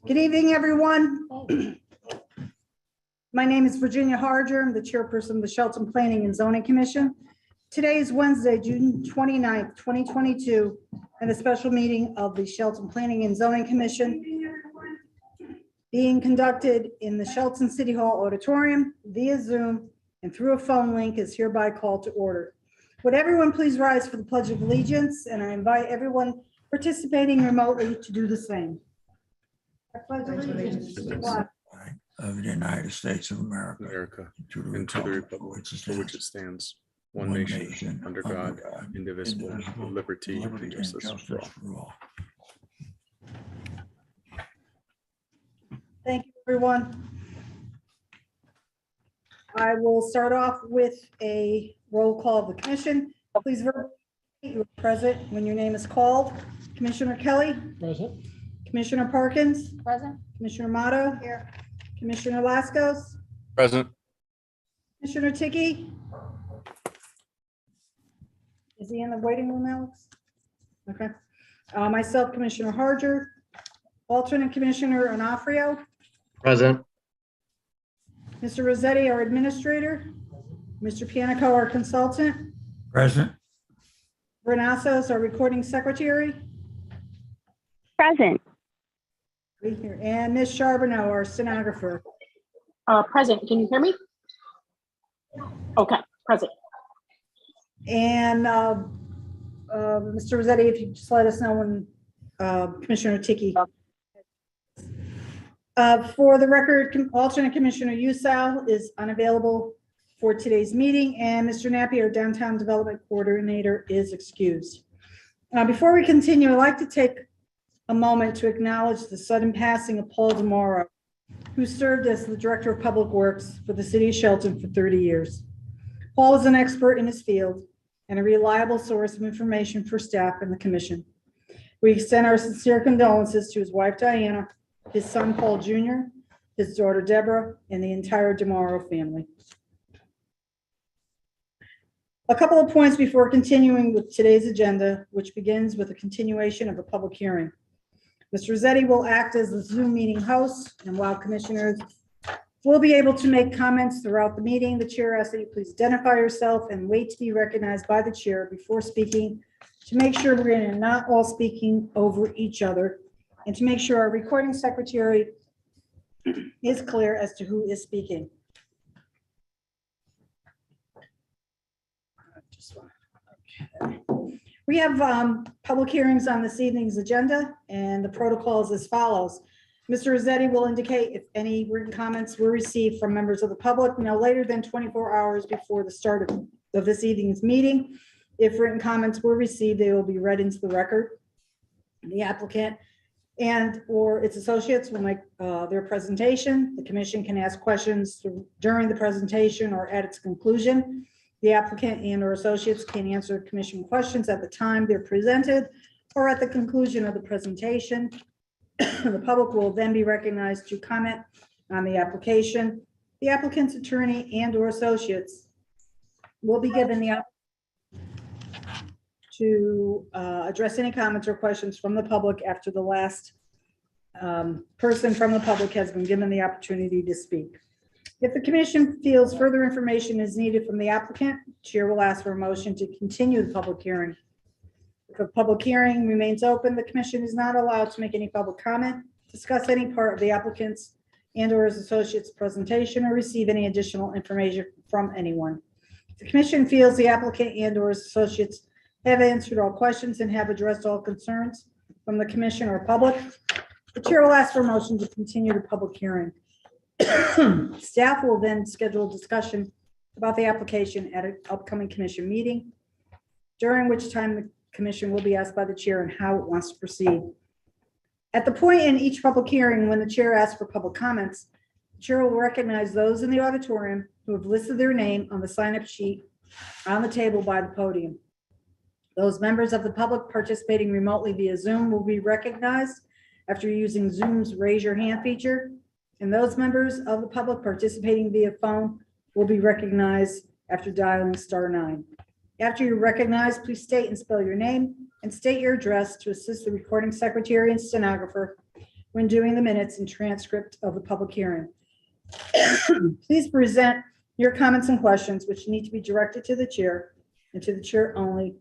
Good evening, everyone. My name is Virginia Harger. I'm the chairperson of the Shelton Planning and Zoning Commission. Today is Wednesday, June 29th, 2022, and a special meeting of the Shelton Planning and Zoning Commission being conducted in the Shelton City Hall Auditorium via Zoom and through a phone link is hereby called to order. Would everyone please rise for the Pledge of Allegiance, and I invite everyone participating remotely to do the same. I pledge allegiance to the flag of the United States of America, and to the republic for which it stands, one nation, under God, indivisible, with liberty and justice for all. Thank you, everyone. I will start off with a roll call of the commission. Please verbally state you are present when your name is called. Commissioner Kelly. Present. Commissioner Parkins. Present. Commissioner Motto. Here. Commissioner Lascos. Present. Commissioner Tiki. Is he in the waiting room, Alex? Okay. Myself, Commissioner Harger. Alternate Commissioner Onofrio. Present. Mr. Rossetti, our administrator. Mr. Pianico, our consultant. Present. Renassos, our recording secretary. Present. And Ms. Charbonneau, our stenographer. Present. Can you hear me? Okay, present. And Mr. Rossetti, if you just let us know when Commissioner Tiki. For the record, alternate Commissioner Usal is unavailable for today's meeting, and Mr. Napier, Downtown Development Coordinator, is excused. Before we continue, I'd like to take a moment to acknowledge the sudden passing of Paul Mora, who served as the Director of Public Works for the City of Shelton for 30 years. Paul is an expert in his field and a reliable source of information for staff and the Commission. We extend our sincere condolences to his wife, Diana, his son, Paul Jr., his daughter, Deborah, and the entire DeMauro family. A couple of points before continuing with today's agenda, which begins with a continuation of a public hearing. Mr. Rossetti will act as the Zoom meeting host, and while commissioners will be able to make comments throughout the meeting, the chair asks that you please identify yourself and wait to be recognized by the chair before speaking to make sure we're not all speaking over each other and to make sure our recording secretary is clear as to who is speaking. Okay. We have public hearings on this evening's agenda, and the protocol is as follows. Mr. Rossetti will indicate if any written comments were received from members of the public no later than 24 hours before the start of this evening's meeting. If written comments were received, they will be read into the record. The applicant and or its associates will make their presentation. The commission can ask questions during the presentation or at its conclusion. The applicant and or associates can answer commission questions at the time they're presented or at the conclusion of the presentation. The public will then be recognized to comment on the application. The applicant's attorney and or associates will be given the opportunity to address any comments or questions from the public after the last person from the public has been given the opportunity to speak. If the commission feels further information is needed from the applicant, chair will ask for a motion to continue the public hearing. If a public hearing remains open, the commission is not allowed to make any public comment, discuss any part of the applicant's and or his associate's presentation, or receive any additional information from anyone. If the commission feels the applicant and or his associates have answered all questions and have addressed all concerns from the commission or public, the chair will ask for a motion to continue the public hearing. Staff will then schedule a discussion about the application at an upcoming commission meeting, during which time the commission will be asked by the chair and how it wants to proceed. At the point in each public hearing when the chair asks for public comments, the chair will recognize those in the auditorium who have listed their name on the sign-up sheet on the table by the podium. Those members of the public participating remotely via Zoom will be recognized after using Zoom's raise your hand feature, and those members of the public participating via phone will be recognized after dialing *9. After you're recognized, please state and spell your name and state your address to assist the recording secretary and stenographer when doing the minutes and transcript of the public hearing. Please present your comments and questions, which need to be directed to the chair and to the chair only,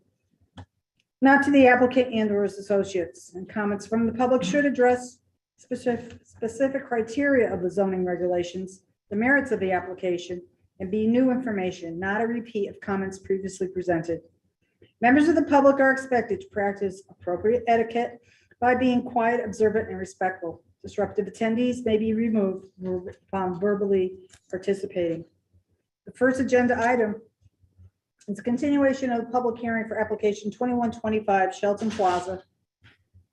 not to the applicant and or his associates. And comments from the public should address specific criteria of the zoning regulations, the merits of the application, and be new information, not a repeat of comments previously presented. Members of the public are expected to practice appropriate etiquette by being quiet, observant, and respectful. Disruptive attendees may be removed upon verbally participating. The first agenda item is a continuation of the public hearing for application 2125 Shelton Plaza.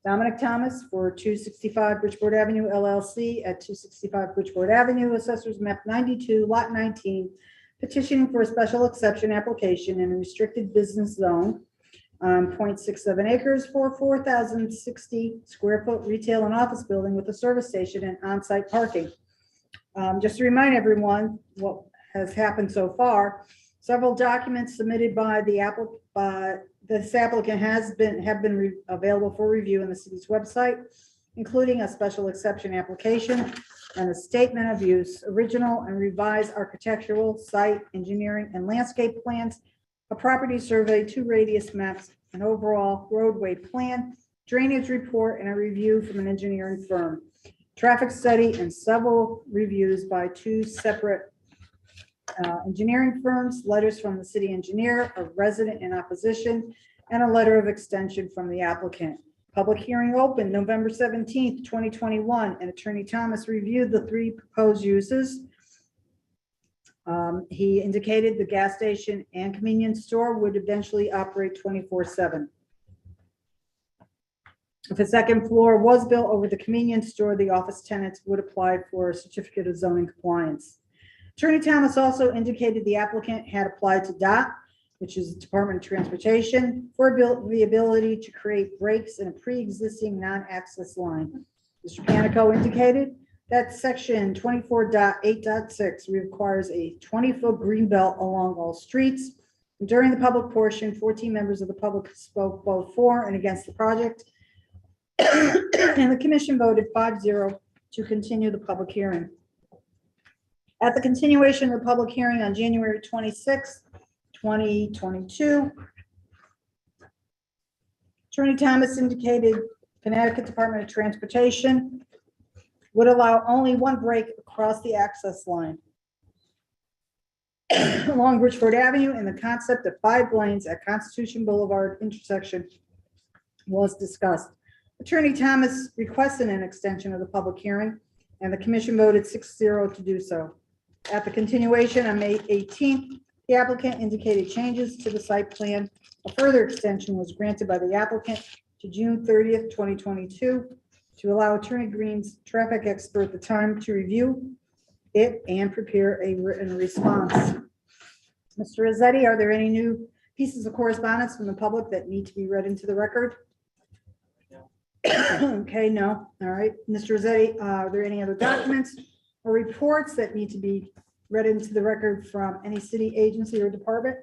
Dominic Thomas for 265 Bridgeport Avenue LLC at 265 Bridgeport Avenue, Assessors Map 92, Lot 19, petitioning for a special exception application in a restricted business zone on 0.67 acres for 4,060 square foot retail and office building with a service station and on-site parking. Just to remind everyone what has happened so far, several documents submitted by the this applicant have been available for review in the city's website, including a special exception application and a statement of use, original and revised architectural, site, engineering, and landscape plans, a property survey, 2 radius maps, an overall roadway plan, drainage report, and a review from an engineering firm, traffic study, and several reviews by 2 separate engineering firms, letters from the city engineer, a resident in opposition, and a letter of extension from the applicant. Public hearing opened November 17th, 2021, and Attorney Thomas reviewed the 3 proposed uses. He indicated the gas station and convenience store would eventually operate 24/7. If a second floor was built over the convenience store, the office tenants would apply for a certificate of zoning compliance. Attorney Thomas also indicated the applicant had applied to DOT, which is the Department of Transportation, for the ability to create breaks in a pre-existing non-access line. Mr. Panico indicated that section 24.8.6 requires a 20-foot green belt along all streets. During the public portion, 14 members of the public spoke both for and against the project, and the commission voted 5-0 to continue the public hearing. At the continuation of the public hearing on January 26, 2022, Attorney Thomas indicated Connecticut Department of Transportation would allow only 1 break across the access line along Bridgeport Avenue, and the concept of 5 lanes at Constitution Boulevard intersection was discussed. Attorney Thomas requested an extension of the public hearing, and the commission voted 6-0 to do so. At the continuation on May 18th, the applicant indicated changes to the site plan. A further extension was granted by the applicant to June 30th, 2022, to allow Attorney Green's traffic expert the time to review it and prepare a written response. Mr. Rossetti, are there any new pieces of correspondence from the public that need to be read into the record? Okay, no. All right. Mr. Rossetti, are there any other documents or reports that need to be read into the record from any city agency or department?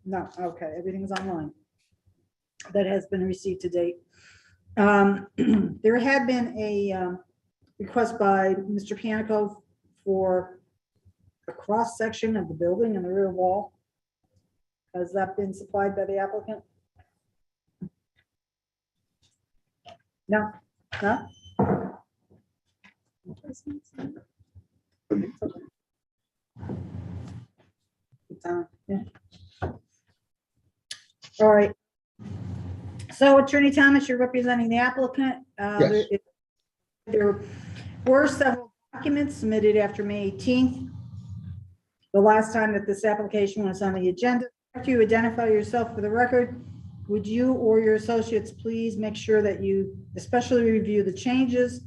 No. Okay. Everything's online. That has been received to date. There had been a request by Mr. Panico for a cross section of the building and the rear wall. Has that been supplied by the applicant? No, no. Yeah. All right. So Attorney Thomas, you're representing the applicant. Yes. There were several documents submitted after May 18th. The last time that this application was on the agenda. After you identify yourself for the record, would you or your associates please make sure that you especially review the changes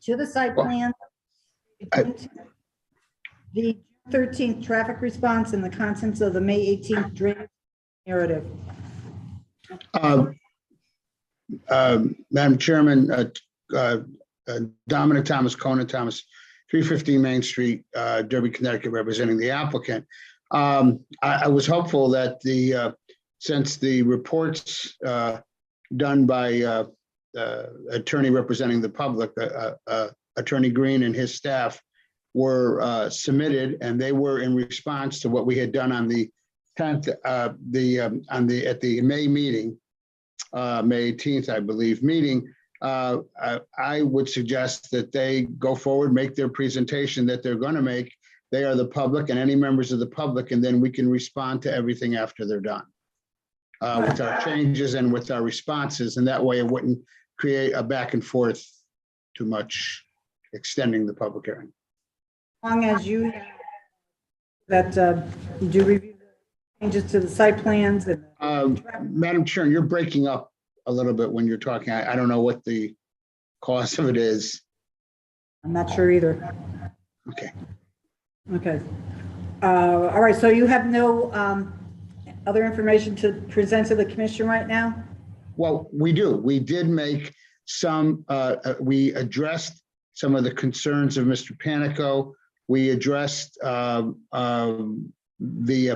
to the site plan, the 13th traffic response, and the contents of the May 18th drainage narrative? Madam Chairman, Dominic Thomas, Conan Thomas, 315 Main Street, Derby, Connecticut, representing the applicant. I was hopeful that since the reports done by attorney representing the public, Attorney Green and his staff, were submitted, and they were in response to what we had done on the 10th, at the May meeting, May 18th, I believe, meeting. I would suggest that they go forward, make their presentation that they're going to make. They are the public and any members of the public, and then we can respond to everything after they're done with our changes and with our responses. And that way it wouldn't create a back and forth too much, extending the public hearing. As long as you you do review the changes to the site plans and Madam Chair, you're breaking up a little bit when you're talking. I don't know what the cause of it is. I'm not sure either. Okay. Okay. All right, so you have no other information to present to the commission right now? Well, we do. We did make some, we addressed some of the concerns of Mr. Panico. We addressed the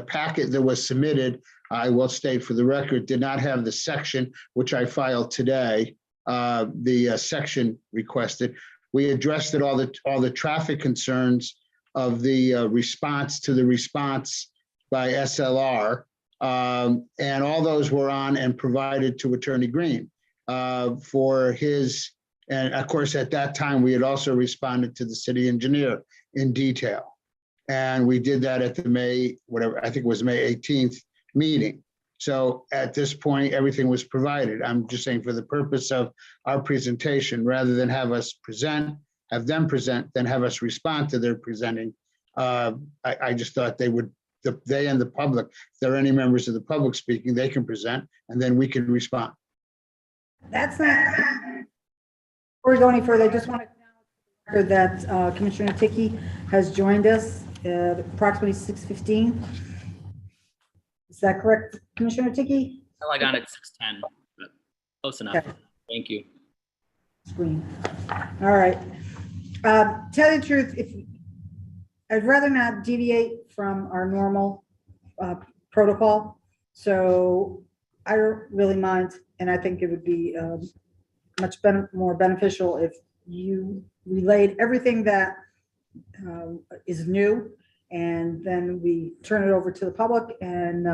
packet that was submitted. I will state for the record, did not have the section which I filed today, the section requested. We addressed all the traffic concerns of the response to the response by SLR. And all those were on and provided to Attorney Green for his, and of course, at that time, we had also responded to the city engineer in detail. And we did that at the May, whatever, I think it was May 18th meeting. So at this point, everything was provided. I'm just saying for the purpose of our presentation, rather than have us present, have them present, then have us respond to their presenting. I just thought they would, they and the public, if there are any members of the public speaking, they can present and then we can respond. That's not, before we go any further, I just want to acknowledge that Commissioner Ticky has joined us at approximately 6:15. Is that correct, Commissioner Ticky? I log on at 6:10, but close enough. Okay. Thank you. Screen. All right. Tell you the truth, I'd rather not deviate from our normal protocol. So I don't really mind. And I think it would be much more beneficial if you relayed everything that is new, and then we turn it over to the public, and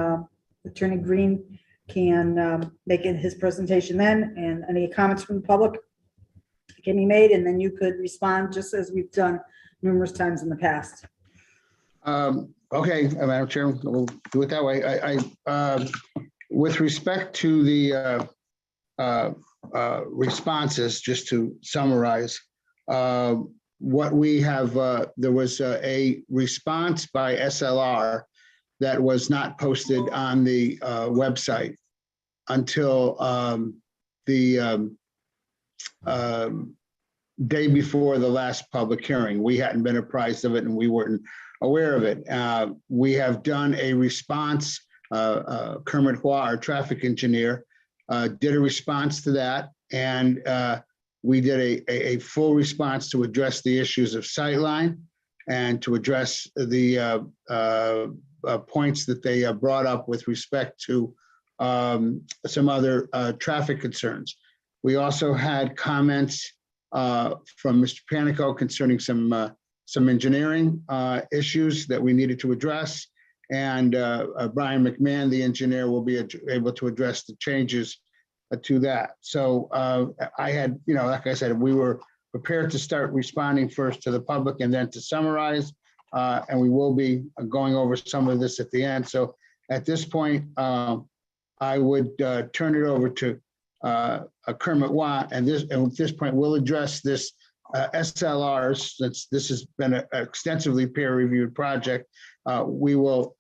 Attorney Green can make it his presentation then, and any comments from the public can be made, and then you could respond just as we've done numerous times in the past. Okay, Madam Chair, we'll do it that way. With respect to the responses, just to summarize, what we have, there was a response by SLR that was not posted on the website until the day before the last public hearing. We hadn't been apprised of it and we weren't aware of it. We have done a response. Kermit Hua, our traffic engineer, did a response to that, and we did a full response to address the issues of sightline and to address the points that they brought up with respect to some other traffic concerns. We also had comments from Mr. Panico concerning some engineering issues that we needed to address. And Brian McMahon, the engineer, will be able to address the changes to that. So I had, like I said, we were prepared to start responding first to the public and then to summarize. And we will be going over some of this at the end. So at this point, I would turn it over to Kermit Watt, and at this point, we'll address this SLRs. This has been an extensively peer-reviewed project. We will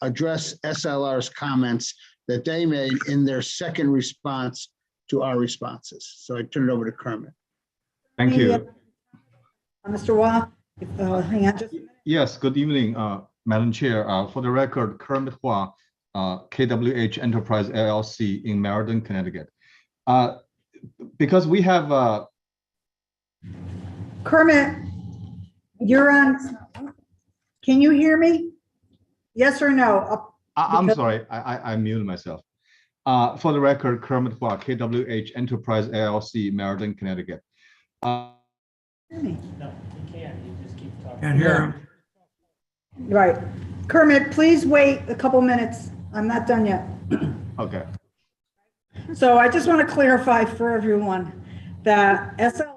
address SLR's comments that they made in their second response to our responses. So I turn it over to Kermit. Thank you. Mr. Watt, hang on just a minute. Yes, good evening, Madam Chair. For the record, Kermit Hua, KWH Enterprise LLC in Meriden, Connecticut. Because we have Kermit, you're on. Can you hear me? Yes or no? I'm sorry, I muted myself. For the record, Kermit Hua, KWH Enterprise LLC, Meriden, Connecticut. Can't hear him. Right. Kermit, please wait a couple minutes. I'm not done yet. Okay. So I just want to clarify for everyone that SLR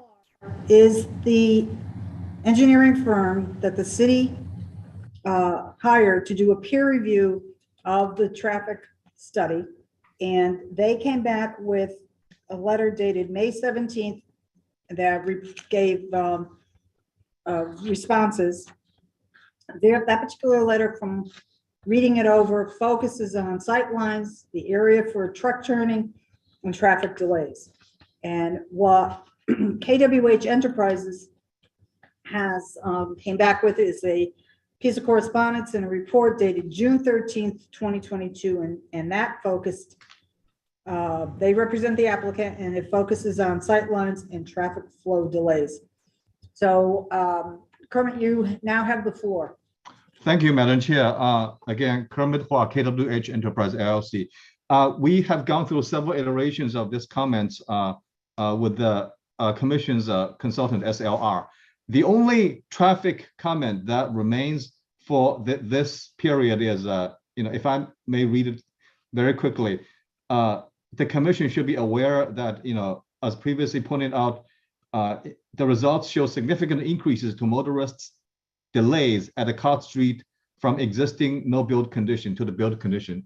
is the engineering firm that the city hired to do a peer review of the traffic study. And they came back with a letter dated May 17th that gave responses. That particular letter, from reading it over, focuses on sight lines, the area for truck turning, and traffic delays. And what KWH Enterprises has came back with is a piece of correspondence and a report dated June 13th, 2022, and that focused, they represent the applicant, and it focuses on sight lines and traffic flow delays. So Kermit, you now have the floor. Thank you, Madam Chair. Again, Kermit Hua, KWH Enterprise LLC. We have gone through several iterations of this comments with the Commission's consultant SLR. The only traffic comment that remains for this period is, if I may read it very quickly, the Commission should be aware that, as previously pointed out, the results show significant increases to motorists' delays at the Cott Street from existing no build condition to the build conditions.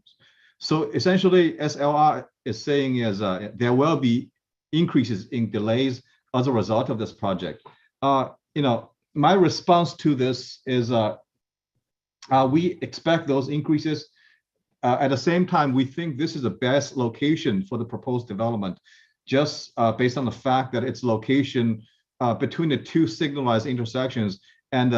So essentially, SLR is saying is there will be increases in delays as a result of this project. My response to this is we expect those increases. At the same time, we think this is the best location for the proposed development, just based on the fact that its location between the two signalized intersections, and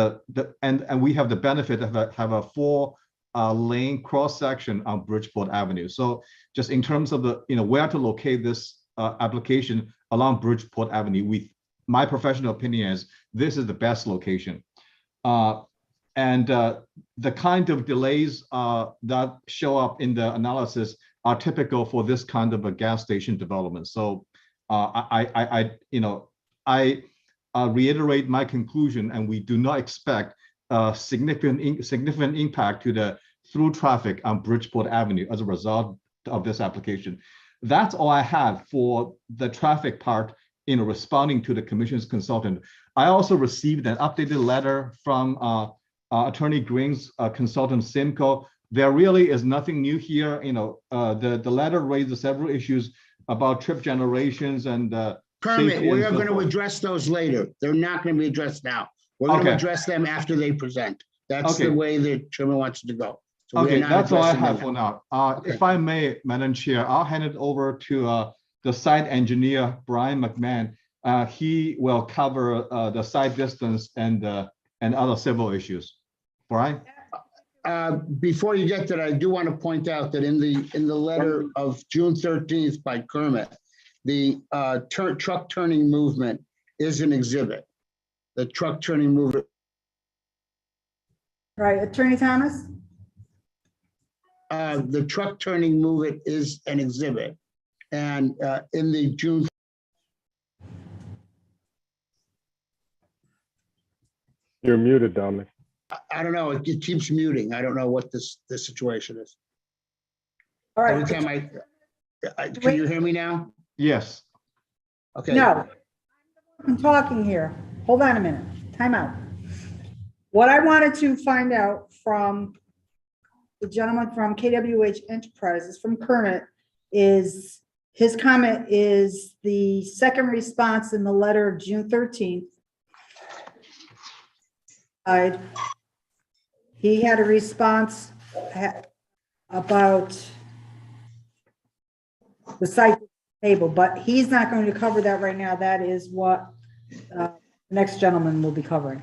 we have the benefit of have a 4-lane cross section on Bridgeport Avenue. So just in terms of the where to locate this application along Bridgeport Avenue, my professional opinion is this is the best location. And the kind of delays that show up in the analysis are typical for this kind of a gas station development. So I reiterate my conclusion, and we do not expect significant impact to the through traffic on Bridgeport Avenue as a result of this application. That's all I have for the traffic part in responding to the Commission's consultant. I also received an updated letter from Attorney Green's consultant Simcoe. There really is nothing new here. The letter raises several issues about trip generations and Kermit, we are going to address those later. They're not going to be addressed now. We're going to address them after they present. That's the way the chairman wants it to go. So okay, that's all I have for now. If I may, Madam Chair, I'll hand it over to the site engineer, Brian McMahon. He will cover the site distance and other civil issues. Brian? Before you get to that, I do want to point out that in the letter of June 13th by Kermit, the truck turning movement is an exhibit. The truck turning movement. Right, Attorney Thomas? The truck turning movement is an exhibit. And in the June. You're muted, Dominic. I don't know, it keeps muting. I don't know what this situation is. All right. Every time can you hear me now? Yes. Okay. No, I'm talking here. Hold on a minute. Time out. What I wanted to find out from the gentleman from KWH Enterprises, from Kermit, is his comment is the second response in the letter of June 13th. He had a response about the site table, but he's not going to cover that right now. That is what the next gentleman will be covering.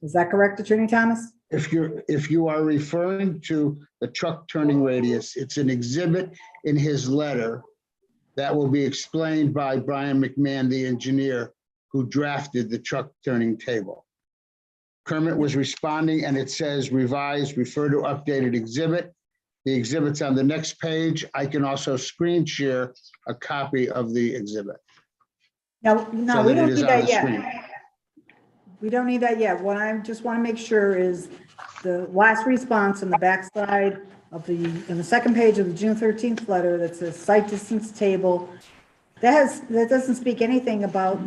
Is that correct, Attorney Thomas? If you are referring to the truck turning radius, it's an exhibit in his letter that will be explained by Brian McMahon, the engineer who drafted the truck turning table. Kermit was responding, and it says revised, refer to updated exhibit. The exhibit's on the next page. I can also screen share a copy of the exhibit. No, so we that it don't is need on that the yet. screen. We don't need that yet. What I just want to make sure is the last response on the backside of on the second page of the June 13th letter that says site distance table. That doesn't speak anything about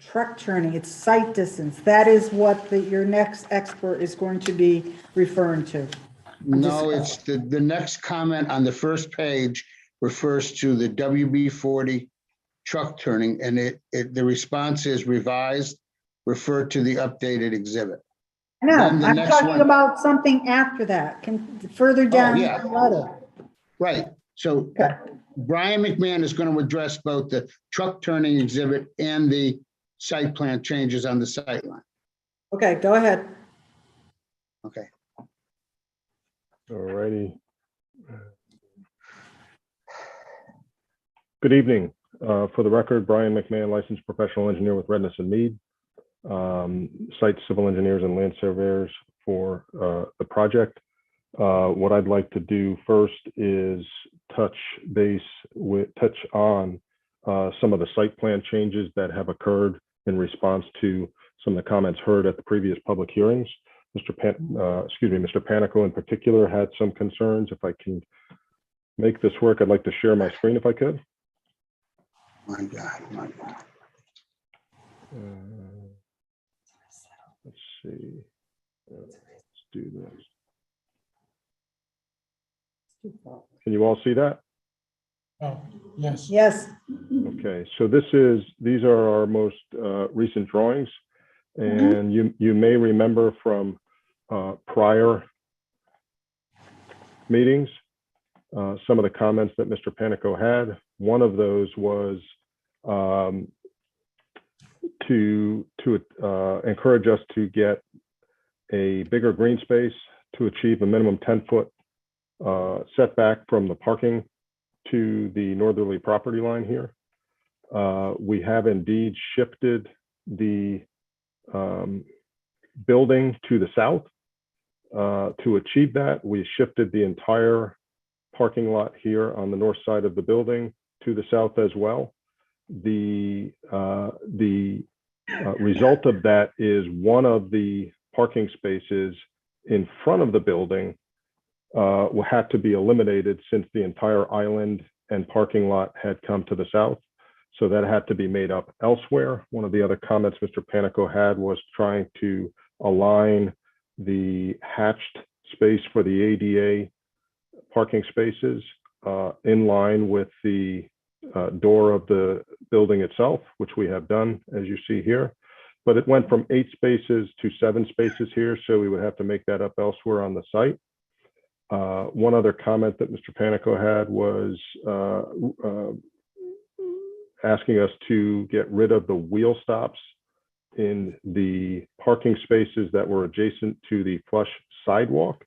truck turning. It's site distance. That is what your next expert is going to be referring to. No, it's the next comment on the first page refers to the WB-40 truck turning, and the response is revised, refer to the updated exhibit. No, Then the I'm next talking one- about something after that, further down yeah. the letter. Right, so Okay. Brian McMahon is going to address both the truck turning exhibit and the site plan changes on the site line. Okay, go ahead. Okay. All righty. Good evening. For the record, Brian McMahon, licensed professional engineer with Redness and Mead, site civil engineers and land surveyors for the project. What I'd like to do first is touch on some of the site plan changes that have occurred in response to some of the comments heard at the previous public hearings. Mr. Panico in particular had some concerns. If I can make this work, I'd like to share my screen if I could. My God, my God. Let's see. Let's do this. Can you all see that? Oh, yes. Yes, Okay, so these are our most recent drawings, and you may remember from prior meetings some of the comments that Mr. Panico had. One of those was to encourage us to get a bigger green space to achieve a minimum 10-foot setback from the parking to the northerly property line here. We have indeed shifted the building to the south. To achieve that, we shifted the entire parking lot here on the north side of the building to the south as well. The result of that is one of the parking spaces in front of the building will have to be eliminated since the entire island and parking lot had come to the south. So that had to be made up elsewhere. One of the other comments Mr. Panico had was trying to align the hatched space for the ADA parking spaces in line with the door of the building itself, which we have done, as you see here. But it went from 8 spaces to 7 spaces here, so we would have to make that up elsewhere on the site. One other comment that Mr. Panico had was asking us to get rid of the wheel stops in the parking spaces that were adjacent to the flush sidewalk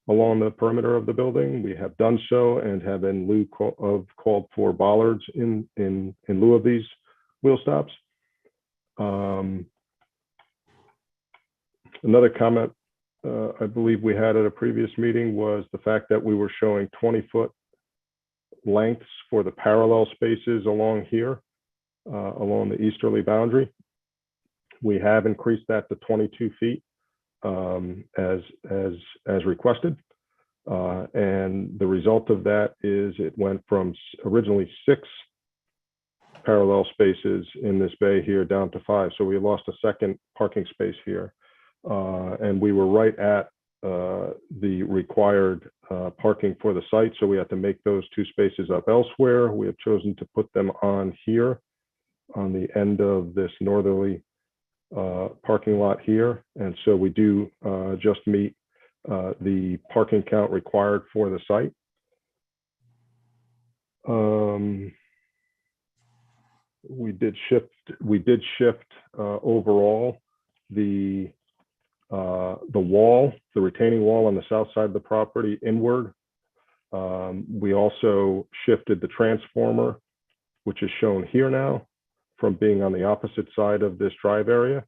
along the perimeter of the building. We have done so and have in lieu of called for bollards in lieu of these wheel stops. Another comment I believe we had at a previous meeting was the fact that we were showing 20-foot lengths for the parallel spaces along here, along the easterly boundary. We have increased that to 22 feet as requested. And the result of that is it went from originally 6 parallel spaces in this bay here down to 5. So we lost a second parking space here. And we were right at the required parking for the site. So we had to make those 2 spaces up elsewhere. We have chosen to put them on here on the end of this northerly parking lot here. And so we do just meet the parking count required for the site. We did shift overall the wall, the retaining wall on the south side of the property inward. We also shifted the transformer, which is shown here now, from being on the opposite side of this drive area.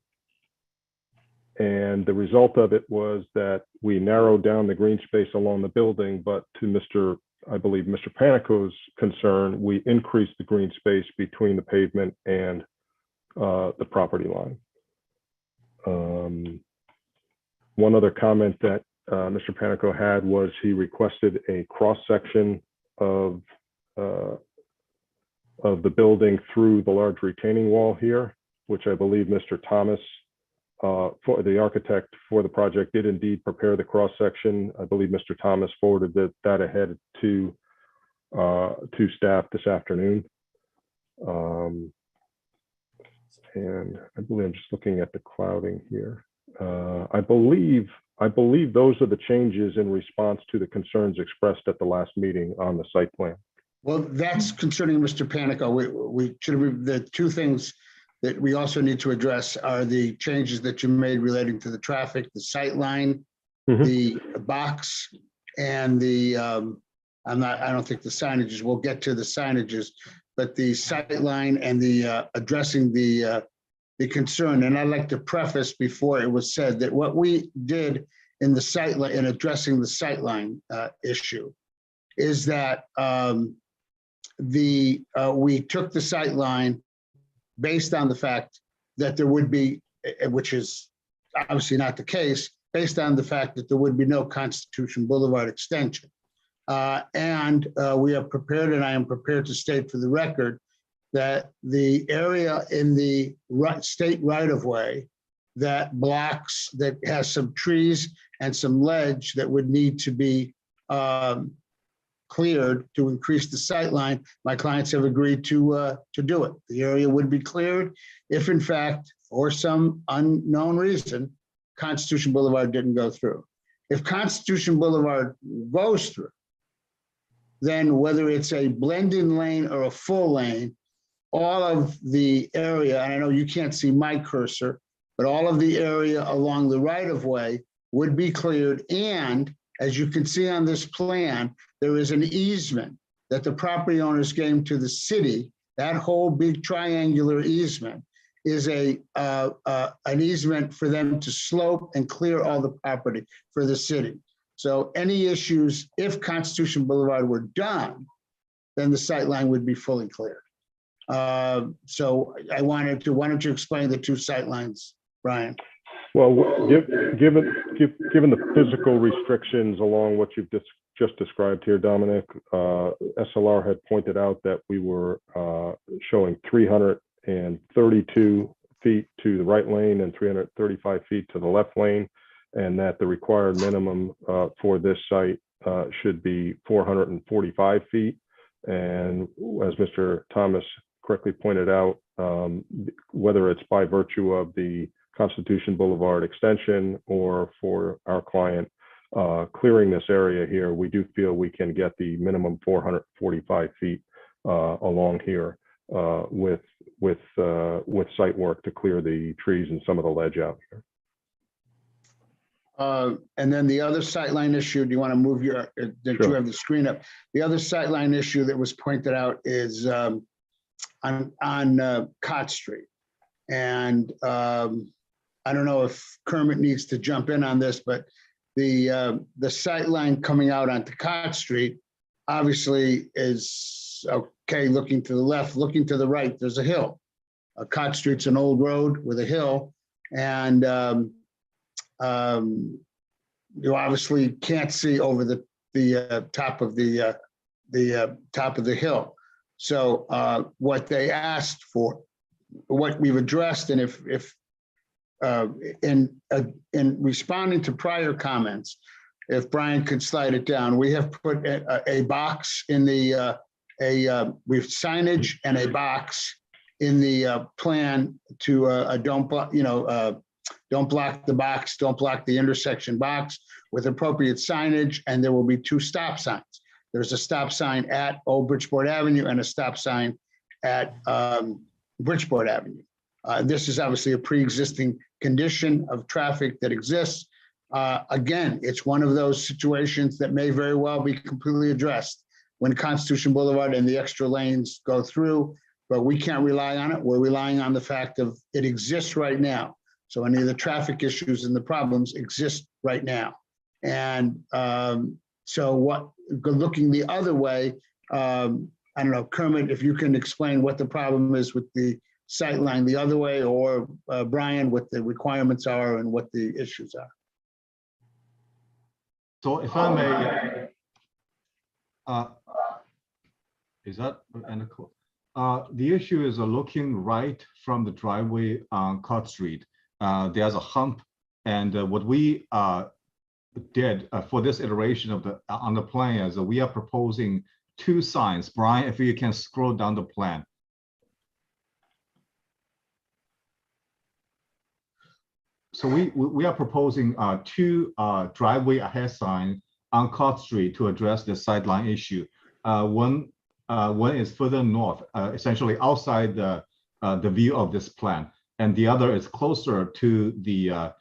And the result of it was that we narrowed down the green space along the building, but to I believe Mr. Panico's concern, we increased the green space between the pavement and the property line. One other comment that Mr. Panico had was he requested a cross-section of the building through the large retaining wall here, which I believe Mr. Thomas, for the architect for the project, did indeed prepare the cross-section. I believe Mr. Thomas forwarded that ahead to staff this afternoon. And I believe I'm just looking at the clouding here. I believe those are the changes in response to the concerns expressed at the last meeting on the site plan. Well, that's concerning Mr. Panico. We should, the two things that we also need to address are the changes that you made relating to the traffic, the sight line, the box, and the, I don't think the signages, we'll get to the signages, but the sight line and the addressing the concern. And I'd like to preface before it was said that what we did in the sight line, in addressing the sight line issue, is that we took the sight line based on the fact that there would be, which is obviously not the case, based on the fact that there would be no Constitution Boulevard extension. And we are prepared, and I am prepared to state for the record, that the area in the state right-of-way that blocks, that has some trees and some ledge that would need to be cleared to increase the sight line, my clients have agreed to do it. The area would be cleared if, in fact, for some unknown reason, Constitution Boulevard didn't go through. If Constitution Boulevard goes through, then whether it's a blending lane or a full lane, all of the area, and I know you can't see my cursor, but all of the area along the right-of-way would be cleared. And as you can see on this plan, there is an easement that the property owners gave to the city. That whole big triangular easement is an easement for them to slope and clear all the property for the city. So any issues, if Constitution Boulevard were done, then the sight line would be fully cleared. So I wanted to, why don't you explain the two sight lines, Brian? Well, given the physical restrictions along what you've just described here, Dominic, SLR had pointed out that we were showing 332 feet to the right lane and 335 feet to the left lane, and that the required minimum for this site should be 445 feet. And as Mr. Thomas correctly pointed out, whether it's by virtue of the Constitution Boulevard extension or for our client clearing this area here, we do feel we can get the minimum 445 feet along here with site work to clear the trees and some of the ledge out here. And then the other sightline issue, do you want to move your, that you have the screen up? The other sightline issue that was pointed out is on Cott Street. And I don't know if Kermit needs to jump in on this, but the sightline coming out onto Cott Street obviously is, okay, looking to the left, looking to the right, there's a hill. Cott Street's an old road with a hill, and you obviously can't see over the top of the top of the hill. So what they asked for, what we've addressed, and if in responding to prior comments, if Brian could slide it down, we have put a box in the we've signage and a box in the plan to don't block, don't block the box, don't block the intersection box, with appropriate signage, and there will be two stop signs. There's a stop sign at Old Bridgeport Avenue and a stop sign at Bridgeport Avenue. This is obviously a pre-existing condition of traffic that exists. Again, it's one of those situations that may very well be completely addressed when Constitution Boulevard and the extra lanes go through, but we can't rely on it. We're relying on the fact of it exists right now. So any of the traffic issues and the problems exist right now. And so looking the other way, I don't know, Kermit, if you can explain what the problem is with the sight line the other way, or Brian, what the requirements are and what the issues are. So if I may, is that the issue is looking right from the driveway on Cott Street. There's a hump, and what we did for this iteration of the on the plan is that we are proposing 2 signs. Brian, if you can scroll down the plan. So we are proposing 2 driveway ahead signs on Cott Street to address the sideline issue. One is further north, essentially outside the view of this plan, and the other is closer to the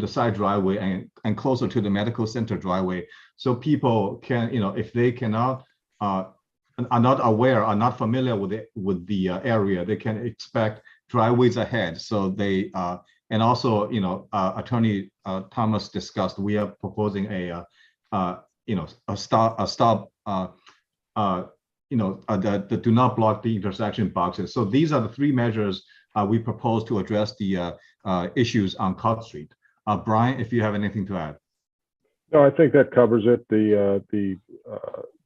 side driveway and closer to the medical center driveway. So people can, if they cannot are not aware, are not familiar with the area, they can expect driveways ahead. So they and also, Attorney Thomas discussed, we are proposing a stop that do not block the intersection boxes. So these are the 3 measures we propose to address the issues on Cott Street. Brian, if you have anything to add. No, I think that covers it.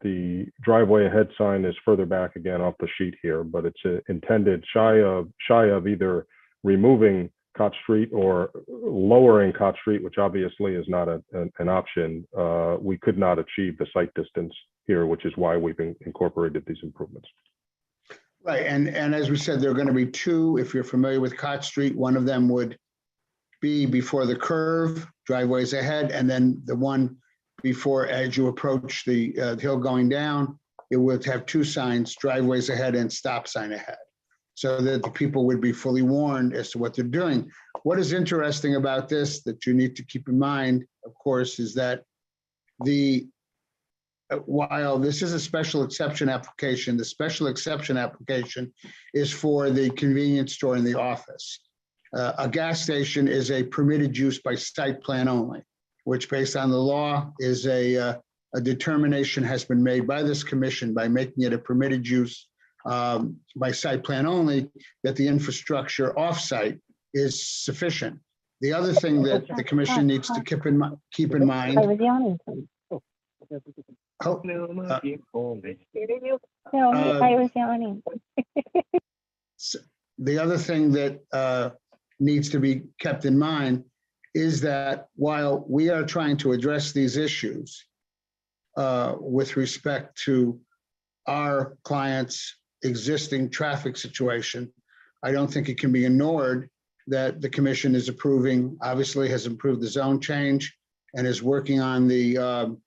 The driveway ahead sign is further back again off the sheet here, but it's intended shy of either removing Cott Street or lowering Cott Street, which obviously is not an option. We could not achieve the sight distance here, which is why we've incorporated these improvements. Right, and as we said, there are going to be 2, if you're familiar with Cott Street, one of them would be before the curve, driveways ahead, and then the one before, as you approach the hill going down, it would have 2 signs, driveways ahead and stop sign ahead, so that the people would be fully warned as to what they're doing. What is interesting about this that you need to keep in mind, of course, is that while this is a special exception application, the special exception application is for the convenience store in the office. A gas station is a permitted use by site plan only, which based on the law is a determination has been made by this commission by making it a permitted use by site plan only, that the infrastructure offsite is sufficient. The other thing that the commission needs to keep in mind. The other thing that needs to be kept in mind is that while we are trying to address these issues with respect to our clients' existing traffic situation, I don't think it can be ignored that the commission is approving, obviously has approved the zone change and is working on the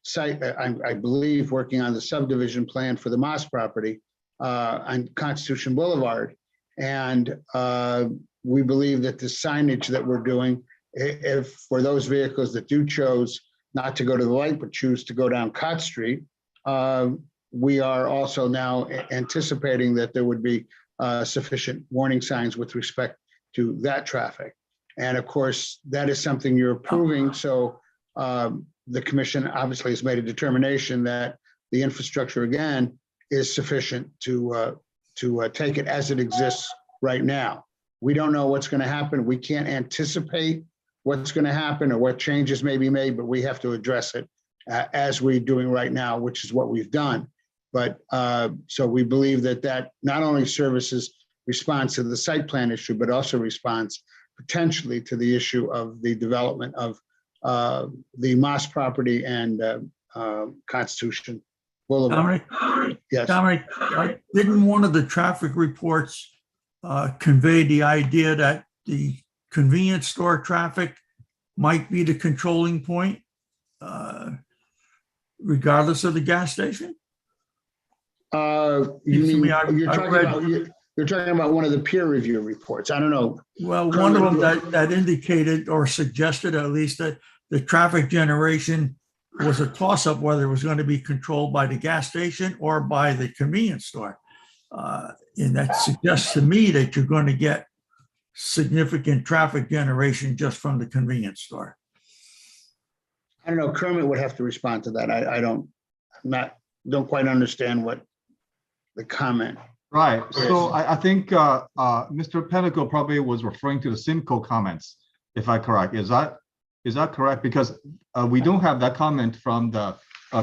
site, I believe, working on the subdivision plan for the Moss property on Constitution Boulevard. And we believe that the signage that we're doing, if for those vehicles that do chose not to go to the light, but choose to go down Cott Street, we are also now anticipating that there would be sufficient warning signs with respect to that traffic. And of course, that is something you're approving. So the commission obviously has made a determination that the infrastructure, again, is sufficient to take it as it exists right now. We don't know what's going to happen. We can't anticipate what's going to happen or what changes may be made, but we have to address it as we're doing right now, which is what we've done. But so we believe that that not only services response to the site plan issue, but also responds potentially to the issue of the development of the Moss property and Constitution Boulevard. Dominic? Yes. Dominic, didn't one of the traffic reports convey the idea that the convenience store traffic might be the controlling point, regardless of the gas station? You're talking about one of the peer review reports. I don't know. Well, one of them that indicated or suggested at least that the traffic generation was a toss-up whether it was going to be controlled by the gas station or by the convenience store. And that suggests to me that you're going to get significant traffic generation just from the convenience store. I don't know, Kermit would have to respond to that. Don't quite understand what the comment. Right, so I think Mr. Penico probably was referring to the Simcoe comments, if I'm correct. Is that correct? Because we don't have that comment from the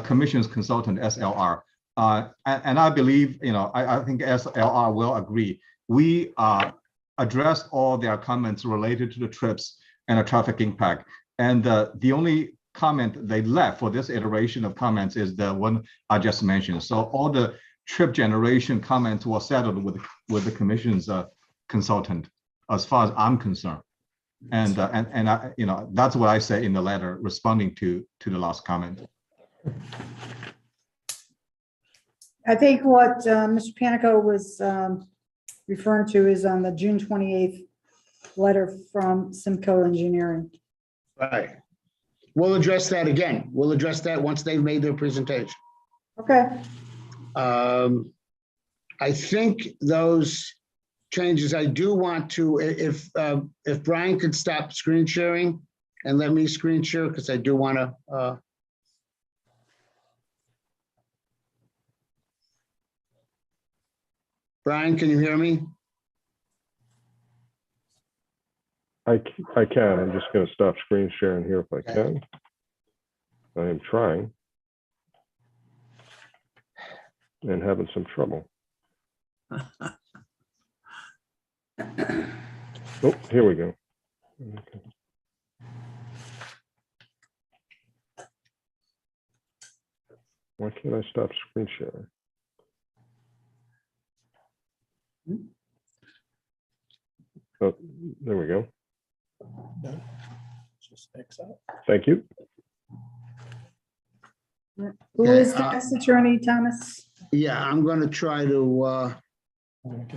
commission's consultant, SLR. And I believe, I think SLR will agree. We addressed all their comments related to the trips and the traffic impact. And the only comment they left for this iteration of comments is the one I just mentioned. So all the trip generation comments were settled with the commission's consultant, as far as I'm concerned. And I, that's what I say in the letter responding to the last comment. I think what Mr. Panico was referring to is on the June 28th letter from Simcoe Engineering. Right. We'll address that again. We'll address that once they've made their presentation. Okay. I think those changes, I do want to, if Brian could stop screen sharing and let me screen share, because I do want to. Brian, can you hear me? I can. I'm just going to stop screen sharing here if I can. I am trying and having some trouble. Oh, here we go. Okay. Why can't I stop screen sharing? Oh, there we go. No, just X out. Thank you. Who is next, Attorney Thomas? Yeah, I'm going to try to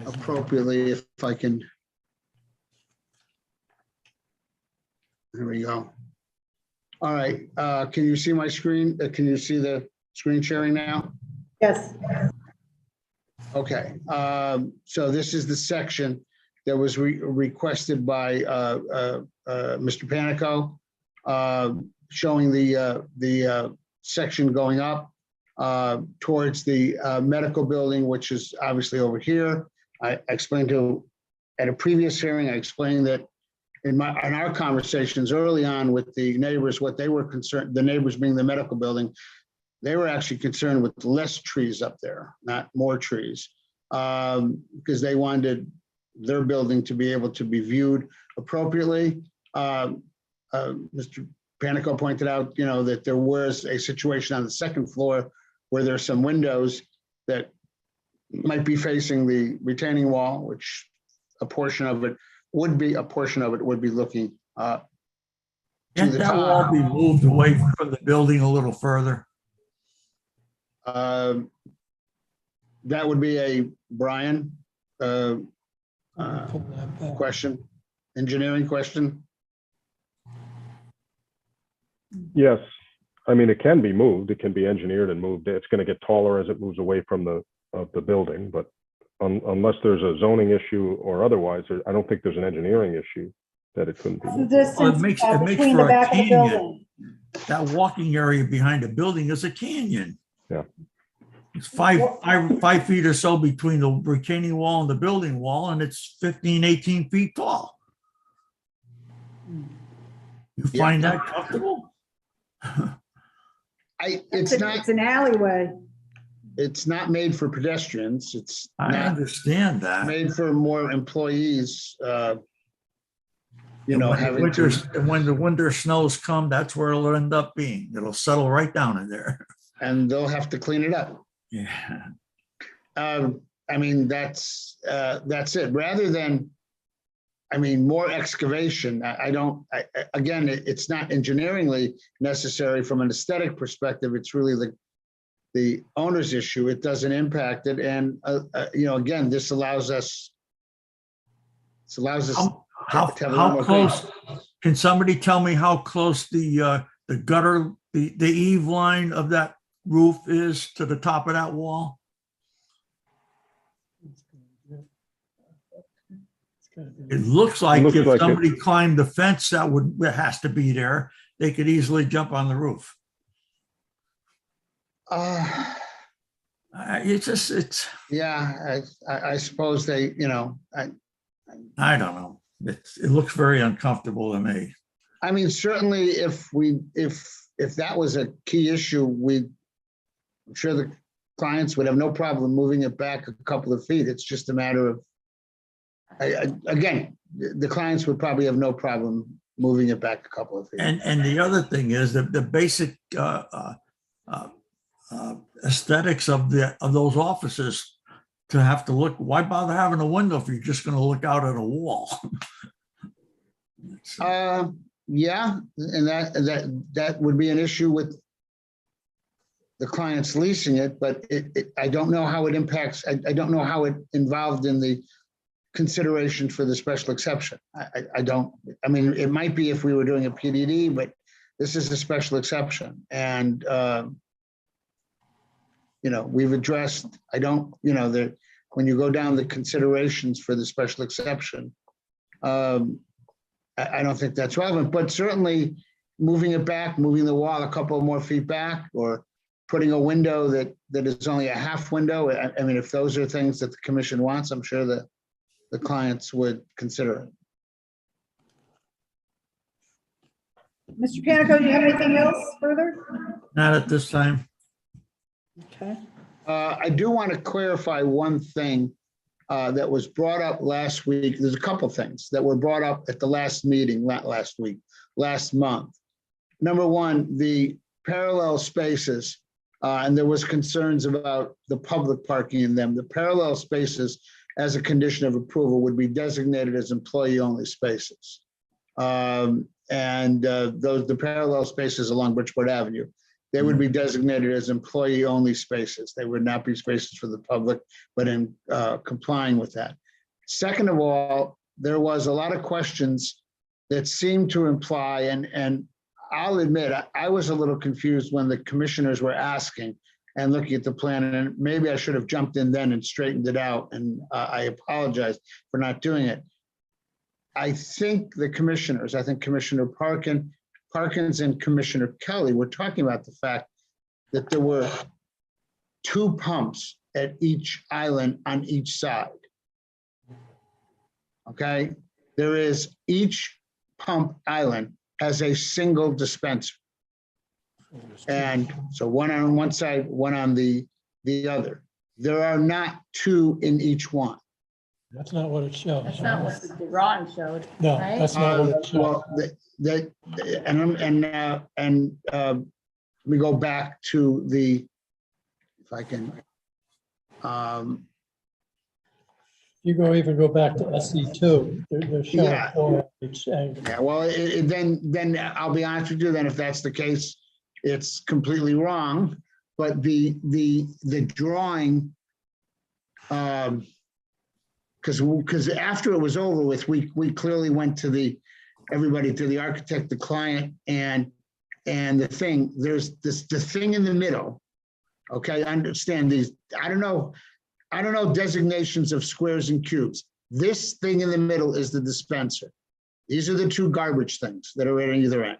appropriately, if I can. There we go. All right. Can you see my screen? Can you see the screen sharing now? Yes. Okay. So this is the section that was requested by Mr. Panico, showing the section going up towards the medical building, which is obviously over here. I explained at a previous hearing, I explained that in our conversations early on with the neighbors, what they were concerned, the neighbors being the medical building, they were actually concerned with less trees up there, not more trees, because they wanted their building to be able to be viewed appropriately. Mr. Panico pointed out, that there was a situation on the second floor where there's some windows that might be facing the retaining wall, which a portion of it would be looking to Can't the that wall top. be moved away from the building a little further? That would be a Brian question, engineering question. Yes. I mean, it can be moved. It can be engineered and moved. It's going to get taller as it moves away from the building, but unless there's a zoning issue or otherwise, I don't think there's an engineering issue that it couldn't be The moved. distance it makes between for the a back of the canyon. building. That walking area behind the building is a canyon. Yeah. It's five feet or so between the retaining wall and the building wall, and it's 15, 18 feet tall. You find that comfortable? It's It's an alleyway. It's not made for pedestrians. It's I not understand that. made for more employees, And having to, when the winter snows come, that's where it'll end up being. It'll settle right down in there. and they'll have to clean it up. Yeah. I mean, that's it. Rather than, more excavation, again, it's not engineeringly necessary from an aesthetic perspective. It's really the owner's issue. It doesn't impact it. And, again, this allows us. How close, can somebody tell me how close the gutter, the eave line of that roof is to the top of that wall? It looks like Looks if like it. somebody climbed the fence that has to be there, they could easily jump on the roof. It's, Yeah, I suppose they, I don't know. It looks very uncomfortable to me. I mean, certainly if that was a key issue, I'm sure the clients would have no problem moving it back a couple of feet. It's just a matter of, again, the clients would probably have no problem moving it back a couple of feet. And the other thing is that the basic aesthetics of those offices to have to look, why bother having a window if you're just going to look out at a wall? Yeah, and that would be an issue with the clients leasing it, but I don't know how it impacts, I don't know how it involved in the consideration for the special exception. I mean, it might be if we were doing a PDD, but this is a special exception. And, we've addressed, when you go down the considerations for the special exception, I don't think that's relevant, but certainly moving it back, moving the wall a couple more feet back, or putting a window that is only a half window. I mean, if those are things that the commission wants, I'm sure that the clients would consider it. Mr. Panico, do you have anything else further? Not at this time. Okay. I do want to clarify one thing that was brought up last week. There's a couple things that were brought up at the last meeting, not last week, last month. Number one, the parallel spaces, and there was concerns about the public parking in them. The parallel spaces, as a condition of approval, would be designated as employee-only spaces. The parallel spaces along Bridgeport Avenue, they would be designated as employee-only spaces. They would not be spaces for the public, but in complying with that. Second of all, there was a lot of questions that seemed to imply, and I'll admit, I was a little confused when the commissioners were asking and looking at the plan, and maybe I should have jumped in then and straightened it out, and I apologize for not doing it. I think the commissioners, I think Commissioner Parkins and Commissioner Kelly were talking about the fact that there were 2 pumps at each island on each side. Okay, there is, each pump island has a single dispenser. And so one on one side, one on the other. There are not 2 in each one. That's not what it shows. That's not what the drawing showed. No, right? that's not what it shows. Let me go back to the, if I can. You go back to SE2, they're showing Yeah. 4 at each angle. Yeah, well, then I'll be honest with you, then if that's the case, it's completely wrong. But the drawing, because after it was over with, we clearly went to everybody, to the architect, the client, and the thing. There's the thing in the middle. Okay, understand these. I don't know designations of squares and cubes. This thing in the middle is the dispenser. These are the 2 garbage things that are at either end.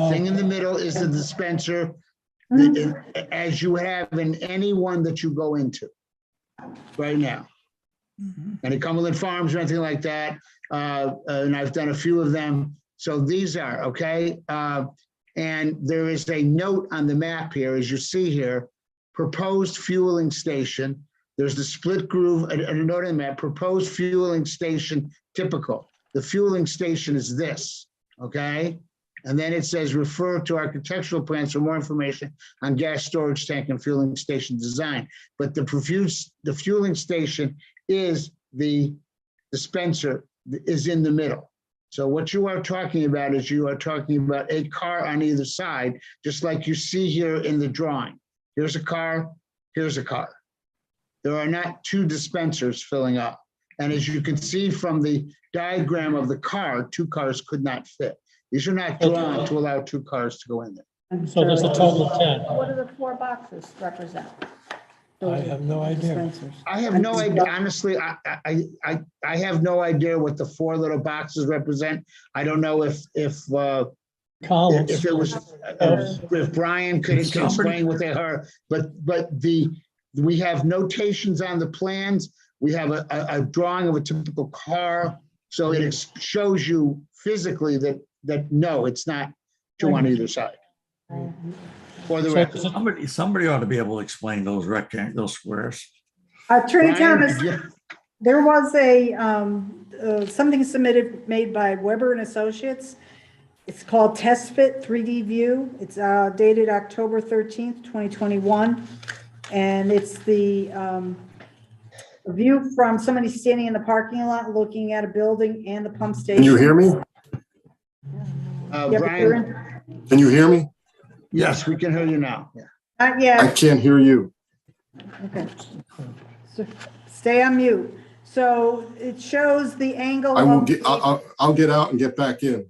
Thing in the middle is the dispenser, as you have in any one that you go into right now. Any Cumberland Farms or anything like that. And I've done a few of them. So these are, okay. And there is a note on the map here, as you see here, proposed fueling station. There's the split groove, and a note on the map, proposed fueling station typical. The fueling station is this, okay? And then it says, refer to architectural plans for more information on gas storage tank and fueling station design. But the fueling station is the dispenser, is in the middle. So what you are talking about is you are talking about a car on either side, just like you see here in the drawing. Here's a car, here's a car. There are not 2 dispensers filling up. And as you can see from the diagram of the car, 2 cars could not fit. These are not drawn to allow 2 cars to go in there. So there's a total of 10. What do the 4 boxes represent? I have no idea. Dispensers. I have no idea, honestly, I have no idea what the 4 little boxes represent. I don't know if Columns. it was, if Brian could explain what they are, but we have notations on the plans. We have a drawing of a typical car. So it shows you physically that no, it's not 2 on either side. For the So- record. Somebody ought to be able to explain those those squares. Attorney Brian, Thomas, did you- there was something submitted made by Weber and Associates. It's called Test Fit 3D View. It's dated October 13th, 2021. And it's the view from somebody standing in the parking lot, looking at a building and the pump station. Can you hear me? Yeah, but you're Brian, in- Can you hear me? yes, we can hear you now. Yeah. Not I yet. can't hear you. Okay. So stay on mute. So it shows the angle. I will of- get, I'll get out and get back in.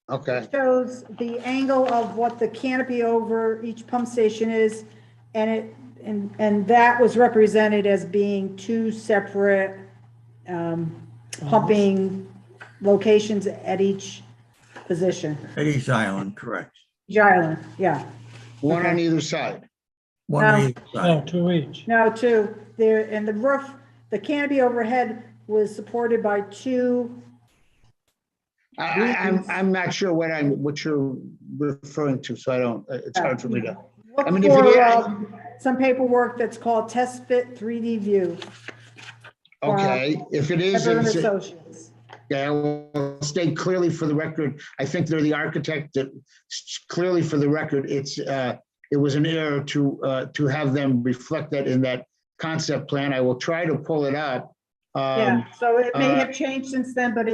Okay. Shows the angle of what the canopy over each pump station is, and that was represented as being 2 separate pumping locations at each position. At each island, correct. Each island, yeah. 1 on either side. One No. on each No, side. 2 each. No, 2 there, and the roof, the canopy overhead was supported by 2. I'm not sure what you're referring to, so I don't, it's hard for me to. Look I mean, if for it- some paperwork that's called Test Fit 3D View. Okay, if it is, Weber and it's- Associates. yeah, will state clearly for the record, I think they're the architect that clearly for the record, it was an error to have them reflect that in that concept plan. I will try to pull it up. Yeah, so it may have changed since then, but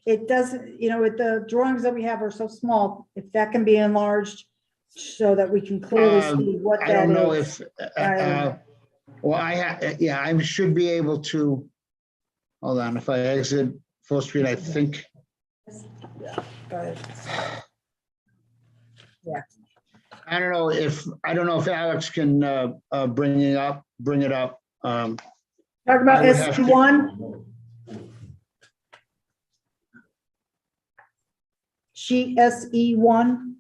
it doesn't, with the drawings that we have are so small, if that can be enlarged so that we can clearly see what I that don't know is. if, well, I should be able to, hold on, if I exit Full Street, I think. Go ahead. Yeah, I don't know if Alex can bring it up. talk about I would have to- SC1. Sheet SE1.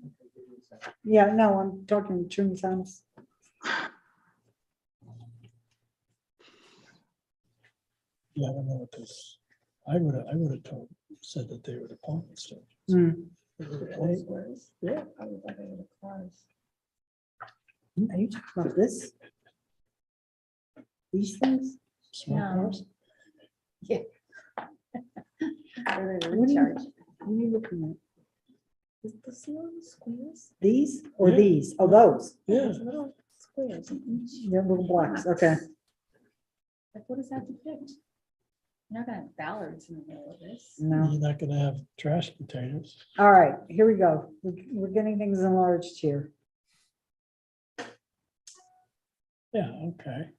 Yeah, no, I'm talking Attorney Thomas. Yeah, I don't know what this, I would have said that they were the pumping station. Hmm. Yeah. Are you talking about this? These things? Smart cars? Recharge. What are you looking at? Is the ceiling squares? These or Yeah. these? Oh, those. Yeah. There's little squares in each. They're little blocks, okay. Like, what does that depict? You're not gonna have ballards in the middle of this. No. You're not gonna have trash containers. All right, here we go. We're getting things enlarged here. Yeah, okay.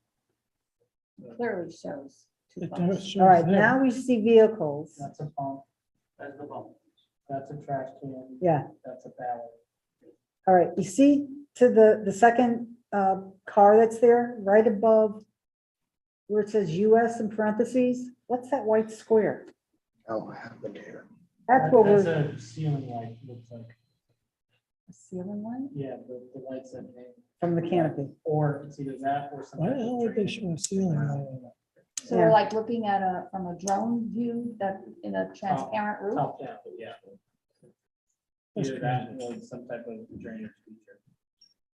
Clearly shows. 2 It pumps. does show All right, there. now we see vehicles. That's a pump. That's the pump. That's a trash can. Yeah, That's a ballot. all right. You see to the second car that's there, right above where it says US in parentheses? What's that white square? Oh, what happened here? That's what That's we're, a ceiling light, looks like. A ceiling one? Yeah, the lights that hang, from the canopy. or it's either that or Why something. the hell would they show a ceiling light on that? So Yeah. we're like looking at from a drone view that in a transparent roof? Top down, yeah. That's Either that or some type of drainage feature.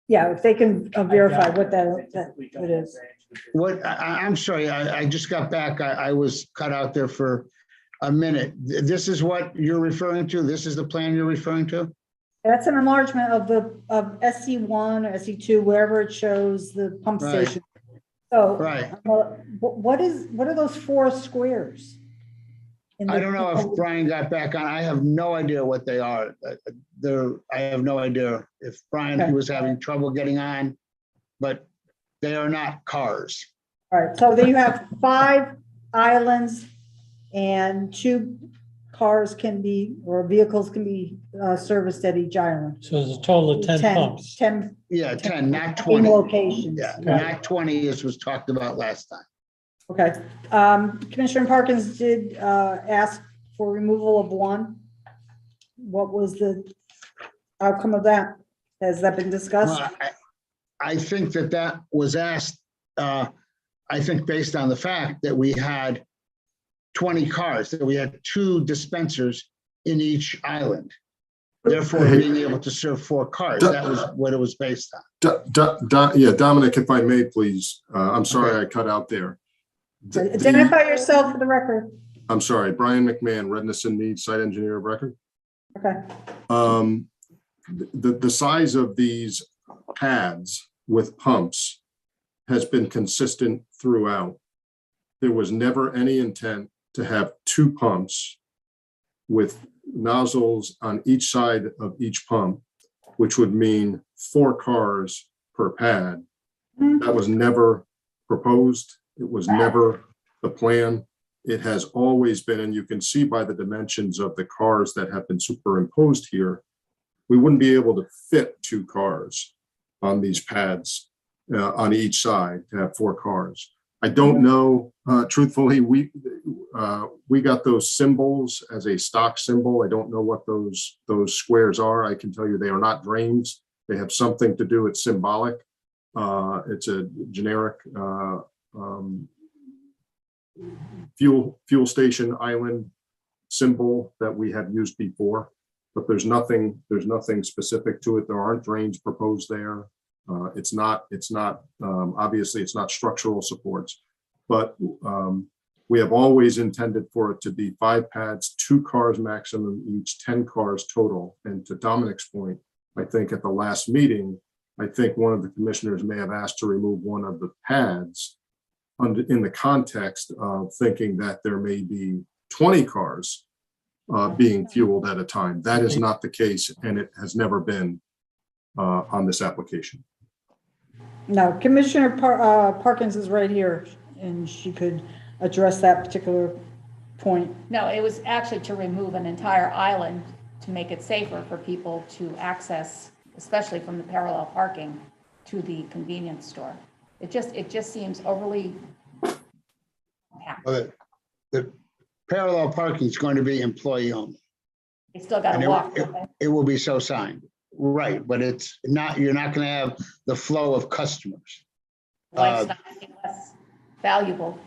Yeah, if they can verify what They that typically don't it have is. drainage features. What, I'm sorry, I just got back. I was cut out there for a minute. This is what you're referring to? This is the plan you're referring to? That's an enlargement of SC1 or SC2, wherever it shows the pump Right. station. So. Right. What are those 4 squares? In I the- don't know if Brian got back on. I have no idea what they are. I have no idea if Brian Okay. was having trouble getting on, but they are not cars. All right, so then you have 5 islands and 2 cars can be, or vehicles can be serviced at each island. So there's a total of 10 pumps. 10 Yeah, 10, not 10 20. locations. Yeah, Right. not 20 as was talked about last time. Okay. Commissioner Parkins did ask for removal of one. What was the outcome of that? Has that been discussed? Well, I think that was asked, I think based on the fact that we had 20 cars, that we had 2 dispensers in each island. Therefore, being able to serve 4 cars, that was what it was based on. Yeah, Dominic, if I may, please. I'm sorry I cut out there. Identify yourself for the record. I'm sorry, Brian McMahon, Redness and Mead, site engineer of record. Okay. The size of these pads with pumps has been consistent throughout. There was never any intent to have 2 pumps with nozzles on each side of each pump, which would mean 4 cars per pad. That was never proposed. It was never the plan. It has always been, and you can see by the dimensions of the cars that have been superimposed here, we wouldn't be able to fit 2 cars on these pads on each side to have 4 cars. I don't know, truthfully, we got those symbols as a stock symbol. I don't know what those squares are. I can tell you they are not drains. They have something to do, it's symbolic. It's a generic fuel station island symbol that we have used before, but there's nothing specific to it. There aren't drains proposed there. It's not obviously it's not structural supports, but we have always intended for it to be 5 pads, 2 cars maximum each, 10 cars total. And to Dominic's point, I think at the last meeting, I think one of the commissioners may have asked to remove one of the pads in the context of thinking that there may be 20 cars being fueled at a time. That is not the case, and it has never been on this application. No, Commissioner Parkins is right here, and she could address that particular point. No, it was actually to remove an entire island to make it safer for people to access, especially from the parallel parking to the convenience store. It just seems overly packed. The parallel parking is going to be employee only. They still got And to walk. it will be so signed. Right, but it's not, you're not going to have the flow of customers. Life's not any less valuable.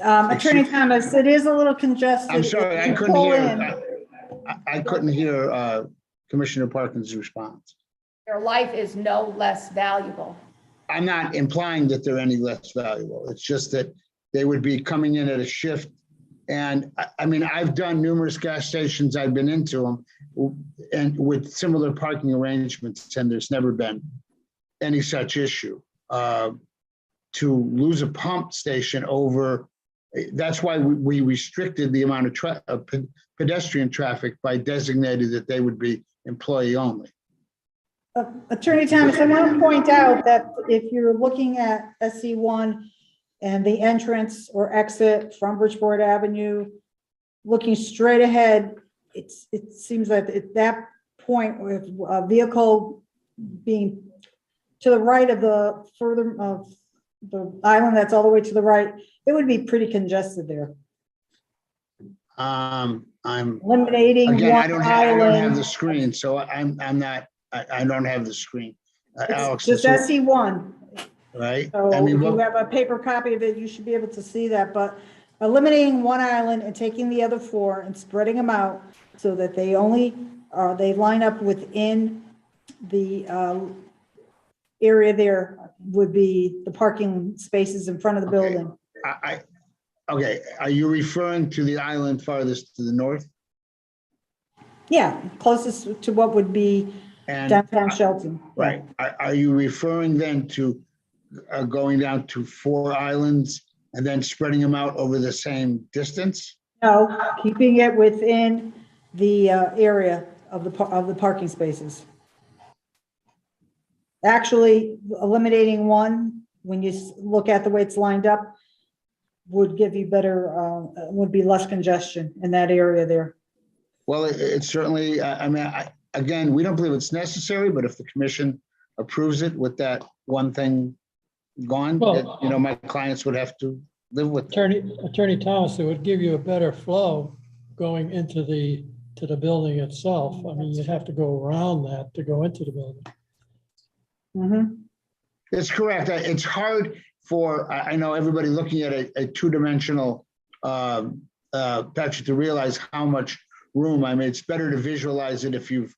Attorney Thomas, it is a little congested. I'm sorry, If I you couldn't pull hear, in- I couldn't hear Commissioner Parkins' response. Their life is no less valuable. I'm not implying that they're any less valuable. It's just that they would be coming in at a shift. And I mean, I've done numerous gas stations, I've been into them, and with similar parking arrangements, and there's never been any such issue. To lose a pump station over, that's why we restricted the amount of pedestrian traffic by designating that they would be employee only. Attorney Thomas, I want to point out that if you're looking at SC1 and the entrance or exit from Bridgeport Avenue, looking straight ahead, it seems like at that point with a vehicle being to the right of the further of the island that's all the way to the right, it would be pretty congested there. I'm Eliminating again, one I don't have the island. screen, so I'm not, I don't have the screen. Alex, It's just SC1. right? So I mean, if you what, have a paper copy of it, you should be able to see that, but eliminating one island and taking the other 4 and spreading them out so that they only, they line up within the area there would be the parking spaces in front of the building. okay, are you referring to the island farthest to the north? Yeah, closest to what would be And downtown Shelton. right, are you referring then to going down to 4 islands and then spreading them out over the same distance? No, keeping it within the area of the parking spaces. Actually, eliminating one, when you look at the way it's lined up, would give you better, would be less congestion in that area there. Well, it's certainly, I mean, again, we don't believe it's necessary, but if the commission approves it with that one thing gone, Well- you know, my clients would have to live with it. Attorney Thomas, it would give you a better flow going into the building itself. I mean, you'd have to go around that to go into the building. Mhm. It's correct. It's hard for, I know everybody looking at a two-dimensional picture to realize how much room. I mean, it's better to visualize it if you've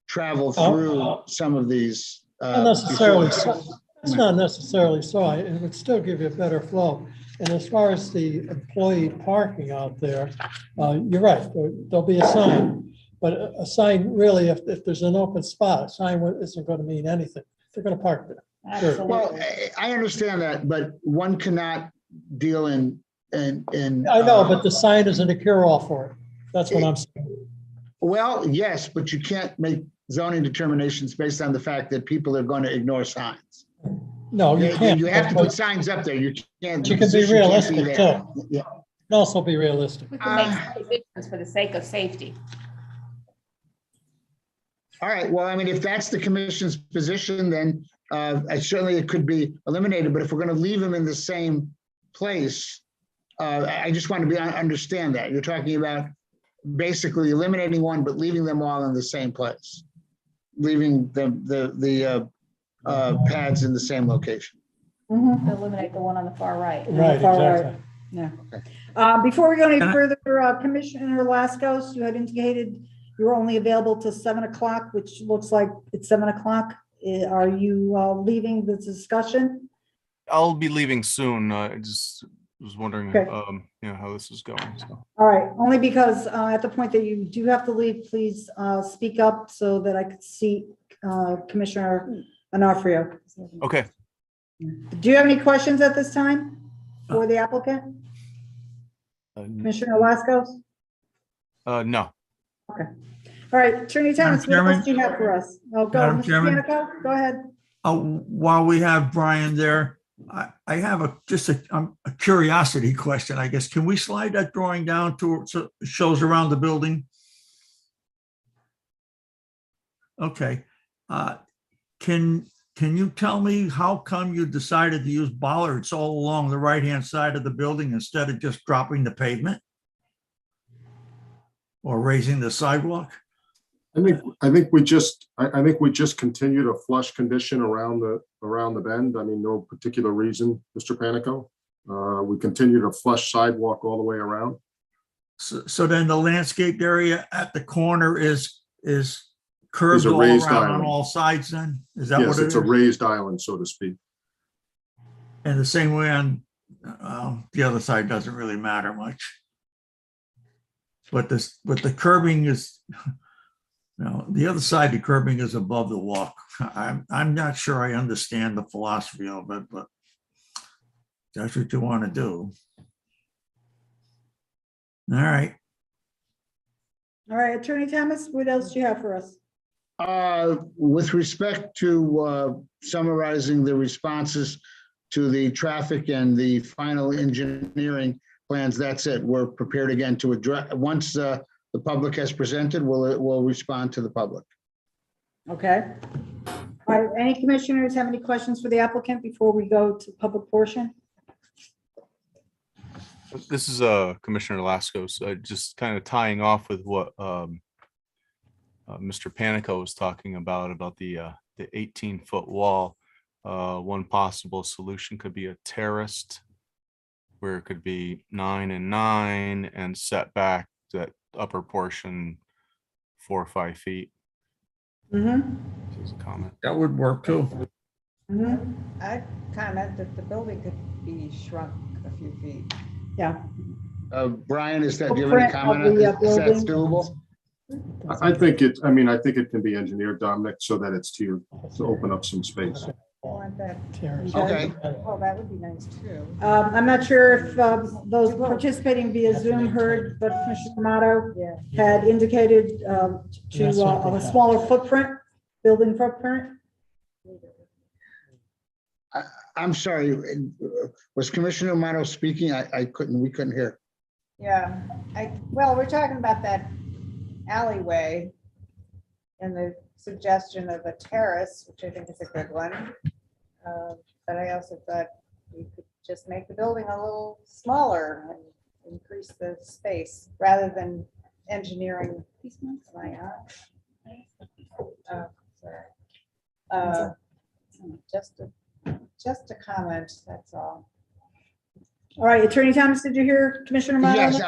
traveled through some of these. Not necessarily, before. it's not necessarily so. It would still give you a better flow. And as far as the employee parking out there, you're right, there'll be a sign. But a sign really, if there's an open spot, a sign isn't going to mean anything. They're going to park there. Sure. Well, I understand that, but one cannot deal in. I know, but the sign isn't a cure-all for it. That's what I'm saying. Well, yes, but you can't make zoning determinations based on the fact that people are going to ignore signs. No, you can't. You have to put signs up there. You can't. You can be realistic too. Yeah. You can also be realistic. We can make decisions for the sake of safety. All right, well, I mean, if that's the commission's position, then certainly it could be eliminated, but if we're going to leave them in the same place, I just want to understand that. You're talking about basically eliminating one, but leaving them all in the same place, leaving the pads in the same location. Mhm. Eliminate the one on the far right. Right, Far right. exactly. Yeah. Before we go any Can I- further, Commissioner Laskos, you had indicated you were only available till 7 o'clock, which looks like it's 7 o'clock. Are you leaving the discussion? I'll be leaving soon. I just was wondering, Okay. you know, how this is going. So. All right, only because at the point that you do have to leave, please speak up so that I could see Commissioner Onofrio. Okay. Do you have any questions at this time for the applicant? Commissioner Laskos? No. Okay. All right, Attorney Thomas, what Chairman? else do you have for us? Oh, go, Madam Mr. Chairman? Panico, go ahead. While we have Brian there, I have just a curiosity question, I guess. Can we slide that drawing down to, so it shows around the building? Okay. Can you tell me how come you decided to use bollards all along the right-hand side of the building instead of just dropping the pavement? Or raising the sidewalk? I think we just continued a flush condition around the bend. I mean, no particular reason, Mr. Panico. We continued a flush sidewalk all the way around. So then the landscaped area at the corner is curved Is a all raised around on island. all sides then? Is that Yes, what it it's is? a raised island, so to speak. And the same way on the other side doesn't really matter much. But the curbing is, the other side, the curbing is above the walk. I'm not sure I understand the philosophy of it, but that's what you want to do. All right. All right, Attorney Thomas, what else do you have for us? With respect to summarizing the responses to the traffic and the final engineering plans, that's it. We're prepared again to address, once the public has presented, we'll respond to the public. Okay. All right, any commissioners have any questions for the applicant before we go to public portion? This is Commissioner Laskos, just kind of tying off with what Mr. Panico was talking about the 18-foot wall. One possible solution could be a terraced, where it could be 9 and 9 and set back that upper portion 4 or 5 feet. Mm-hmm. As a comment. That would work too. Mm-hmm. I comment that the building could be shrunk a few feet. Yeah. Brian, do you have any comment on this? Is that doable? I think it can be engineered, Dominic, so that it's to open up some space. Want that? Okay. Well, that would be nice too. I'm not sure if those participating via Zoom heard, but Commissioner Amato had indicated to a smaller footprint, building footprint. I'm sorry, was Commissioner Amato speaking? We couldn't hear. Yeah, well, we're talking about that alleyway and the suggestion of a terrace, which I think is a good one. But I also thought we could just make the building a little smaller and increase the space rather than engineering. My eye. Sorry. Just a comment, that's all. All right, Attorney Thomas, did you hear Commissioner Motto? Yes,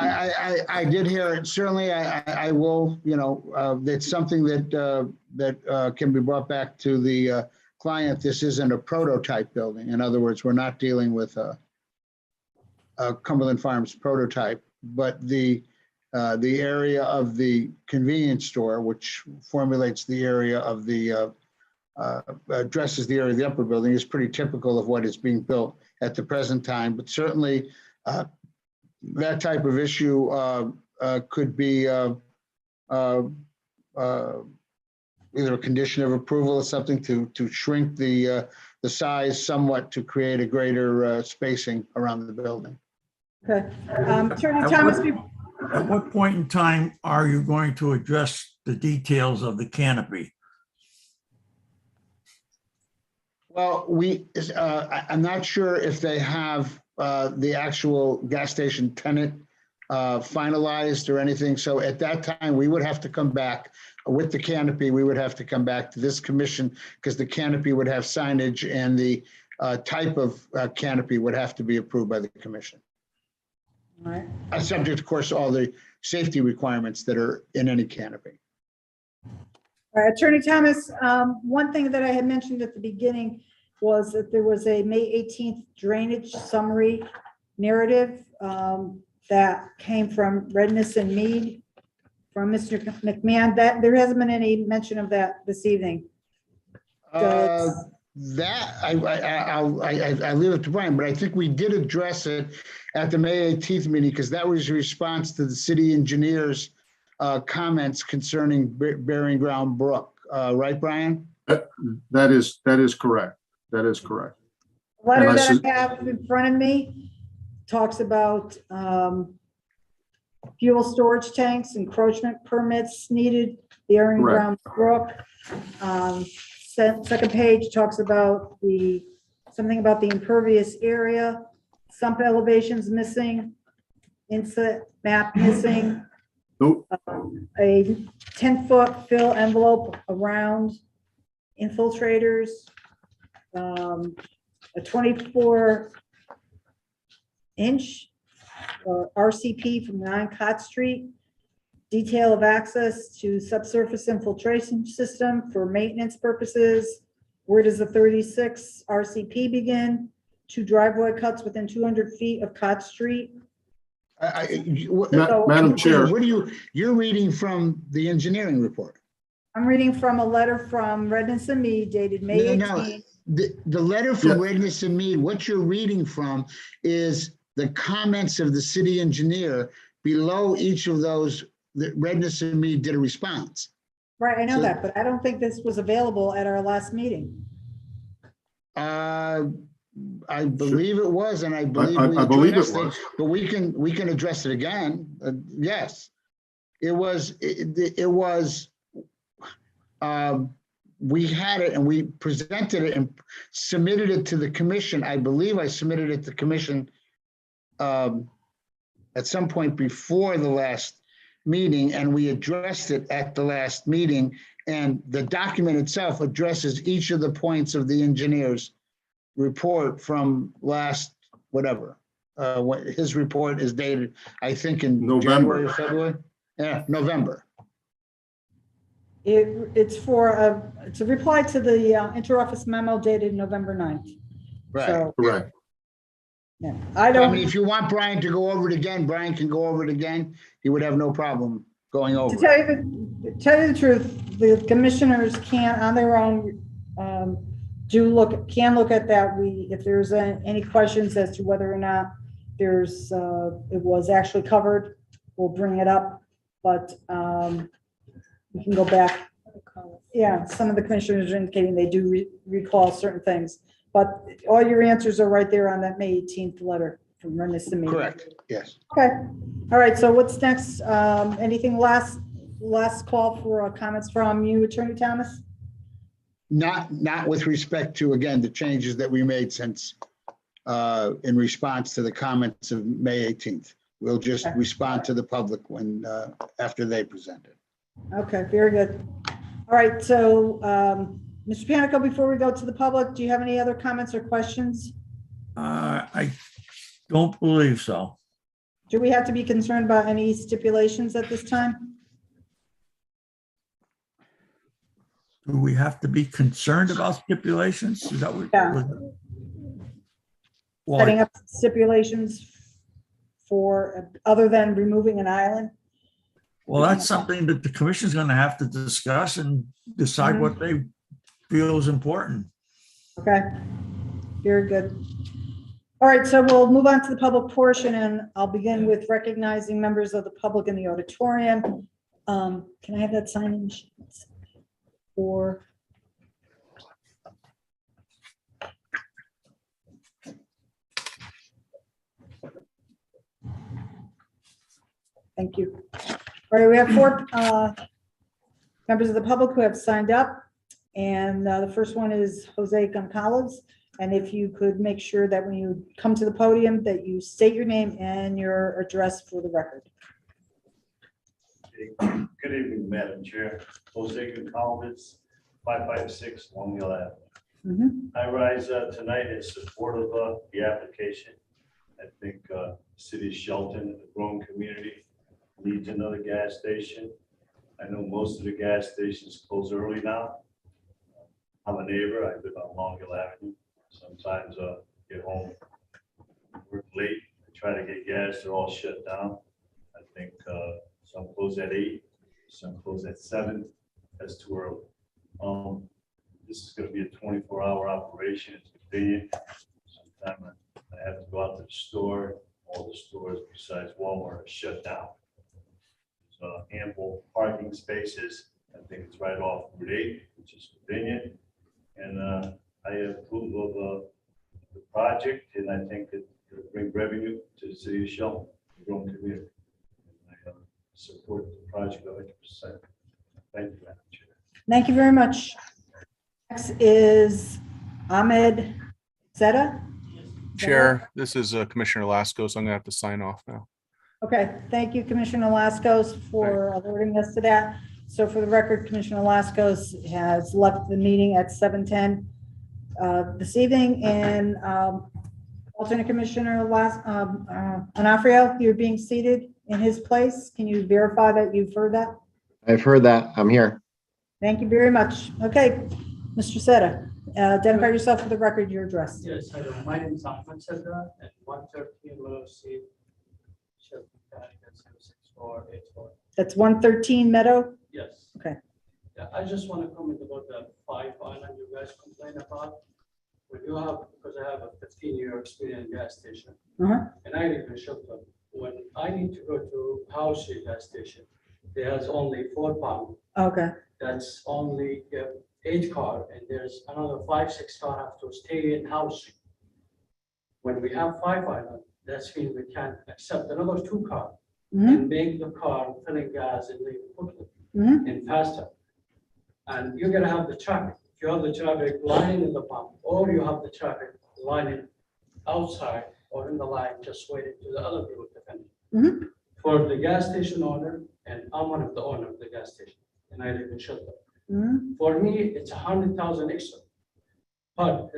I did hear it. Certainly, I will, it's something that can be brought back to the client. This isn't a prototype building. In other words, we're not dealing with a Cumberland Farms prototype, but the area of the convenience store, which formulates the area of the addresses the area of the upper building, is pretty typical of what is being built at the present time. But certainly that type of issue could be either a condition of approval or something to shrink the size somewhat to create a greater spacing around the building. Okay. Attorney Thomas, At what point in time are you going to address the details of the canopy? Well, I'm not sure if they have the actual gas station tenant finalized or anything. So at that time, we would have to come back with the canopy. We would have to come back to this commission because the canopy would have signage and the type of canopy would have to be approved by the commission. all right. Subject, of course, to all the safety requirements that are in any canopy. All right, Attorney Thomas, one thing that I had mentioned at the beginning was that there was a May 18th drainage summary narrative that came from Redness and Mead from Mr. McMahon. That there hasn't been any mention of that this evening. That I leave it to Brian, but I think we did address it at the May 18th meeting because that was a response to the city engineer's comments concerning Burying Ground Brook. Right, Brian? That is correct. That is correct. Letter And that I have in front of me talks about fuel storage tanks, encroachment permits needed, Burying Ground Brook. Second page talks about something about the impervious area, sump elevations missing, inset map missing. Nope. A 10-foot fill envelope around infiltrators, a 24-inch RCP from 9 Cott Street, detail of access to subsurface infiltration system for maintenance purposes. Where does the 36 RCP begin? 2 driveway cuts within 200 feet of Cott Street. Madam Chair. What you're reading from the engineering report? I'm reading from a letter from Redness and Mead dated May 18th. The letter from Redness and Mead, what you're reading from is the comments of the city engineer below each of those that Redness and Mead did a response. Right, I know that, but I don't think this was available at our last meeting. I believe it was, and I believe I believe it was. but we can address it again. Yes, it was. We had it and we presented it and submitted it to the commission. I believe I submitted it to the commission at some point before the last meeting, and we addressed it at the last meeting. And the document itself addresses each of the points of the engineer's report from last, whatever. His report is dated, I think, in November. January or February. Yeah, November. It's a reply to the interoffice memo dated November 9th. Right. So, Correct. yeah, I mean, if you want Brian to go over it again, Brian can go over it again. He would have no problem going over To it. tell you the truth, the commissioners can, on their own, can look at that. If there's any questions as to whether or not it was actually covered, we'll bring it up. But we can go back. Yeah, some of the commissioners are indicating they do recall certain things, but all your answers are right there on that May 18th letter from Redness and Mead. Correct, yes. Okay, all right, so what's next? Anything last last call for comments from you, Attorney Thomas? Not with respect to, again, the changes that we made since in response to the comments of May 18th. We'll just respond to the public when after they present it. Okay, very good. All right, so Mr. Panico, before we go to the public, do you have any other comments or questions? I don't believe so. Do we have to be concerned about any stipulations at this time? Do we have to be concerned about stipulations? Is that what? Yeah. Well, Setting up stipulations for, other than removing an island? well, that's something that the commission's gonna have to discuss and decide what they feel is important. Okay, very good. All right, so we'll move on to the public portion, and I'll begin with recognizing members of the public in the auditorium. Can I have that sign-in sheet? Or thank you. All right, we have 4 members of the public who have signed up, and the first one is Jose Goncalves. And if you could make sure that when you come to the podium that you state your name and your address for the record. Good evening, Madam Chair. Jose Goncalves, 556 Long Hill Avenue. I rise tonight in support of the application. I think City of Shelton, the growing community, needs another gas station. I know most of the gas stations close early now. I'm a neighbor. I live on Long Hill Avenue. Sometimes get home, work late, try to get gas. They're all shut down. I think some close at 8, some close at 7. That's too early. This is going to be a 24-hour operation. It's convenient. Sometimes I have to go out to the store. All the stores besides Walmart are shut down. There's ample parking spaces. I think it's right off Route 8, which is convenient. And I approve of the project, and I think it will bring revenue to the city of Shelton, the growing community. And I support the project 100%. Thank you, Madam Chair. Thank you very much. Next is Ahmed Zeta. Chair, this is Commissioner Lascos. I'm gonna have to sign off now. Okay, thank you, Commissioner Lascos, for alerting us to that. So for the record, Commissioner Lascos has left the meeting at 7:10 this evening, and alternate Commissioner Onofrio, you're being seated in his place. Can you verify that you've heard that? I've heard that. I'm here. Thank you very much. Okay, Mr. Seta, identify yourself for the record, your address. Yes, hello. My name is Ahmed Sadra at 113 Mora Street, Shelton, Connecticut 76484. That's 113 Meadow? Yes. Okay. Yeah, I just want to comment about the 5 island you guys complain about. When you have, because I have a 15-year experience gas station, and I live in Shelton. When I need to go to House Street gas station, there's only 4 pumps. Okay. That's only 8 car, and there's another 5-6 car have to stay in House Street. When we have 5 island, that's means we can accept another 2 car and make the car filling gas and leave quickly and faster. And you're gonna have the traffic. If you have the traffic lining in the pump, or you have the traffic lining outside or in the line, just waiting to the other people to finish. For the gas station owner, and I'm one of the owner of the gas station, and I live in Shelton. For me, it's 100,000 extra. But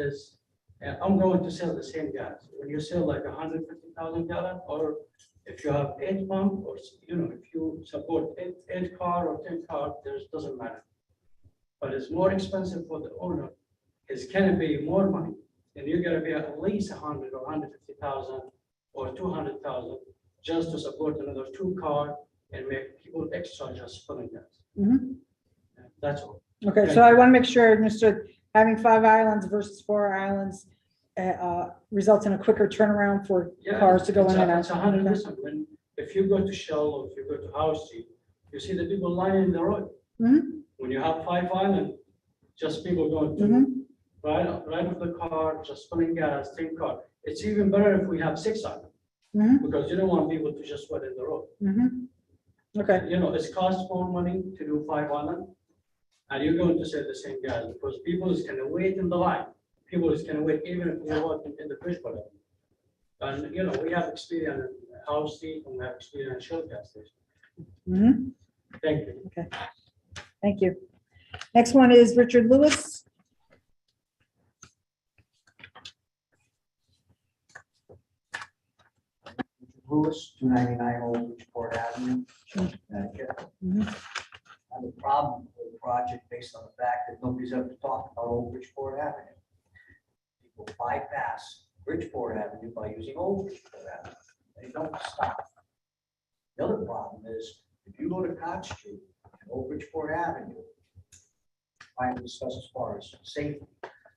I'm going to sell the same gas. When you sell like 150,000 gallon, or if you have 8 pump, or if you support 8 car or 10 car, doesn't matter. But it's more expensive for the owner. It's gonna be more money, and you're gonna be at least 100 or 150,000 or 200,000 just to support another 2 car and make people extra just filling gas. That's all. Okay, so I want to make sure, Mr. Having 5 islands versus 4 islands results in a quicker turnaround for cars to go in and out. It's 100%. If you go to Shell or if you go to House Street, you see the people lining the road. When you have 5 island, just people going to right of the car, just filling gas, 10 car. It's even better if we have 6 island, because you don't want people to just wait in the road. Okay, You know, it's cost more money to do 5 island. And you're going to say the same guys, because people is gonna wait in the line. People is gonna wait even if you're working in the Bridgeport. And, you know, we have experience in House Street and we have experience in Shell gas station. mhm, Thank you. okay. Thank you. Next one is Richard Lewis. Lewis, 299 Old Bridgeport Avenue, Connecticut. Mhm. I have a problem with the project based on the fact that nobody's ever talked about Old Bridgeport Avenue. People bypass Bridgeport Avenue by using Old Bridgeport Avenue. They don't stop. The other problem is, if you go to Cott Street and Old Bridgeport Avenue, I discuss as far as safety.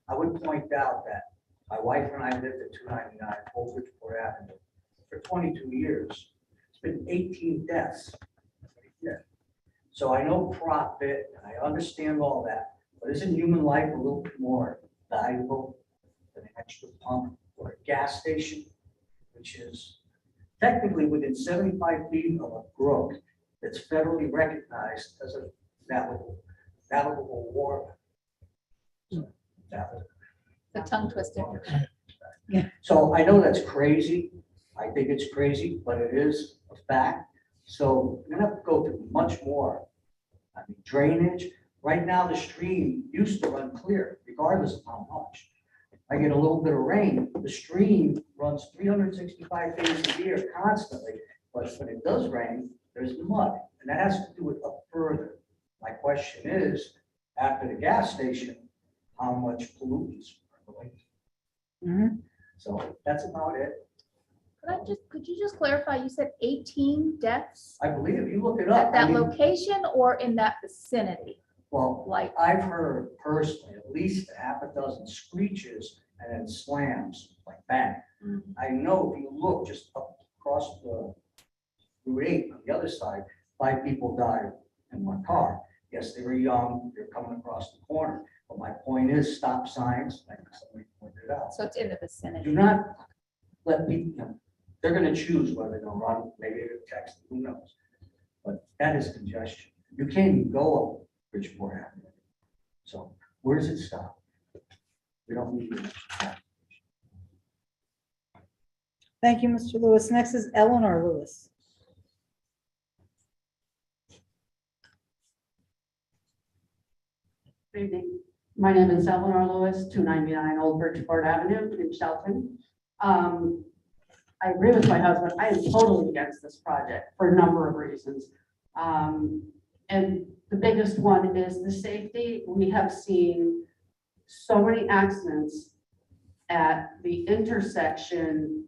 I would point out that my wife and I lived at 299 Old Bridgeport Avenue for 22 years. It's been 18 deaths. Yeah. So I know profit and I understand all that, but isn't human life a little bit more valuable than an extra pump or a gas station, which is technically within 75 feet of a brook that's federally recognized as a navigable water. The tongue twister. So I know that's crazy. I think it's crazy, but it is a fact. So we're gonna have to go through much more. I mean, drainage, right now the stream used to run clear regardless of how much. I get a little bit of rain, the stream runs 365 days a year constantly, but when it does rain, there's mud, and that has to do with up further. My question is, after the gas station, how much pollutants are going? Mhm. So that's about it. Could you just clarify, you said 18 deaths I believe if you look it up. at that I mean, location or in that vicinity? well, Like, I've heard personally at least a half a dozen screeches and then slams, like bang. I know if you look just up across the Route 8 on the other side, 5 people died in one car. Yes, they were young, they're coming across the corner. But my point is stop signs, like somebody pointed out. so it's in the vicinity. Do not let people, you know, they're gonna choose whether they're gonna run, maybe they're text, who knows? But that is congestion. You can't even go up Bridgeport Avenue. So where does it stop? We don't need to. Thank you, Mr. Lewis. Next is Eleanor Lewis. Good evening. My name is Eleanor Lewis, 299 Old Bridgeport Avenue in Shelton. I agree with my husband. I am totally against this project for a number of reasons. And the biggest one is the safety. We have seen so many accidents at the intersection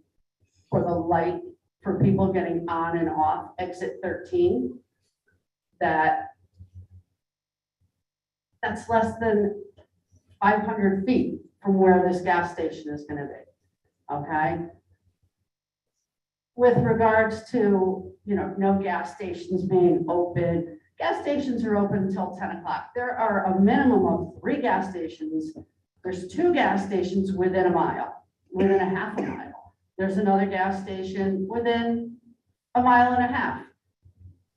for the light for people getting on and off exit 13 that's less than 500 feet from where this gas station is going to be. Okay. With regards to, you know, no gas stations being open, gas stations are open until 10 o'clock. There are a minimum of 3 gas stations. There's 2 gas stations within a mile, within a half a mile. There's another gas station within a mile and a half.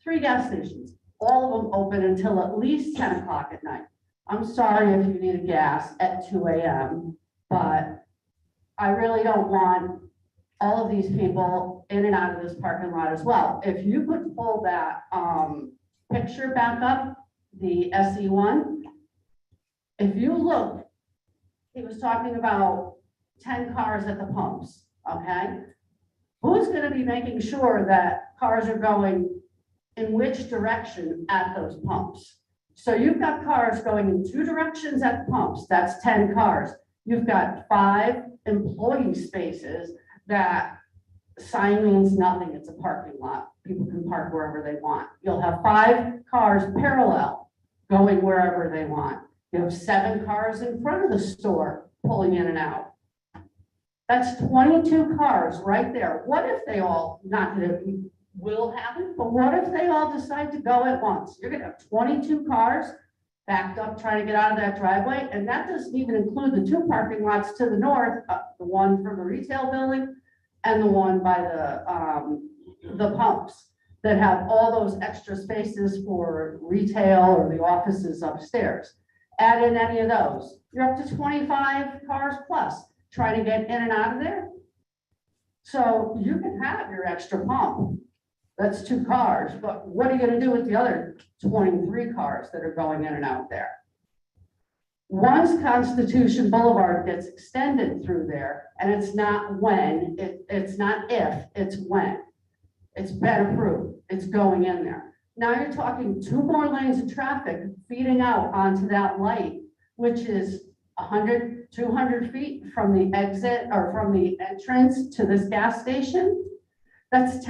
3 gas stations, all of them open until at least 10 o'clock at night. I'm sorry if you need a gas at 2 a.m., but I really don't want all of these people in and out of this parking lot as well. If you could pull that picture back up, the SE1, if you look, he was talking about 10 cars at the pumps, okay? Who's gonna be making sure that cars are going in which direction at those pumps? So you've got cars going in 2 directions at the pumps, that's 10 cars. You've got 5 employee spaces. That sign means nothing, it's a parking lot. People can park wherever they want. You'll have 5 cars parallel going wherever they want. You have 7 cars in front of the store pulling in and out. That's 22 cars right there. What if they all, not that it will happen, but what if they all decide to go at once? You're gonna have 22 cars backed up trying to get out of that driveway, and that doesn't even include the 2 parking lots to the north, the one from the retail building and the one by the pumps. that have all those extra spaces for retail or the offices upstairs. Add in any of those, you're up to 25 cars plus trying to get in and out of there. So you can have your extra pump. That's 2 cars, but what are you gonna do with the other 23 cars that are going in and out there? Once Constitution Boulevard gets extended through there, and it's not when, it's not if, it's when. It's been approved, it's going in there. Now you're talking 2 more lanes of traffic feeding out onto that light, which is 100, 200 feet from the exit or from the entrance to this gas station. That's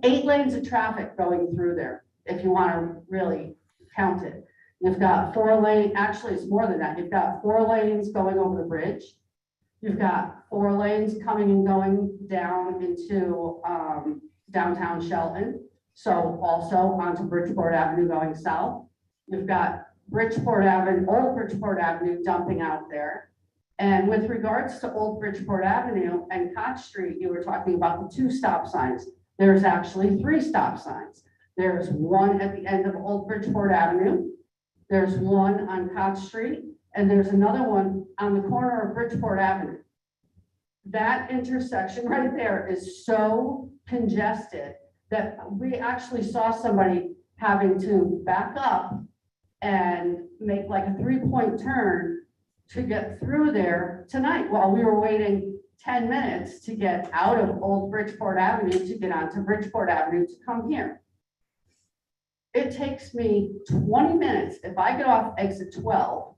8 lanes of traffic going through there, if you want to really count it. You've got 4 lanes, actually it's more than that. You've got 4 lanes going over the bridge. You've got 4 lanes coming and going down into downtown Shelton. So also onto Bridgeport Avenue going south. You've got Bridgeport Avenue, Old Bridgeport Avenue dumping out there. And with regards to Old Bridgeport Avenue and Koch Street, you were talking about the 2 stop signs. There's actually 3 stop signs. There's one at the end of Old Bridgeport Avenue. There's one on Koch Street, and there's another one on the corner of Bridgeport Avenue. That intersection right there is so congested that we actually saw somebody having to back up and make like a 3-point turn to get through there tonight while we were waiting 10 minutes to get out of Old Bridgeport Avenue to get onto Bridgeport Avenue to come here. It takes me 20 minutes if I get off exit 12,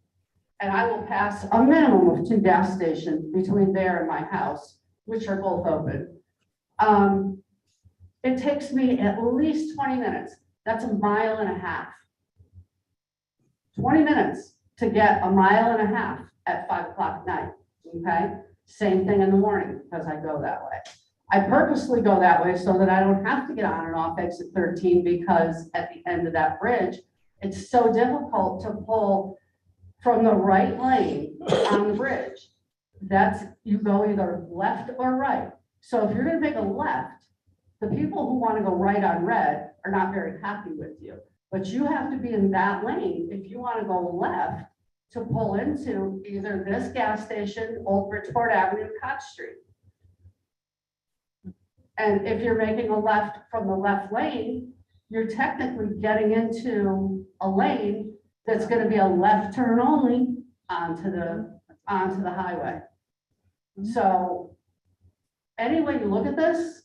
and I will pass a minimum of 2 gas stations between there and my house, which are both open. It takes me at least 20 minutes. That's 1.5 miles. 20 minutes to get 1.5 miles at 5 o'clock at night, okay? Same thing in the morning because I go that way. I purposely go that way so that I don't have to get on and off exit 13 because at the end of that bridge, it's so difficult to pull from the right lane on the bridge. You go either left or right. So if you're gonna make a left, the people who wanna go right on red are not very happy with you. But you have to be in that lane if you wanna go left to pull into either this gas station, Old Bridgeport Avenue, Koch Street. And if you're making a left from the left lane, you're technically getting into a lane that's going to be a left turn only onto the highway. So any way you look at this,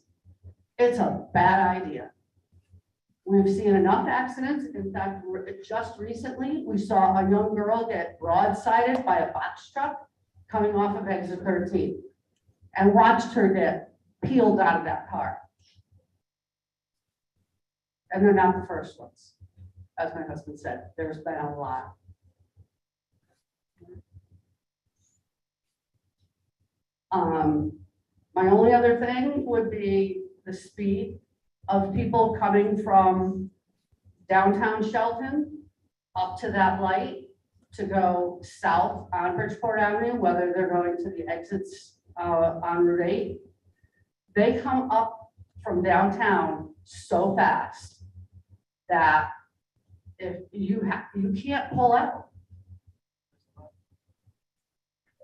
it's a bad idea. We've seen enough accidents. In fact, just recently, we saw a young girl get broadsided by a box truck coming off of exit 13 and watched her get peeled out of that car. And they're not the first ones. As my husband said, there's been a lot. My only other thing would be the speed of people coming from downtown Shelton up to that light to go south on Bridgeport Avenue, whether they're going to the exits on Route 8. They come up from downtown so fast that if you can't pull out.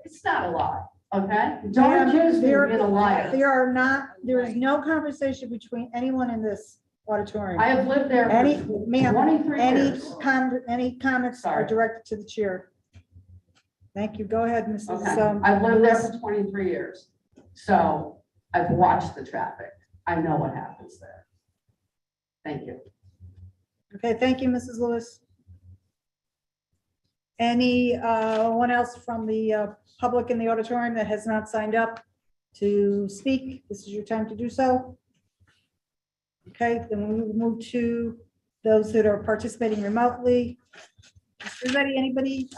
It's not a lot, okay? Don't accuse me of being a liar. There is no conversation between anyone in this auditorium. I have lived there for 23 years. Any comments are directed to the chair. Thank you. Go ahead, Mrs. Okay, I've lived there for 23 years. So I've watched the traffic. I know what happens there. Thank you. Okay, thank you, Mrs. Lewis. Anyone else from the public in the auditorium that has not signed up to speak? This is your time to do so. Okay, then we will move to those that are participating remotely. Is there anybody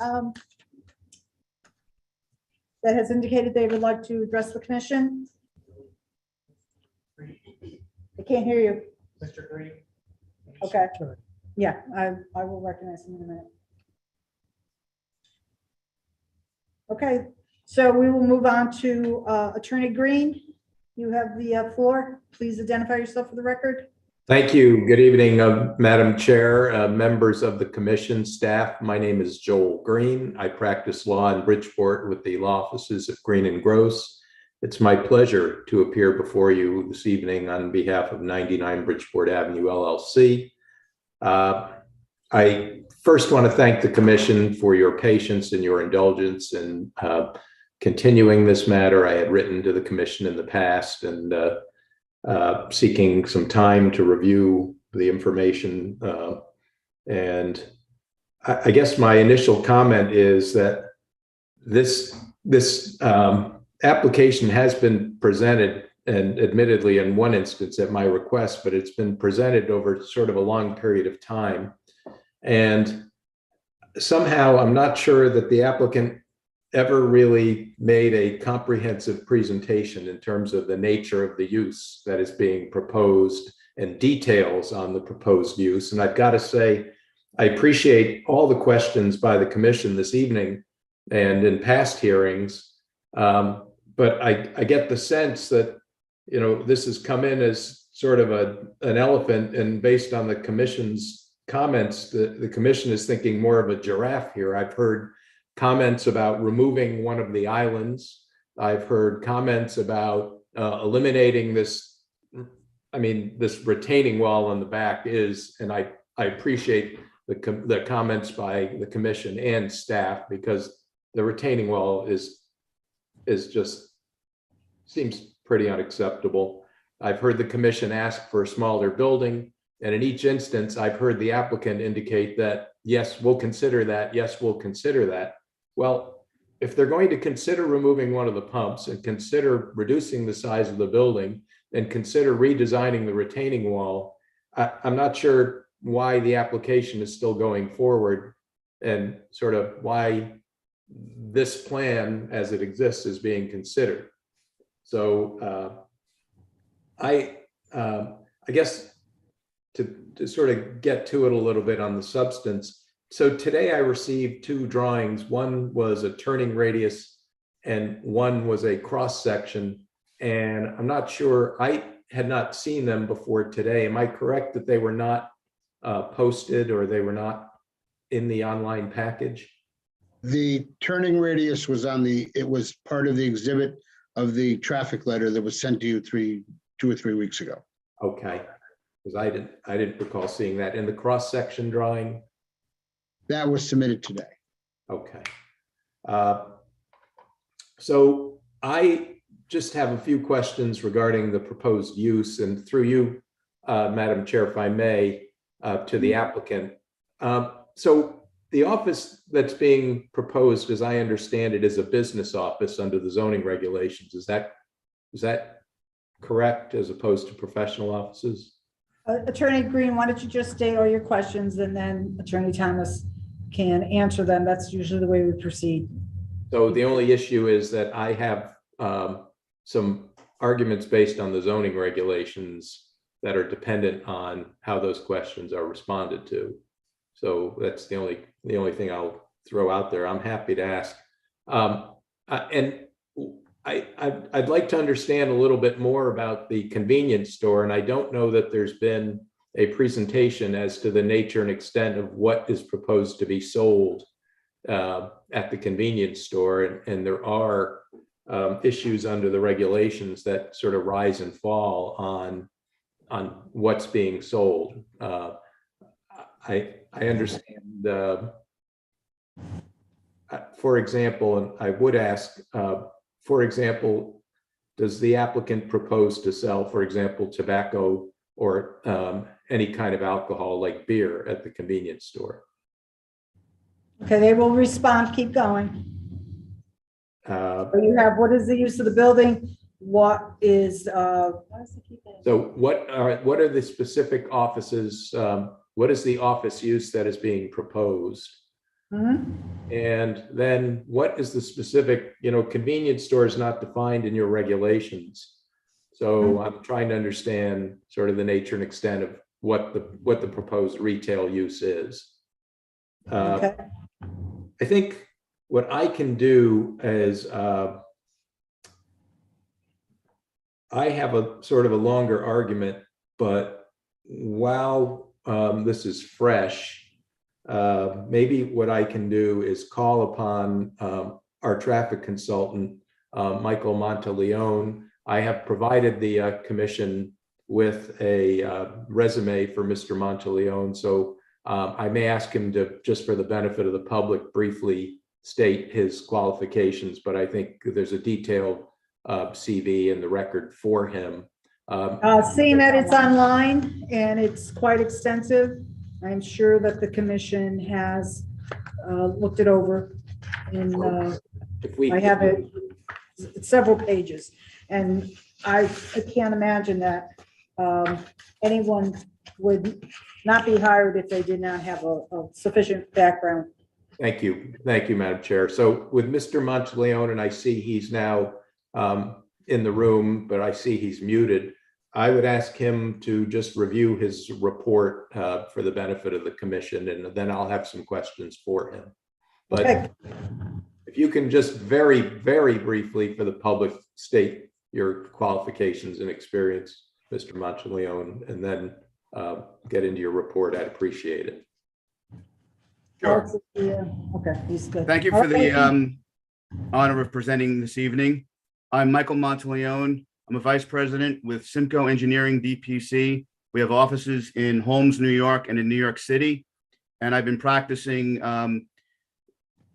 that has indicated they would like to address the commission? I can't hear you. Mr. Green. Okay. Yeah, I will recognize him in a minute. Okay, so we will move on to Attorney Green. You have the floor. Please identify yourself for the record. Thank you. Good evening, Madam Chair, members of the commission, staff. My name is Joel Green. I practice law in Bridgeport with the law offices of Green and Gross. It's my pleasure to appear before you this evening on behalf of 99 Bridgeport Avenue LLC. I first want to thank the commission for your patience and your indulgence in continuing this matter. I had written to the commission in the past and seeking some time to review the information. And I guess my initial comment is that this application has been presented, and admittedly in one instance at my request, but it's been presented over sort of a long period of time. And somehow I'm not sure that the applicant ever really made a comprehensive presentation in terms of the nature of the use that is being proposed and details on the proposed use. And I've got to say, I appreciate all the questions by the commission this evening and in past hearings. But I get the sense that, you know, this has come in as sort of an elephant, and based on the commission's comments, the commission is thinking more of a giraffe here. I've heard comments about removing one of the islands. I've heard comments about eliminating this. I mean, this retaining wall on the back is, and I appreciate the comments by the commission and staff, because the retaining wall is just seems pretty unacceptable. I've heard the commission ask for a smaller building, and in each instance, I've heard the applicant indicate that, yes, we'll consider that. Yes, we'll consider that. Well, if they're going to consider removing one of the pumps and consider reducing the size of the building and consider redesigning the retaining wall, I'm not sure why the application is still going forward and sort of why this plan as it exists is being considered. So I guess to sort of get to it a little bit on the substance. So today I received two drawings. One was a turning radius and one was a cross section. And I'm not sure, I had not seen them before today. Am I correct that they were not posted or they were not in the online package? The turning radius was it was part of the exhibit of the traffic letter that was sent to you 2 or 3 weeks ago. Okay, because I didn't recall seeing that. In the cross section drawing? That was submitted today. Okay. So I just have a few questions regarding the proposed use, and through you, Madam Chair, if I may, to the applicant. So the office that's being proposed, as I understand it, is a business office under the zoning regulations. Is that correct, as opposed to professional offices? Attorney Green, why don't you just state all your questions and then Attorney Thomas can answer them. That's usually the way we proceed. So the only issue is that I have some arguments based on the zoning regulations that are dependent on how those questions are responded to. So that's the only thing I'll throw out there. I'm happy to ask. And I'd like to understand a little bit more about the convenience store, and I don't know that there's been a presentation as to the nature and extent of what is proposed to be sold at the convenience store. And there are issues under the regulations that sort of rise and fall on what's being sold. I understand, for example, and I would ask, for example, does the applicant propose to sell, for example, tobacco or any kind of alcohol like beer at the convenience store? Okay, they will respond. Keep going. So you have, what is the use of the building? What is so what are the specific offices? What is the office use that is being proposed? And then what is the specific, convenience store is not defined in your regulations. So I'm trying to understand sort of the nature and extent of what the proposed retail use is. okay. I think what I can do is I have a sort of a longer argument, but while this is fresh, maybe what I can do is call upon our traffic consultant, Michael Monteleone. I have provided the commission with a resume for Mr. Monteleone, so I may ask him to, just for the benefit of the public, briefly state his qualifications, but I think there's a detailed CV in the record for him. Seeing that it's online and it's quite extensive, I'm sure that the commission has looked it over. And I have it, several pages. And I can't imagine that anyone would not be hired if they did not have a sufficient background. Thank you, Madam Chair. So with Mr. Monteleone, and I see he's now in the room, but I see he's muted. I would ask him to just review his report for the benefit of the commission, and then I'll have some questions for him. But okay. If you can just very, very briefly for the public state your qualifications and experience, Mr. Monteleone, and then get into your report, I'd appreciate it. Sure. Okay, he's good. Thank you for the honor of presenting this evening. I'm Michael Monteleone. I'm a vice president with Simcoe Engineering DPC. We have offices in Holmes, New York, and in New York City. And I've been practicing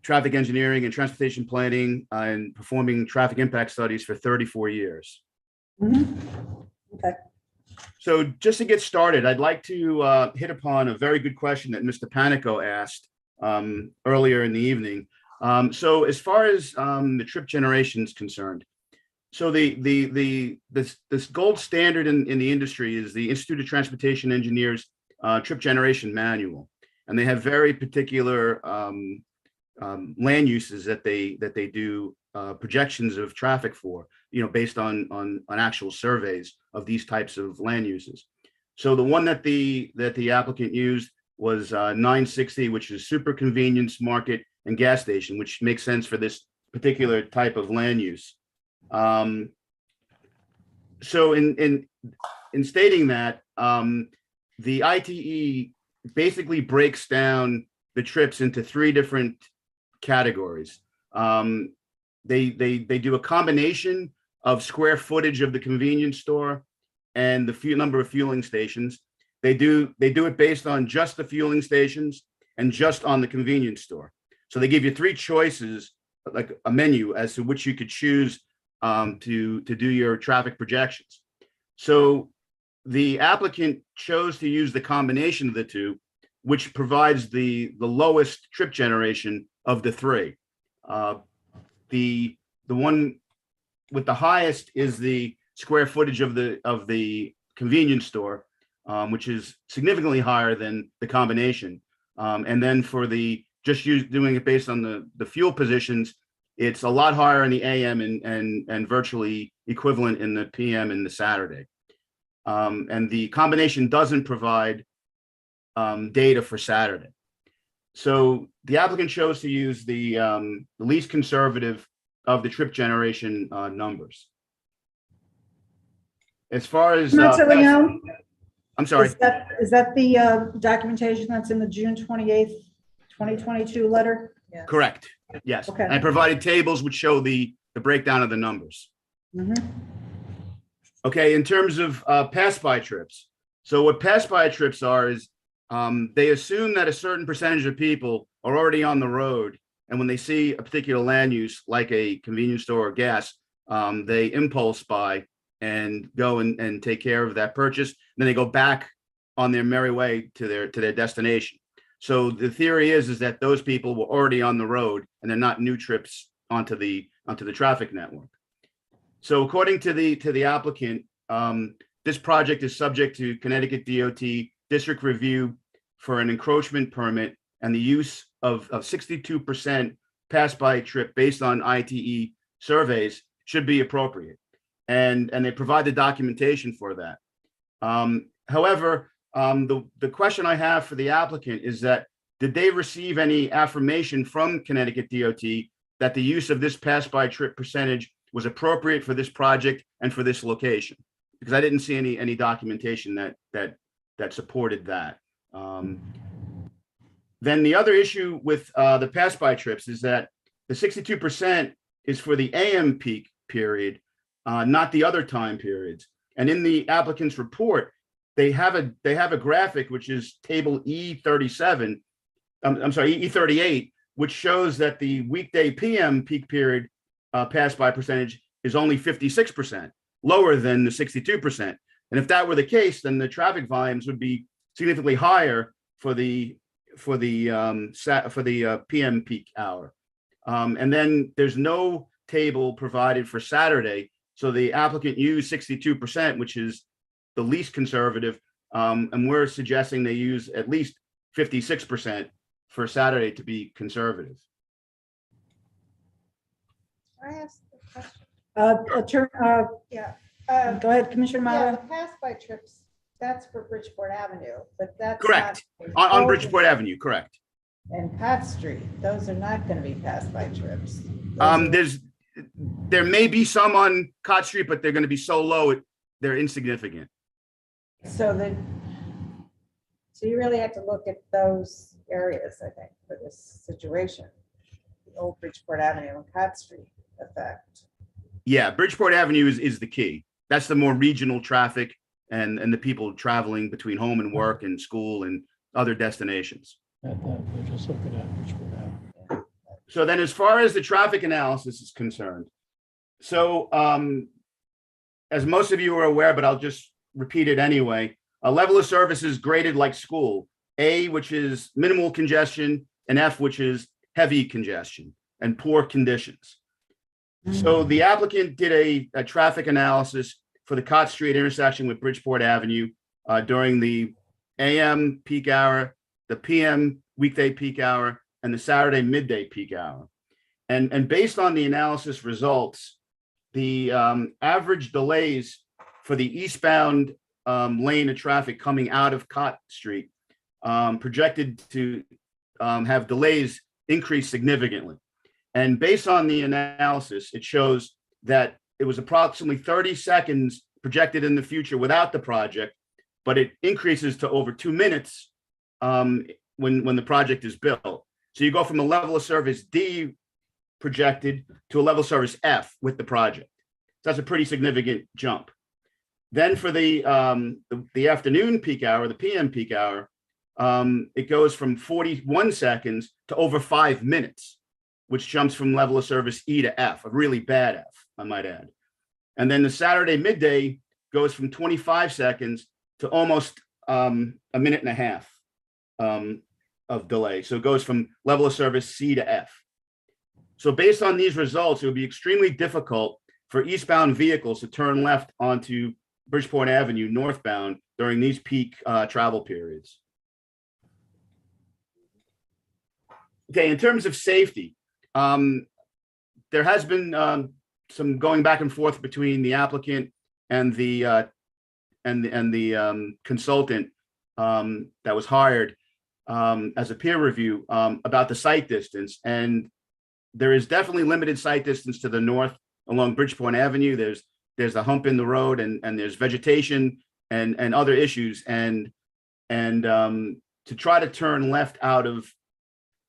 traffic engineering and transportation planning and performing traffic impact studies for 34 years. Okay. So just to get started, I'd like to hit upon a very good question that Mr. Panico asked earlier in the evening. So as far as the trip generation is concerned, so this gold standard in the industry is the Institute of Transportation Engineers Trip Generation Manual, and they have very particular land uses that they do projections of traffic for, based on actual surveys of these types of land uses. So the one that the applicant used was 960, which is super convenience market and gas station, which makes sense for this particular type of land use. So in stating that, the ITE basically breaks down the trips into three different categories. They do a combination of square footage of the convenience store and the number of fueling stations. They do it based on just the fueling stations and just on the convenience store. So they give you three choices, like a menu, as to which you could choose to do your traffic projections. So the applicant chose to use the combination of the two, which provides the lowest trip generation of the three. The one with the highest is the square footage of the convenience store, which is significantly higher than the combination. And then for the doing it based on the fuel positions, it's a lot higher in the AM and virtually equivalent in the PM and the Saturday. And the combination doesn't provide data for Saturday. So the applicant chose to use the least conservative of the trip generation numbers. As far as I'm sorry. Is that the documentation that's in the June 28th, 2022 letter? Yeah. Correct. Yes. Okay. And I provided tables which show the breakdown of the numbers. Okay. In terms of pass-by trips. So what pass-by trips are is they assume that a certain percentage of people are already on the road. And when they see a particular land use, like a convenience store or gas, they impulse buy and go and take care of that purchase. Then they go back on their merry way to their destination. So the theory is that those people were already on the road and they're not new trips onto the traffic network. So according to the applicant, this project is subject to Connecticut DOT district review for an encroachment permit, and the use of 62% pass-by trip based on ITE surveys should be appropriate. And they provide the documentation for that. However, the question I have for the applicant is that, did they receive any affirmation from Connecticut DOT that the use of this pass-by trip percentage was appropriate for this project and for this location? Because I didn't see any documentation that that supported that. Then the other issue with the pass-by trips is that the 62% is for the AM peak period, not the other time periods. And in the applicant's report, they have a graphic, which is table E37, I'm sorry, E38, which shows that the weekday PM peak period pass-by percentage is only 56%, lower than the 62%. And if that were the case, then the traffic volumes would be significantly higher for the PM peak hour. And then there's no table provided for Saturday. So the applicant used 62%, which is the least conservative. And we're suggesting they use at least 56% for Saturday to be conservative. Can I ask a question? Yeah. Go ahead, Commissioner Yeah, Mora. the pass-by trips, that's for Bridgeport Avenue, but that's Correct. not- On Bridgeport Avenue, correct. And Pat Street, those are not going to be pass-by trips. Those There may be some on Cott Street, but they're going to be so low, they're insignificant. So you really have to look at those areas, I think, for this situation. The old Bridgeport Avenue and Cott Street effect. Yeah, Bridgeport Avenue is the key. That's the more regional traffic and the people traveling between home and work and school and other destinations. We're just looking at Bridgeport Avenue. So then as far as the traffic analysis is concerned, so as most of you are aware, but I'll just repeat it anyway, a level of service is graded like school, A, which is minimal congestion, and F, which is heavy congestion and poor conditions. So the applicant did a traffic analysis for the Cott Street intersection with Bridgeport Avenue during the AM peak hour, the PM weekday peak hour, and the Saturday midday peak hour. And based on the analysis results, the average delays for the eastbound lane of traffic coming out of Cott Street projected to have delays increase significantly. And based on the analysis, it shows that it was approximately 30 seconds projected in the future without the project, but it increases to over 2 minutes when the project is built. So you go from a level of service D projected to a level of service F with the project. So that's a pretty significant jump. Then for the afternoon peak hour, the PM peak hour, it goes from 41 seconds to over 5 minutes, which jumps from level of service E to F, a really bad F, I might add. And then the Saturday midday goes from 25 seconds to almost a minute and a half of delay. So it goes from level of service C to F. So based on these results, it would be extremely difficult for eastbound vehicles to turn left onto Bridgeport Avenue northbound during these peak travel periods. Okay, in terms of safety, there has been some going back and forth between the applicant and the consultant that was hired as a peer review about the site distance. And there is definitely limited site distance to the north along Bridgeport Avenue. There's a hump in the road and there's vegetation and other issues. And to try to turn left out of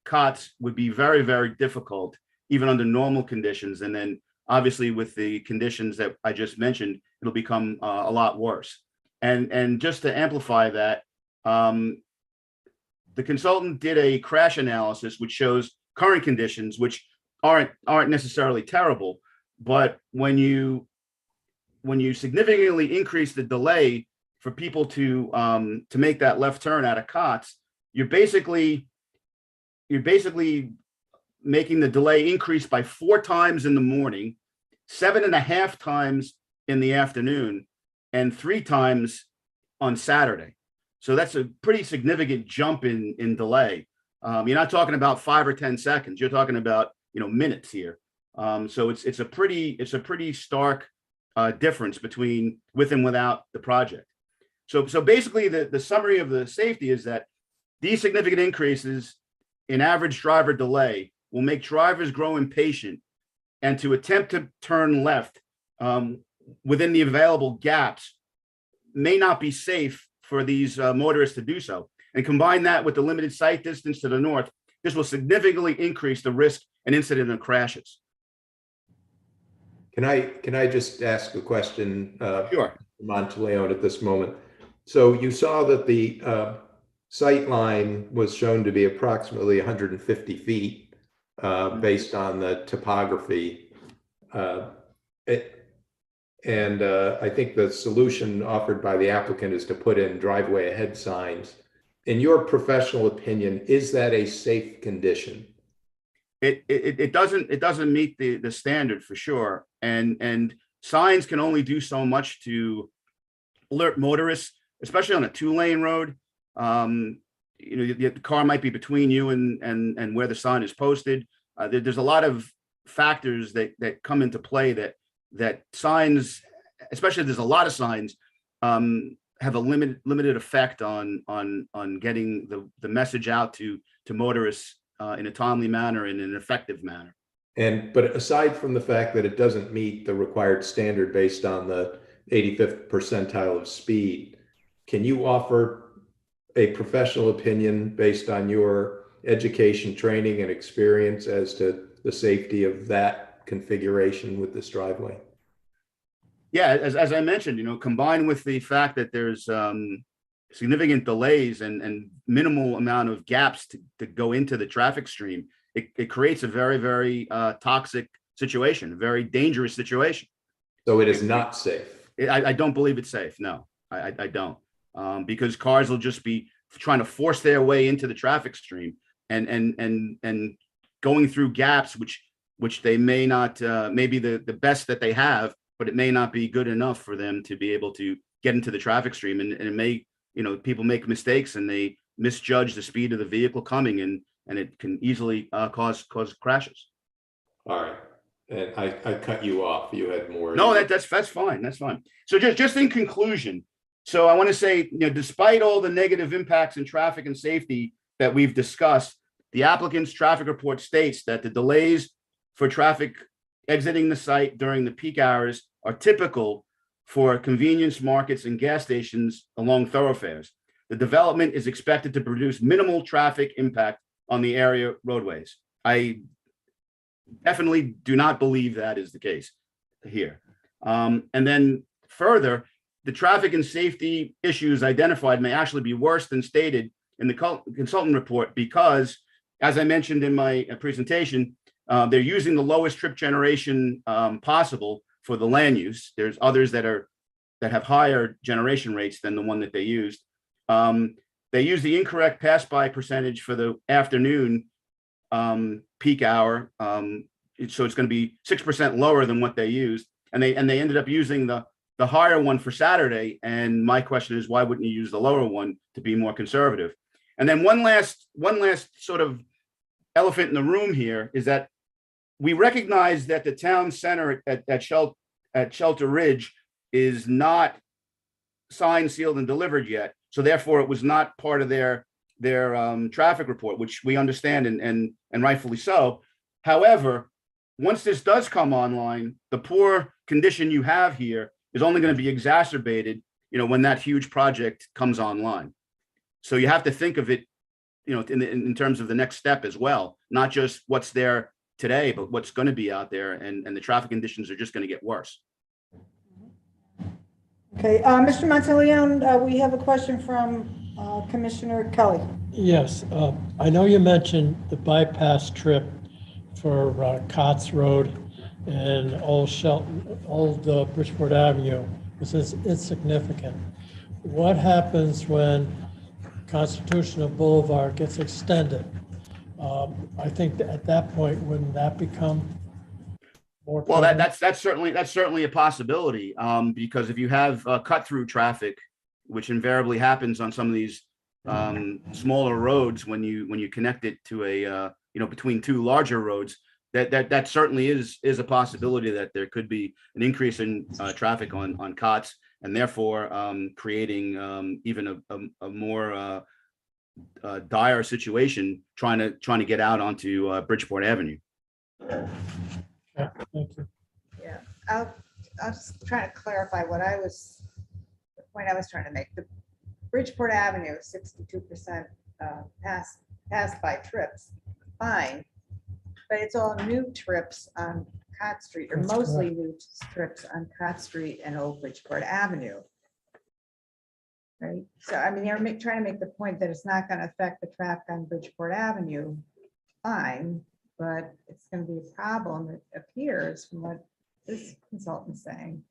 Cots would be very, very difficult, even under normal conditions. And then obviously with the conditions that I just mentioned, it'll become a lot worse. And just to amplify that, the consultant did a crash analysis, which shows current conditions, which aren't necessarily terrible, but when you significantly increase the delay for people to make that left turn out of Cots, you're basically making the delay increase by 4 times in the morning, 7.5 times in the afternoon, and 3 times on Saturday. So that's a pretty significant jump in delay. You're not talking about 5 or 10 seconds. You're talking about minutes here. So it's a pretty stark difference between with and without the project. So basically the summary of the safety is that these significant increases in average driver delay will make drivers grow impatient and to attempt to turn left within the available gaps may not be safe for these motorists to do so. And combine that with the limited sight distance to the north, this will significantly increase the risk and incident of crashes. Can I just ask a question? Sure. Monteleone at this moment. So you saw that the sight line was shown to be approximately 150 feet based on the topography. I think the solution offered by the applicant is to put in driveway ahead signs. In your professional opinion, is that a safe condition? It doesn't meet the standard for sure. And signs can only do so much to alert motorists, especially on a 2-lane road. The car might be between you and where the sign is posted. There's a lot of factors that come into play that signs, especially if there's a lot of signs, have a limited effect on getting the message out to motorists in a timely manner and in an effective manner. But aside from the fact that it doesn't meet the required standard based on the 85th percentile of speed, can you offer a professional opinion based on your education, training, and experience as to the safety of that configuration with this driveway? Yeah, as I mentioned, combined with the fact that there's significant delays and minimal amount of gaps to go into the traffic stream, it creates a very, very toxic situation, a very dangerous situation. So it is not safe. I don't believe it's safe. No, I don't, because cars will just be trying to force their way into the traffic stream and going through gaps which they may not maybe the best that they have, but it may not be good enough for them to be able to get into the traffic stream, and it may, people make mistakes and they misjudge the speed of the vehicle coming, and it can easily cause crashes. All right. And I cut you off. You had more. No, that's fine. That's fine. So just in conclusion, so I want to say, despite all the negative impacts in traffic and safety that we've discussed, the applicant's traffic report states that the delays for traffic exiting the site during the peak hours are typical for convenience markets and gas stations along thoroughfares. The development is expected to produce minimal traffic impact on the area roadways. I definitely do not believe that is the case here. And then further, the traffic and safety issues identified may actually be worse than stated in the consultant report because, as I mentioned in my presentation, they're using the lowest trip generation possible for the land use. There's others that have higher generation rates than the one that they used. They use the incorrect pass-by percentage for the afternoon peak hour. So it's going to be 6% lower than what they used. And they ended up using the higher one for Saturday. And my question is, why wouldn't you use the lower one to be more conservative? And then one last sort of elephant in the room here is that we recognize that the town center at Shelter Ridge is not signed, sealed, and delivered yet. So therefore, it was not part of their traffic report, which we understand and rightfully so. However, once this does come online, the poor condition you have here is only going to be exacerbated, when that huge project comes online. So you have to think of it, in terms of the next step as well, not just what's there today, but what's going to be out there, and the traffic conditions are just going to get worse. Okay, Mr. Monteleone, we have a question from Commissioner Kelly. Yes, I know you mentioned the bypass trip for Cotts Road and Old Shelton, Bridgeport Avenue was insignificant. What happens when Constitutional Boulevard gets extended? I think that at that point, wouldn't that become more? Well, that's certainly a possibility, because if you have cut through traffic, which invariably happens on some of these smaller roads when you connect it to a between two larger roads, that certainly is a possibility that there could be an increase in traffic on Cotts, and therefore creating even a more dire situation trying to get out onto Bridgeport Avenue. Yeah, thank you. Yeah, I'll just try to clarify the point I was trying to make. The Bridgeport Avenue, 62% passed by trips, fine. But it's all new trips on Cott Street, or That's mostly new trips on Cott Street and Old Bridgeport Avenue. Right, so I mean, they're trying to make the point that it's not gonna affect the traffic on Bridgeport Avenue, fine, but it's gonna be a problem, it appears from what this consultant's saying.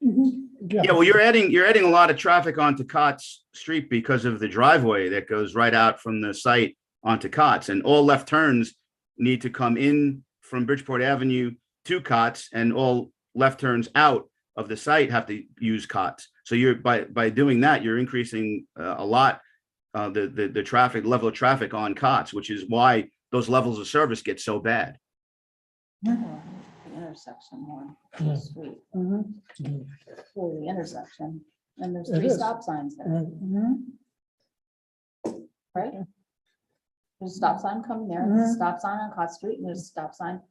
Yeah, well, you're adding a lot of traffic onto Cott's Street because of the driveway that goes right out from the site onto Cott's, and all left turns need to come in from Bridgeport Avenue to Cott's, and all left turns out of the site have to use Cott's. So you're by doing that, you're increasing a lot the traffic level of traffic on Cott's, which is why those levels of service get so bad. The intersection one, Yeah. street, Mm-hmm. for the intersection, and there's It 3 is. stop signs there, Right. right? There's a stop sign coming there, there's a stop sign on Cott Street, and there's a stop sign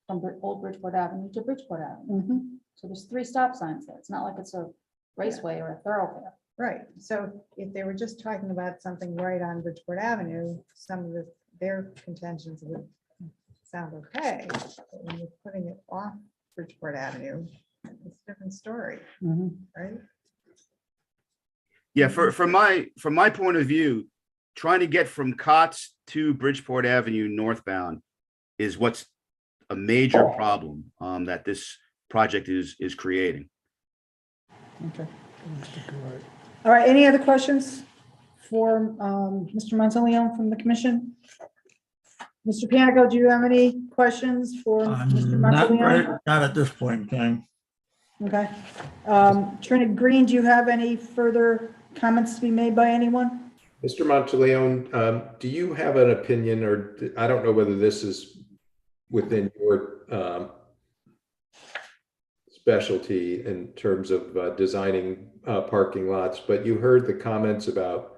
from Old Bridgeport Avenue to Bridgeport Avenue. So there's 3 stop signs there. It's not like it's a raceway or a thoroughfare. Right, so if they were just talking about something right on Bridgeport Avenue, some of their contentions would sound okay. But when you're putting it off Bridgeport Avenue, it's a different story, right? Yeah, from my point of view, trying to get from Cott's to Bridgeport Avenue northbound is what's a major problem that this project is creating. Okay. All right, any other questions for Mr. Monteleone from the commission? Mr. Panico, do you have any questions for Mr. Not Monteleone? right, not at this point in time. Okay. Attorney Green, do you have any further comments to be made by anyone? Mr. Monteleone, do you have an opinion, or I don't know whether this is within your specialty in terms of designing parking lots, but you heard the comments about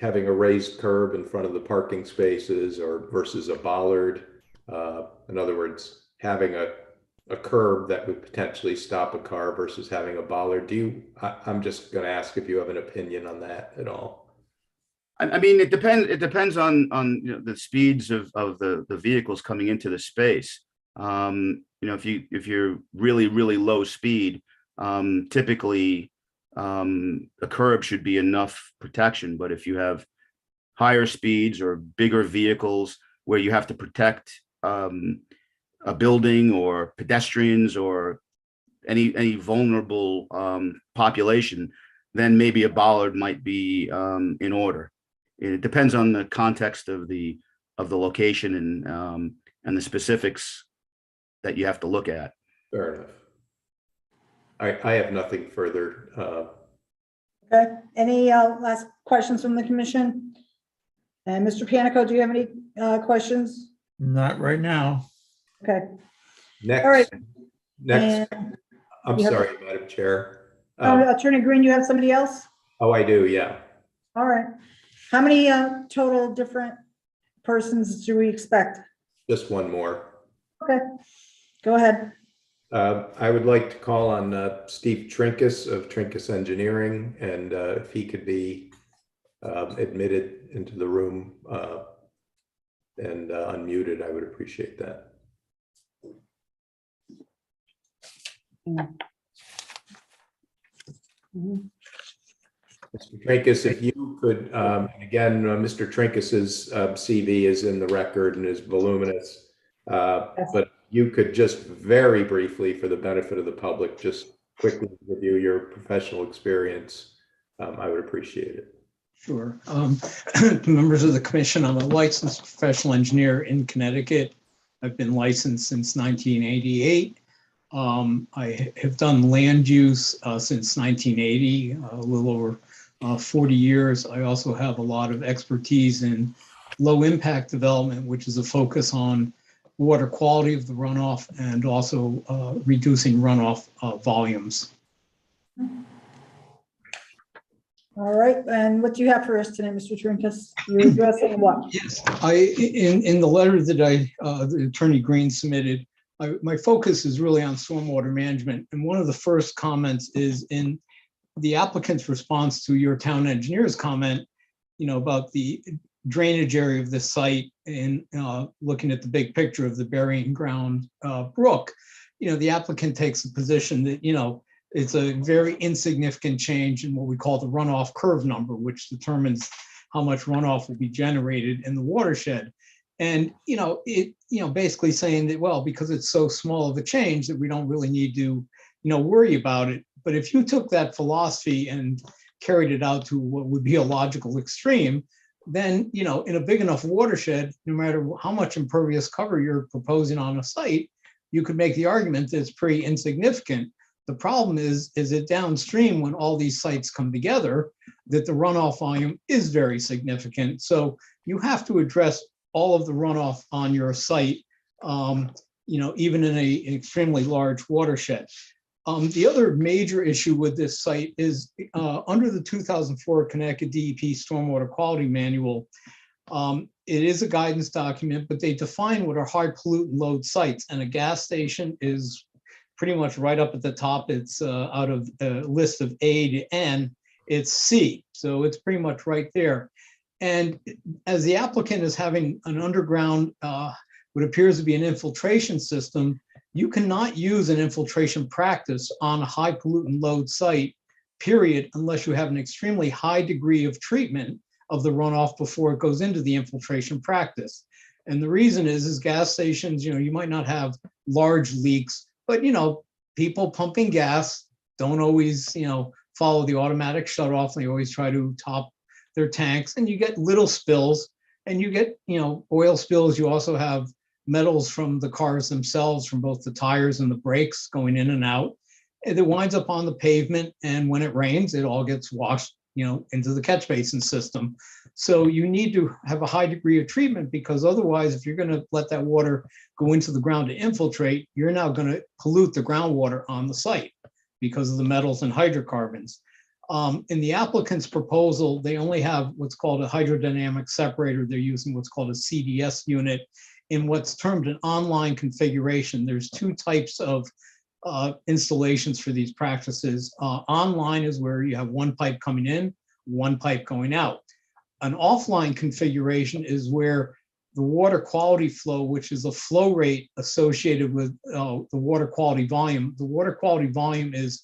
having a raised curb in front of the parking spaces or versus a bollard. In other words, having a curb that would potentially stop a car versus having a bollard. I'm just going to ask if you have an opinion on that at all. I mean, it depends on the speeds of the vehicles coming into the space. If you're really low speed, typically a curb should be enough protection. But if you have higher speeds or bigger vehicles where you have to protect a building or pedestrians or any vulnerable population, then maybe a bollard might be in order. It depends on the context of the location and the specifics that you have to look at. Fair enough. I have nothing further. Okay, any last questions from the commission? And Mr. Panico, do you have any questions? Not right now. Okay. Next. All right. Next. And I'm you have- sorry, Madam Chair. Attorney Green, you have somebody else? Oh, I do, yeah. All right. How many total different persons do we expect? Just one more. Okay, go ahead. I would like to call on Steve Trinkus of Trinkus Engineering, and if he could be admitted into the room and unmuted, I would appreciate that. Mr. Trinkus, if you could, and again, Mr. Trinkus's CV is in the record and is voluminous, but you could just very briefly, for the benefit of the public, just quickly review your professional experience. I would appreciate it. Sure. Members of the commission, I'm a licensed professional engineer in Connecticut. I've been licensed since 1988. I have done land use since 1980, a little over 40 years. I also have a lot of expertise in low impact development, which is a focus on water quality of the runoff and also reducing runoff volumes. All right, and what do you have for us today, Mr. Trinkus? You're addressing what? Yes, in the letter that the Attorney Green submitted, my focus is really on stormwater management. And one of the first comments is in the applicant's response to your town engineer's comment, about the drainage area of the site and looking at the big picture of the burying ground brook, the applicant takes the position that, it's a very insignificant change in what we call the runoff curve number, which determines how much runoff will be generated in the watershed. And, basically saying that, well, because it's so small of a change that we don't really need to, worry about it. But if you took that philosophy and carried it out to what would be a logical extreme, then, in a big enough watershed, no matter how much impervious cover you're proposing on a site, you could make the argument that it's pretty insignificant. The problem is it downstream when all these sites come together, that the runoff volume is very significant. So you have to address all of the runoff on your site, even in an extremely large watershed. The other major issue with this site is under the 2004 Connecticut DEP Stormwater Quality Manual, it is a guidance document, but they define what are high pollutant load sites, and a gas station is pretty much right up at the top. It's out of a list of A to N, it's C. So it's pretty much right there. And as the applicant is having an underground, what appears to be an infiltration system, you cannot use an infiltration practice on a high pollutant load site, period, unless you have an extremely high degree of treatment of the runoff before it goes into the infiltration practice. And the reason is gas stations, you might not have large leaks, but people pumping gas don't always, follow the automatic shutoff. They always try to top their tanks, and you get little spills, and you get, oil spills. You also have metals from the cars themselves, from both the tires and the brakes going in and out. And it winds up on the pavement, and when it rains, it all gets washed, into the catch basin system. So you need to have a high degree of treatment, because otherwise, if you're going to let that water go into the ground to infiltrate, you're now going to pollute the groundwater on the site because of the metals and hydrocarbons. In the applicant's proposal, they only have what's called a hydrodynamic separator. They're using what's called a CDS unit in what's termed an online configuration. There's two types of installations for these practices. Online is where you have one pipe coming in, one pipe going out. An offline configuration is where the water quality flow, which is a flow rate associated with the water quality volume. The water quality volume is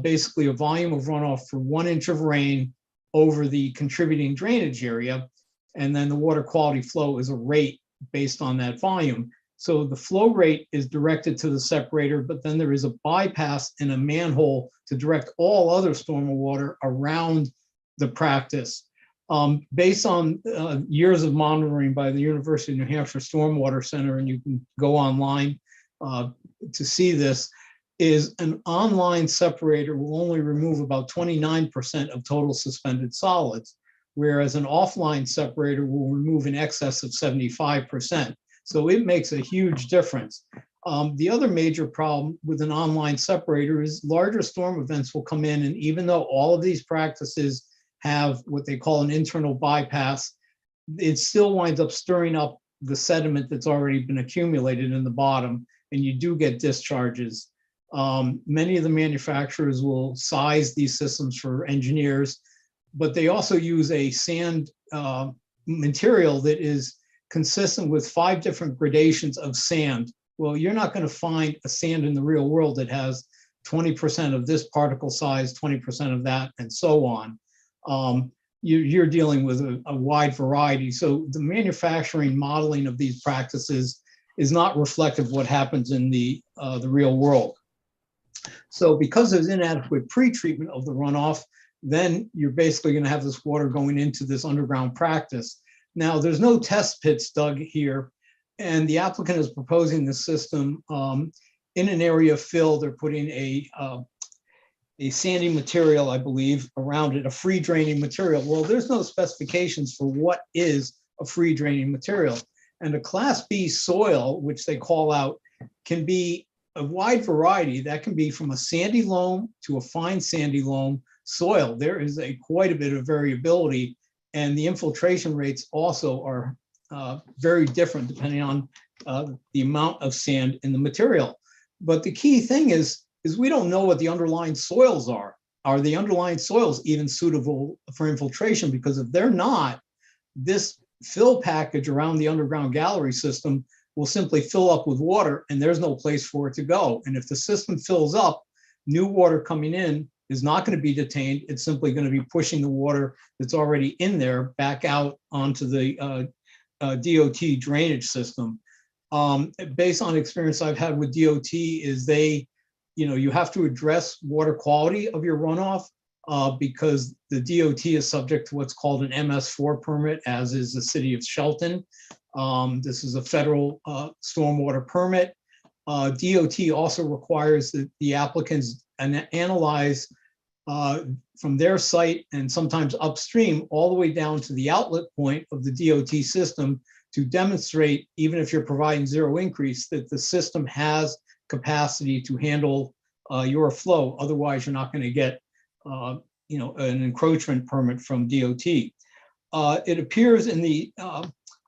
basically a volume of runoff for 1 inch of rain over the contributing drainage area. And then the water quality flow is a rate based on that volume. So the flow rate is directed to the separator, but then there is a bypass in a manhole to direct all other storm water around the practice. Based on years of monitoring by the University of New Hampshire Stormwater Center, and you can go online to see this, is an online separator will only remove about 29% of total suspended solids, whereas an offline separator will remove in excess of 75%. So it makes a huge difference. The other major problem with an online separator is larger storm events will come in, and even though all of these practices have what they call an internal bypass, it still winds up stirring up the sediment that's already been accumulated in the bottom, and you do get discharges. Many of the manufacturers will size these systems for engineers, but they also use a sand material that is consistent with 5 different gradations of sand. Well, you're not going to find a sand in the real world that has 20% of this particle size, 20% of that, and so on. You're dealing with a wide variety. So the manufacturing modeling of these practices is not reflective of what happens in the real world. So because there's inadequate pre-treatment of the runoff, then you're basically going to have this water going into this underground practice. Now, there's no test pits dug here, and the applicant is proposing this system in an area of fill. They're putting a sandy material, I believe, around it, a free draining material. Well, there's no specifications for what is a free draining material. And a Class B soil, which they call out, can be a wide variety. That can be from a sandy loam to a fine sandy loam soil. There is quite a bit of variability, and the infiltration rates also are very different depending on the amount of sand in the material. But the key thing is we don't know what the underlying soils are. are the underlying soils even suitable for infiltration? Because if they're not, this fill package around the underground gallery system will simply fill up with water and there's no place for it to go. And if the system fills up, new water coming in is not going to be detained. It's simply going to be pushing the water that's already in there back out onto the DOT drainage system. Based on experience I've had with DOT is you have to address water quality of your runoff because the DOT is subject to what's called an MS4 permit, as is the city of Shelton. This is a federal stormwater permit. DOT also requires that the applicants analyze from their site and sometimes upstream all the way down to the outlet point of the DOT system to demonstrate, even if you're providing zero increase, that the system has capacity to handle your flow. Otherwise, you're not going to get an encroachment permit from DOT. It appears in the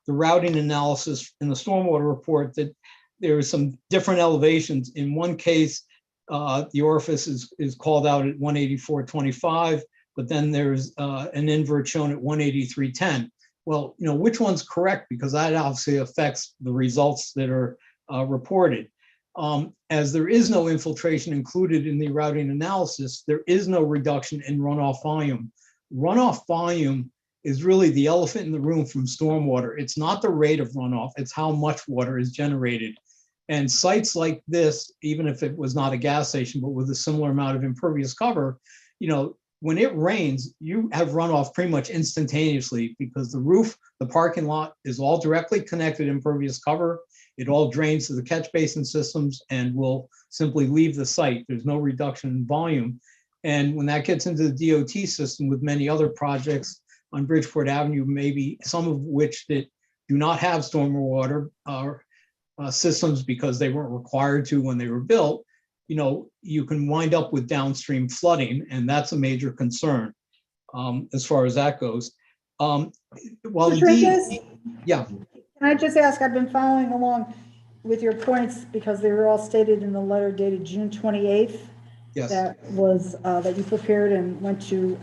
routing analysis in the stormwater report that there are some different elevations. In one case, the orifice is called out at 184.25, but then there's an invert shown at 183.10. Well, which one's correct? Because that obviously affects the results that are reported. As there is no infiltration included in the routing analysis, there is no reduction in runoff volume. Runoff volume is really the elephant in the room from stormwater. It's not the rate of runoff, it's how much water is generated. And sites like this, even if it was not a gas station, but with a similar amount of impervious cover, when it rains, you have runoff pretty much instantaneously because the roof, the parking lot is all directly connected impervious cover. It all drains to the catch basin systems and will simply leave the site. There's no reduction in volume. And when that gets into the DOT system with many other projects on Bridgeport Avenue, maybe some of which that do not have stormwater systems because they weren't required to when they were built, you can wind up with downstream flooding, and that's a major concern as far as that goes. Yeah. Can I just ask, I've been following along with your points because they were all stated in the letter dated June 28th. Yes. That was, that you prepared and went to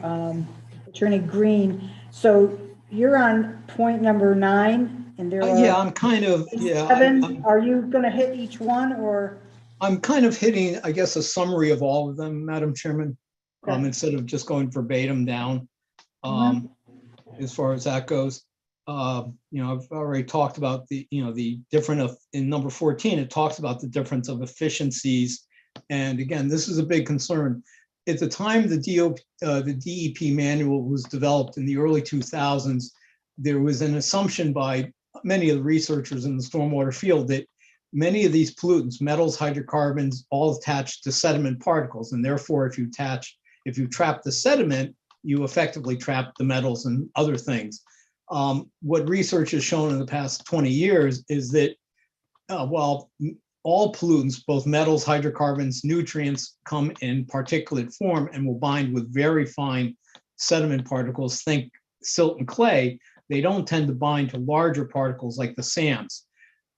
Attorney Green. So you're on point number 9 and there are. Yeah, I'm kind of, yeah. 7. Are you going to hit each one or? I'm kind of hitting, I guess, a summary of all of them, Madam Chairman, Okay. instead of just going verbatim down as far as that goes. I've already talked about the different in number 14, it talks about the difference of efficiencies. And again, this is a big concern. At the time the DEP manual was developed in the early 2000s, there was an assumption by many of the researchers in the stormwater field that many of these pollutants, metals, hydrocarbons, all attached to sediment particles. And therefore, if you trap the sediment, you effectively trap the metals and other things. What research has shown in the past 20 years is that while all pollutants, both metals, hydrocarbons, nutrients, come in particulate form and will bind with very fine sediment particles, think silt and clay, they don't tend to bind to larger particles like the sands.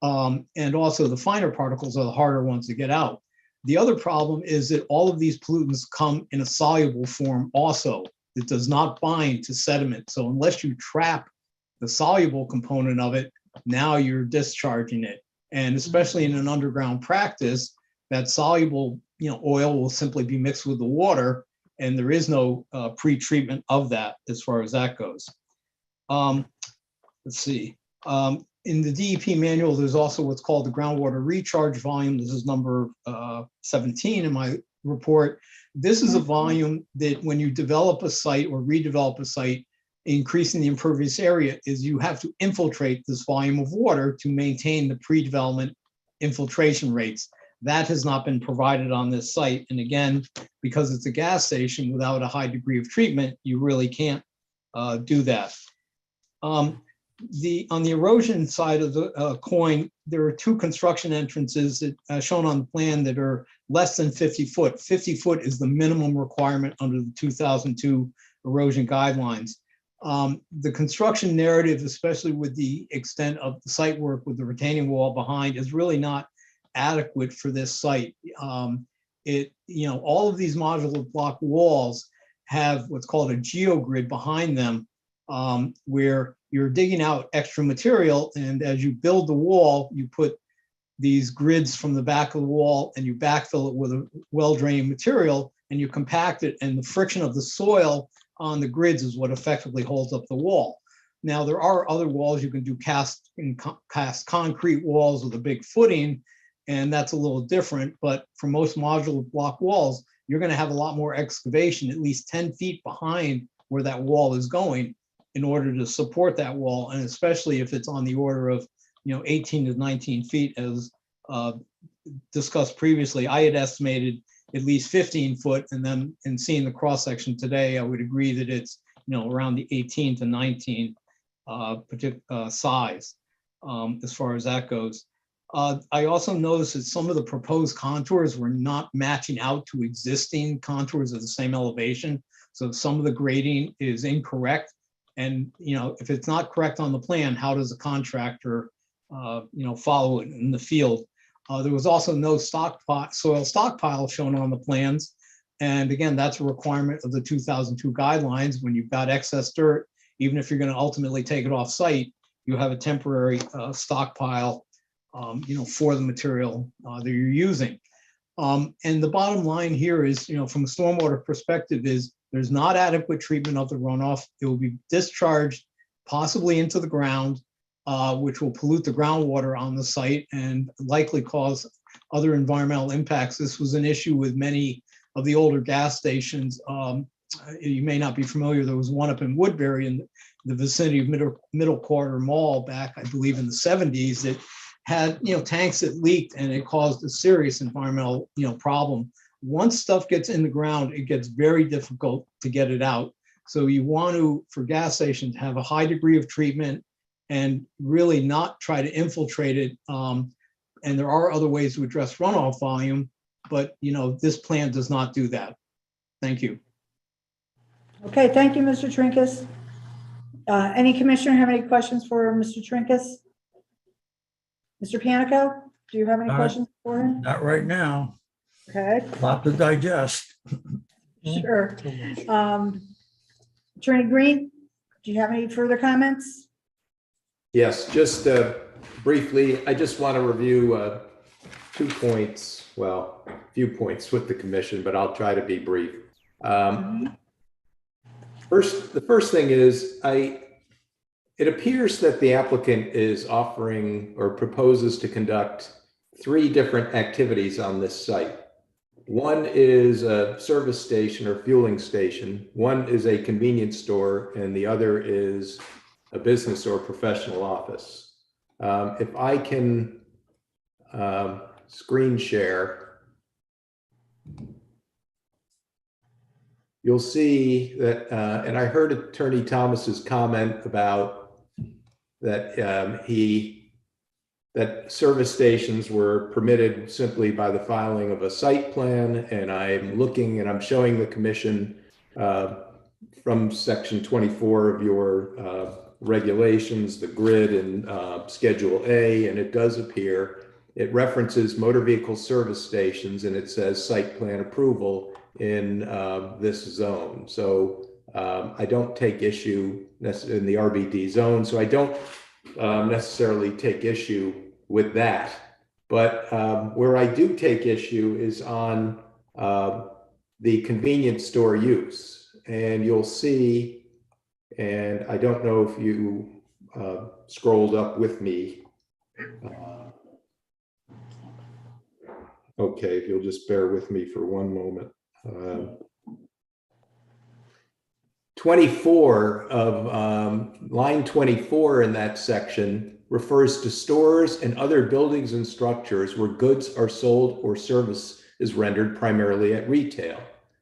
And also the finer particles are the harder ones to get out. The other problem is that all of these pollutants come in a soluble form also that does not bind to sediment. So unless you trap the soluble component of it, now you're discharging it. And especially in an underground practice, that soluble oil will simply be mixed with the water, and there is no pre-treatment of that as far as that goes. Let's see. In the DEP manual, there's also what's called the groundwater recharge volume. This is number 17 in my report. This is a volume that when you develop a site or redevelop a site, increasing the impervious area is you have to infiltrate this volume of water to maintain the pre-development infiltration rates. That has not been provided on this site. And again, because it's a gas station without a high degree of treatment, you really can't do that. On the erosion side of the coin, there are 2 construction entrances that shown on the plan that are less than 50 foot. 50 foot is the minimum requirement under the 2002 erosion guidelines. The construction narrative, especially with the extent of the site work with the retaining wall behind, is really not adequate for this site. all of these modular block walls have what's called a geogrid behind them, where you're digging out extra material. And as you build the wall, you put these grids from the back of the wall and you backfill it with a well-drained material and you compact it, and the friction of the soil on the grids is what effectively holds up the wall. Now, there are other walls. You can do cast concrete walls with a big footing, and that's a little different. But for most modular block walls, you're going to have a lot more excavation, at least 10 feet behind where that wall is going, in order to support that wall. And especially if it's on the order of 18 to 19 feet, as discussed previously. I had estimated at least 15 foot, and then in seeing the cross section today, I would agree that it's around the 18 to 19 size as far as that goes. I also noticed that some of the proposed contours were not matching out to existing contours of the same elevation. So some of the grading is incorrect. And if it's not correct on the plan, how does the contractor follow it in the field? There was also no soil stockpile shown on the plans. And again, that's a requirement of the 2002 guidelines. When you've got excess dirt, even if you're going to ultimately take it off site, you have a temporary stockpile, for the material that you're using. And the bottom line here is, from a stormwater perspective, is there's not adequate treatment of the runoff. It will be discharged possibly into the ground, which will pollute the groundwater on the site and likely cause other environmental impacts. This was an issue with many of the older gas stations. You may not be familiar, there was one up in Woodbury in the vicinity of Middle Quarter Mall back, I believe, in the 70s, that had tanks that leaked, and it caused a serious environmental problem. Once stuff gets in the ground, it gets very difficult to get it out. So you want to, for gas stations, have a high degree of treatment and really not try to infiltrate it. And there are other ways to address runoff volume, but this plan does not do that. Thank you. Okay, thank you, Mr. Trinkus. Any commissioner have any questions for Mr. Trinkus? Mr. Panico, do you have any questions for him? Not right now. Okay. A lot to digest. Sure. Attorney Green, do you have any further comments? Yes, just briefly, I just want to review 2 points, well, a few points with the commission, but I'll try to be brief. The first thing is, it appears that the applicant is offering or proposes to conduct 3 different activities on this site. One is a service station or fueling station. One is a convenience store, and the other is a business or professional office. If I can screen share, you'll see that, and I heard Attorney Thomas's comment about that that service stations were permitted simply by the filing of a site plan. And I'm looking and I'm showing the commission from section 24 of your regulations, the grid in Schedule A, and it does appear, it references motor vehicle service stations, and it says site plan approval in this zone. So I don't take issue in the RBD zone, so I don't necessarily take issue with that. But where I do take issue is on the convenience store use. And you'll see, and I don't know if you scrolled up with me. Okay, if you'll just bear with me for one moment. 24 of line 24 in that section refers to stores and other buildings and structures where goods are sold or service is rendered primarily at retail.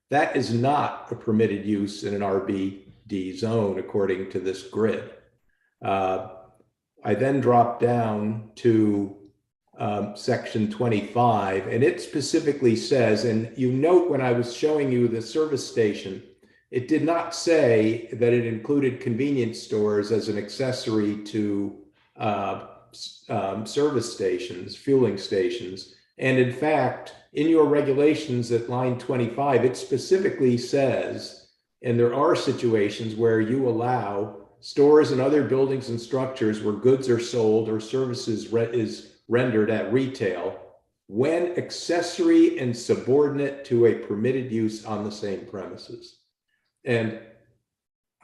That is not a permitted use in an RBD zone according to this grid. I then drop down to section 25, and it specifically says, and you note when I was showing you the service station, it did not say that it included convenience stores as an accessory to service stations, fueling stations. And in fact, in your regulations at line 25, it specifically says, and there are situations where you allow stores and other buildings and structures where goods are sold or services is rendered at retail when accessory and subordinate to a permitted use on the same premises. And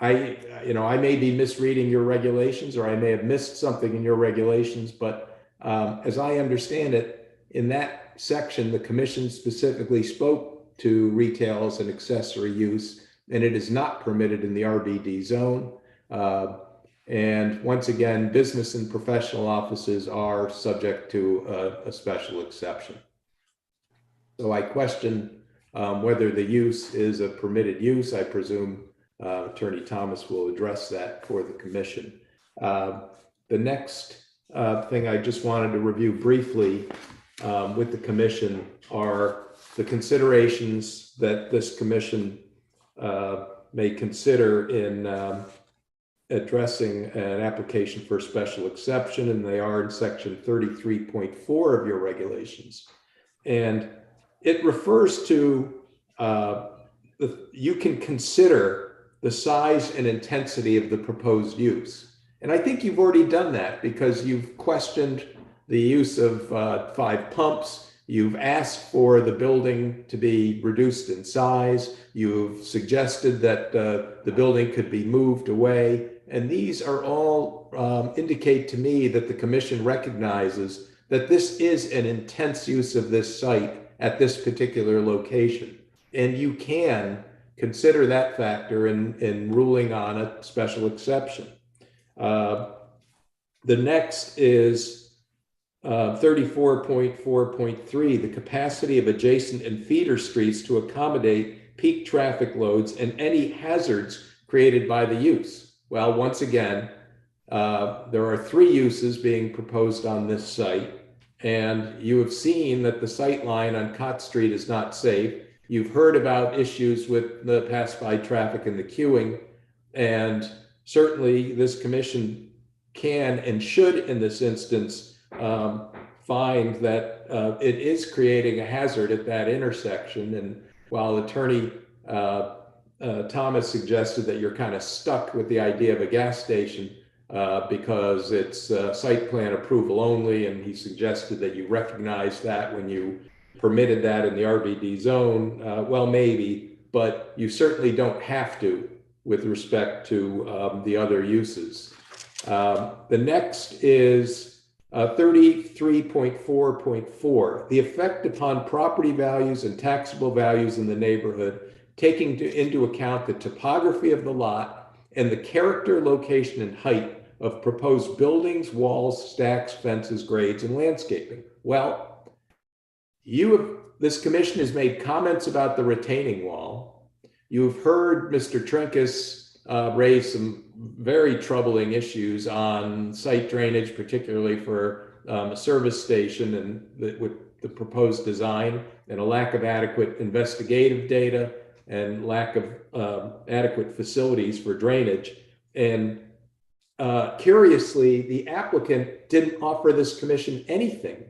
I may be misreading your regulations, or I may have missed something in your regulations, but as I understand it, in that section, the commission specifically spoke to retail as an accessory use, and it is not permitted in the RBD zone. And once again, business and professional offices are subject to a special exception. So I question whether the use is a permitted use. I presume Attorney Thomas will address that for the commission. The next thing I just wanted to review briefly with the commission are the considerations that this commission may consider in addressing an application for special exception, and they are in section 33.4 of your regulations. And it refers to you can consider the size and intensity of the proposed use. And I think you've already done that because you've questioned the use of 5 pumps. You've asked for the building to be reduced in size. You've suggested that the building could be moved away. And these are all indicate to me that the commission recognizes that this is an intense use of this site at this particular location. And you can consider that factor in ruling on a special exception. The next is 34.4.3, the capacity of adjacent and feeder streets to accommodate peak traffic loads and any hazards created by the use. Well, once again, there are 3 uses being proposed on this site, and you have seen that the sight line on Cott Street is not safe. You've heard about issues with the pass-by traffic and the queuing, and certainly this commission can and should, in this instance, find that it is creating a hazard at that intersection. And while Attorney Thomas suggested that you're kind of stuck with the idea of a gas station because it's site plan approval only, and he suggested that you recognize that when you permitted that in the RBD zone, well, maybe, but you certainly don't have to with respect to the other uses. The next is 33.4.4, the effect upon property values and taxable values in the neighborhood, taking into account the topography of the lot and the character, location, and height of proposed buildings, walls, stacks, fences, grades, and landscaping. Well, this commission has made comments about the retaining wall. You've heard Mr. Trinkus raise some very troubling issues on site drainage, particularly for a service station and with the proposed design, and a lack of adequate investigative data and lack of adequate facilities for drainage. And curiously, the applicant didn't offer this commission anything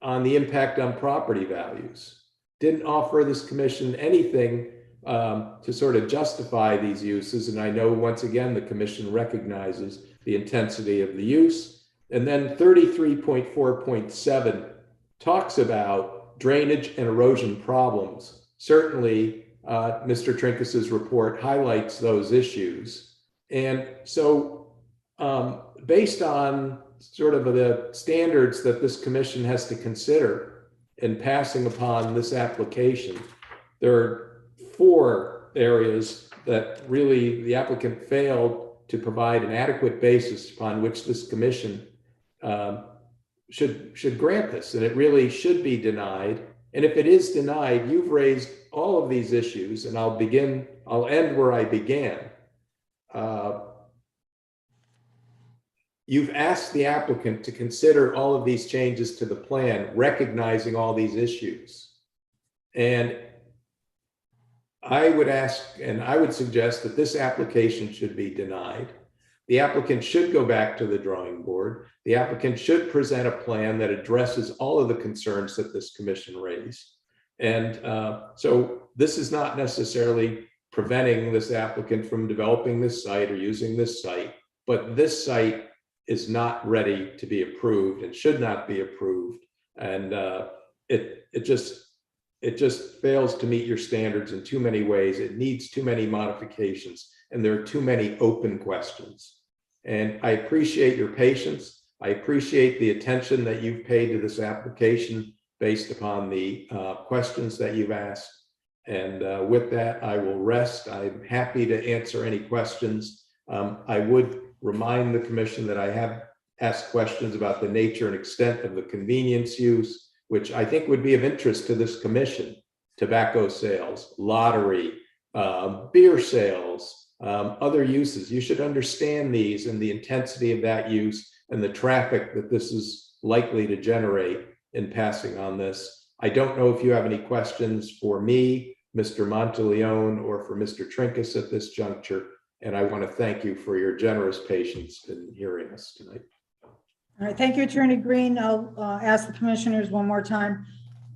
on the impact on property values, didn't offer this commission anything to sort of justify these uses. And I know, once again, the commission recognizes the intensity of the use. And then 33.4.7 talks about drainage and erosion problems. Certainly, Mr. Trinkus's report highlights those issues. And so based on sort of the standards that this commission has to consider in passing upon this application, there are 4 areas that really the applicant failed to provide an adequate basis upon which this commission should grant this, and it really should be denied. And if it is denied, you've raised all of these issues, and I'll end where I began. You've asked the applicant to consider all of these changes to the plan, recognizing all these issues. And I would ask, and I would suggest that this application should be denied. The applicant should go back to the drawing board. The applicant should present a plan that addresses all of the concerns that this commission raised. And so this is not necessarily preventing this applicant from developing this site or using this site, but this site is not ready to be approved and should not be approved. And it just fails to meet your standards in too many ways. It needs too many modifications, and there are too many open questions. And I appreciate your patience. I appreciate the attention that you've paid to this application based upon the questions that you've asked. And with that, I will rest. I'm happy to answer any questions. I would remind the commission that I have asked questions about the nature and extent of the convenience use, which I think would be of interest to this commission. Tobacco sales, lottery, beer sales, other uses. You should understand these and the intensity of that use and the traffic that this is likely to generate in passing on this. I don't know if you have any questions for me, Mr. Monteleone, or for Mr. Trinkus at this juncture. And I want to thank you for your generous patience in hearing us tonight. All right, thank you, Attorney Green. I'll ask the commissioners one more time.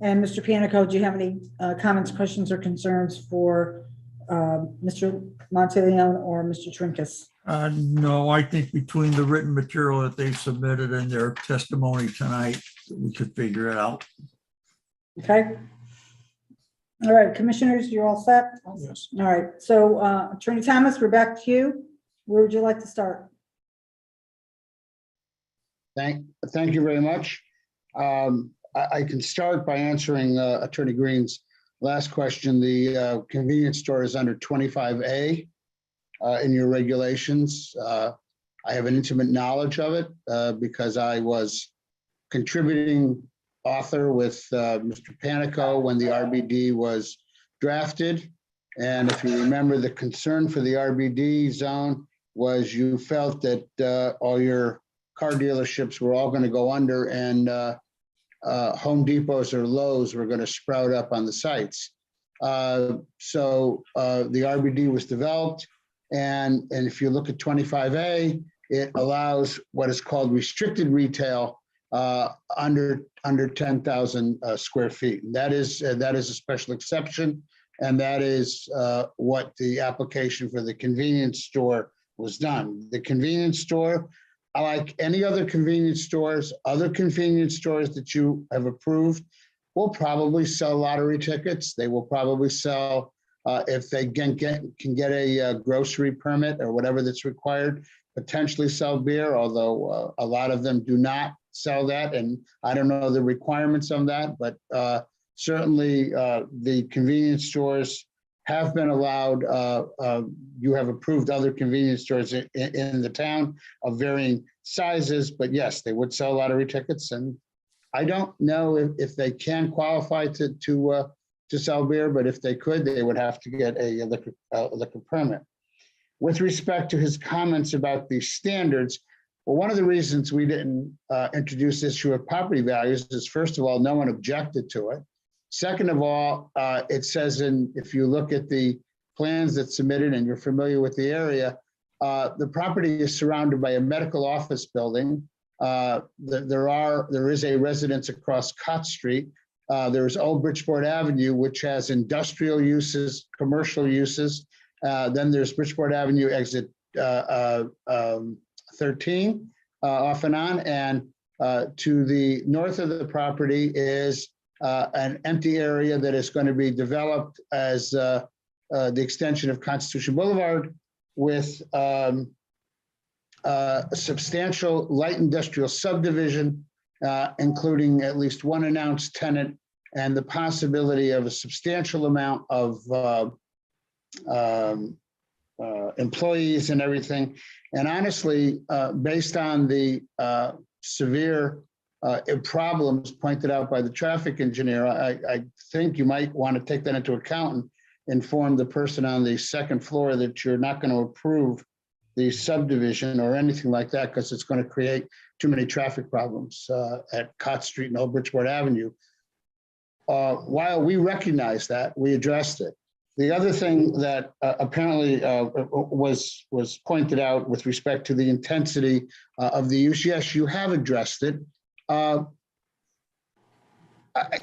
And Mr. Panico, do you have any comments, questions, or concerns for Mr. Monteleone or Mr. Trinkus? No, I think between the written material that they've submitted and their testimony tonight, we could figure it out. Okay. All right, commissioners, you're all set? Yes. All right, so Attorney Thomas, we're back to you. Where would you like to start? Thank you very much. I can start by answering Attorney Green's last question. The convenience store is under 25A in your regulations. I have an intimate knowledge of it because I was contributing author with Mr. Panico when the RBD was drafted. And if you remember, the concern for the RBD zone was you felt that all your car dealerships were all going to go under and Home Depots or Lowe's were going to sprout up on the sites. So the RBD was developed, and if you look at 25A, it allows what is called restricted retail under 10,000 square feet. That is a special exception, and that is what the application for the convenience store was done. The convenience store, like any other convenience stores, other convenience stores that you have approved, will probably sell lottery tickets. They will probably sell, if they can get a grocery permit or whatever that's required, potentially sell beer, although a lot of them do not sell that. And I don't know the requirements on that, but certainly the convenience stores have been allowed. You have approved other convenience stores in the town of varying sizes, but yes, they would sell lottery tickets. And I don't know if they can qualify to sell beer, but if they could, they would have to get a liquor permit. With respect to his comments about the standards, well, one of the reasons we didn't introduce this issue of property values is, first of all, no one objected to it. Second of all, it says if you look at the plans that's submitted and you're familiar with the area, the property is surrounded by a medical office building. There is a residence across Cott Street. There is Old Bridgeport Avenue, which has industrial uses, commercial uses. Then there's Bridgeport Avenue exit 13 off and on. And to the north of the property is an empty area that is going to be developed as the extension of Constitution Boulevard with a substantial light industrial subdivision, including at least one announced tenant and the possibility of a substantial amount of employees and everything. And honestly, based on the severe problems pointed out by the traffic engineer, I think you might want to take that into account and inform the person on the second floor that you're not going to approve the subdivision or anything like that, because it's going to create too many traffic problems at Cott Street and Old Bridgeport Avenue. While we recognize that, we addressed it. The other thing that apparently was pointed out with respect to the intensity of the use, yes, you have addressed it.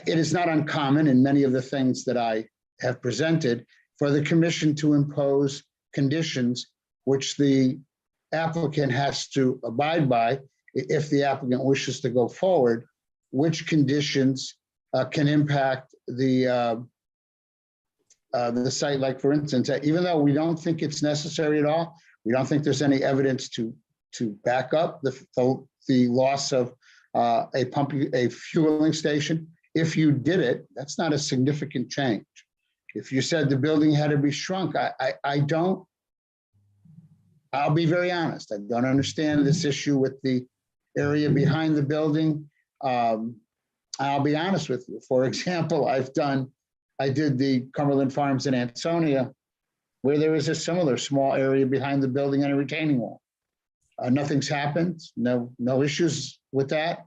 It is not uncommon in many of the things that I have presented for the commission to impose conditions which the applicant has to abide by if the applicant wishes to go forward, which conditions can impact the site. Like, for instance, even though we don't think it's necessary at all, we don't think there's any evidence to back up the loss of a fueling station. If you did it, that's not a significant change. If you said the building had to be shrunk, I'll be very honest, I don't understand this issue with the area behind the building. I'll be honest with you. For example, I did the Cumberland Farms in Ansonia, where there is a similar small area behind the building and a retaining wall. Nothing's happened, no issues with that.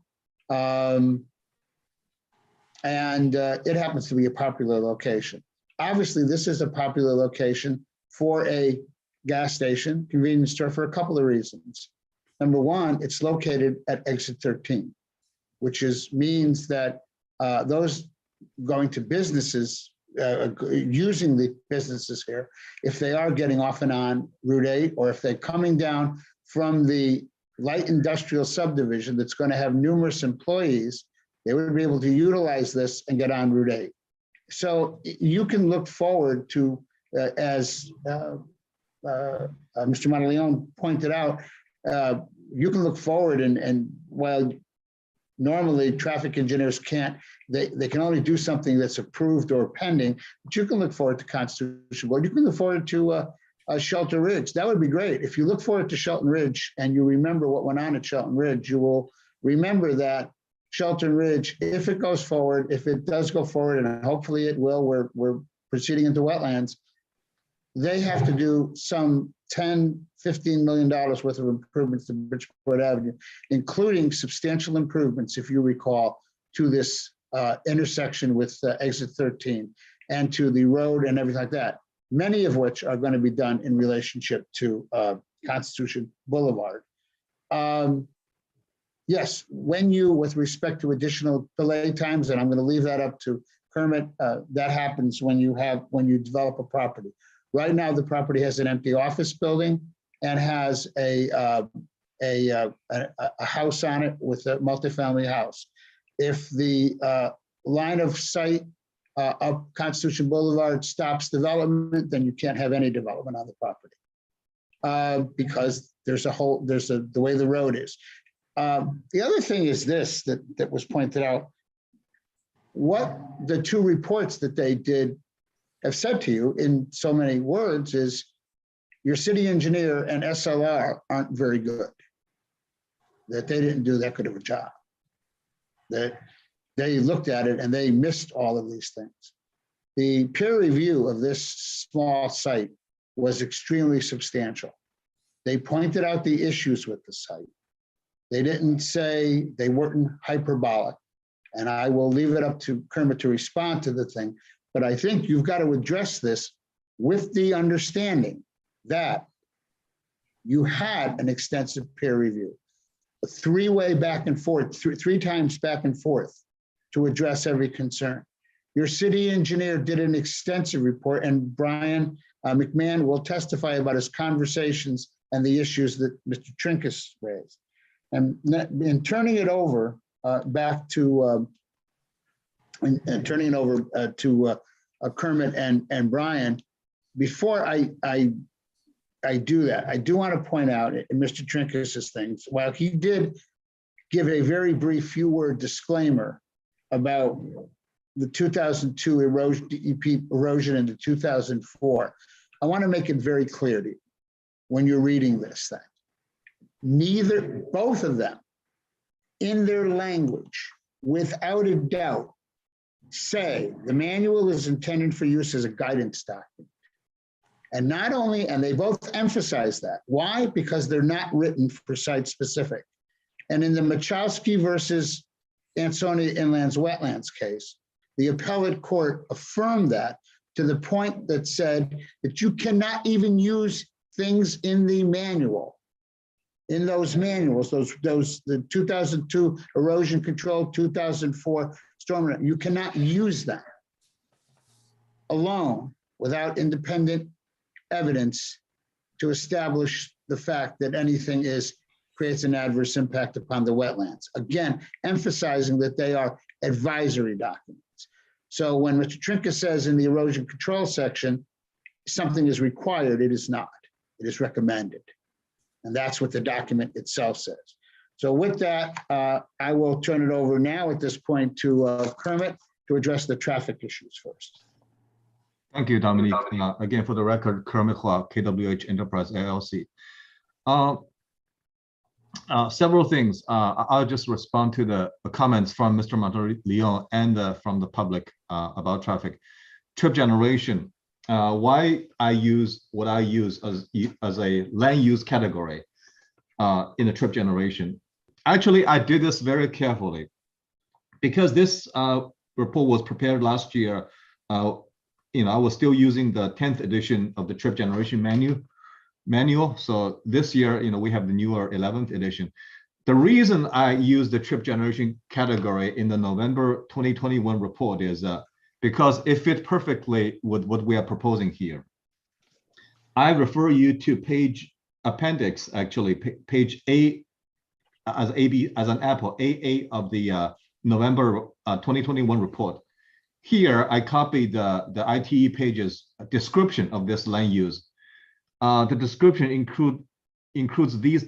It happens to be a popular location. Obviously, this is a popular location for a gas station, convenience store, for a couple of reasons. Number one, it's located at exit 13, which means that those going to businesses, using the businesses here, if they are getting off and on Route 8, or if they're coming down from the light industrial subdivision that's going to have numerous employees, they would be able to utilize this and get on Route 8. So you can look forward to, as Mr. Monteleone pointed out, you can look forward and while normally traffic engineers can't, they can only do something that's approved or pending, but you can look forward to Constitution Board. You can look forward to Shelter Ridge. That would be great. If you look forward to Shelton Ridge and you remember what went on at Shelton Ridge, you will remember that Shelton Ridge, if it goes forward, if it does go forward, and hopefully it will, we're proceeding into wetlands, they have to do some $10, $15 million worth of improvements to Bridgeport Avenue, including substantial improvements, if you recall, to this intersection with exit 13 and to the road and everything like that, many of which are going to be done in relationship to Constitution Boulevard. Yes, with respect to additional delay times, and I'm going to leave that up to Kermit, that happens when you develop a property. Right now, the property has an empty office building and has a house on it with a multifamily house. If the line of sight up Constitution Boulevard stops development, then you can't have any development on the property because the way the road is. The other thing is this that was pointed out. What the two reports that they did have said to you in so many words is your city engineer and SLR aren't very good, that they didn't do that good of a job, that they looked at it and they missed all of these things. The peer review of this small site was extremely substantial. They pointed out the issues with the site. They didn't say, they weren't hyperbolic. And I will leave it up to Kermit to respond to the thing. But I think you've got to address this with the understanding that you had an extensive peer review, a three-way back and forth, three times back and forth to address every concern. Your city engineer did an extensive report, and Brian McMahon will testify about his conversations and the issues that Mr. Trinkus raised. And in turning it over back to Kermit and Brian, before I do that, I do want to point out in Mr. Trinkus's things, while he did give a very brief few-word disclaimer about the 2002 DEP erosion into 2004, I want to make it very clear to you when you're reading this thing. Both of them, in their language, without a doubt, say the manual is intended for use as a guidance document. And not only, and they both emphasize that. Why? Because they're not written for site specific. And in the Machowski versus Ansonia Inlands Wetlands case, the appellate court affirmed that to the point that said that you cannot even use things in the manual. In those manuals, the 2002 erosion control, 2004 storm, you cannot use them alone without independent evidence to establish the fact that anything creates an adverse impact upon the wetlands. Again, emphasizing that they are advisory documents. So when Mr. Trinka says in the erosion control section, something is required, it is not. It is recommended. And that's what the document itself says. So with that, I will turn it over now at this point to Kermit to address the traffic issues first. Thank you, Dominique. Again, for the record, Kermit Hua, KWH Enterprise LLC. Several things. I'll just respond to the comments from Mr. Monteleone and from the public about traffic. Trip generation. Why I use what I use as a land use category in the trip generation. Actually, I did this very carefully because this report was prepared last year. I was still using the 10th edition of the trip generation manual. So this year, we have the newer 11th edition. The reason I use the trip generation category in the November 2021 report is because it fits perfectly with what we are proposing here. I refer you to page appendix, actually, page A as an apple, AA of the November 2021 report. Here, I copied the ITE pages description of this land use. The description includes these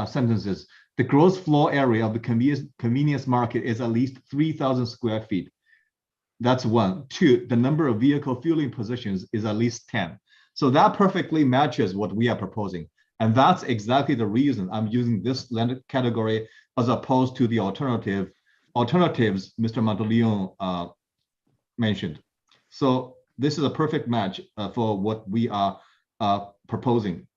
sentences. The gross floor area of the convenience market is at least 3,000 square feet. That's one. Two, the number of vehicle fueling positions is at least 10. So that perfectly matches what we are proposing. And that's exactly the reason I'm using this land category as opposed to the alternatives Mr. Monteleone mentioned. So this is a perfect match for what we are proposing.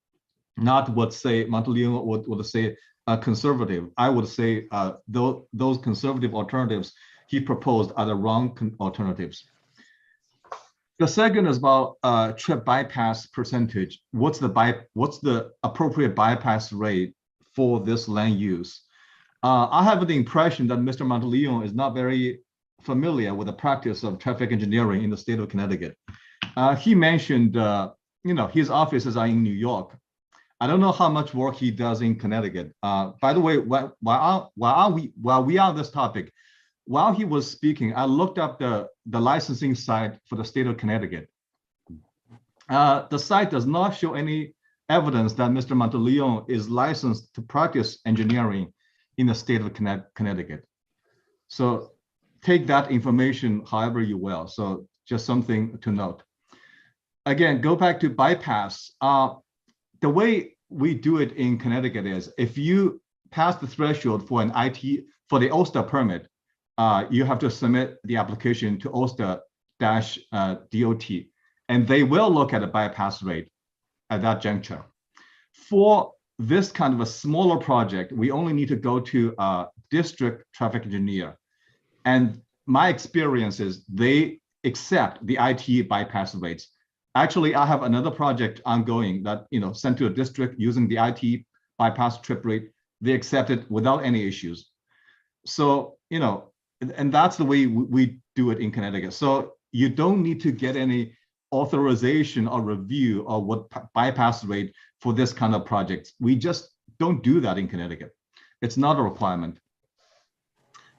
Not what, say, Monteleone would say conservative. I would say those conservative alternatives he proposed are the wrong alternatives. The second is about trip bypass percentage. What's the appropriate bypass rate for this land use? I have the impression that Mr. Monteleone is not very familiar with the practice of traffic engineering in the state of Connecticut. He mentioned, his offices are in New York. I don't know how much work he does in Connecticut. By the way, while we are on this topic, while he was speaking, I looked up the licensing site for the state of Connecticut. The site does not show any evidence that Mr. Monteleone is licensed to practice engineering in the state of Connecticut. So take that information however you will. So just something to note. Again, go back to bypass. The way we do it in Connecticut is if you pass the threshold for for the OSTA permit, you have to submit the application to OSTA-DOT, and they will look at a bypass rate at that juncture. For this kind of a smaller project, we only need to go to a district traffic engineer. And my experience is they accept the ITE bypass rates. Actually, I have another project ongoing that sent to a district using the ITE bypass trip rate. They accept it without any issues. So, and that's the way we do it in Connecticut. So you don't need to get any authorization or review of what bypass rate for this kind of projects. We just don't do that in Connecticut. It's not a requirement.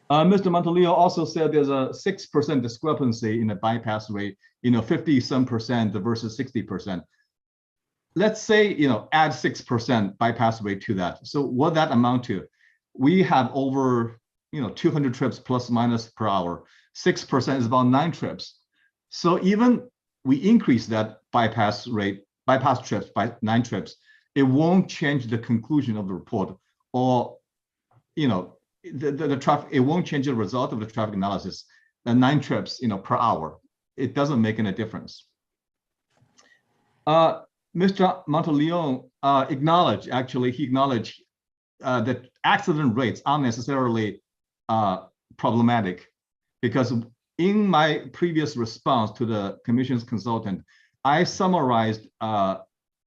Mr. Monteleone also said there's a 6% discrepancy in the bypass rate, 50-some% versus 60%. Let's say, add 6% bypass rate to that. So what that amount to? We have over 200 trips plus minus per hour. 6% is about 9 trips. So even we increase that bypass trips by 9 trips, it won't change the conclusion of the report, or the traffic. It won't change the result of the traffic analysis. The 9 trips, per hour, it doesn't make any difference. Mr. Monteleone acknowledged that accident rates aren't necessarily problematic, because in my previous response to the commission's consultant, I summarized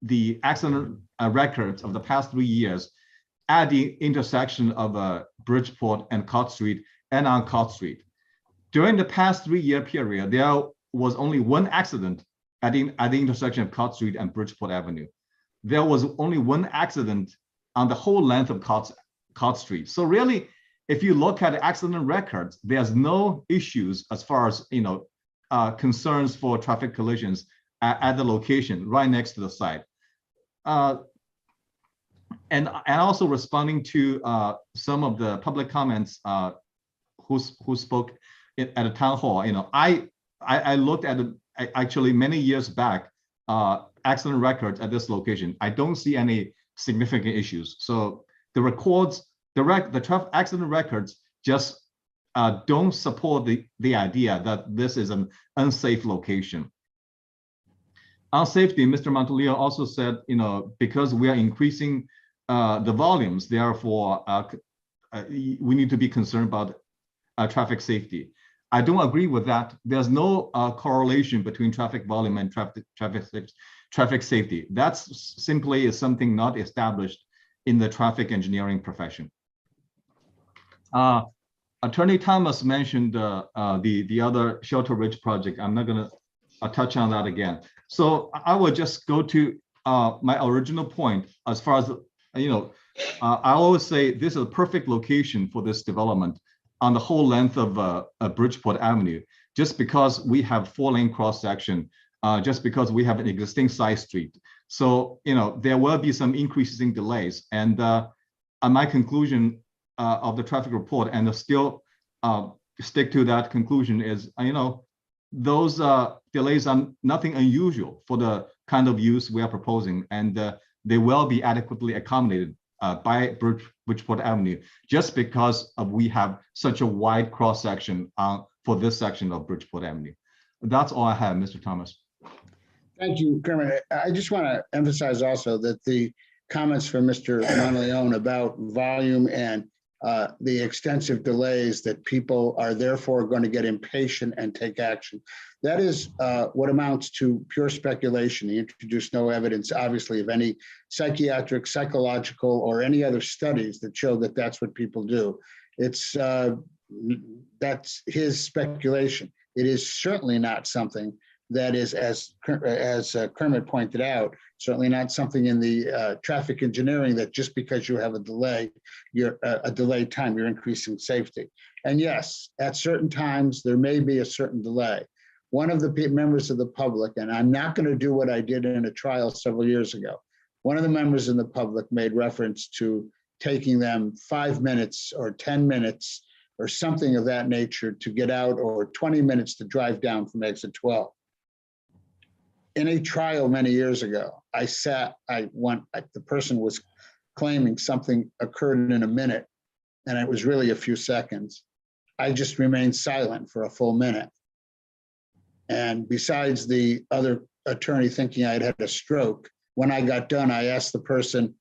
the accident records of the past 3 years at the intersection of Bridgeport and Cott Street and on Cott Street. During the past 3-year period, there was only one accident at the intersection of Cott Street and Bridgeport Avenue. There was only one accident on the whole length of Cott Street. So really, if you look at the accident records, there's no issues as far as concerns for traffic collisions at the location right next to the site. And also responding to some of the public comments who spoke at a town hall. I looked at actually many years back accident records at this location. I don't see any significant issues. So the records, the traffic accident records just don't support the idea that this is an unsafe location. On safety, Mr. Montolio also said, because we are increasing the volumes, therefore we need to be concerned about traffic safety. I don't agree with that. There's no correlation between traffic volume and traffic safety. That's simply is something not established in the traffic engineering profession. Attorney Thomas mentioned the other Shelter Ridge project. I'm not going to touch on that again. So I will just go to my original point as far as, I always say this is a perfect location for this development on the whole length of Bridgeport Avenue, just because we have 4-lane cross section, just because we have an existing side street. So, there will be some increasing delays. And my conclusion of the traffic report, and still stick to that conclusion, is, those delays are nothing unusual for the kind of use we are proposing, and they will be adequately accommodated by Bridgeport Avenue, just because we have such a wide cross section for this section of Bridgeport Avenue. That's all I have, Mr. Thomas. Thank you, Kermit. I just want to emphasize also that the comments from Mr. Monteleone about volume and the extensive delays, that people are therefore going to get impatient and take action. That is what amounts to pure speculation. He introduced no evidence, obviously, of any psychiatric, psychological, or any other studies that show that that's what people do. That's his speculation. It is certainly not something that is, as Kermit pointed out, certainly not something in the traffic engineering that just because you have a delay, you're a delayed time, you're increasing safety. And yes, at certain times, there may be a certain delay. One of the members of the public, and I'm not going to do what I did in a trial several years ago, one of the members in the public made reference to taking them 5 minutes or 10 minutes or something of that nature to get out, or 20 minutes to drive down from exit 12. In a trial many years ago, the person was claiming something occurred in a minute, and it was really a few seconds. I just remained silent for a full minute. And besides the other attorney thinking I'd had a stroke, when I got done, I asked the person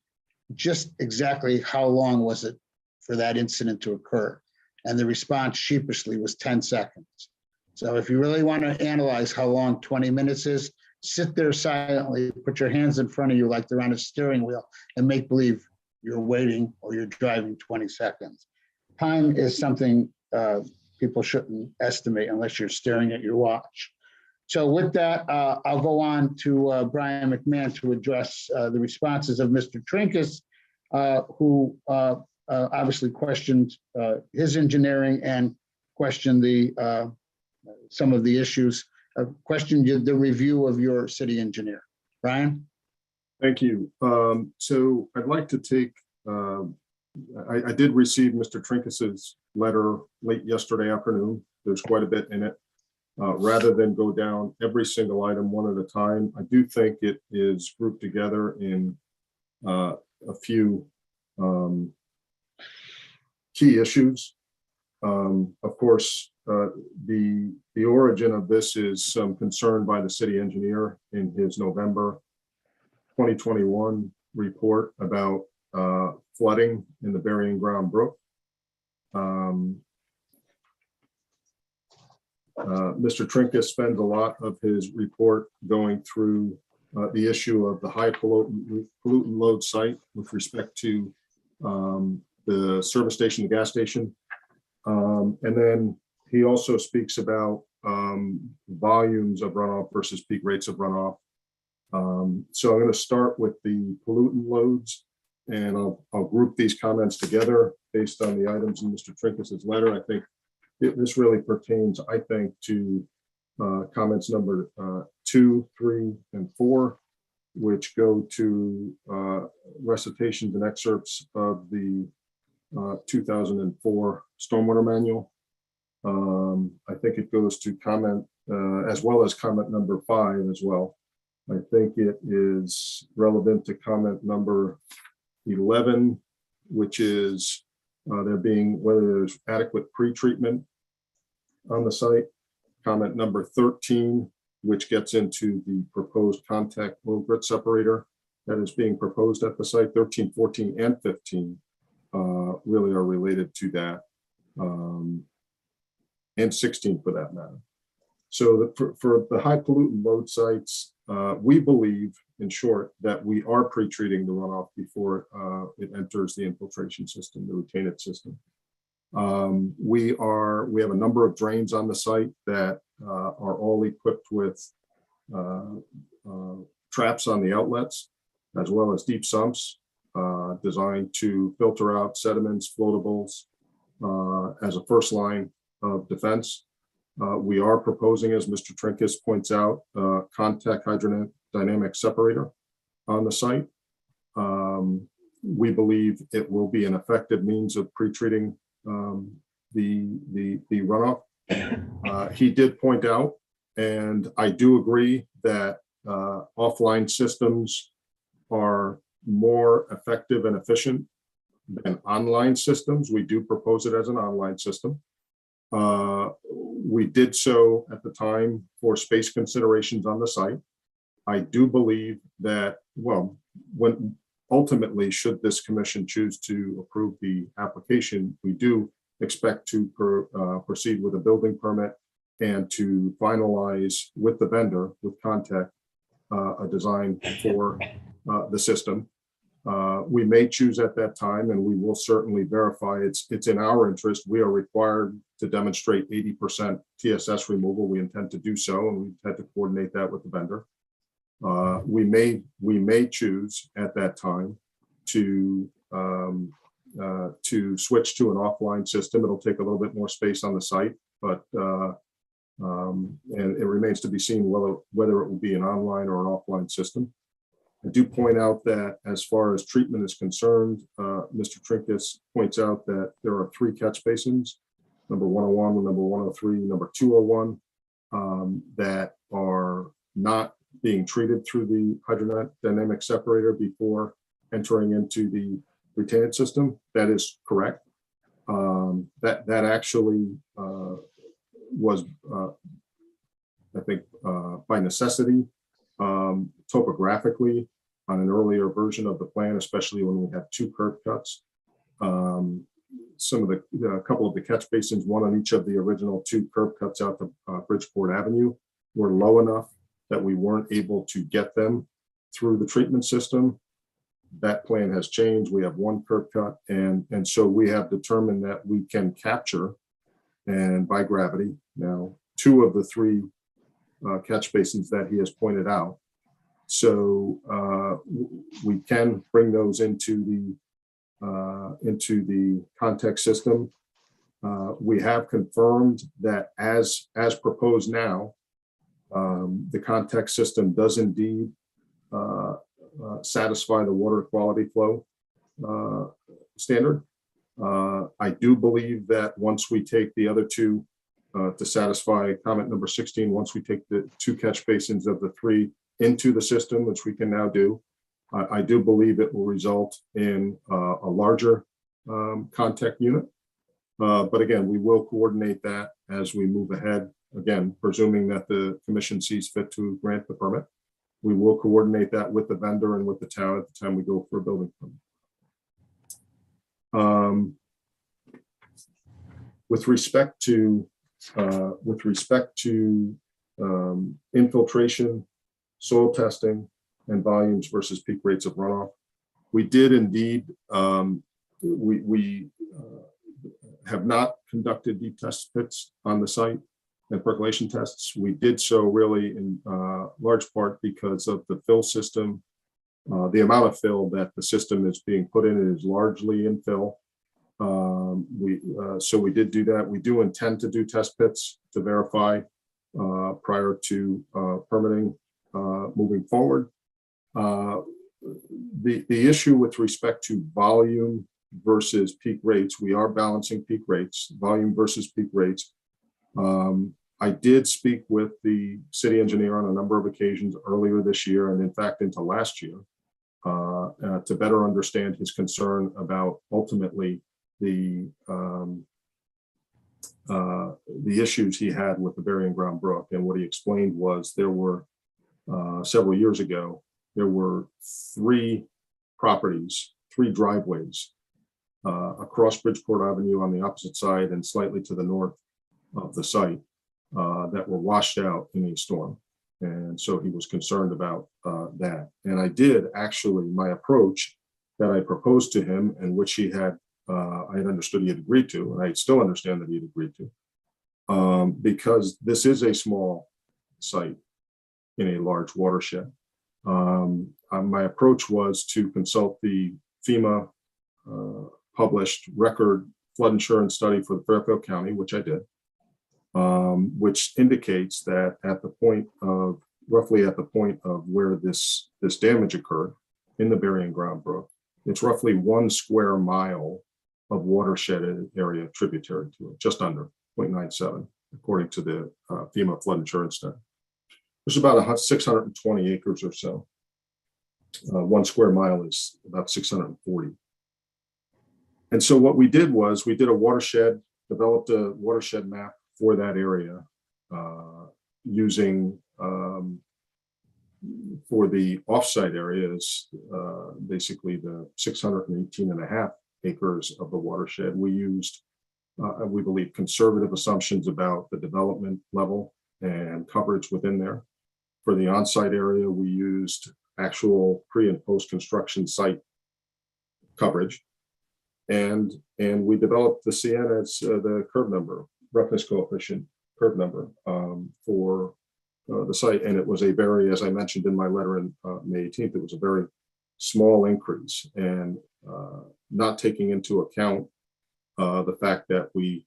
just exactly how long was it for that incident to occur. And the response sheepishly was 10 seconds. So if you really want to analyze how long 20 minutes is, sit there silently, put your hands in front of you like they're on a steering wheel, and make believe you're waiting or you're driving 20 seconds. Time is something people shouldn't estimate unless you're staring at your watch. So with that, I'll go on to Brian McMahon to address the responses of Mr. Trinkus, who obviously questioned his engineering and questioned some of the issues, questioned the review of your city engineer. Brian? Thank you. So I'd like to take, I did receive Mr. Trinkus's letter late yesterday afternoon. There's quite a bit in it. Rather than go down every single item one at a time, I do think it is grouped together in a few key issues. Of course, the origin of this is some concern by the city engineer in his November 2021 report about flooding in the Burying Ground Brook. Mr. Trinkus spends a lot of his report going through the issue of the high pollutant load site with respect to the service station, the gas station. And then he also speaks about volumes of runoff versus peak rates of runoff. So I'm going to start with the pollutant loads, and I'll group these comments together based on the items in Mr. Trinkus's letter. I think this really pertains, I think, to comments number 2, 3, and 4, which go to recitations and excerpts of the 2004 Stormwater Manual. I think it goes to comment as well as comment number 5 as well. I think it is relevant to comment number 11, which is there being whether there's adequate pre-treatment on the site. Comment number 13, which gets into the proposed contact low grit separator that is being proposed at the site. 13, 14, and 15 really are related to that, and 16 for that matter. So for the high pollutant load sites, we believe, in short, that we are pre-treating the runoff before it enters the infiltration system, the retainage system. We have a number of drains on the site that are all equipped with traps on the outlets, as well as deep sumps designed to filter out sediments, floatables as a first line of defense. We are proposing, as Mr. Trinkus points out, contact hydrodynamic separator on the site. We believe it will be an effective means of pre-treating the runoff. He did point out, and I do agree, that offline systems are more effective and efficient than online systems. We do propose it as an online system. We did so at the time for space considerations on the site. I do believe that, well, when ultimately, should this commission choose to approve the application, we do expect to proceed with a building permit and to finalize with the vendor, with Contact, a design for the system. We may choose at that time, and we will certainly verify it's in our interest. We are required to demonstrate 80% TSS removal. We intend to do so, and we had to coordinate that with the vendor. We may choose at that time to switch to an offline system. It'll take a little bit more space on the site, but and it remains to be seen whether it will be an online or an offline system. I do point out that as far as treatment is concerned, Mr. Trinkus points out that there are 3 catch basins, number 101, number 103, number 201, that are not being treated through the hydrodynamic separator before entering into the retainage system. That is correct. That actually was, I think, by necessity, topographically on an earlier version of the plan, especially when we had 2 curb cuts. Some of a couple of the catch basins, one on each of the original 2 curb cuts out to Bridgeport Avenue, were low enough that we weren't able to get them through the treatment system. That plan has changed. We have 1 curb cut, and so we have determined that we can capture, and by gravity now, 2 of the 3 catch basins that he has pointed out. So we can bring those into the context system. We have confirmed that as proposed now, the context system does indeed satisfy the water quality flow standard. I do believe that once we take the other 2 to satisfy comment number 16, once we take the 2 catch basins of the 3 into the system, which we can now do, I do believe it will result in a larger contact unit. But again, we will coordinate that as we move ahead. Again, presuming that the commission sees fit to grant the permit, we will coordinate that with the vendor and with the town at the time we go for a building permit. With respect to with respect to infiltration, soil testing, and volumes versus peak rates of runoff. We did indeed, we have not conducted deep test pits on the site and percolation tests. We did so really in large part because of the fill system. The amount of fill that the system is being put in is largely infill. So we did do that. We do intend to do test pits to verify prior to permitting moving forward. The issue with respect to volume versus peak rates, we are balancing peak rates, volume versus peak rates. I did speak with the city engineer on a number of occasions earlier this year, and in fact into last year, to better understand his concern about ultimately the issues he had with the burying ground brook. And what he explained was there were several years ago, there were 3 properties, 3 driveways across Bridgeport Avenue on the opposite side and slightly to the north of the site that were washed out in a storm. And so he was concerned about that. And I did actually, my approach that I proposed to him, and which he had, I had understood he had agreed to, and I still understand that he had agreed to, because this is a small site in a large watershed. My approach was to consult the FEMA published record flood insurance study for the Fairfield County, which I did, which indicates that at the point of, roughly at the point of where this damage occurred in the burying ground brook, it's roughly 1 square mile of watershed area tributary to it, just under 0.97, according to the FEMA flood insurance study. There's about 620 acres or so. 1 square mile is about 640. And so what we did was we did a watershed, developed a watershed map for that area using, for the offsite areas, basically the 618.5 acres of the watershed. We used, we believe, conservative assumptions about the development level and coverage within there. For the on-site area, we used actual pre and post-construction site coverage. And we developed the CN as the curve number, roughness coefficient curve number for the site. And it was a very, as I mentioned in my letter in May 18th, it was a very small increase, and not taking into account the fact that we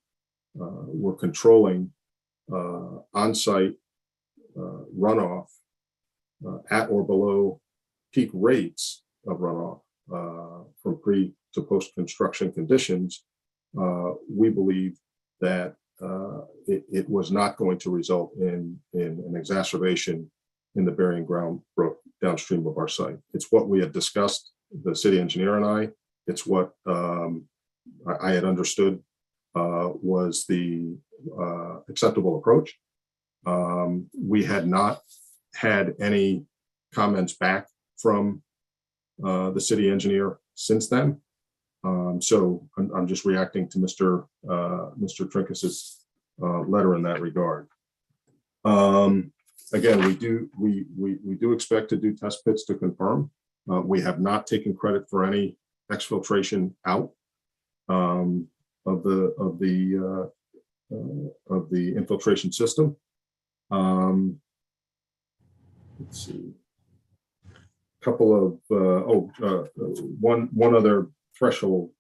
were controlling on-site runoff at or below peak rates of runoff from pre to post-construction conditions. We believe that it was not going to result in an exacerbation in the burying ground brook downstream of our site. It's what we had discussed, the city engineer and I. It's what I had understood was the acceptable approach. We had not had any comments back from the city engineer since then. So I'm just reacting to Mr. Trinkus's letter in that regard. Again, we do expect to do test pits to confirm. We have not taken credit for any exfiltration out of the infiltration system. Let's see. Couple of one other threshold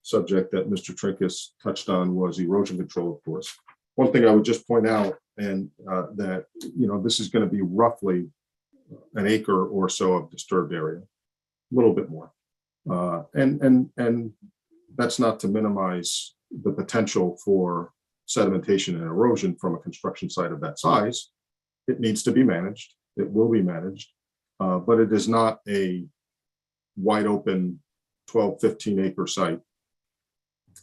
subject that Mr. Trinkus touched on was erosion control, of course. One thing I would just point out, and that, you know, this is going to be roughly an acre or so of disturbed area, a little bit more, and that's not to minimize the potential for sedimentation and erosion from a construction site of that size. It needs to be managed. It will be managed, but it is not a wide open 12, 15 acre site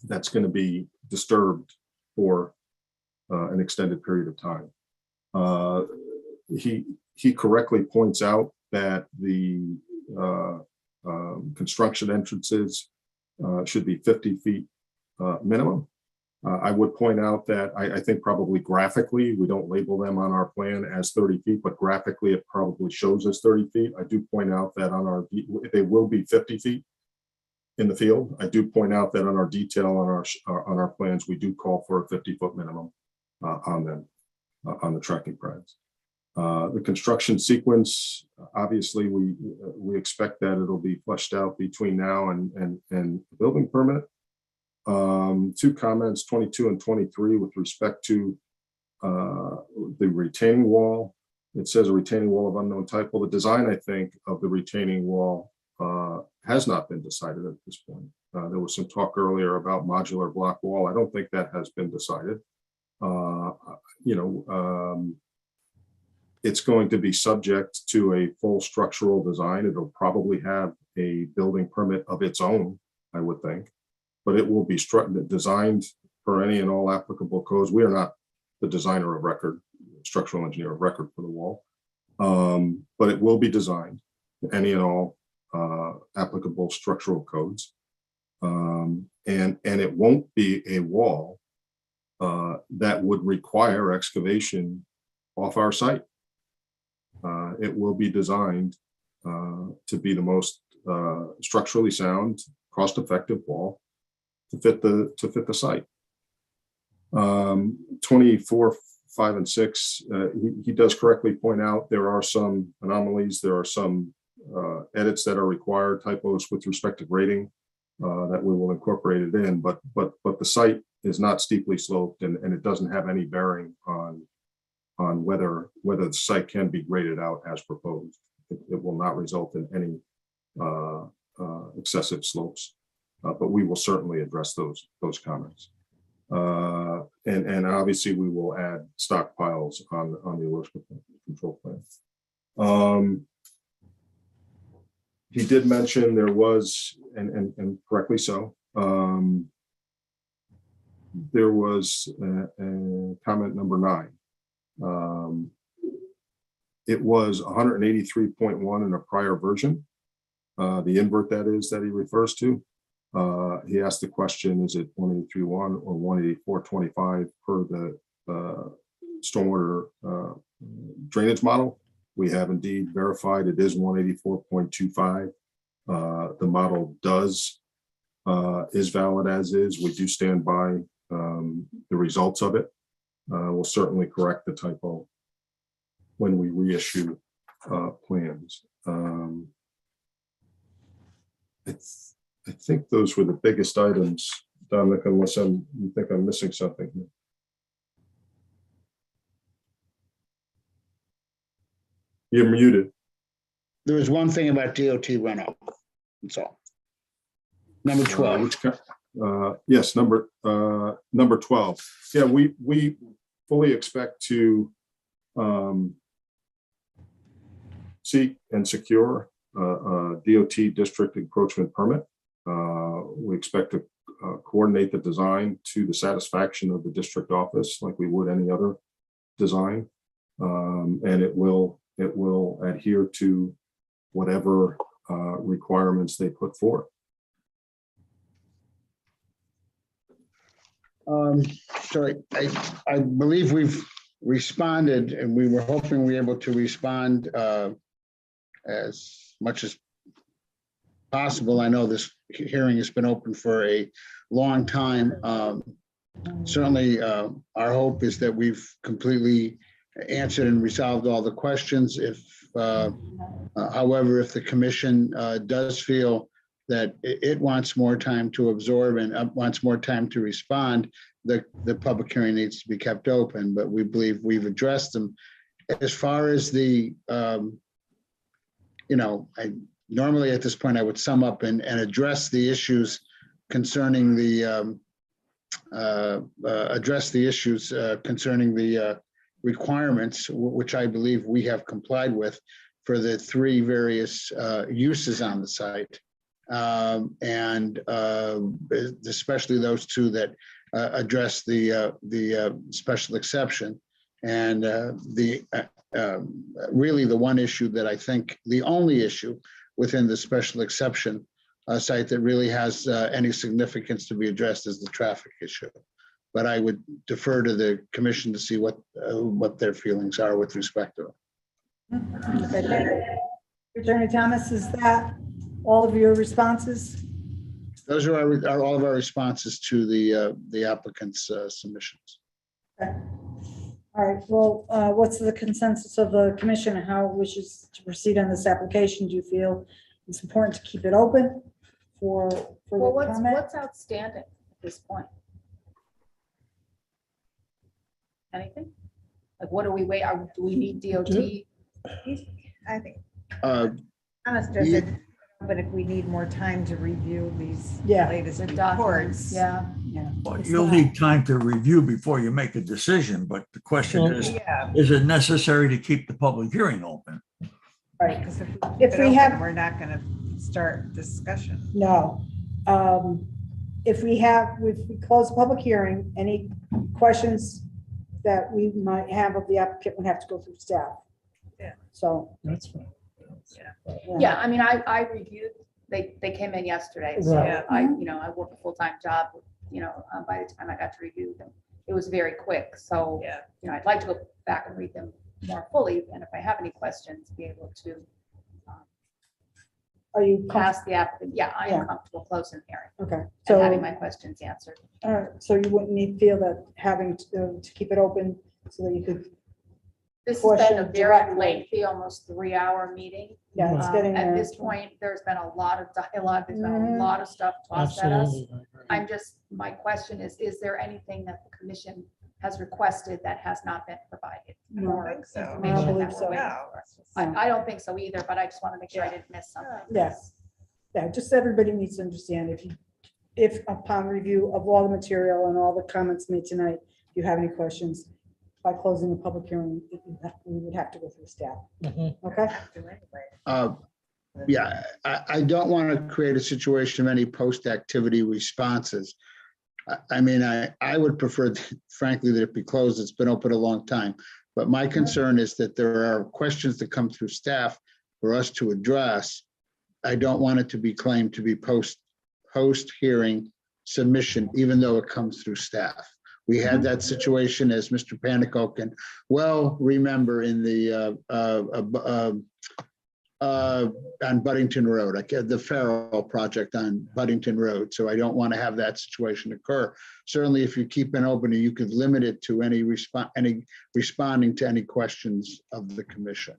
that's going to be disturbed for an extended period of time. He correctly points out that the construction entrances should be 50 feet minimum. I would point out that I think probably graphically, we don't label them on our plan as 30 feet, but graphically it probably shows as 30 feet. I do point out that on they will be 50 feet in the field. I do point out that on our detail on our plans, we do call for a 50-foot minimum on them, on the tracking pads. The construction sequence, obviously, we expect that it'll be fleshed out between now and the building permit. 2 comments, 22 and 23, with respect to the retaining wall. It says a retaining wall of unknown type. Well, the design, I think, of the retaining wall has not been decided at this point. There was some talk earlier about modular block wall. I don't think that has been decided. It's going to be subject to a full structural design. It'll probably have a building permit of its own, I would think, but it will be designed for any and all applicable codes. We are not the designer of record, structural engineer of record for the wall, but it will be designed for any and all applicable structural codes. And it won't be a wall that would require excavation off our site. It will be designed to be the most structurally sound, cost-effective wall to fit the site. 24, 5, and 6. He does correctly point out there are some anomalies. There are some edits that are required, typos with respect to grading that we will incorporate it in. But the site is not steeply sloped, and it doesn't have any bearing on whether the site can be graded out as proposed. It will not result in any excessive slopes, but we will certainly address those comments. And obviously we will add stockpiles on the erosion control plan. He did mention there was, and correctly so, there was a comment number 9. It was 183.1 in a prior version, the invert that is that he refers to. He asked the question, is it 183.1 or 184.25 per the stormwater drainage model? We have indeed verified it is 184.25. The model is valid as is. We do stand by the results of it. We'll certainly correct the typo when we reissue plans. I think those were the biggest items, Dominic, unless you think I'm missing something here. You're muted. There was one thing about DOT runoff. That's all. Number 12. Yes, number 12. Yeah, we fully expect to seek and secure a DOT district encroachment permit. We expect to coordinate the design to the satisfaction of the district office like we would any other design. And it will adhere to whatever requirements they put forth. So I believe we've responded, and we were hoping we were able to respond as much as possible. I know this hearing has been open for a long time. Certainly, our hope is that we've completely answered and resolved all the questions. However, if the commission does feel that it wants more time to absorb and wants more time to respond, the public hearing needs to be kept open, but we believe we've addressed them. As far as the, normally at this point I would sum up and address the issues concerning the, requirements, which I believe we have complied with for the 3 various uses on the site. And especially those 2 that address the special exception, and really the one issue that I think the only issue within the special exception site that really has any significance to be addressed is the traffic issue. but I would defer to the commission to see what their feelings are with respect to it. Okay, thank you. Attorney Thomas, is that all of your responses? Those are all of our responses to the applicant's submissions. Okay. All right, well, what's the consensus of the commission and how it wishes to proceed on this application? Do you feel it's important to keep it open for Well, the comment? what's outstanding at this point? Anything? Like, what do we wait? Do we need DOT? I think, Uh, but if we need more time to review these Yeah. latest The reports. documents, yeah. Well, you'll need time to review before you make a decision, but the question Yeah. is it necessary to keep the public hearing open? Right. Because if If we have- we're not going to start discussion. No. If we close the public hearing, any questions that we might have of the applicant would have to go through staff. Yeah. So. That's fine. Yeah, I mean, I reviewed, they came in yesterday, so Right. I work a full-time job, by the time I got to review them, it was very quick, so, Yeah. I'd like to go back and read them more fully, and if I have any questions, be able to Are you pass the applicant, I Yeah. am comfortable closing the hearing okay? and having So, my questions answered. so you wouldn't feel that having to keep it open so that you could. This has been a Question very directly. lengthy, almost 3-hour meeting. Yeah, it's getting At there. this point, there's been a lot of dialogue, there's been a Mhm. lot of stuff tossed at us. Absolutely. My question is there anything that the commission has requested that has not been provided? I don't More think so. information I don't that believe we're so. waiting No. for. I don't think so either, but I just want to make sure I didn't miss something. Yes. Yeah, just everybody needs to understand if upon review of all the material and all the comments made tonight, if you have any questions, by closing the public hearing, we would have to go through staff. Mhm. Okay? Yeah, I don't want to create a situation of any post-activity responses. I mean, I would prefer, frankly, that it be closed. It's been open a long time. But my concern is that there are questions that come through staff for us to address. I don't want it to be claimed to be post-hearing submission, even though it comes through staff. We had that situation, as Mr. Panico can well remember, in the on Buddington Road, the Farrell project on Buddington Road. So I don't want to have that situation occur. Certainly, if you keep it open, you could limit it to any responding to any questions of the commission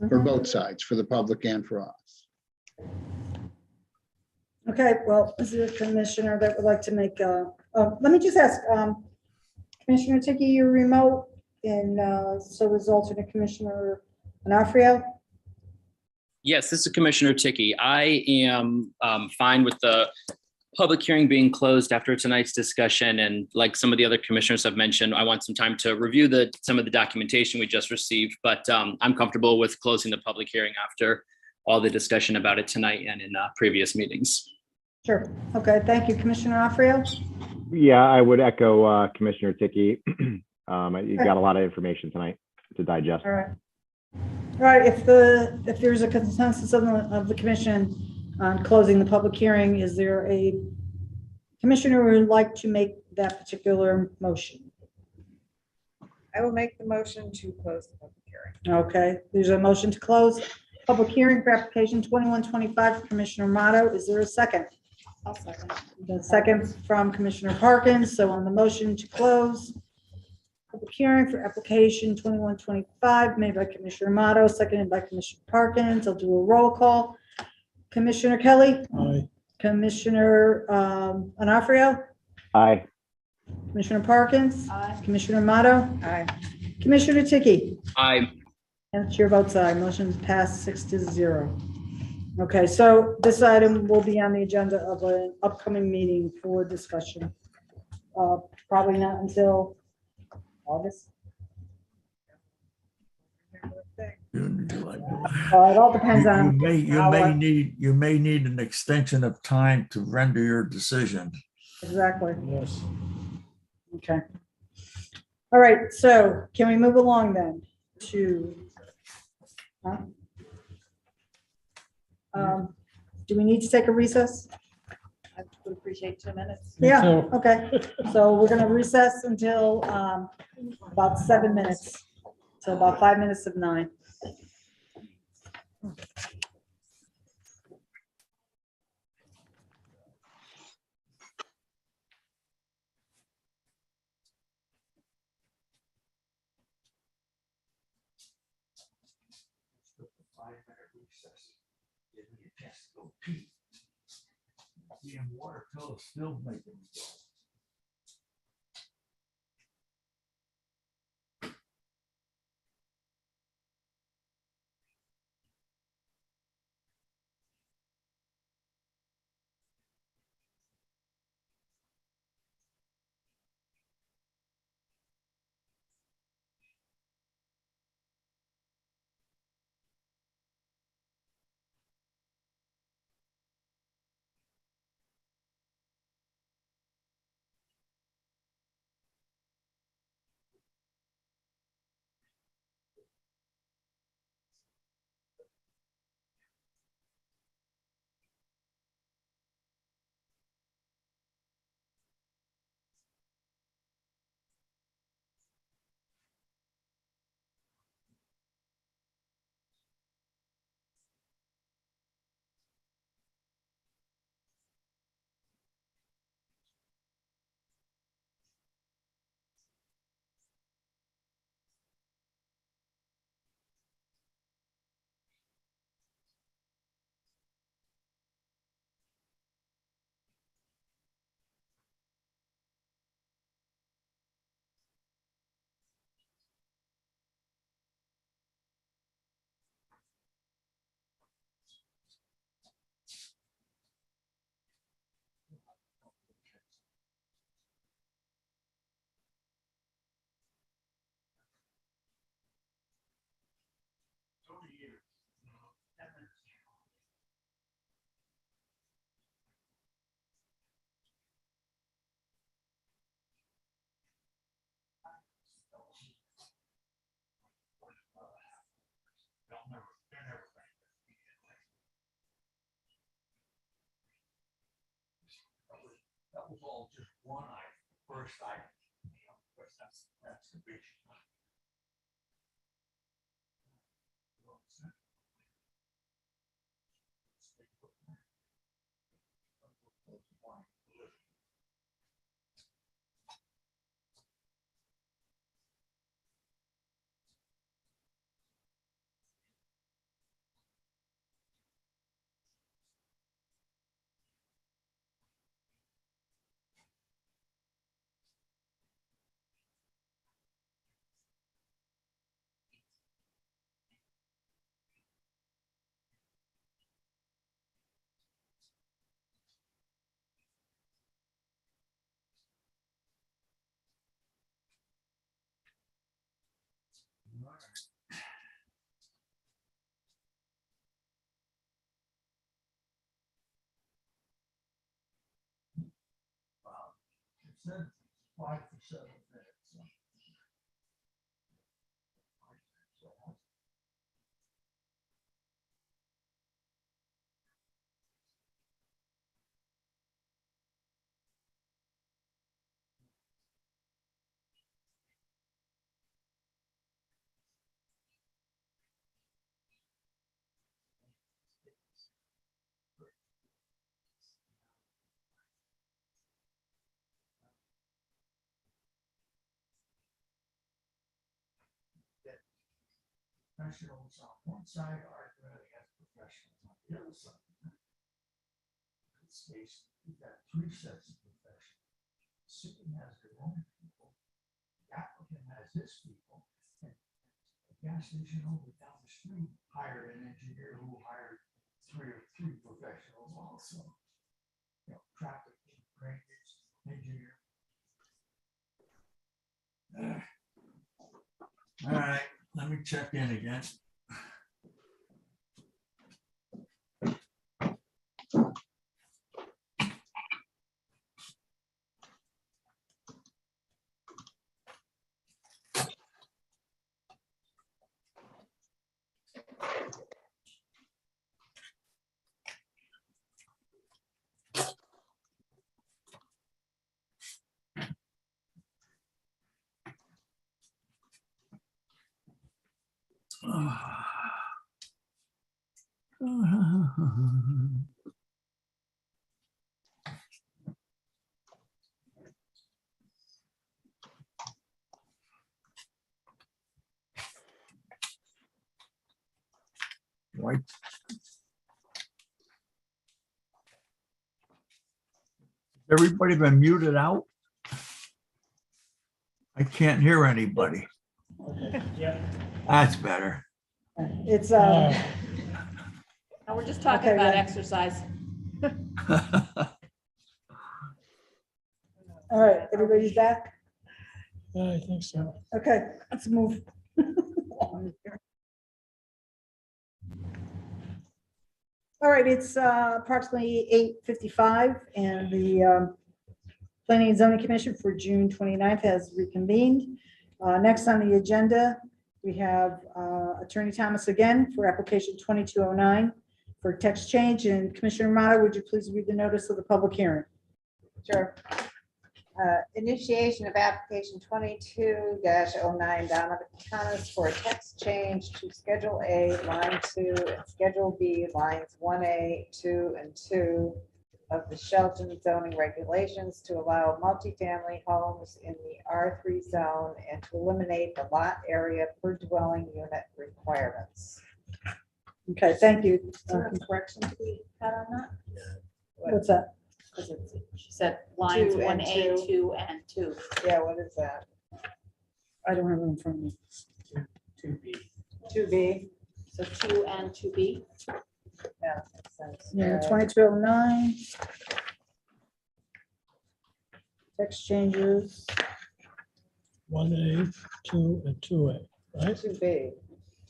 for both sides, for the public and for us. Okay, well, is there a commissioner that would like to make let me just ask, Commissioner Tiki, you're remote, and so is alternate Commissioner Onofrio? Yes, this is Commissioner Tiki. I am fine with the public hearing being closed after tonight's discussion. And like some of the other commissioners have mentioned, I want some time to review some of the documentation we just received, but I'm comfortable with closing the public hearing after all the discussion about it tonight and in previous meetings. Sure. Okay, thank you. Commissioner Onofrio? Yeah, I would echo Commissioner Tiki. You got a lot of information tonight to digest. All right. All right, if there's a consensus of the commission on closing the public hearing, is there a commissioner who would like to make that particular motion? I will make the motion to close the public hearing. Okay, there's a motion to close public hearing for application 2125 for Commissioner Motto. Is there a second? I'll second. The second from Commissioner Parkins. So on the motion to close public hearing for application 2125 made by Commissioner Motto, seconded by Commissioner Parkins. I'll do a roll call. Commissioner Kelly? Aye. Commissioner Onofrio? Aye. Commissioner Parkins? Aye. Commissioner Motto? Aye. Commissioner Tiki? Aye. And the chair votes aye. Motion is passed 6-0. Okay, so this item will be on the agenda of an upcoming meeting for discussion. Probably not until August. It all depends on. You may need an extension of time to render your decision. Exactly. Yes. Okay. All right, so can we move along then to? Do we need to take a recess? I would appreciate 2 minutes. Me Yeah, too. okay. So we're gonna recess until about 7 minutes. So about 5 minutes of 9. Give me a chance to go pee. Damn water pill is still making me go. That was all just one item, first item. That's the big. It said 5 to 7 minutes. Professionals on one side arguing against professionals on the other side. In this case, we've got 3 sets of professionals. The city has their own people, the applicant has his people, and the gas station over down the street hired an engineer who hired three professionals also. You know, traffic, drainage, engineer. All right, let me check in again. White. Everybody been muted out? I can't hear anybody. That's better. It's, No, we're just talking Okay, about yeah. exercise. all right, everybody's back? Yeah, I think so. Okay, let's move. All right, it's approximately 8:55 and the Planning and Zoning Commission for June 29th has reconvened. Next on the agenda, we have Attorney Thomas again for application 2209 for text change. And Commissioner Mata, would you please read the notice of the public hearing? Sure. Initiation of application 22-09 Dominic Thomas for a text change to Schedule A, Line 2, and Schedule B, Lines 1A, 2, and 2 of the Shelton zoning regulations to allow multifamily homes in the R3 zone and to eliminate the lot area per dwelling unit requirements. Okay, thank you. Correction to be had on that? What's that? Because she said lines 2 and 1A, 2. 2, and 2. Yeah, what is that? I don't have it in front of me. 2B. 2B? So 2 and 2B. Yeah, makes sense. Yeah, 2209. Text changes. 1A, 2, and 2A, right? 2B.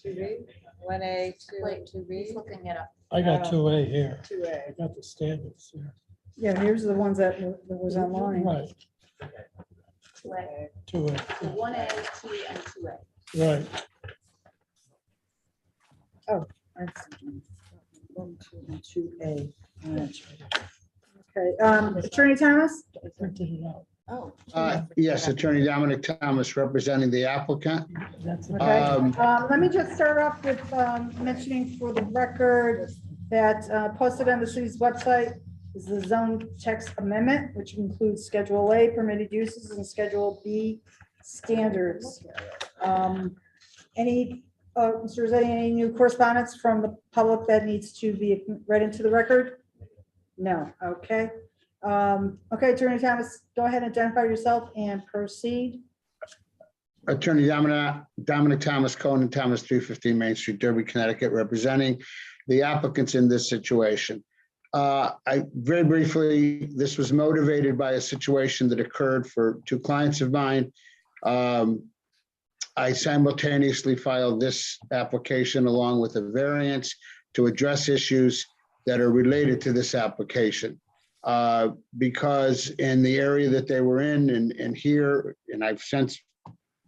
2B? 1A, 2, and Wait, 2B? he's looking it up. I got 2A here. 2A. I got the standards here. Yeah, here's the ones that was online. Right, 2A. 2A, So 1A, 2, and 2A. right. That's 1, 2, and 2A. Okay, Attorney Thomas? I printed it out. Oh. Yes, Attorney Dominic Thomas representing the applicant. That's it. Okay, let me just start off with mentioning for the record that posted on the city's website is the zone text amendment, which includes Schedule A permitted uses and Schedule B standards. Any, Mr. Rossetti, any new correspondence from the public that needs to be read into the record? No, okay. Okay, Attorney Thomas, go ahead and identify yourself and proceed. Attorney Dominic Thomas, Cohen and Thomas, 315 Main Street, Derby, Connecticut, representing the applicants in this situation. I very briefly, this was motivated by a situation that occurred for two clients of mine. I simultaneously filed this application along with a variance to address issues that are related to this application. Because in the area that they were in and here, and I've since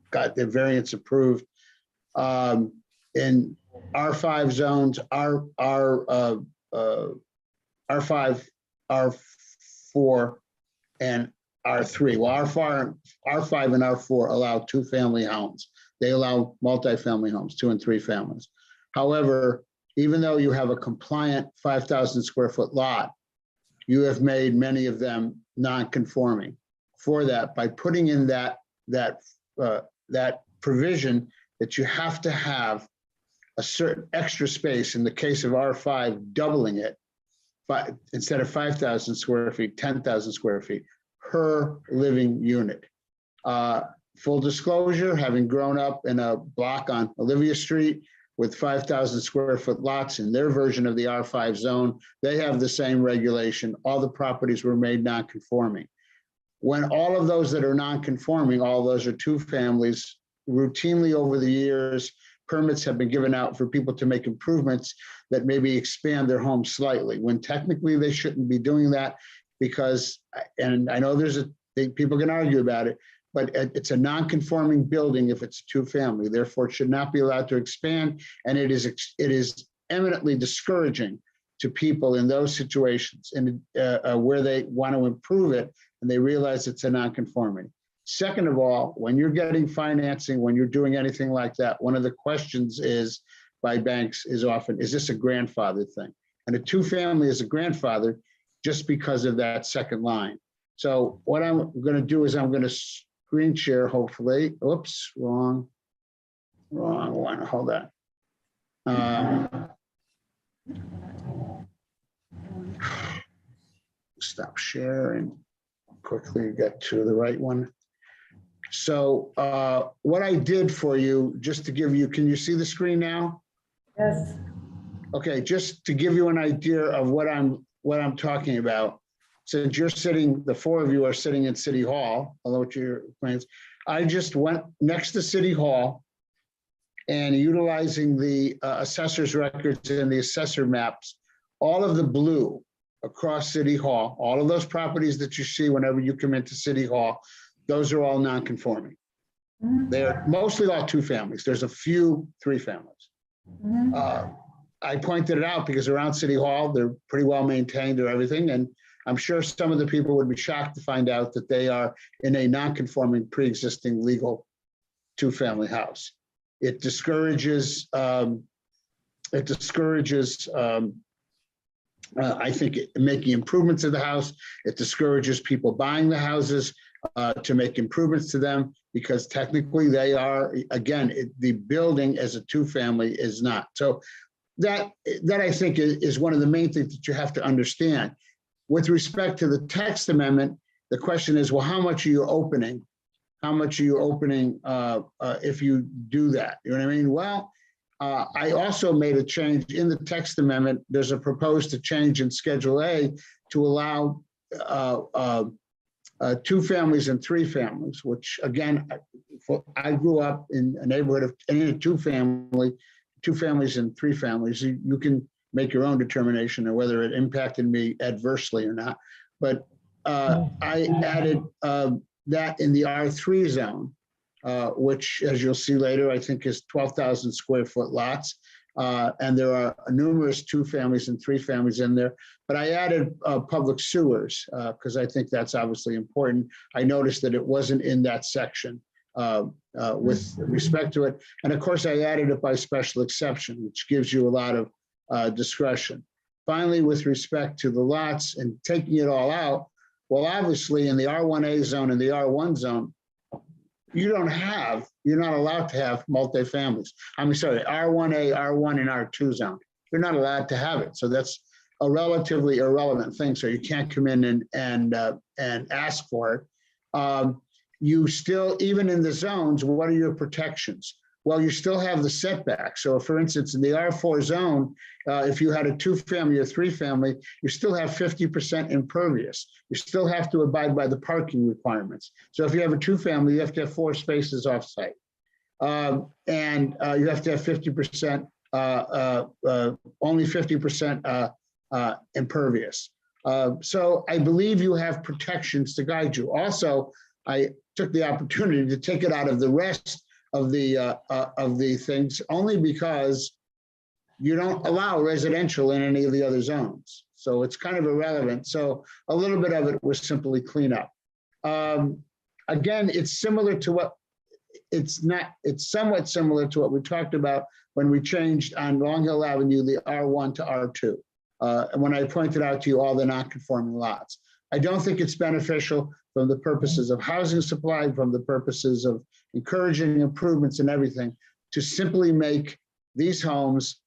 got the variance approved, in R5 zones, R5, R4, and R3. Well, R5 and R4 allow two-family homes. They allow multifamily homes, 2 and 3 families. However, even though you have a compliant 5,000 square foot lot, you have made many of them non-conforming. For that, by putting in that provision that you have to have a certain extra space, in the case of R5, doubling it, but instead of 5,000 square feet, 10,000 square feet per living unit. Full disclosure, having grown up in a block on Olivia Street with 5,000 square foot lots in their version of the R5 zone, they have the same regulation. All the properties were made non-conforming. When all of those that are non-conforming, all those are two families, routinely over the years, permits have been given out for people to make improvements that maybe expand their home slightly, when technically they shouldn't be doing that because, and I know people can argue about it, but it's a non-conforming building if it's two-family. Therefore, it should not be allowed to expand, and it is eminently discouraging to people in those situations and where they want to improve it and they realize it's a non-conformity. Second of all, when you're getting financing, when you're doing anything like that, one of the questions is, by banks is often, is this a grandfather thing? And a two-family is a grandfather just because of that second line. So what I'm going to do is I'm going to screen share, hopefully. Oops, wrong one. Hold on. Stop sharing. Quickly get to the right one. So what I did for you, just to give you, can you see the screen now? Yes. Okay, just to give you an idea of what I'm talking about. Since you're sitting, the four of you are sitting in City Hall, although it's your plans, I just went next to City Hall and utilizing the assessor's records and the assessor maps, all of the blue across City Hall, all of those properties that you see whenever you come into City Hall, those are all non-conforming. They're mostly all two families. There's a few three families. I pointed it out because around City Hall, they're pretty well maintained or everything. And I'm sure some of the people would be shocked to find out that they are in a non-conforming pre-existing legal two-family house. It discourages, I think, making improvements to the house. It discourages people buying the houses to make improvements to them because technically they are, again, the building as a two-family is not. So that I think is one of the main things that you have to understand. With respect to the text amendment, the question is, well, how much are you opening? How much are you opening if you do that? You know what I mean? Well, I also made a change in the text amendment. There's a proposed change in Schedule A to allow two families and three families, which again, I grew up in a neighborhood of in a two families and three families. You can make your own determination of whether it impacted me adversely or not. But I added that in the R3 zone, which, as you'll see later, I think is 12,000 square foot lots. And there are numerous two families and three families in there. But I added public sewers because I think that's obviously important. I noticed that it wasn't in that section with respect to it. And of course, I added it by special exception, which gives you a lot of discretion. Finally, with respect to the lots and taking it all out, well, obviously in the R1A zone and the R1 zone, you're not allowed to have multifamilies. I'm sorry, R1A, R1 and R2 zone. You're not allowed to have it. So that's a relatively irrelevant thing. So you can't come in and ask for it. You still, even in the zones, what are your protections? Well, you still have the setback. So for instance, in the R4 zone, if you had a two family or three family, you still have 50% impervious. You still have to abide by the parking requirements. So if you have a two family, you have to have 4 spaces off site. And you have to have 50%, only 50% impervious. So I believe you have protections to guide you. Also, I took the opportunity to take it out of the rest of the things only because you don't allow residential in any of the other zones. So it's kind of irrelevant. So a little bit of it was simply cleanup. Again, it's similar to what, it's somewhat similar to what we talked about when we changed on Long Hill Avenue, the R1 to R2. And when I pointed out to you all the non-conforming lots. I don't think it's beneficial from the purposes of housing supply, from the purposes of encouraging improvements and everything, to simply make these homes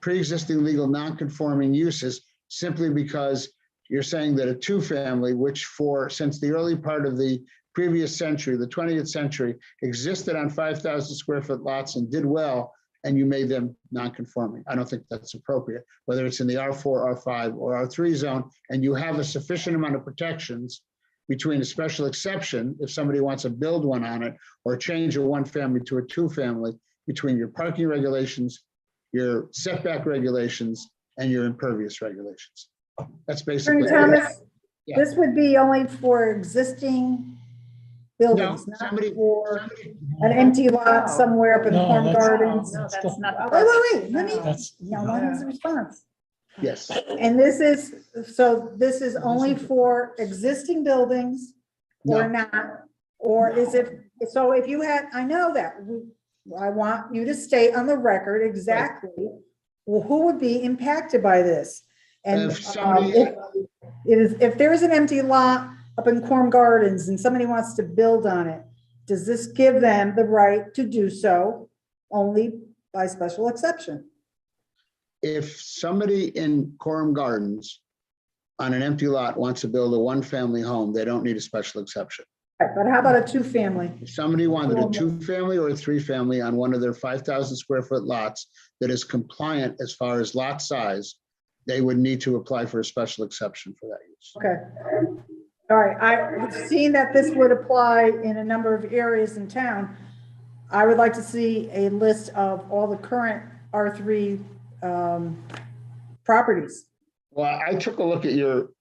pre-existing legal non-conforming uses simply because you're saying that a two-family, which since the early part of the previous century, the 20th century, existed on 5,000 square foot lots and did well, and you made them non-conforming. I don't think that's appropriate, whether it's in the R4, R5, or R3 zone, and you have a sufficient amount of protections between a special exception, if somebody wants to build one on it, or change a one family to a two family, between your parking regulations, your setback regulations, and your impervious regulations. That's basically Attorney Thomas, it. Yeah. this would be only for existing buildings, No, not for an empty lot somewhere up in No, Horn that's- Gardens. No, that's not. Wait, let me, That's- what is the response? Yes. And this is only for existing buildings or No. not? Or is it, so if you had, I know that, I want you to state on the record exactly who would be impacted by this. And If somebody- if there's an empty lot up in Corn Gardens and somebody wants to build on it, does this give them the right to do so only by special exception? If somebody in Coram Gardens on an empty lot wants to build a one-family home, they don't need a special exception. Right, but how about a two-family? If somebody wanted a two-family or a three-family on one of their 5,000 square foot lots that is compliant as far as lot size, they would need to apply for a special exception for that use. Okay. All right, I've seen that this would apply in a number of areas in town. I would like to see a list of all the current R3 properties. Well, I took a look at your,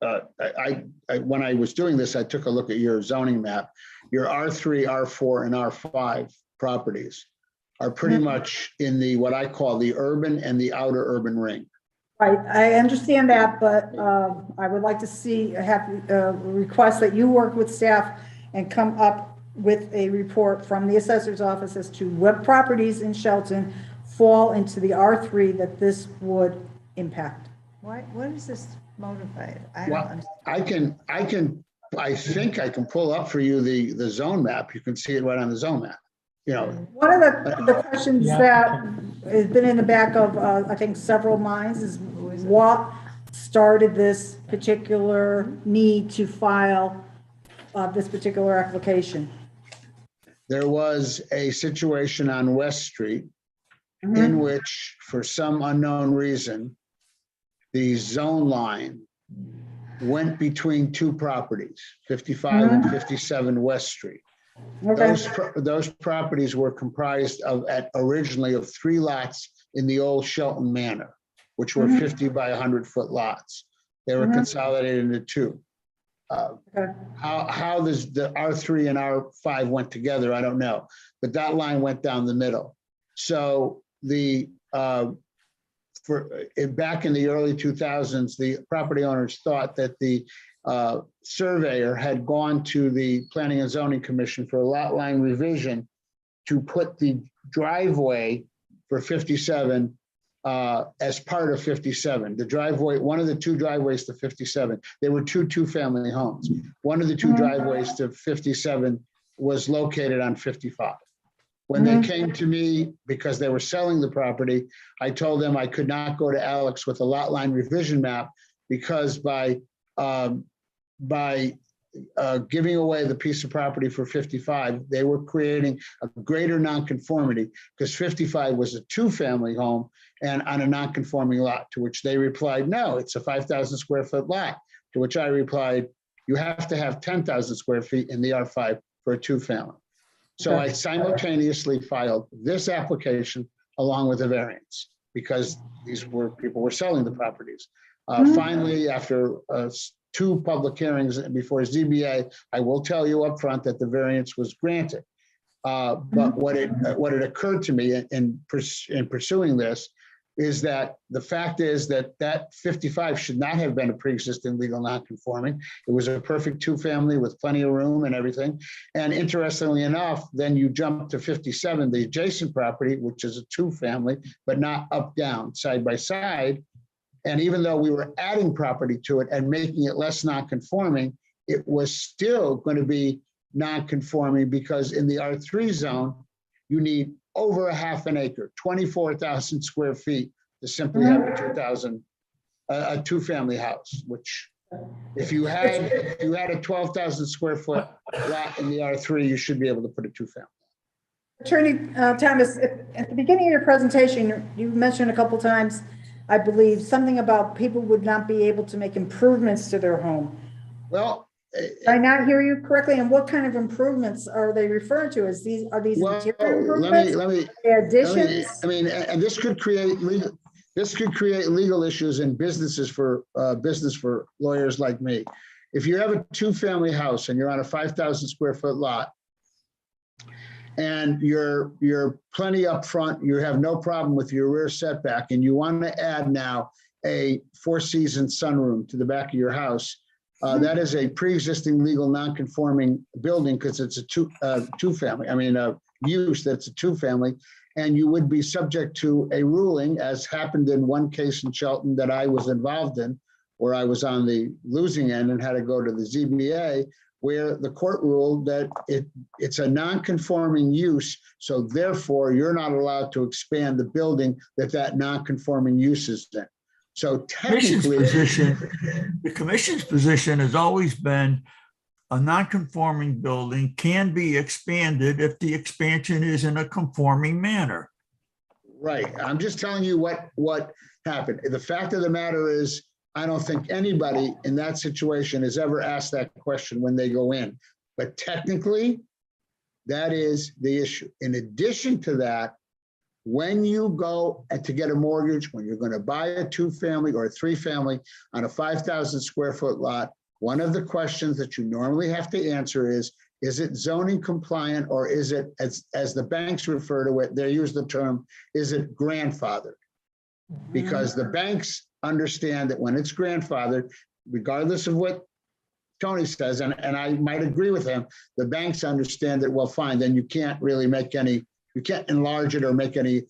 when I was doing this, I took a look at your zoning map. Your R3, R4, and R5 properties are pretty much in the, what I call the urban and the outer urban ring. Right, I understand that, but I would like to see, request that you work with staff and come up with a report from the assessor's office as to what properties in Shelton fall into the R3 that this would impact. What is this motivated? I don't Well, understand. I think I can pull up for you the zone map. You can see it right on the zone map. You know, One of the questions that has been in the back of, I think, several minds is what started this particular need to file this particular application? there was a situation on West Street in which, for some unknown reason, the zone line went between two properties, 55 and 57 West Street. Okay. Those properties were comprised of, originally, of 3 lots in the old Shelton Manor, which were 50 by 100-foot lots. They were consolidated into 2. How does the R3 and R5 went together, I don't know, but that line went down the middle. So back in the early 2000s, the property owners thought that the surveyor had gone to the Planning and Zoning Commission for a lot line revision to put the driveway for 57 as part of 57. The driveway, one of the 2 driveways to 57, there were 2 two-family homes. One of the 2 driveways to 57 was located on 55. When they came to me, because they were selling the property, I told them I could not go to Alex with a lot line revision map because by giving away the piece of property for 55, they were creating a greater nonconformity because 55 was a 2-family home and on a nonconforming lot, to which they replied, no, it's a 5,000 square foot lot. To which I replied, you have to have 10,000 square feet in the R5 for a 2-family. So I simultaneously filed this application along with a variance because people were selling the properties. Finally, after 2 public hearings before ZBA, I will tell you up front that the variance was granted. But what had occurred to me in pursuing this is that the fact is that 55 should not have been a pre-existing legal non-conforming. It was a perfect 2-family with plenty of room and everything. And interestingly enough, then you jump to 57, the adjacent property, which is a 2-family, but not up, down, side by side. And even though we were adding property to it and making it less non-conforming, it was still going to be non-conforming because in the R3 zone, you need over a half an acre, 24,000 square feet to simply have a 2-family house, which if you had a 12,000 square foot lot in the R3, you should be able to put a 2-family. Attorney Thomas, at the beginning of your presentation, you mentioned a couple times, I believe, something about people would not be able to make improvements to their home. Well, did I not hear you correctly? And what kind of improvements are they referring to? Are these interior improvements? Let me, additions? and this could create legal issues in business for lawyers like me. If you have a 2-family house and you're on a 5,000 square foot lot, and you're plenty up front, you have no problem with your rear setback, and you want to add now a 4-season sunroom to the back of your house, that is a pre-existing legal non-conforming building because it's a 2-family. I mean, use that's a two-family, and you would be subject to a ruling, as happened in one case in Shelton that I was involved in, where I was on the losing end and had to go to the ZBA, where the court ruled that it's a non-conforming use, so therefore you're not allowed to expand the building that non-conforming use is in. So technically, The commission's position has always been a non-conforming building can be expanded if the expansion is in a conforming manner. right, I'm just telling you what happened. The fact of the matter is, I don't think anybody in that situation has ever asked that question when they go in. But technically, that is the issue. In addition to that, when you go to get a mortgage, when you're going to buy a two-family or a three-family on a 5,000 square foot lot, one of the questions that you normally have to answer is it zoning compliant, or is it, as the banks refer to it, they use the term, is it grandfathered? Because the banks understand that when it's grandfathered, regardless of what Tony says, and I might agree with him, the banks understand that, well, fine, then you can't really make any, you can't enlarge it or make any,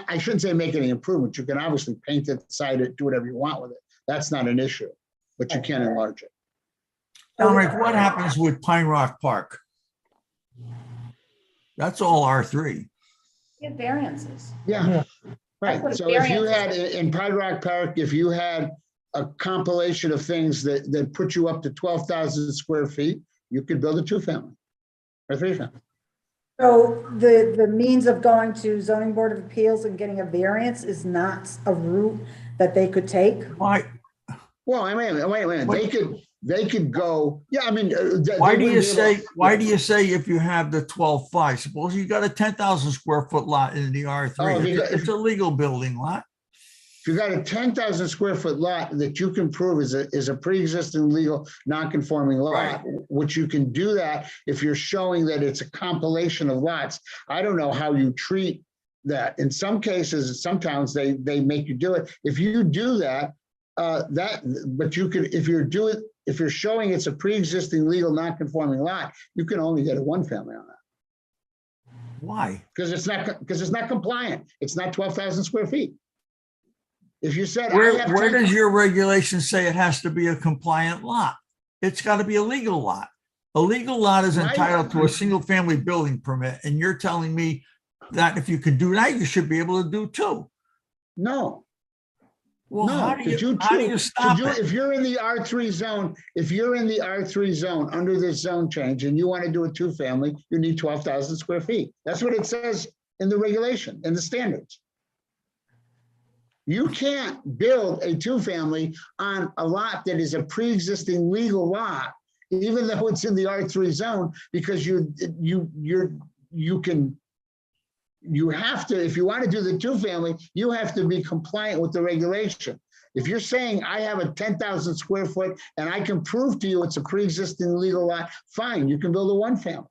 I shouldn't say make any improvements. You can obviously paint it, side it, do whatever you want with it. That's not an issue, but you can't enlarge it. Dominic, what happens with Pine Rock Park? That's all R3. You have variances. Yeah, right. That's what So if you variance had, in Pine Rock Park, if you had a compilation of things that put you up to 12,000 square feet, you could build a two-family or three-family. So the means of going to zoning board of appeals and getting a variance is not a route that they could take? Why? Well, I mean, wait a minute, they could go, yeah, I mean. Why do you say if you have the 12.5, suppose you got a 10,000 square foot lot in the R3, it's a legal building lot. If you got a 10,000 square foot lot that you can prove is a pre-existing legal non-conforming lot, Right. which you can do that if you're showing that it's a compilation of lots. I don't know how you treat that. In some cases, some towns, they make you do it. If you do that, but you could, if you're showing it's a pre-existing legal non-conforming lot, you can only get a one family on that. Why? Because it's not compliant. It's not 12,000 square feet. If you said, Where does your regulation say it has to be a compliant lot? It's got to be a legal lot. A legal lot is entitled to a single family building permit. And you're telling me that if you can do that, you should be able to do two. No. Well, No, how do you stop it? If you're in the R3 zone, under this zone change, and you want to do a two family, you need 12,000 square feet. That's what it says in the regulation, in the standards. You can't build a two family on a lot that is a pre-existing legal lot, even though it's in the R3 zone, because you have to, if you want to do the two family, you have to be compliant with the regulation. If you're saying I have a 10,000 square foot and I can prove to you it's a pre-existing legal lot, fine, you can build a one family.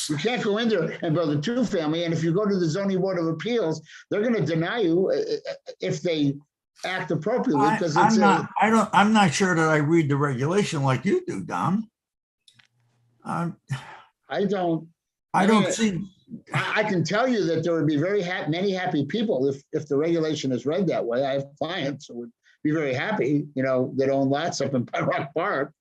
You can't go in there and build a two family. And if you go to the zoning board of appeals, they're going to deny you if they act appropriately, because I'm not sure that I read the regulation like you do, Don. I don't see. I can tell you that there would be many happy people if the regulation is read that way. I have clients who would be very happy, that own lots up in Pine Rock Park.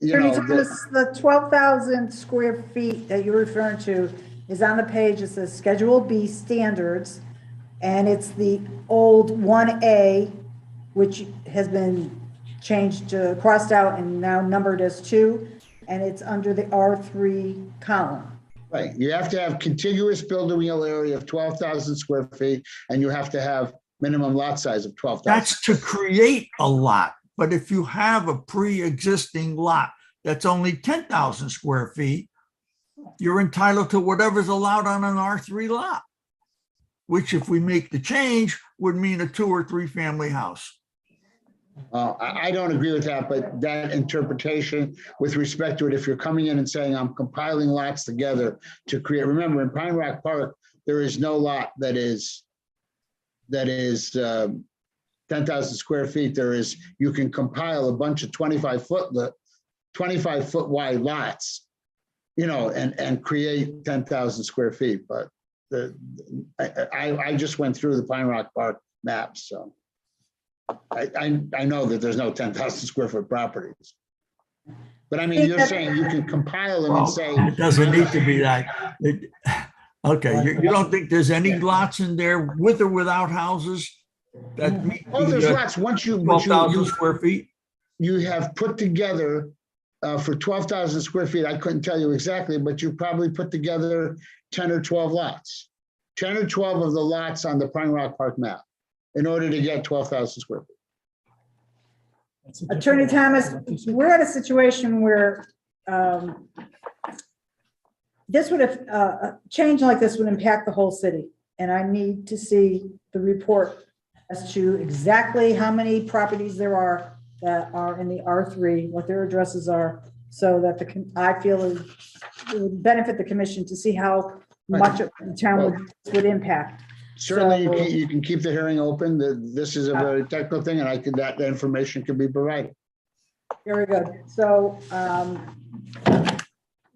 The 12,000 square feet that you're referring to is on the page. It says Schedule B standards, and it's the old 1A, which has been changed, crossed out and now numbered as 2, and it's under the R3 column. Right. You have to have contiguous buildable area of 12,000 square feet, and you have to have minimum lot size of 12,000. That's to create a lot. But if you have a pre-existing lot that's only 10,000 square feet, you're entitled to whatever's allowed on an R3 lot, which if we make the change would mean a 2 or 3 family house. I don't agree with that, but that interpretation with respect to it, if you're coming in and saying I'm compiling lots together to create, remember in Pine Rock Park, there is no lot that is 10,000 square feet. You can compile a bunch of 25 foot wide lots and create 10,000 square feet, but I just went through the Pine Rock Park maps, so I know that there's no 10,000 square foot properties. But I mean, you're saying you can compile them and say. It doesn't need to be that. Okay, you don't think there's any lots in there with or without houses? That meet There's the, lots, once you. 12,000 square feet? You have put together, for 12,000 square feet, I couldn't tell you exactly, but you probably put together 10 or 12 lots. 10 or 12 of the lots on the Pine Rock Park map in order to get 12,000 square feet. Attorney Thomas, we're at a situation where this would have, a change like this would impact the whole city. And I need to see the report as to exactly how many properties there are that are in the R3, what their addresses are, so that I feel it would benefit the commission to see how much of the town would impact. Certainly, you can keep the hearing open. This is a very technical thing, and that information can be provided. Very good. So,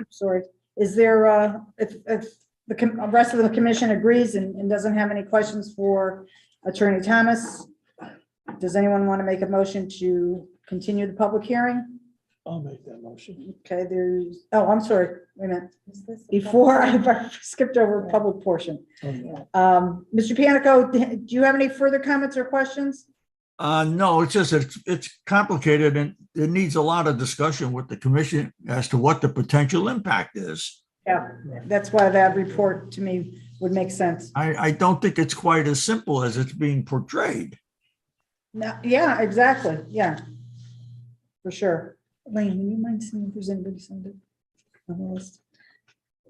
sorry, is there, if the rest of the commission agrees and doesn't have any questions for Attorney Thomas, does anyone want to make a motion to continue the public hearing? I'll make that motion. Okay, I'm sorry, wait a minute. Before I skipped over public portion. Mr. Panico, do you have any further comments or questions? No, it's just, it's complicated and it needs a lot of discussion with the commission as to what the potential impact is. Yeah, that's why that report to me would make sense. I don't think it's quite as simple as it's being portrayed. No, yeah, exactly. Yeah, for sure. Elaine, would you mind seeing if there's anybody signed it on the list?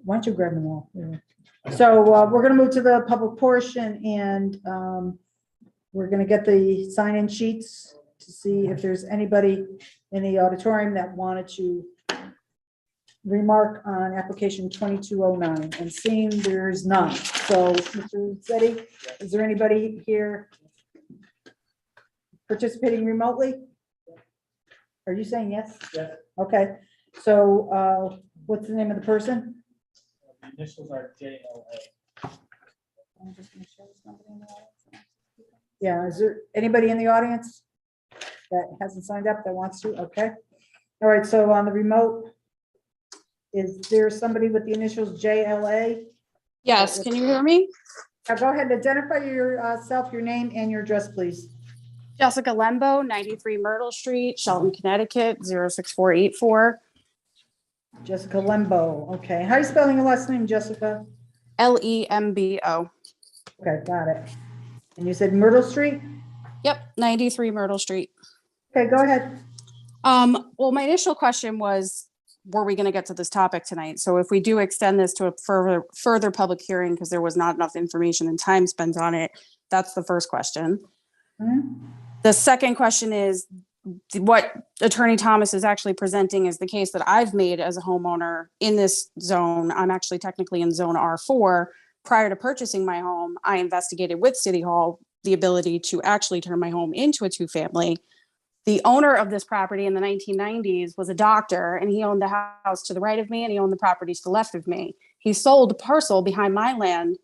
Why don't you grab them all? Yeah. So we're going to move to the public portion, and we're going to get the sign-in sheets to see if there's anybody in the auditorium that wanted to remark on application 2209, and seeing there's none. So, Mr. Zetti, is there anybody here participating remotely? Are you saying yes? Yes. Okay, so what's the name of the person? The initials are JLA. Yeah, is there anybody in the audience that hasn't signed up that wants to? Okay. All right, so on the remote, is there somebody with the initials JLA? Yes, can you hear me? Go ahead, identify yourself, your name and your address, please. Jessica Lembo, 93 Myrtle Street, Shelton, Connecticut, 06484. Jessica Lembo. Okay. How are you spelling your last name, Jessica? Lembo. Okay, got it. And you said Myrtle Street? Yep, 93 Myrtle Street. Okay, go ahead. Well, my initial question was, were we going to get to this topic tonight? So if we do extend this to a further public hearing because there was not enough information and time spent on it, that's the first question. Mm-hmm. The second question is, what Attorney Thomas is actually presenting is the case that I've made as a homeowner in this zone. I'm actually technically in zone R4. Prior to purchasing my home, I investigated with City Hall the ability to actually turn my home into a two-family. The owner of this property in the 1990s was a doctor, and he owned the house to the right of me and he owned the property to the left of me. He sold a parcel behind my land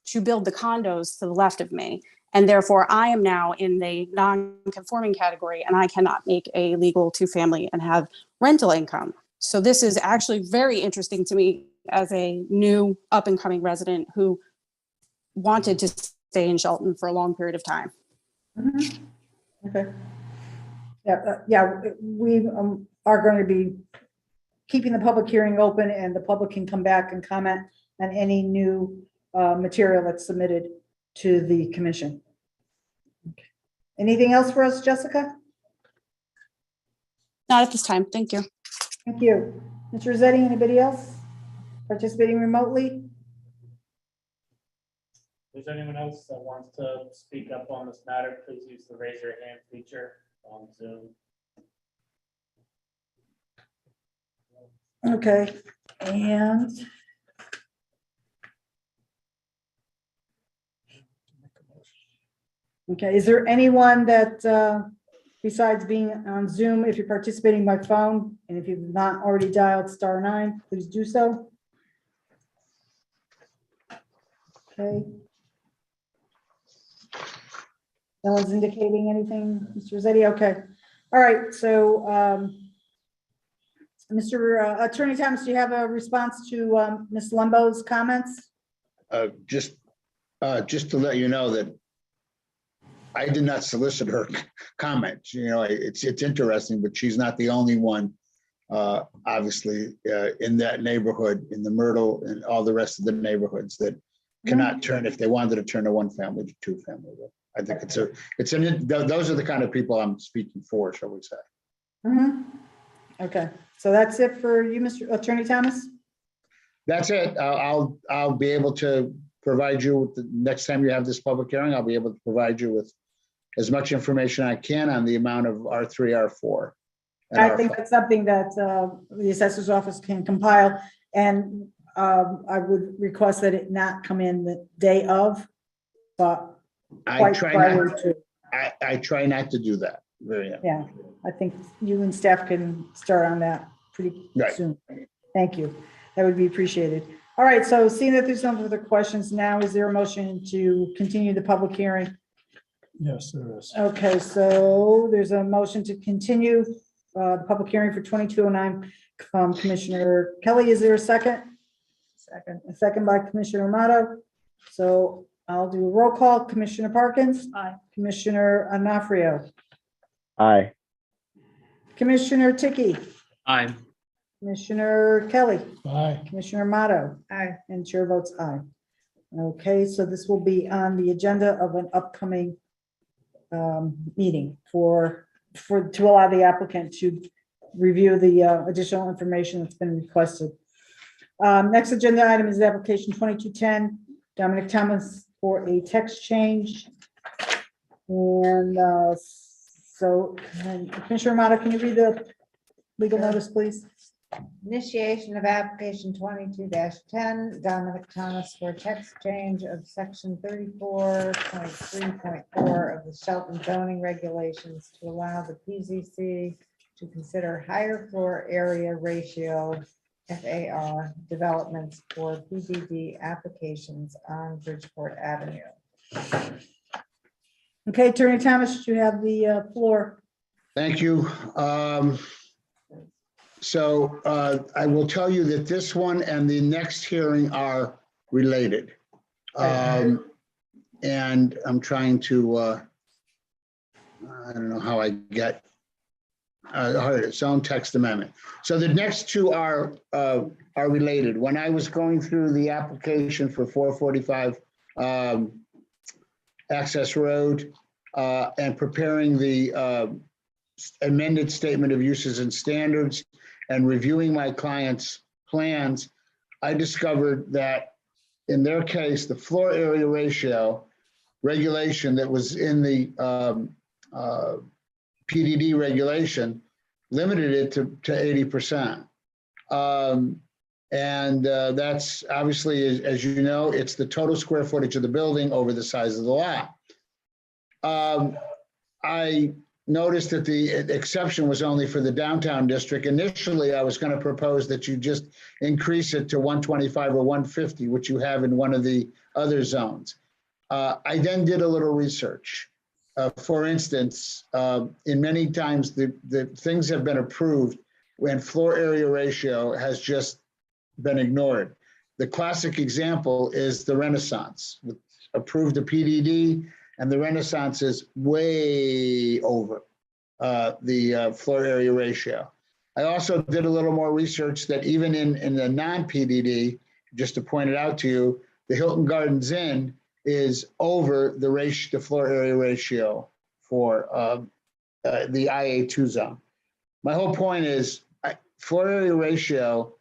to build the condos to the left of me. And therefore, I am now in the non-conforming category, and I cannot make a legal two-family and have rental income. So this is actually very interesting to me as a new up-and-coming resident who wanted to stay in Shelton for a long period of time. Mm-hmm. Okay. Yeah, we are going to be keeping the public hearing open, and the public can come back and comment on any new material that's submitted to the commission. Okay. Anything else for us, Jessica? Not at this time. Thank you. Thank you. Mr. Rossetti, anybody else participating remotely? If there's anyone else that wants to speak up on this matter, please use the raise your hand feature on Zoom. Okay, and okay, is there anyone that besides being on Zoom, if you're participating by phone, and if you've not already dialed *9, please do so. Okay. No one's indicating anything, Mr. Rossetti? Okay. All right, so, Mr. Attorney Thomas, do you have a response to Ms. Lumbo's comments? Just to let you know that I did not solicit her comments. You know, it's interesting, but she's not the only one, obviously, in that neighborhood, in the Myrtle and all the rest of the neighborhoods that cannot turn, if they wanted to turn a one family to two family. I think those are the kind of people I'm speaking for, shall we say. Mm-hmm. Okay, so that's it for you, Mr. Attorney Thomas? That's it. I'll be able to provide you with the next time you have this public hearing, I'll be able to provide you with as much information I can on the amount of R3, R4. I think that's something that the assessor's office can compile, and I would request that it not come in the day of, but I try not to do that. Yeah, I think you and staff can start on that pretty soon. Thank you. That would be appreciated. All right, so seeing that there's no further questions now, is there a motion to continue the public hearing? Yes, there is. Okay, so there's a motion to continue the public hearing for 2209 from Commissioner Kelly. Is there a second? Second. A second by Commissioner Amato. So I'll do a roll call. Commissioner Parkins? Aye. Commissioner Onofrio? Aye. Commissioner Tiki? Aye. Commissioner Kelly? Aye. Commissioner Amato? Aye. And chair votes aye. Okay, so this will be on the agenda of an upcoming meeting to allow the applicant to review the additional information that's been requested. Next agenda item is application 2210, Dominic Thomas for a text change. And so Commissioner Amato, can you read the legal notice, please? Initiation of application 22-10, Dominic Thomas for text change of section 34.3.4 of the Shelton zoning regulations to allow the PZC to consider higher floor area ratio FAR developments for PDD applications on Bridgeport Avenue. Okay, Attorney Thomas, you have the floor. Thank you. So I will tell you that this one and the next hearing are related. And I'm trying to, I don't know how I get, zone text amendment. So the next two are related. When I was going through the application for 445 Access Road and preparing the amended statement of uses and standards and reviewing my client's plans, I discovered that in their case, the floor area ratio regulation that was in the PDD regulation limited it to 80%. And that's obviously, as you know, it's the total square footage of the building over the size of the lot. I noticed that the exception was only for the downtown district. Initially, I was going to propose that you just increase it to 125 or 150, which you have in one of the other zones. I then did a little research. For instance, in many times the things have been approved when floor area ratio has just been ignored. The classic example is the Renaissance. Approved a PDD, and the Renaissance is way over the floor area ratio. I also did a little more research that even in the non-PDD, just to point it out to you, the Hilton Gardens Inn is over the floor area ratio for the IA2 zone. My whole point is floor area ratio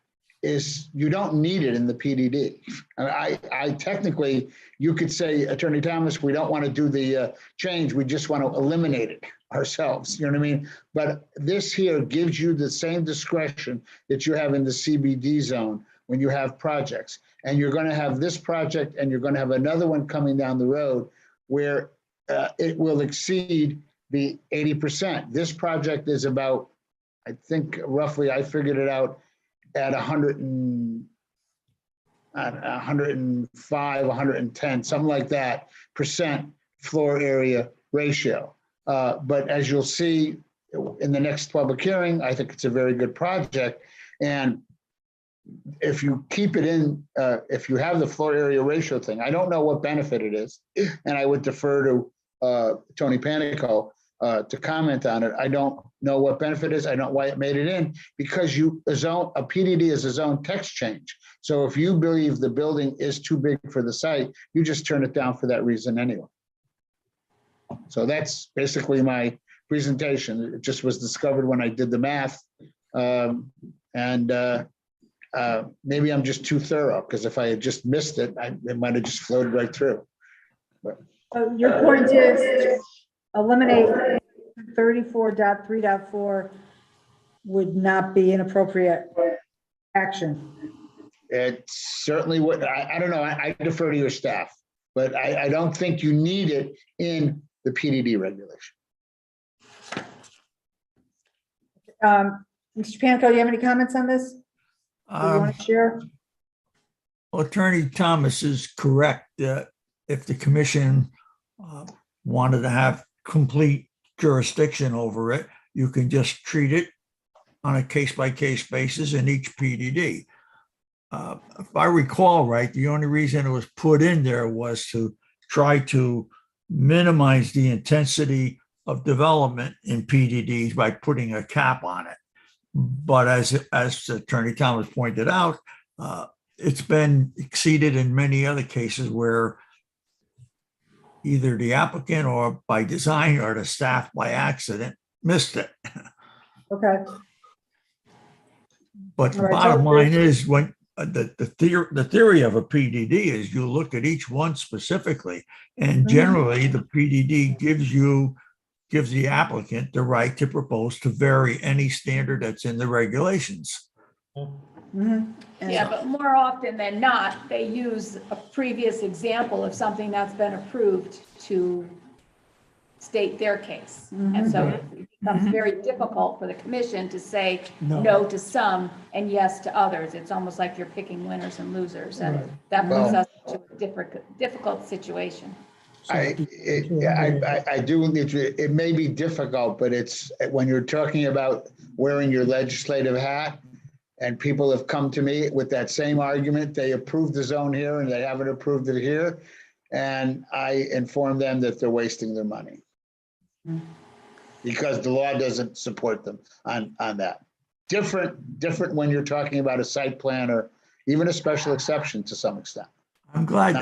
is, you don't need it in the PDD. I technically, you could say, Attorney Thomas, we don't want to do the change. We just want to eliminate it ourselves. You know what I mean? But this here gives you the same discretion that you have in the CBD zone when you have projects. And you're going to have this project and you're going to have another one coming down the road where it will exceed be 80%. This project is about, I think roughly, I figured it out at 105, 110, something like that, percent floor area ratio. But as you'll see in the next public hearing, I think it's a very good project. And if you keep it in, if you have the floor area ratio thing, I don't know what benefit it is. And I would defer to Tony Panico to comment on it. I don't know what benefit is. I don't know why it made it in, because a PDD is a zone text change. So if you believe the building is too big for the site, you just turn it down for that reason anyway. So that's basically my presentation. It just was discovered when I did the math. Maybe I'm just too thorough, because if I had just missed it, it might have just floated right through. But So your point is eliminate 34.3.4 would not be an appropriate action. it certainly would. I don't know. I defer to your staff, but I don't think you need it in the PDD regulation. Mr. Panico, do you have any comments on this? Do you want to share? Attorney Thomas is correct that if the commission wanted to have complete jurisdiction over it, you can just treat it on a case-by-case basis in each PDD. If I recall right, the only reason it was put in there was to try to minimize the intensity of development in PDDs by putting a cap on it. But as Attorney Thomas pointed out, it's been exceeded in many other cases where either the applicant or by design or the staff by accident missed it. Okay. But the All right, bottom so- line is when the theory of a PDD is you look at each one specifically, and generally the PDD gives the applicant the right to propose to vary any standard that's in the regulations. Yeah, but more often than not, they use a previous example of something that's been approved to state their case. And so it becomes very difficult for the commission to say no to some and yes to others. It's almost like you're picking winners and losers, and that puts us into a difficult situation. I do need to, it may be difficult, but it's when you're talking about wearing your legislative hat, and people have come to me with that same argument. They approved the zone here and they haven't approved it here. And I inform them that they're wasting their money because the law doesn't support them on that. Different when you're talking about a site plan or even a special exception to some extent. I'm glad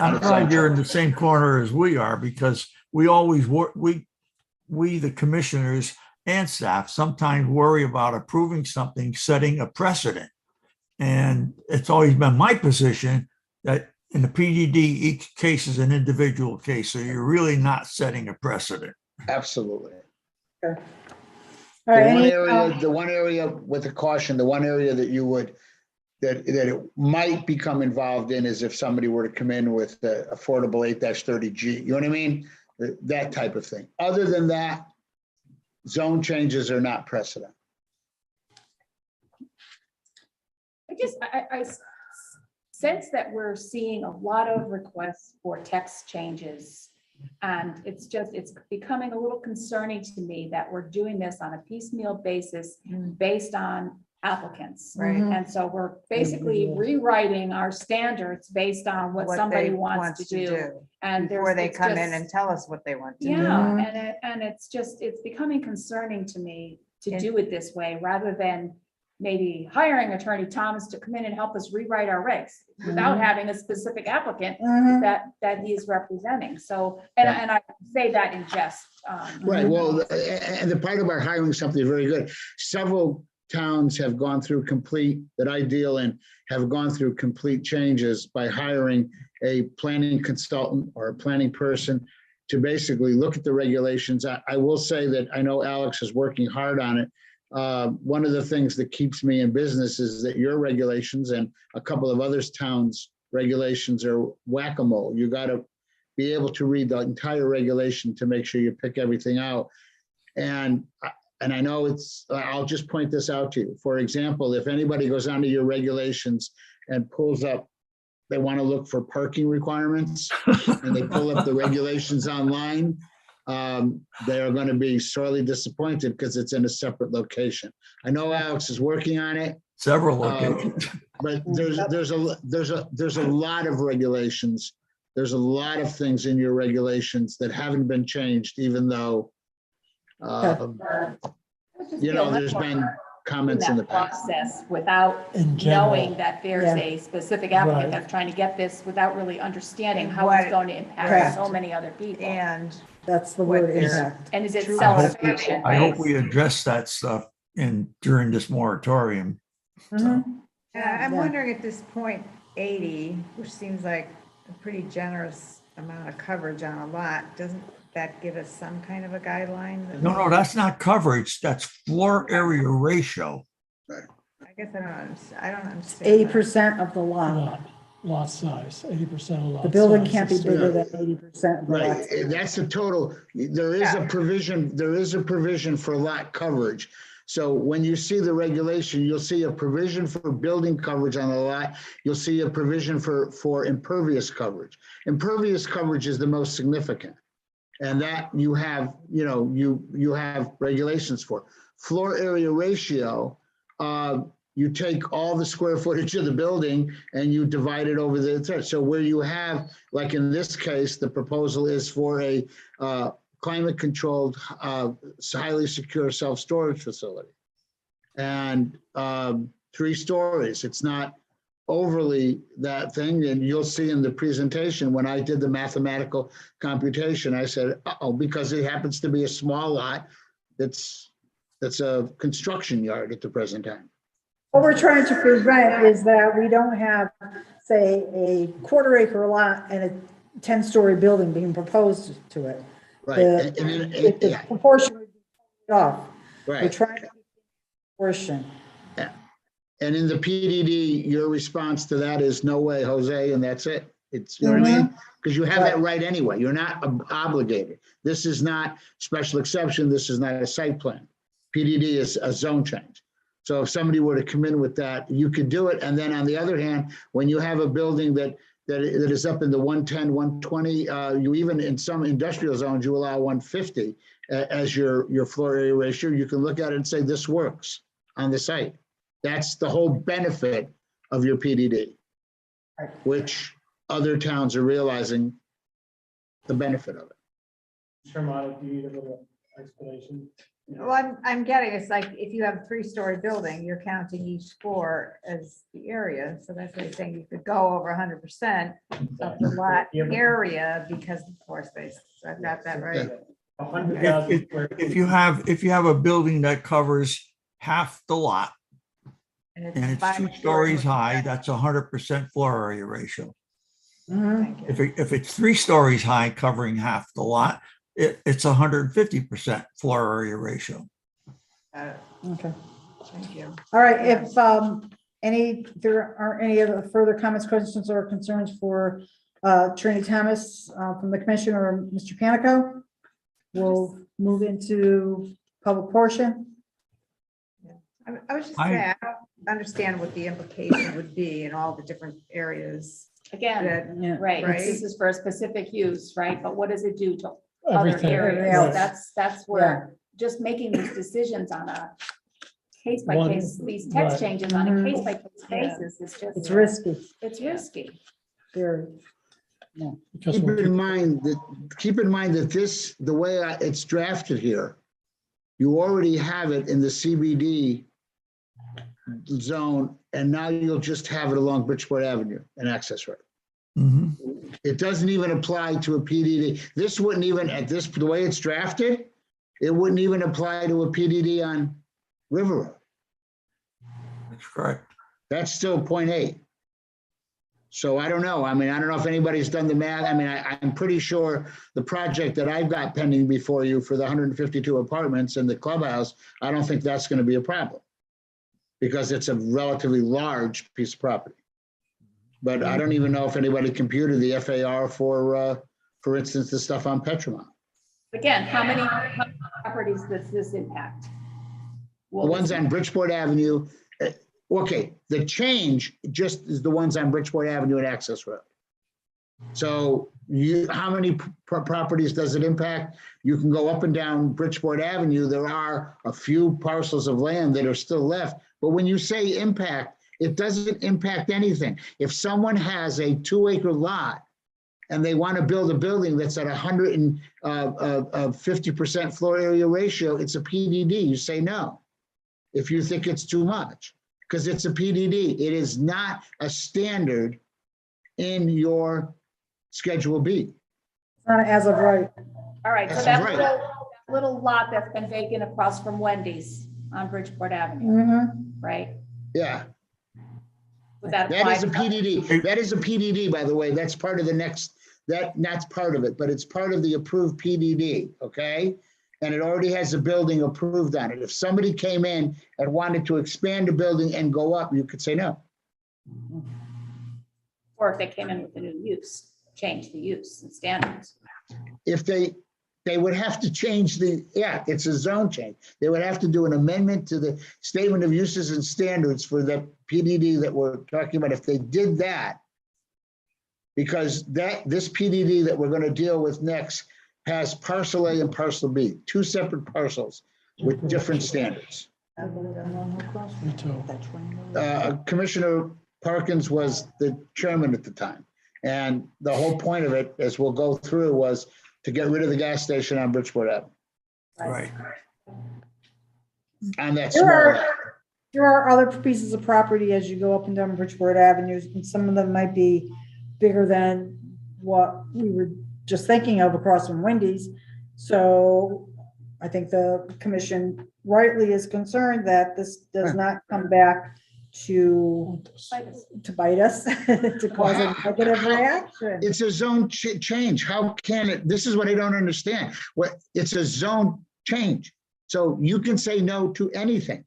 you're in the same corner as we are, because we always work, we the commissioners and staff sometimes worry about approving something, setting a precedent. And it's always been my position that in the PDD, each case is an individual case. So you're really not setting a precedent. Absolutely. Okay. All right, The one area with a caution, the one area that you would, that it might become involved in is if somebody were to come in with the affordable 8-30G, you know what I mean? That type of thing. Other than that, zone changes are not precedent. I sense that we're seeing a lot of requests for text changes. And it's becoming a little concerning to me that we're doing this on a piecemeal basis based on applicants. Right. And so we're basically rewriting our standards based on what somebody they wants to do. And before they it's come in just- and tell us what they want to do. Yeah, and it's becoming concerning to me to do it this way, rather than maybe hiring Attorney Thomas to come in and help us rewrite our regs without having a specific applicant that he's representing. So, and I say that in jest. Right, well, and the part about hiring something is very good. Several towns have gone through that I deal in, have gone through complete changes by hiring a planning consultant or a planning person to basically look at the regulations. I will say that I know Alex is working hard on it. One of the things that keeps me in business is that your regulations and a couple of others towns' regulations are whack-a-mole. You got to be able to read the entire regulation to make sure you pick everything out. And I know I'll just point this out to you. For example, if anybody goes onto your regulations and pulls up, they want to look for parking requirements and they pull up the regulations online, they are going to be sorely disappointed because it's in a separate location. I know Alex is working on it. Several locations. But there's a lot of regulations. There's a lot of things in your regulations that haven't been changed, even though, there's been comments in the past. Process without In general. knowing that there's a specific applicant Right. that's trying to get this without really understanding And how what- it's going to impact Correct. so many other people. And That's the What word is- impact. And is it True. self-sufficient? I hope we address that stuff during this moratorium. Mhm. Yeah, I'm Yeah. wondering at this point, 80, which seems like a pretty generous amount of coverage on a lot, doesn't that give us some kind of a guideline? No, that's not coverage. That's floor area ratio. I guess I don't understand. 80% of the lot. Lot size, 80% of lot. The building size can't be is- bigger than 80% of the lot. Right, that's the total. There is a provision for lot coverage. So when you see the regulation, you'll see a provision for building coverage on the lot. You'll see a provision for impervious coverage. Impervious coverage is the most significant. And that you have, you have regulations for. Floor area ratio, you take all the square footage of the building and you divide it over the, so where you have, like in this case, the proposal is for a climate controlled, highly secure self-storage facility. And 3 stories, it's not overly that thing. And you'll see in the presentation, when I did the mathematical computation, I said, because it happens to be a small lot, that's a construction yard at the present time. What we're trying to prevent is that we don't have, say, a 1/4 acre lot and a 10-story building being proposed to it. Right. The proportion would be off. We're Right. trying to keep the proportion. Yeah. And in the PDD, your response to that is no way, Jose, and that's it. It's, you know what I mean? Because you have that right anyway. You're not obligated. This is not special exception. This is not a site plan. PDD is a zone change. So if somebody were to come in with that, you could do it. And then on the other hand, when you have a building that is up in the 110, 120, you even in some industrial zones, you allow 150 as your floor area ratio. You can look at it and say, this works on the site. That's the whole benefit of your PDD, which other towns are realizing the benefit of it. Sherman, do you need a little explanation? Well, I'm getting, it's like, if you have a 3-story building, you're counting each floor as the area. So that's why you're saying you could go over 100% of the lot area because of floor space. So I've got that right. 100,000 square If feet. you have a building that covers half the lot and it's 2 stories high, that's 100% floor area ratio. Mhm. If it's 3 stories high covering half the lot, it's 150% floor area ratio. Okay. Thank you. All right, if there aren't any other further comments, questions, or concerns for Attorney Thomas from the commission or Mr. Panico, we'll move into public portion. I was just saying, I don't understand what the implication would be in all the different areas. Again, Yeah. right, Right. this is for a specific use, right? But what does it do to other Everything, areas? right. That's where just making these decisions on a case by case, these text right. changes on a Mhm. case by case basis is just. It's risky. It's risky. Very. Yeah. Because Keep we're- in mind that this, the way it's drafted here, you already have it in the CBD zone, and now you'll just have it along Bridgeport Avenue and access road. It doesn't even apply to a PDD. This wouldn't even, the way it's drafted, it wouldn't even apply to a PDD on River Road. That's correct. That's still 0.8. So I don't know. I mean, I don't know if anybody's done the math. I mean, I'm pretty sure the project that I've got pending before you for the 152 apartments and the clubhouse, I don't think that's going to be a problem because it's a relatively large piece of property. But I don't even know if anybody computed the FAR for instance, the stuff on Petramont. Again, how many properties does this impact? The ones on Bridgeport Avenue, okay, the change just is the ones on Bridgeport Avenue and Access Road. So how many properties does it impact? You can go up and down Bridgeport Avenue. There are a few parcels of land that are still left. But when you say impact, it doesn't impact anything. If someone has a 2-acre lot and they want to build a building that's at 150% floor area ratio, it's a PDD. You say no. If you think it's too much, because it's a PDD. It is not a standard in your Schedule B. Not as of right. All right, so That's that right. little lot that's been vacant across from Wendy's on Bridgeport Avenue, right? Yeah, Would that that apply? is a PDD. That is a PDD, by the way. That's part of the next, that's part of it, but it's part of the approved PDD, okay? And it already has a building approved on it. If somebody came in and wanted to expand the building and go up, you could say no. Or if they came in with a new use, change the use and standards. If they would have to change it's a zone change. They would have to do an amendment to the statement of uses and standards for the PDD that we're talking about. If they did that, because this PDD that we're going to deal with next has parcel A and parcel B, 2 separate parcels with different standards. Commissioner Parkins was the chairman at the time. And the whole point of it, as we'll go through, was to get rid of the gas station on Bridgeport Avenue. Right. And that's small. There are other pieces of property as you go up and down Bridgeport Avenue, and some of them might be bigger than what we were just thinking of across from Wendy's. So I think the commission rightly is concerned that this does not come back to bite us, to cause a negative reaction. It's a zone change. How can it? This is what I don't understand. It's a zone change. So you can say no to anything.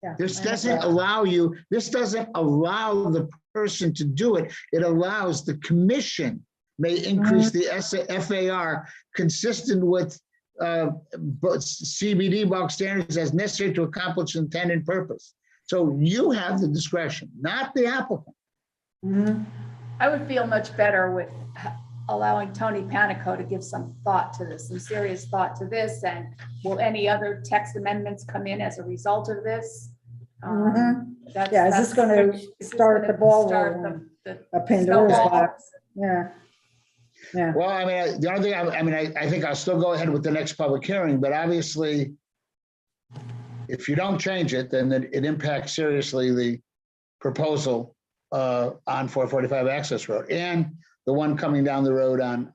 Yeah, this doesn't allow the person to do it. It allows the commission may increase the FAR consistent with CBD bulk standards as necessary to accomplish intended purpose. So you have the discretion, not the applicant. I would feel much better with allowing Tony Panico to give some thought to this, some serious thought to this. And will any other text amendments come in as a result of this? Yeah, is this going to start the ball rolling? A Pandora's box? Yeah. Yeah. Well, I mean, the only thing, I think I'll still go ahead with the next public hearing, but obviously, if you don't change it, then it impacts seriously the proposal on 445 Access Road and the one coming down the road on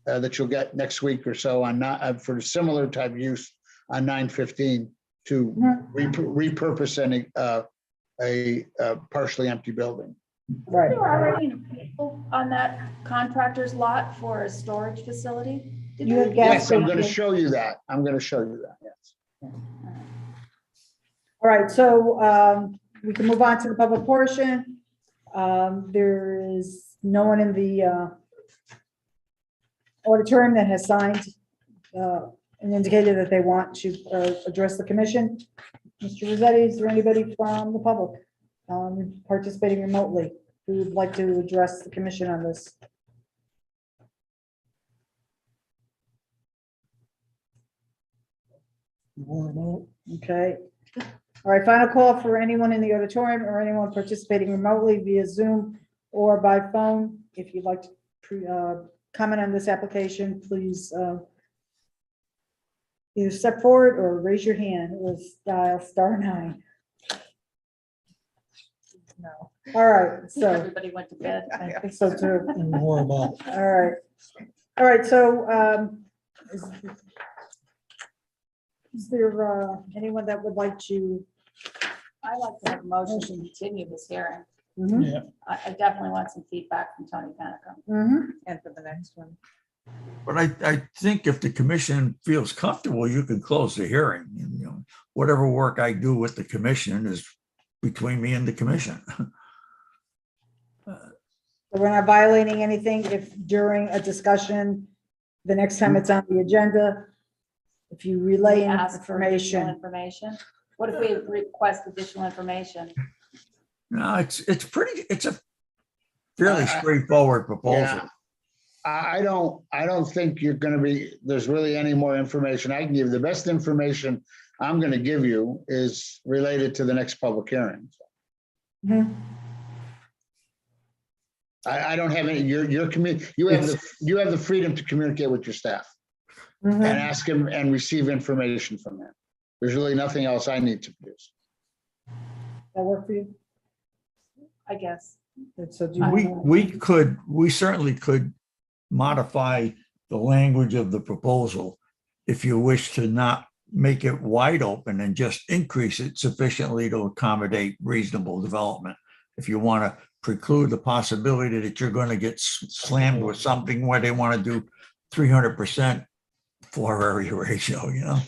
that you'll get next week or so on for similar type use on 915 to repurpose a partially empty building. Right. There are already people on that contractor's lot for a storage facility? Yes, I'm going to show you that. Yes. All right, so we can move on to the public portion. There is no one in the auditorium that has signed and indicated that they want to address the commission. Mr. Rossetti, is there anybody from the public participating remotely who would like to address the commission on this? Okay. All right, final call for anyone in the auditorium or anyone participating remotely via Zoom or by phone. If you'd like to comment on this application, please either step forward or raise your hand or dial *9. No. All right, so. Everybody went to bed. I think so too. More about. All right, so is there anyone that would like to? I like to have a motion to continue this hearing. Yeah. I definitely want some feedback from Tony Panico. And for the next one. But I think if the commission feels comfortable, you can close the hearing. You know, whatever work I do with the commission is between me and the commission. We're not violating anything if during a discussion the next time it's on the agenda, if you relay Ask for additional information. information. What if we request additional information? No, it's a fairly straightforward proposal. Yeah. I don't think you're gonna there's really any more information I can give. The best information I'm gonna give you is related to the next public hearing. Mhm. I don't have any, you have the freedom to communicate with your staff Mhm. and ask them and receive information from them. There's really nothing else I need to produce. That work for you? I guess. So do you We certainly could modify the language of the proposal if you wish to not make it wide open and just increase it sufficiently to accommodate reasonable development. If you want to preclude the possibility that you're going to get slammed with something where they want to do 300% floor area ratio, you know?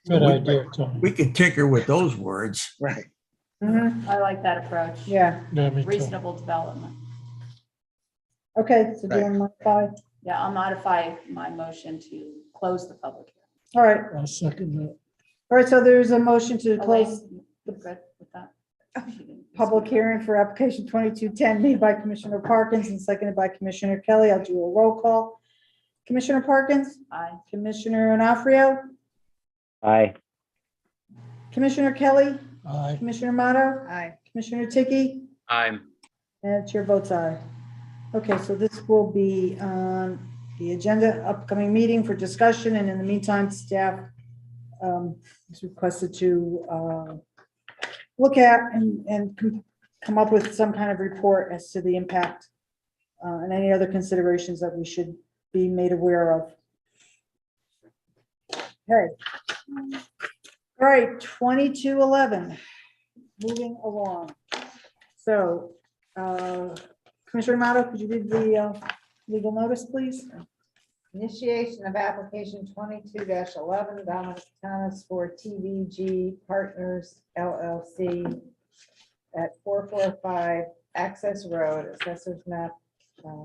Good idea, Tony. We can tinker with those words. Right. I like that approach. Yeah. Yeah, me too. Reasonable development. Okay, so do you want to modify? Yeah, I'll modify my motion to close the public hearing. All right, I'll second that. all right, so there's a motion to close Elaine, you good with that? public hearing for application 2210 made by Commissioner Parkins and seconded by Commissioner Kelly. I'll do a roll call. Commissioner Parkins? Aye. Commissioner Onofrio? Aye. Commissioner Kelly? Aye. Commissioner Motto? Aye. Commissioner Tiki? I'm And chair votes aye. Okay, so this will be on the agenda, upcoming meeting for discussion, and in the meantime, staff is requested to look at and come up with some kind of report as to the impact and any other considerations that we should be made aware of. Okay. All right, 2211, moving along. So, Commissioner Motto, could you read the legal notice, please? Initiation of application 22-11, Dominic Thomas for TVG Partners LLC at 445 Access Road, Assessors Map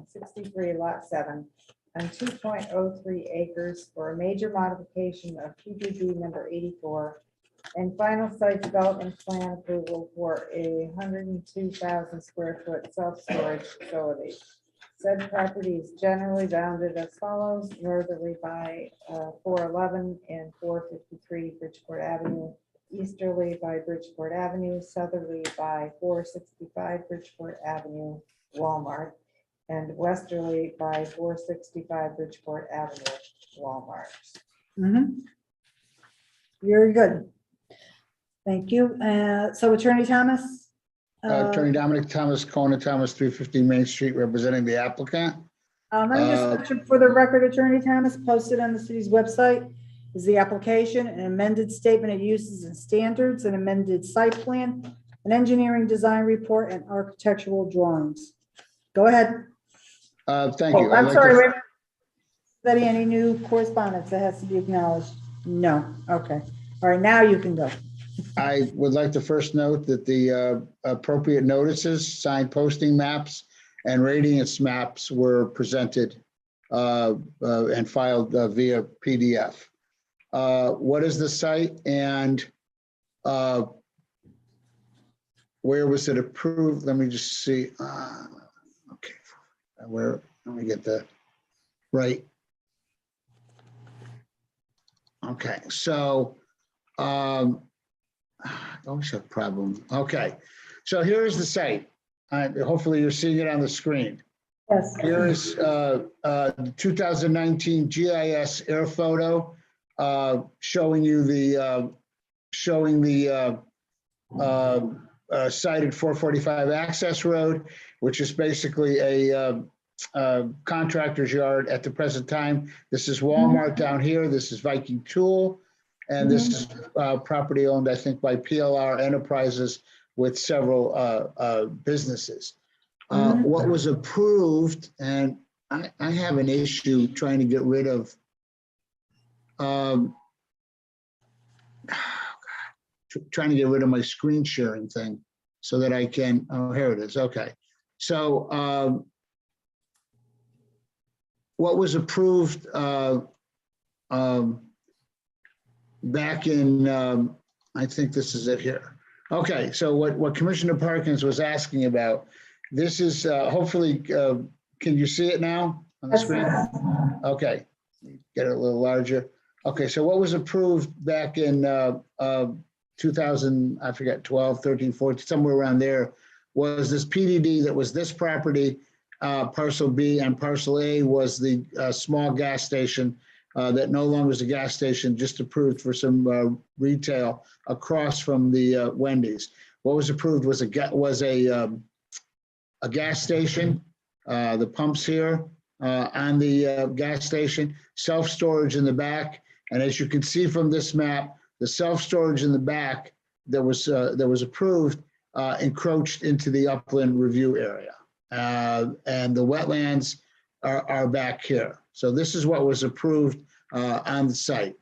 63, Lot 7, on 2.03 acres for a major modification of PDD number 84 and final site development plan approval for a 102,000 square foot self-storage facility. Said property is generally bounded as follows: northerly by 411 and 453 Bridgeport Avenue, easterly by Bridgeport Avenue, southerly by 465 Bridgeport Avenue, Walmart, and westerly by 465 Bridgeport Avenue, Walmart. Very good. Thank you. So Attorney Thomas? Attorney Dominic Thomas, Cohen Thomas, 350 Main Street, representing the applicant. Let me just mention for the record, Attorney Thomas, posted on the city's website is the application, an amended statement of uses and standards, an amended site plan, an engineering design report, and architectural drawings. Go ahead. Thank you. I'm sorry, wait a minute. Is there any new correspondence that has to be acknowledged? No. Okay. All right, now you can go. I would like to first note that the appropriate notices, signed posting maps, and radiance maps were presented and filed via PDF. What is the site and where was it approved? Let me just see. Okay, let me get the right. Okay, so always have a problem. Okay, so here is the site. Hopefully you're seeing it on the screen. Yes. Here is the 2019 GIS air photo showing you the site at 445 Access Road, which is basically a contractor's yard at the present time. This is Walmart down here. This is Viking Tool. And this is property owned, I think, by PLR Enterprises with several businesses. What was approved, and I have an issue trying to get rid of trying to get rid of my screen sharing thing so that I can, oh, here it is. Okay. So what was approved back in, I think this is it here. Okay, so what Commissioner Perkins was asking about, this is hopefully, can you see it now on the screen? Okay, get it a little larger. Okay, so what was approved back in 2000, I forget, 12, 13, 14, somewhere around there, was this PDD that was this property, parcel B, and parcel A was the small gas station that no longer is a gas station, just approved for some retail across from the Wendy's. What was approved was a gas station, the pumps here on the gas station, self-storage in the back. And as you can see from this map, the self-storage in the back that was approved encroached into the upland review area. And the wetlands are back here. So this is what was approved on the site.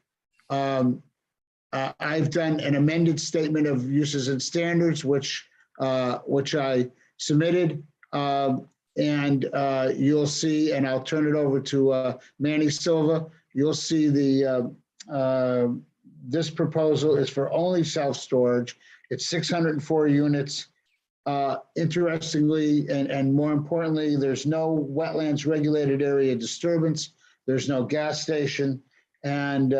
I've done an amended statement of uses and standards, which I submitted. And you'll see, and I'll turn it over to Manny Silva. You'll see this proposal is for only self-storage. It's 604 units. Interestingly, and more importantly, there's no wetlands regulated area disturbance. There's no gas station. And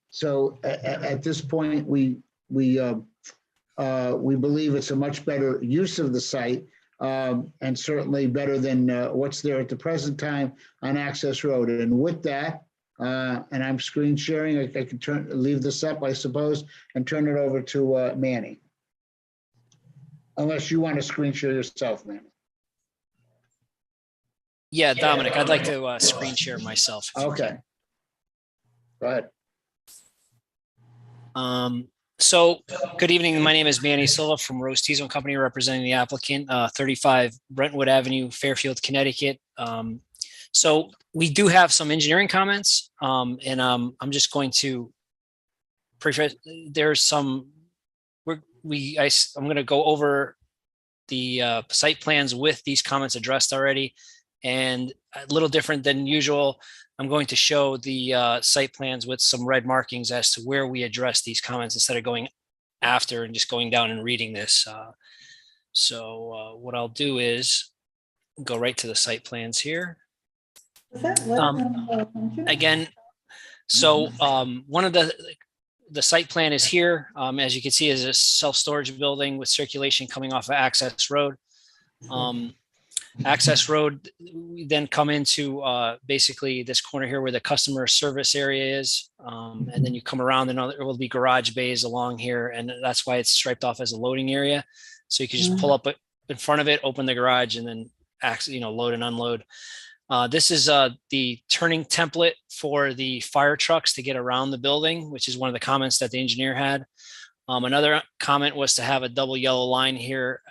so at this point, we believe it's a much better use of the site, and certainly better than what's there at the present time on Access Road. And with that, and I'm screen sharing, I can leave this up, I suppose, and turn it over to Manny. Unless you want to screen share yourself, Manny. Yeah, Dominic, I'd like to screen share myself. Okay. Go ahead. So good evening. My name is Manny Silva from Rose Teasel Company, representing the applicant, 35 Brentwood Avenue, Fairfield, Connecticut. So we do have some engineering comments, and I'm just going to preface. There's some. I'm going to go over the site plans with these comments addressed already, and a little different than usual. I'm going to show the site plans with some red markings as to where we address these comments instead of going after and just going down and reading this. So what I'll do is go right to the site plans here. Again, so one of the site plan is here. As you can see, is a self-storage building with circulation coming off of Access Road. Access Road, we then come into basically this corner here where the customer service area is. And then you come around and there will be garage bays along here. And that's why it's striped off as a loading area. So you can just pull up in front of it, open the garage, and then load and unload. This is the turning template for the fire trucks to get around the building, which is one of the comments that the engineer had. Another comment was to have a double yellow line here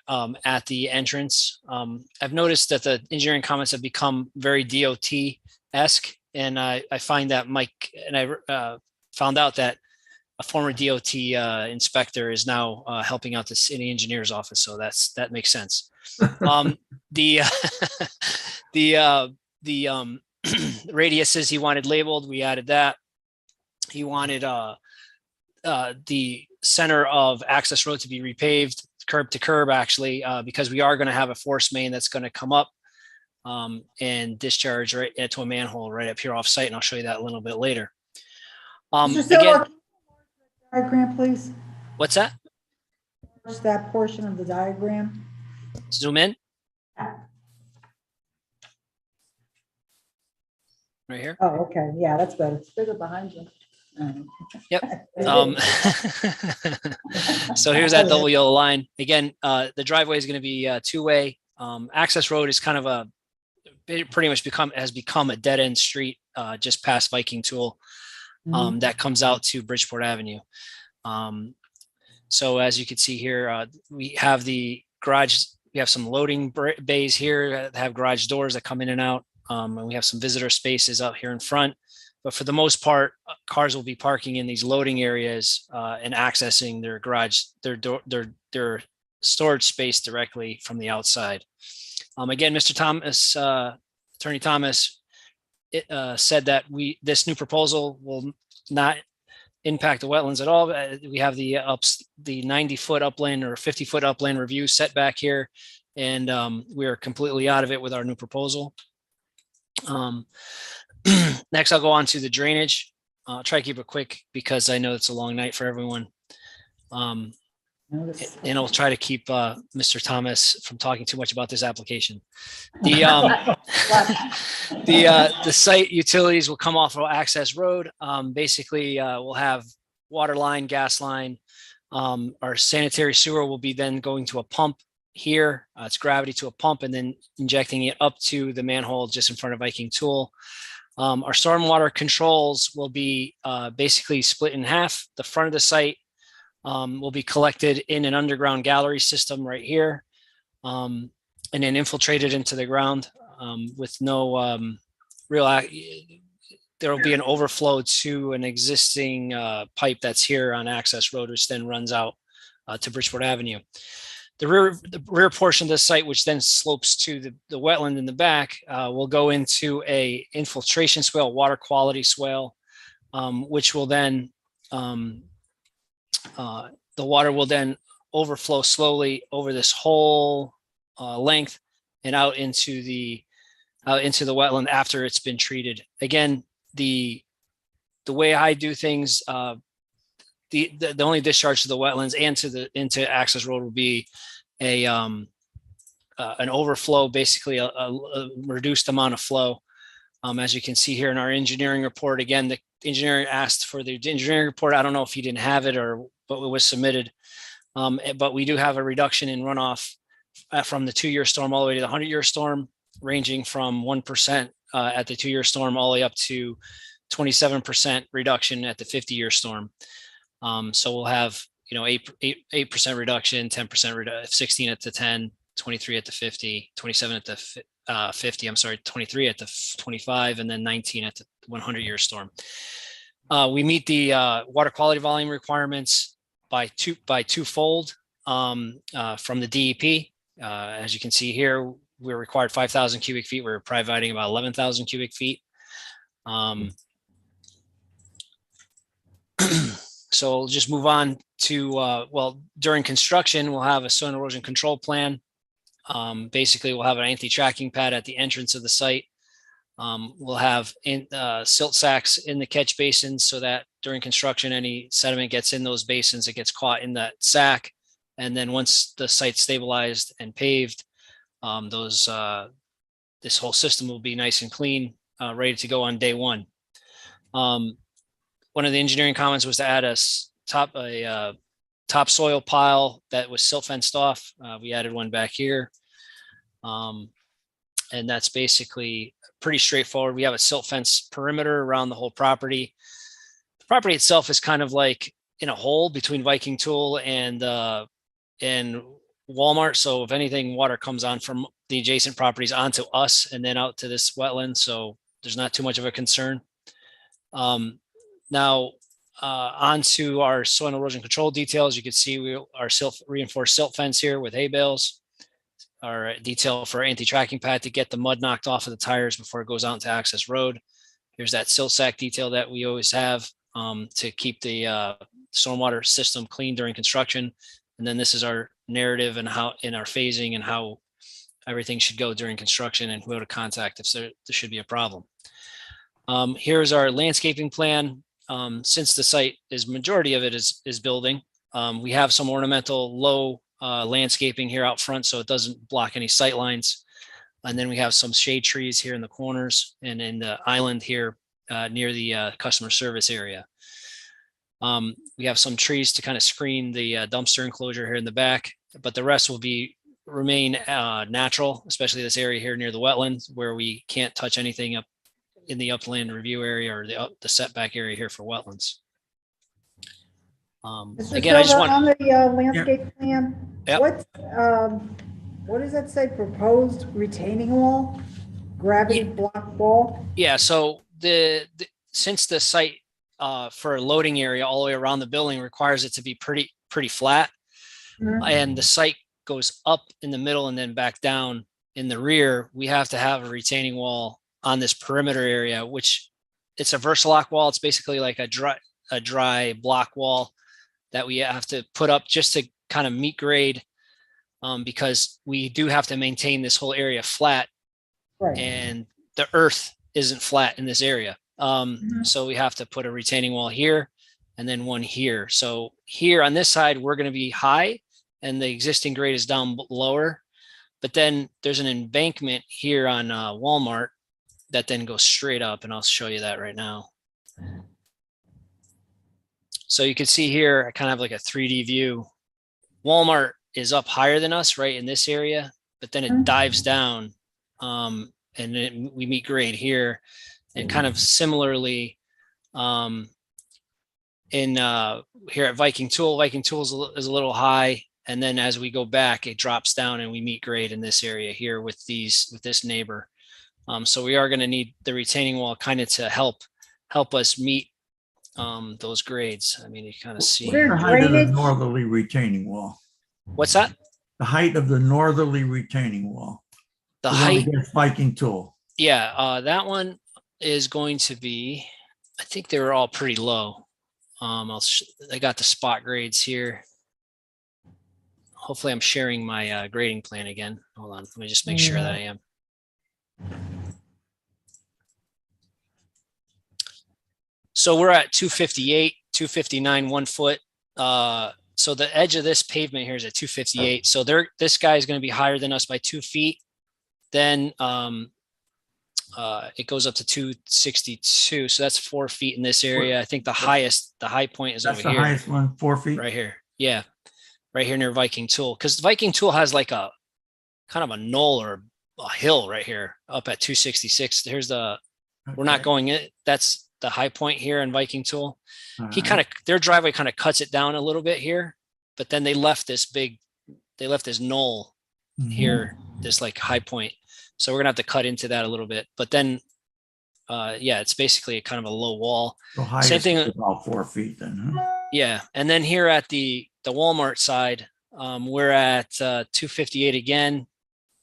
at the entrance. I've noticed that the engineering comments have become very DOT-esque, and I find that Mike, and I found out that a former DOT inspector is now helping out the city engineer's office, so that makes sense. The radiuses he wanted labeled, we added that. He wanted the center of Access Road to be repaved curb to curb, actually, because we are going to have a force main that's going to come up and discharge right to a manhole right up here off site, and I'll show you that a little bit later. Again, diagram, please. What's that? Just that portion of the diagram. Zoom in. Right here. Oh, okay. Yeah, that's better. It's bigger behind you. Yep. So here's that double yellow line. Again, the driveway is going to be two-way. Access Road is kind of pretty much has become a dead end street just past Viking Tool that comes out to Bridgeport Avenue. So as you can see here, we have the garage. We have some loading bays here that have garage doors that come in and out. And we have some visitor spaces out here in front. But for the most part, cars will be parking in these loading areas and accessing their garage, their storage space directly from the outside. Again, Mr. Thomas, Attorney Thomas said that this new proposal will not impact the wetlands at all. We have the 90-foot upland or 50-foot upland review setback here, and we are completely out of it with our new proposal. Next, I'll go on to the drainage. I'll try to keep it quick because I know it's a long night for everyone. And I'll try to keep Mr. Thomas from talking too much about this application. The site utilities will come off of Access Road. Basically, we'll have water line, gas line. Our sanitary sewer will be then going to a pump here. It's gravity to a pump and then injecting it up to the manhole just in front of Viking Tool. Our stormwater controls will be basically split in half. The front of the site will be collected in an underground gallery system right here, and then infiltrated into the ground with no there will be an overflow to an existing pipe that's here on Access Road, which then runs out to Bridgeport Avenue. The rear portion of the site, which then slopes to the wetland in the back, will go into a infiltration swale, water quality swale, which will then the water will then overflow slowly over this whole length and out into the wetland after it's been treated. Again, the way I do things, the only discharge to the wetlands and into Access Road will be an overflow, basically a reduced amount of flow. As you can see here in our engineering report, again, the engineer asked for the engineering report. I don't know if he didn't have it but it was submitted. But we do have a reduction in runoff from the 2-year storm all the way to the 100-year storm, ranging from 1% at the 2-year storm all the way up to 27% reduction at the 50-year storm. So we'll have 8% reduction, 10% reduction, 16 at the 10, 23 at the 50, 27 at the 50. I'm sorry, 23 at the 25, and then 19 at the 100-year storm. We meet the water quality volume requirements by twofold from the DEP. As you can see here, we're required 5,000 cubic feet. We're providing about 11,000 cubic feet. So we'll just move on to, during construction, we'll have a soil erosion control plan. Basically, we'll have an anti-tracking pad at the entrance of the site. We'll have silt sacks in the catch basins so that during construction, any sediment gets in those basins, it gets caught in that sack. And then once the site's stabilized and paved, this whole system will be nice and clean, ready to go on day one. One of the engineering comments was to add a topsoil pile that was silt fenced off. We added one back here. And that's basically pretty straightforward. We have a silt fence perimeter around the whole property. The property itself is kind of like in a hole between Viking Tool and Walmart. So if anything, water comes on from the adjacent properties onto us and then out to this wetland. So there's not too much of a concern. Now, onto our soil erosion control details. You can see our reinforced silt fence here with hay bales. Our detail for anti-tracking pad to get the mud knocked off of the tires before it goes out into Access Road. Here's that silt sack detail that we always have to keep the stormwater system clean during construction. And then this is our narrative and how in our phasing and how everything should go during construction and who to contact if there should be a problem. Here's our landscaping plan. Since the site majority of it is building, we have some ornamental low landscaping here out front so it doesn't block any sight lines. And then we have some shade trees here in the corners and in the island here near the customer service area. We have some trees to kind of screen the dumpster enclosure here in the back, but the rest will remain natural, especially this area here near the wetlands where we can't touch anything up in the upland review area or the setback area here for wetlands. Again, I just want on the landscape plan. Yep. What does that say? Proposed retaining wall, gravity block wall. Yeah. So since the site for a loading area all the way around the building requires it to be pretty flat, and the site goes up in the middle and then back down in the rear, we have to have a retaining wall on this perimeter area, which it's a Versalock wall. It's basically like a dry block wall that we have to put up just to kind of meet grade, because we do have to maintain this whole area flat, Right. and the earth isn't flat in this area. So we have to put a retaining wall here and then one here. So here on this side, we're going to be high and the existing grade is down lower. But then there's an embankment here on Walmart that then goes straight up, and I'll show you that right now. So you can see here, I kind of have like a 3D view. Walmart is up higher than us right in this area, but then it dives down, and then we meet grade here. And kind of similarly, in here at Viking Tool is a little high. And then as we go back, it drops down and we meet grade in this area here with this neighbor. So we are going to need the retaining wall kind of to help us meet those grades. I mean, you kind of see The height of the northerly retaining wall. What's that? The height of the northerly retaining wall. The height against Viking Tool. Yeah, that one is going to be, I think they were all pretty low. I got the spot grades here. Hopefully I'm sharing my grading plan again. Hold on, let me just make sure that I am. So we're at 258, 259, 1 foot. So the edge of this pavement here is at 258. So this guy is going to be higher than us by 2 feet. Then it goes up to 262. So that's 4 feet in this area. I think the high point is over here. That's the highest one, 4 feet? Right here. Yeah. Right here near Viking Tool. Because Viking Tool has like a kind of a knoll or a hill right here up at 266. Here's we're not going it. That's the high point here in Viking Tool. Their driveway kind of cuts it down a little bit here, but then they left this knoll here, this like high point. So we're gonna have to cut into that a little bit, but then, it's basically kind of a low wall. So Same thing. About 4 feet then, huh? Yeah. And then here at the Walmart side, we're at 258 again,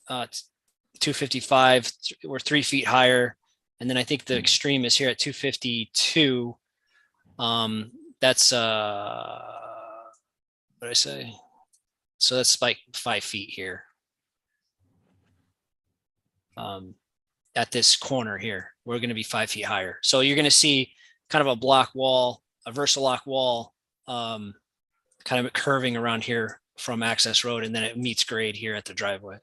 255, we're 3 feet higher. And then I think the extreme is here at 252. That's what did I say? So that's like 5 feet here. At this corner here, we're going to be 5 feet higher. So you're going to see kind of a block wall, a Versalock wall, kind of curving around here from Access Road, and then it meets grade here at the driveway.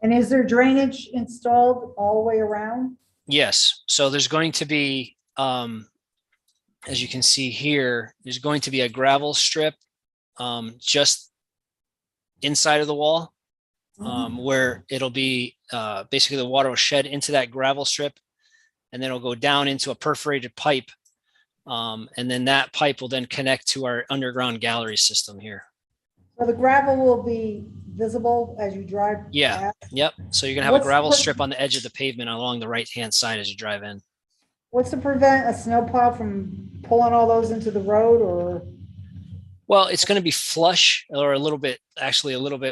And is there drainage installed all the way around? Yes. So there's going to be, as you can see here, there's going to be a gravel strip just inside of the wall, where it'll be basically the water will shed into that gravel strip, and then it'll go down into a perforated pipe. And then that pipe will then connect to our underground gallery system here. So the gravel will be visible as you drive? Yeah. past? Yep. So you're going to have a gravel strip on the edge of the pavement along the right-hand side as you drive in. What's to prevent a snowplow from pulling all those into the road, or? Well, it's going to be flush or a little bit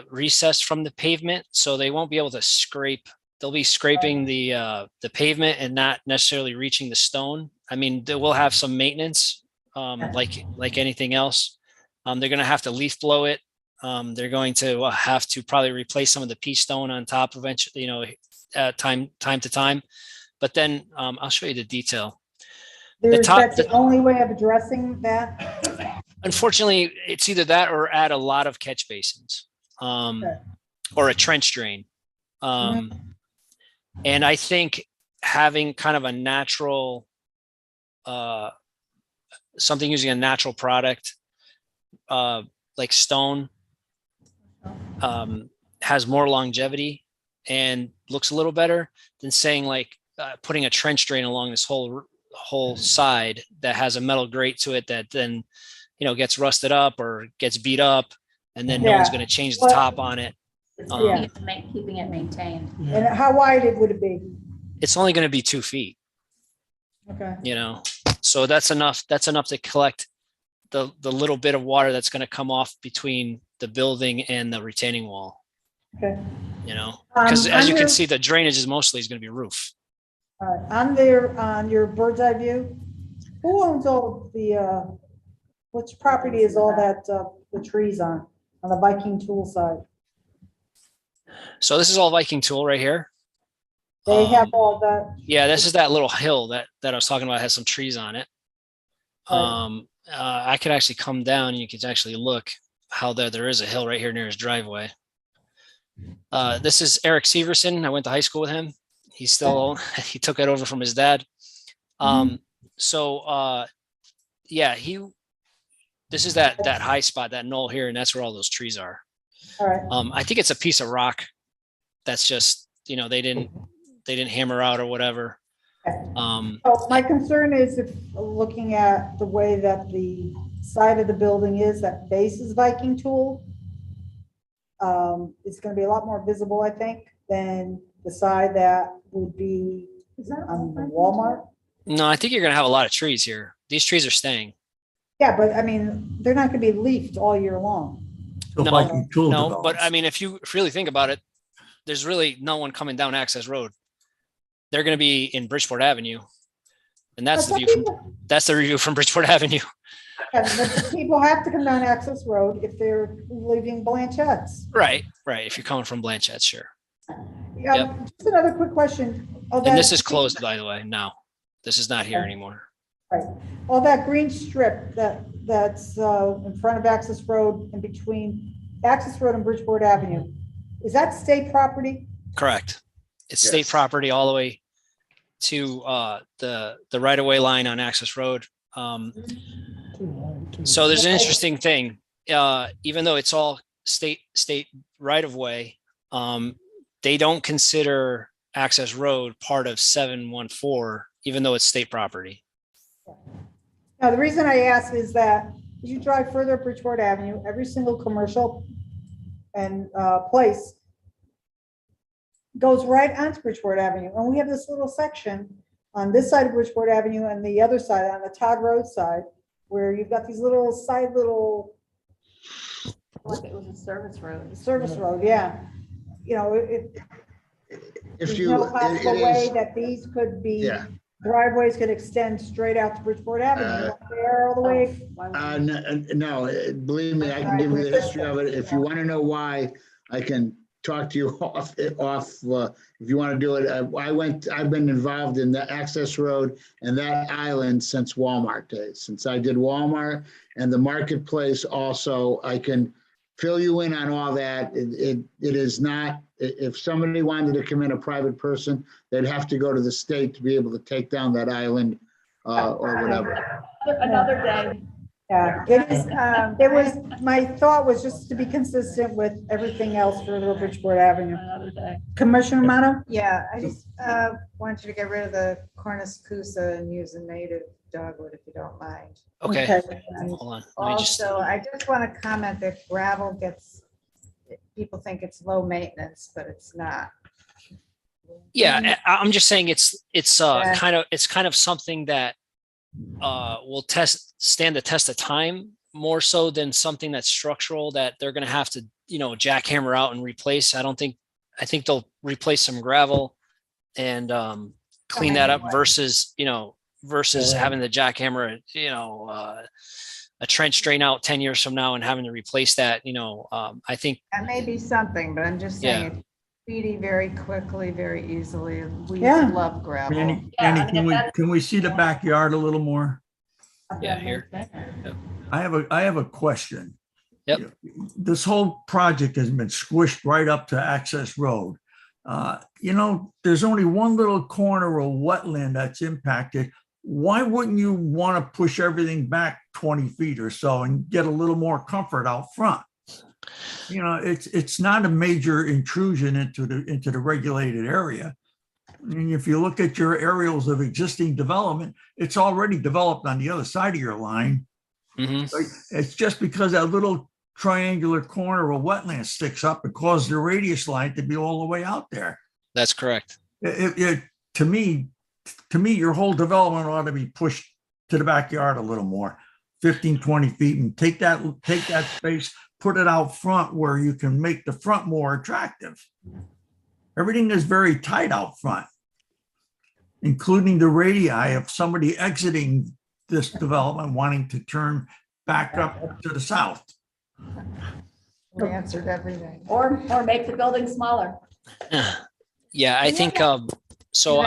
recessed from the pavement. So they won't be able to scrape. They'll be scraping the pavement and not necessarily reaching the stone. I mean, they will have some maintenance, like anything else. They're going to have to leaf blow it. They're going to have to probably replace some of the pea stone on top eventually, time to time. But then I'll show you the detail. That's the only way of addressing that? Unfortunately, it's either that or add a lot of catch basins, or a trench drain. And I think having kind of a natural, something using a natural product, like stone, has more longevity and looks a little better than saying like putting a trench drain along this whole side that has a metal grate to it that then, gets rusted up or gets beat up, and then no one's going to change the top on it. Keeping it maintained. And how wide would it be? It's only going to be 2 feet. Okay. So that's enough to collect the little bit of water that's going to come off between the building and the retaining wall. Okay. you know, because as on you can your- see, the drainage is mostly going to be roof. All right, on your bird's eye view, who owns all the, which property is all that, the trees on the Viking Tool side? So this is all Viking Tool right here. They have all that. Yeah, this is that little hill that I was talking about, has some trees on it. I could actually come down and you could actually look how there is a hill right here near his driveway. This is Eric Severson. I went to high school with him. He's still, he took it over from his dad. So yeah, this is that high spot, that knoll here, and that's where all those trees are. All right. I think it's a piece of rock that's just, you know, they didn't hammer out or whatever. So my concern is, if looking at the way that the side of the building is, that base is Viking Tool, it's going to be a lot more visible, I think, than the side that would be on Walmart. No, I think you're going to have a lot of trees here. These trees are staying. Yeah, but I mean, they're not going to be leafed all year long. No, but I mean, if you really think about it, there's really no one coming down Access Road. They're going to be in Bridgeport Avenue, and that's the view from Bridgeport Avenue. Yeah, but people have to come down Access Road if they're leaving Blanchette's. Right. If you're coming from Blanchette, sure. Just another quick question. And this is closed, by the way. Now, this is not here anymore. Right. All that green strip that's in front of Access Road and between Access Road and Bridgeport Avenue, is that state property? Correct. It's state property all the way to the right-of-way line on Access Road. So there's an interesting thing. Even though it's all state right-of-way, they don't consider Access Road part of 714, even though it's state property. Now, the reason I ask is that as you drive further up Bridgeport Avenue, every single commercial and place goes right onto Bridgeport Avenue. And we have this little section on this side of Bridgeport Avenue and the other side, on the Todd Road side, where you've got these little Like it was a service road. service road, yeah. You know, there's you- no it possible is- way that these could be, Yeah. driveways could extend straight out to Bridgeport Avenue, there all the way. No, believe me, I can give you the history of it. If you want to know why, I can talk to you off, if you want to do it. I've been involved in the Access Road and that island since Walmart days. Since I did Walmart and the marketplace also, I can fill you in on all that. It is not, if somebody wanted to come in, a private person, they'd have to go to the state to be able to take down that island or whatever. Another day. Yeah, it was, my thought was just to be consistent with everything else for Little Bridgeport Avenue. Another day. Commissioner Mano? Yeah, I just want you to get rid of the cornucopia and use a native dogwood if you don't mind. Okay. And Hold on. Let me just. also, I just want to comment that gravel people think it's low maintenance, but it's not. Yeah, I'm just saying it's Yeah. kind of something that will stand the test of time more so than something that's structural that they're going to have to, jackhammer out and replace. I think they'll replace some gravel and clean that up versus having the jackhammer, a trench drain out 10 years from now and having to replace that. I think That may be something, but I'm just saying it's speedy very quickly, very easily. We love gravel. Annie, can we see the backyard a little more? Yeah, here. I have a question. Yep. This whole project has been squished right up to Access Road. There's only one little corner of wetland that's impacted. Why wouldn't you want to push everything back 20 feet or so and get a little more comfort out front? It's not a major intrusion into the regulated area. I mean, if you look at your aerials of existing development, it's already developed on the other side of your line. Mm-hmm. It's just because that little triangular corner of wetland sticks up and causes the radius line to be all the way out there. That's correct. To me, your whole development ought to be pushed to the backyard a little more, 15, 20 feet, and take that space, put it out front where you can make the front more attractive. Everything is very tight out front, including the radii of somebody exiting this development wanting to turn back up to the south. We answered everything. Or make the building smaller. Yeah, I think, so,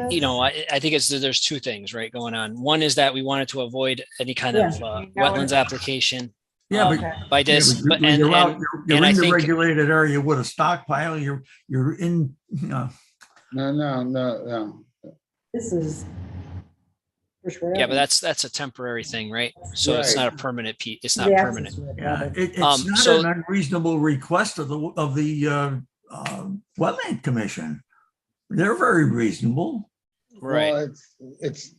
Even I think there's two things, right, going on. One is that we wanted to avoid any kind of wetlands application. Yeah, By this, yeah, but you're out, you're and I in the think, regulated area with a stockpile, you're in, No. This is. yeah, but that's a temporary thing, right? So it's Right. not a permanent piece. It's not permanent. yeah, it's Um, not so- an unreasonable request of the wetland commission. They're very reasonable. Right. Well, it's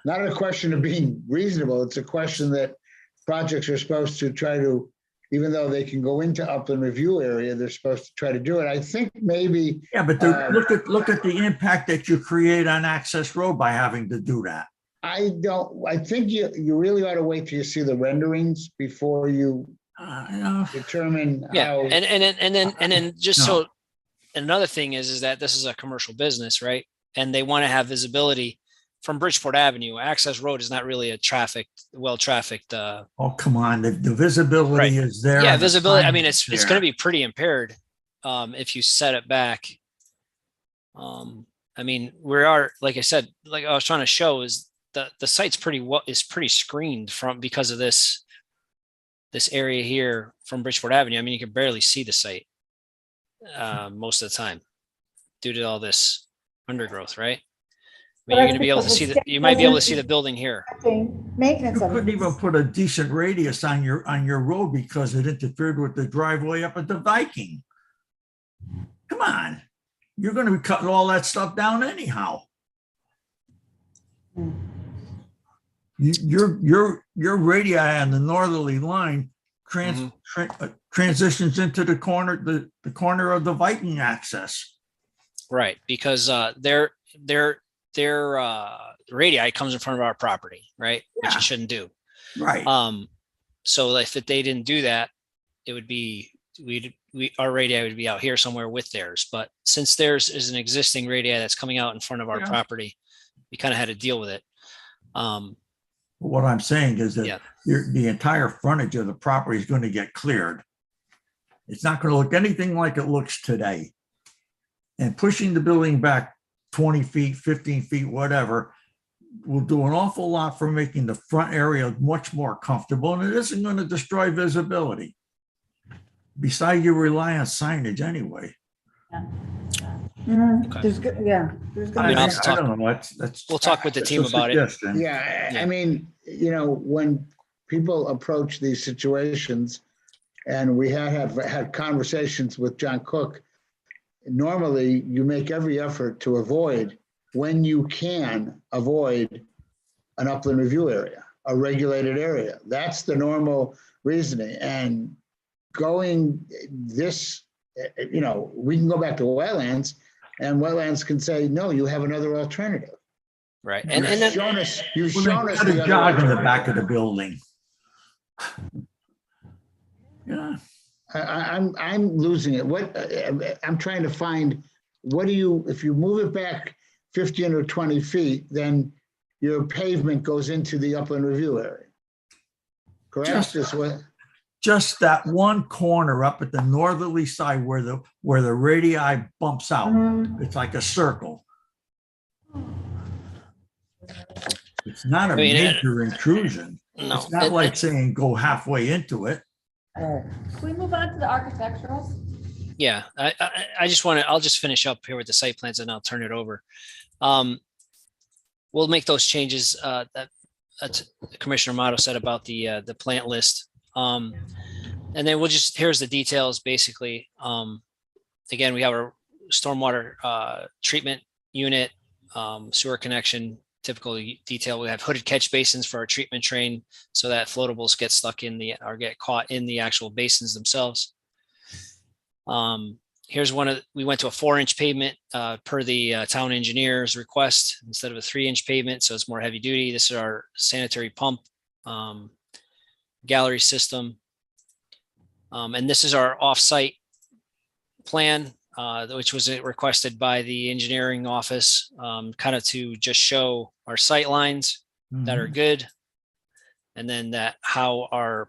not a question of being reasonable. It's a question that projects are supposed to try to, even though they can go into upland review area, they're supposed to try to do it. I think maybe. Yeah, but look at the impact that you create on access road by having to do that. I think you really ought to wait till you see the renderings before you determine Yeah, how. and then just No. so, another thing is that this is a commercial business, right? And they want to have visibility from Bridgeport Avenue. Access Road is not really a well-trafficked. Oh, come on, the visibility Right. is there. Yeah, and the visibility. I sign mean, is it's there. going to be pretty impaired if you set it back. I mean, we are, like I said, like I was trying to show, is the site's pretty screened from because of this area here from Bridgeport Avenue. I mean, you can barely see the site most of the time due to all this undergrowth, right? I mean, you're going to be able to see you might be able to see the building here. Maintenance You of couldn't it. even put a decent radius on your road because it interfered with the driveway up at the Viking. Come on, you're gonna be cutting all that stuff down anyhow. Your radii on the northerly line transitions into the corner of the Viking access. Right, because their radii comes in front of our property, right? Which it shouldn't do. Right. So if they didn't do that, it would be our radii would be out here somewhere with theirs. But since theirs is an existing radii that's coming out in front of our property, we kind of had to deal with it. What I'm saying is that the entire frontage of the property is going to get cleared. It's not going to look anything like it looks today. And pushing the building back 20 feet, 15 feet, whatever, will do an awful lot for making the front area much more comfortable, and it isn't going to destroy visibility. Besides, you rely on signage anyway. There's good, there's I gonna mean, be. I'll I don't know. we'll talk with the team about it. Yeah, I mean, when people approach these situations, and we have had conversations with John Cook, normally you make every effort to avoid, when you can avoid, an upland review area, a regulated area. That's the normal reasoning. And going this, we can go back to wetlands, and wetlands can say, no, you have another alternative. Right. And then you've Well, shown they us got a the other jog in the alternative. back of the building. Yeah. I'm losing it. I'm trying to find, if you move it back 15 or 20 feet, then your pavement goes into the upland review area. Correct? Just that one corner up at the northerly side where the radii bumps out. It's like a circle. It's not a major intrusion. No. It's not like saying go halfway into it. Can we move on to the architecturals? Yeah, I just I'll just finish up here with the site plans and I'll turn it over. We'll make those changes that Commissioner Amato said about the plant list. And then here's the details basically. Again, we have a stormwater treatment unit, sewer connection, typical detail. We have hooded catch basins for our treatment train so that floatables get stuck or get caught in the actual basins themselves. Here's we went to a 4-inch pavement per the town engineer's request instead of a 3-inch pavement. So it's more heavy duty. This is our sanitary pump gallery system. And this is our off-site plan, which was requested by the engineering office, kind of to just show our sight lines that are good. And then that how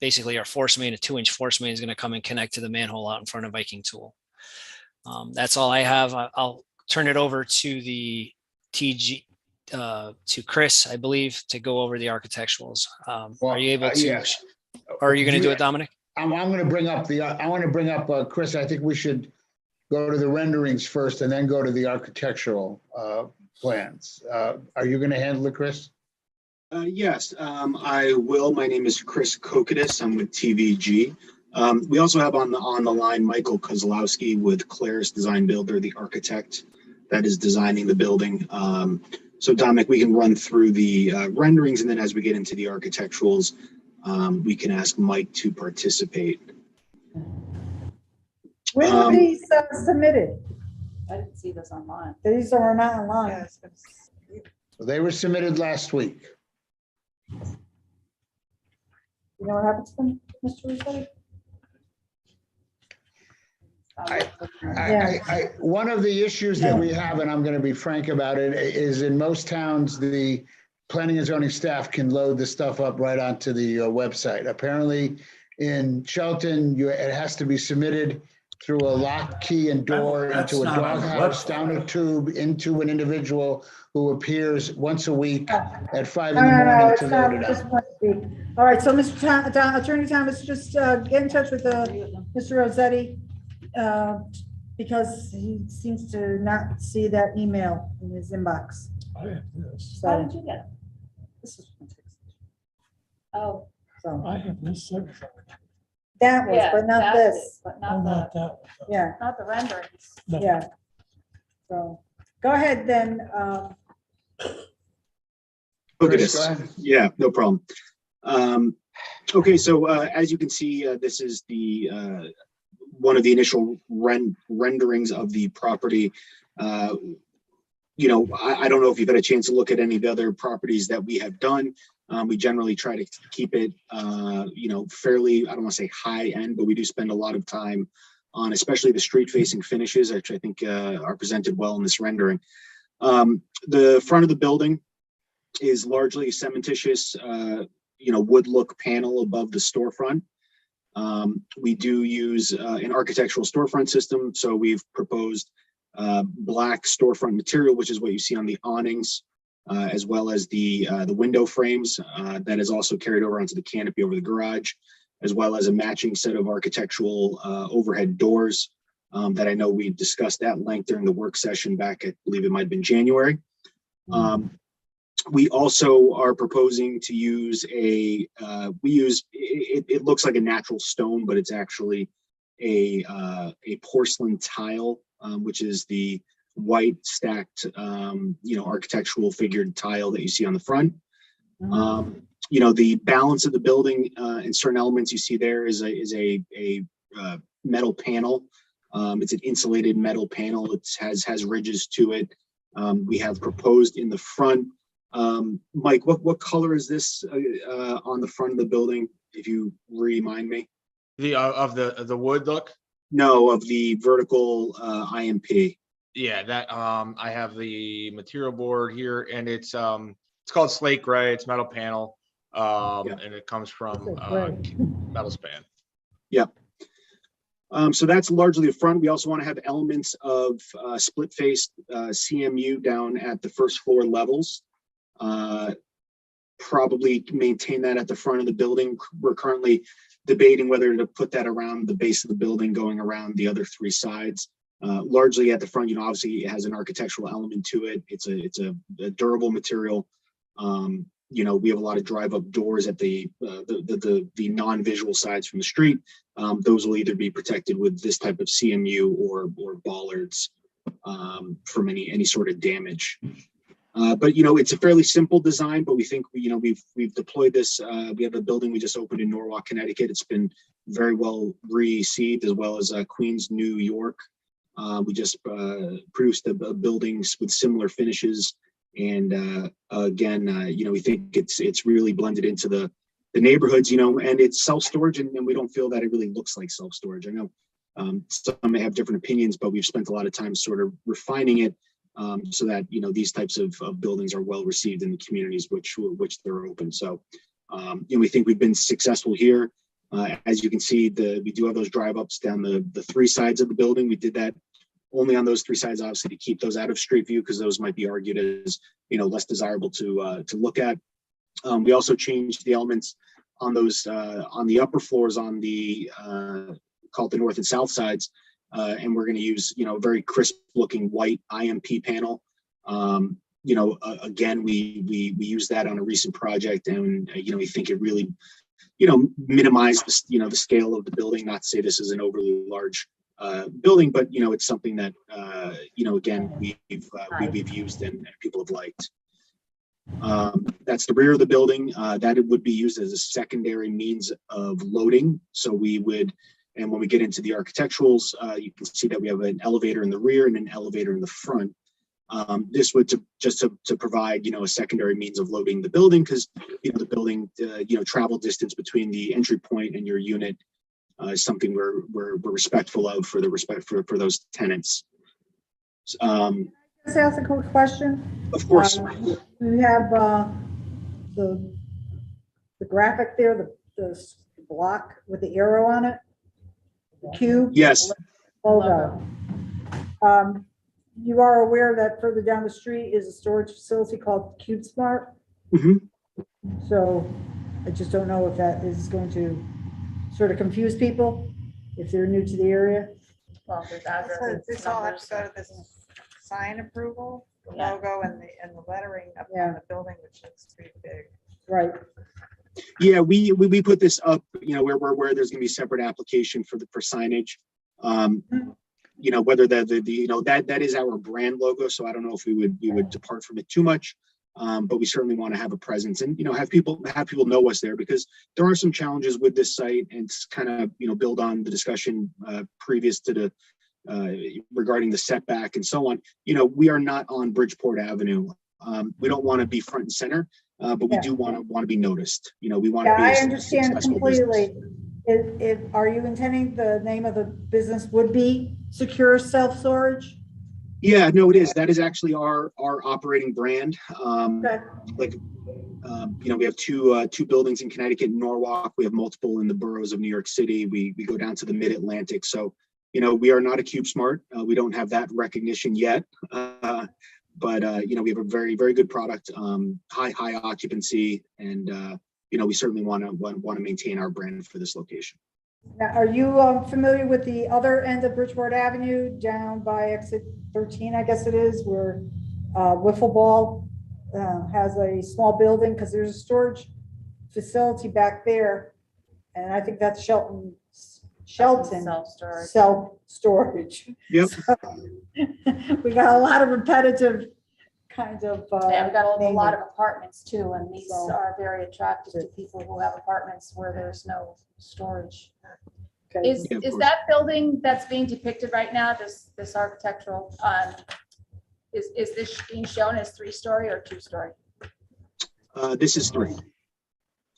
basically our force main, a 2-inch force main, is going to come and connect to the manhole out in front of Viking Tool. That's all I have. I'll turn it over to the TG, to Chris, I believe, to go over the architecturals. Are you able to, Yes. or are you going to do it, Dominic? I'm going to bring up I want to bring up, Chris, I think we should go to the renderings first and then go to the architectural plans. Are you going to handle it, Chris? Yes, I will. My name is Chris Kokidis. I'm with TVG. We also have on the line Michael Kozlowski with Claire's Design Builder, the architect that is designing the building. So Dominic, we can run through the renderings, and then as we get into the architecturals, we can ask Mike to participate. When were these submitted? I didn't see this online. These are not online. They were submitted last week. You know what happens to them, Mr. Rossetti? One of the issues that we have, and I'm going to be frank about it, is in most towns, the planning and zoning staff can load the stuff up right onto the website. Apparently in Shelton, it has to be submitted through a lock, key, and door into a doghouse, down a tube, into an individual who appears once a week at 5 in the morning to load it up. All right, so Attorney Thomas, just get in touch with Mr. Rossetti, because he seems to not see that email in his inbox. I have this. How did you get it? This is from Texas. Oh. So I have this certified. that was, Yeah, but not that's this. it, But Oh, not not the, that one. Yeah, not the renderings. No. yeah. So, go ahead then. Chris, Go ahead. yeah, no problem. Okay, so as you can see, this is the one of the initial renderings of the property. You know, I don't know if you've had a chance to look at any of the other properties that we have done. We generally try to keep it, you know, fairly, I don't want to say high end, but we do spend a lot of time on especially the street facing finishes, which I think are presented well in this rendering. The front of the building is largely cementitious, you know, wood look panel above the storefront. We do use an architectural storefront system, so we've proposed black storefront material, which is what you see on the awnings, as well as the window frames that is also carried over onto the canopy over the garage, as well as a matching set of architectural overhead doors that I know we discussed at length during the work session back, I believe it might have been January. We also are proposing to use it looks like a natural stone, but it's actually a porcelain tile, which is the white stacked, you know, architectural figured tile that you see on the front. You know, the balance of the building and certain elements you see there is a metal panel. It's an insulated metal panel. It has ridges to it. We have proposed in the front. Mike, what color is this on the front of the building? If you remind me. Of the wood look? No, of the vertical IMP. Yeah, that I have the material board here, and it's called slate gray. It's metal panel, and it comes from metal span. Yep. So that's largely the front. We also want to have elements of split faced CMU down at the first floor levels. Probably maintain that at the front of the building. We're currently debating whether to put that around the base of the building, going around the other three sides. Largely at the front, you know, obviously it has an architectural element to it. It's a durable material. You know, we have a lot of drive-up doors at the non-visual sides from the street. Those will either be protected with this type of CMU or bollards from any sort of damage. But you know, it's a fairly simple design, but we think we've deployed this. We have a building we just opened in Norwalk, Connecticut. It's been very well received, as well as Queens, New York. We just produced a buildings with similar finishes, and again, you know, we think it's really blended into the neighborhoods, and it's self-storage, and we don't feel that it really looks like self-storage. I know some may have different opinions, but we've spent a lot of time sort of refining it so that, these types of buildings are well received in the communities which they're open. So, we think we've been successful here. As you can see, we do have those drive ups down the three sides of the building. We did that only on those three sides, obviously, to keep those out of street view, because those might be argued as, less desirable to look at. We also changed the elements on those on the upper floors on the called the north and south sides, and we're going to use a very crisp looking white IMP panel. Again, we use that on a recent project, and we think it really minimize the scale of the building. Not to say this is an overly large building, but it's something that again we've used and people have liked. That's the rear of the building. That it would be used as a secondary means of loading. So we would, and when we get into the architecturals, you can see that we have an elevator in the rear and an elevator in the front. This would just to provide a secondary means of loading the building, because the building travel distance between the entry point and your unit is something we're respectful of for those tenants. Just ask a quick question. Of course. We have the graphic there, the block with the arrow on it, the cube. Yes. Logo. You are aware that further down the street is a storage facility called CubeSmart. So I just don't know if that is going to sort of confuse people if they're new to the area. Well, there's addresses, This all has to go numbers. to this sign approval, the Yeah. logo and the lettering up on the building, which looks pretty big. Right. Yeah, we put this up, where there's going to be separate application for signage. Whether that is our brand logo, so I don't know if we would depart from it too much, but we certainly want to have a presence and have people know us there, because there are some challenges with this site, and it's kind of build on the discussion previous to the regarding the setback and so on. We are not on Bridgeport Avenue. We don't want to be front and center, but we do want to be noticed. We want to be. I a understand successful business. completely. Are you intending the name of the business would be Secure Self-Storage? Yeah, no, it is. That is actually our operating brand. Okay. We have two buildings in Connecticut and Norwalk. We have multiple in the boroughs of New York City. We go down to the Mid-Atlantic. So, we are not a CubeSmart. We don't have that recognition yet. But we have a very, very good product, high occupancy, and we certainly want to maintain our brand for this location. Now, are you familiar with the other end of Bridgeport Avenue down by exit 13, I guess it is, where Wiffle Ball has a small building, because there's a storage facility back there, and I think that's Shelton Self-storage. self-storage. Yep. So, we got a lot of repetitive kind of. Yeah, we've got a naming. lot of apartments too, and these So- are very attractive to people who have apartments where there's no storage. Okay. Is Yeah, of course. that building that's being depicted right now, this architectural, is this being shown as 3-story or 2-story? This is 3.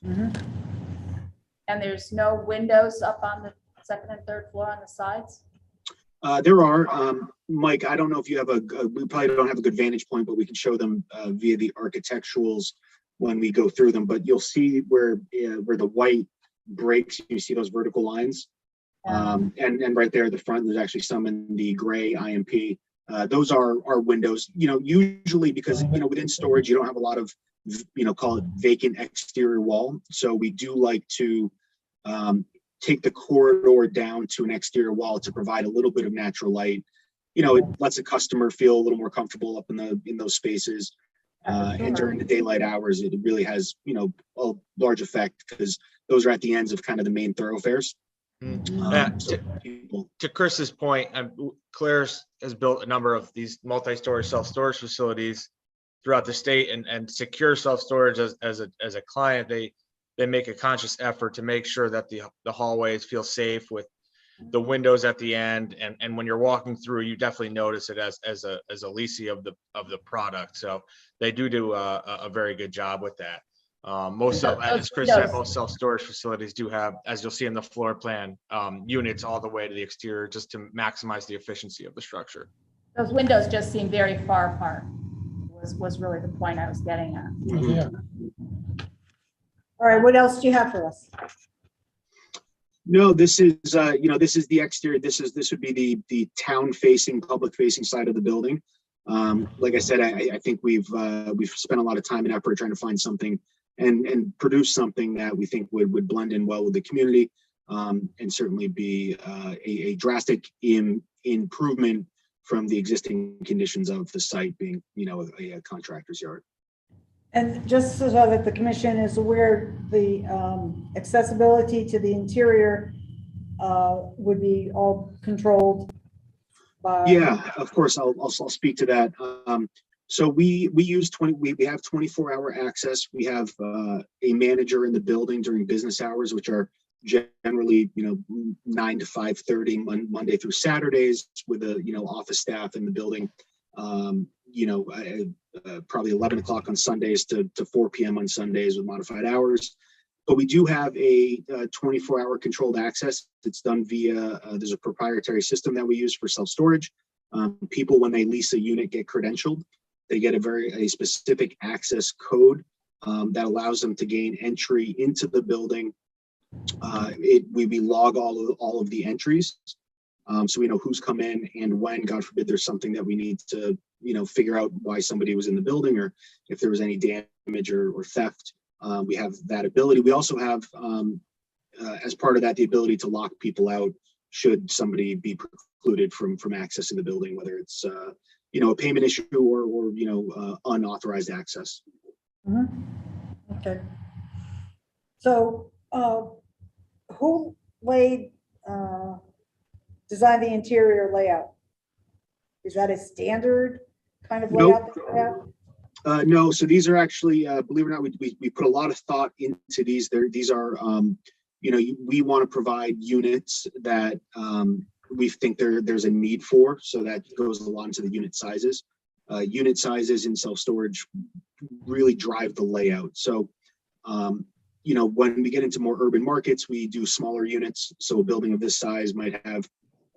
And there's no windows up on the second and third floor on the sides? There are, Mike, I don't know if you have we probably don't have a good vantage point, but we can show them via the architecturals when we go through them. But you'll see where the white breaks, you see those vertical lines. And right there at the front, there's actually some in the gray IMP. Those are windows, usually because, within storage, you don't have a lot of, call it vacant exterior wall. So we do like to take the corridor down to an exterior wall to provide a little bit of natural light. It lets the customer feel a little more comfortable up in those spaces. And during the daylight hours, it really has, a large effect, because those are at the ends of kind of the main thoroughfares. To Chris's point, Claire's has built a number of these multi-story self-storage facilities throughout the state, and Secure Self-Storage as a client, they make a conscious effort to make sure that the hallways feel safe with the windows at the end, and when you're walking through, you definitely notice it as a leasing of the product. So they do a very good job with that. Most And of, those as Chris said, windows- most self-storage facilities do have, as you'll see in the floor plan, units all the way to the exterior just to maximize the efficiency of the structure. Those windows just seem very far apart, was really the point I was getting at. Yeah. All right, what else do you have for us? No, this is, this is the exterior. This would be the town facing, public facing side of the building. Like I said, I think we've spent a lot of time and effort trying to find something and produce something that we think would blend in well with the community, and certainly be a drastic improvement from the existing conditions of the site being, a contractor's yard. And just so that the commission is aware, the accessibility to the interior would be all controlled by. Yeah, of course, I'll speak to that. So we use we have 24-hour access. We have a manager in the building during business hours, which are generally 9 to 5:30 Monday through Saturdays, with a office staff in the building. Probably 11 o'clock on Sundays to 4 p.m. on Sundays with modified hours. But we do have a 24-hour controlled access. It's done via, there's a proprietary system that we use for self-storage. People, when they lease a unit, get credentialed. They get a specific access code that allows them to gain entry into the building. We log all of the entries. So we know who's come in and when, God forbid, there's something that we need to, figure out why somebody was in the building, or if there was any damage or theft. We have that ability. We also have, as part of that, the ability to lock people out should somebody be precluded from accessing the building, whether it's, a payment issue or unauthorized access. Okay. So who designed the interior layout? Is that a standard kind of layout that you have? No, so these are actually, believe it or not, we put a lot of thought into these. These are, we want to provide units that we think there's a need for, so that goes along to the unit sizes. Unit sizes in self-storage really drive the layout. So, when we get into more urban markets, we do smaller units. So a building of this size might have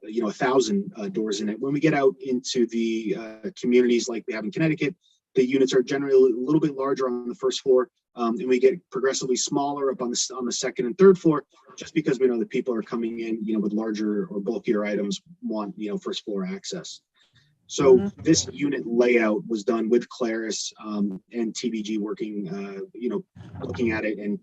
1,000 doors in it. When we get out into the communities like we have in Connecticut, the units are generally a little bit larger on the first floor, and we get progressively smaller up on the second and third floor, just because we know that people are coming in, with larger or bulkier items, want first floor access. So this unit layout was done with Claris and TBG working, looking at it and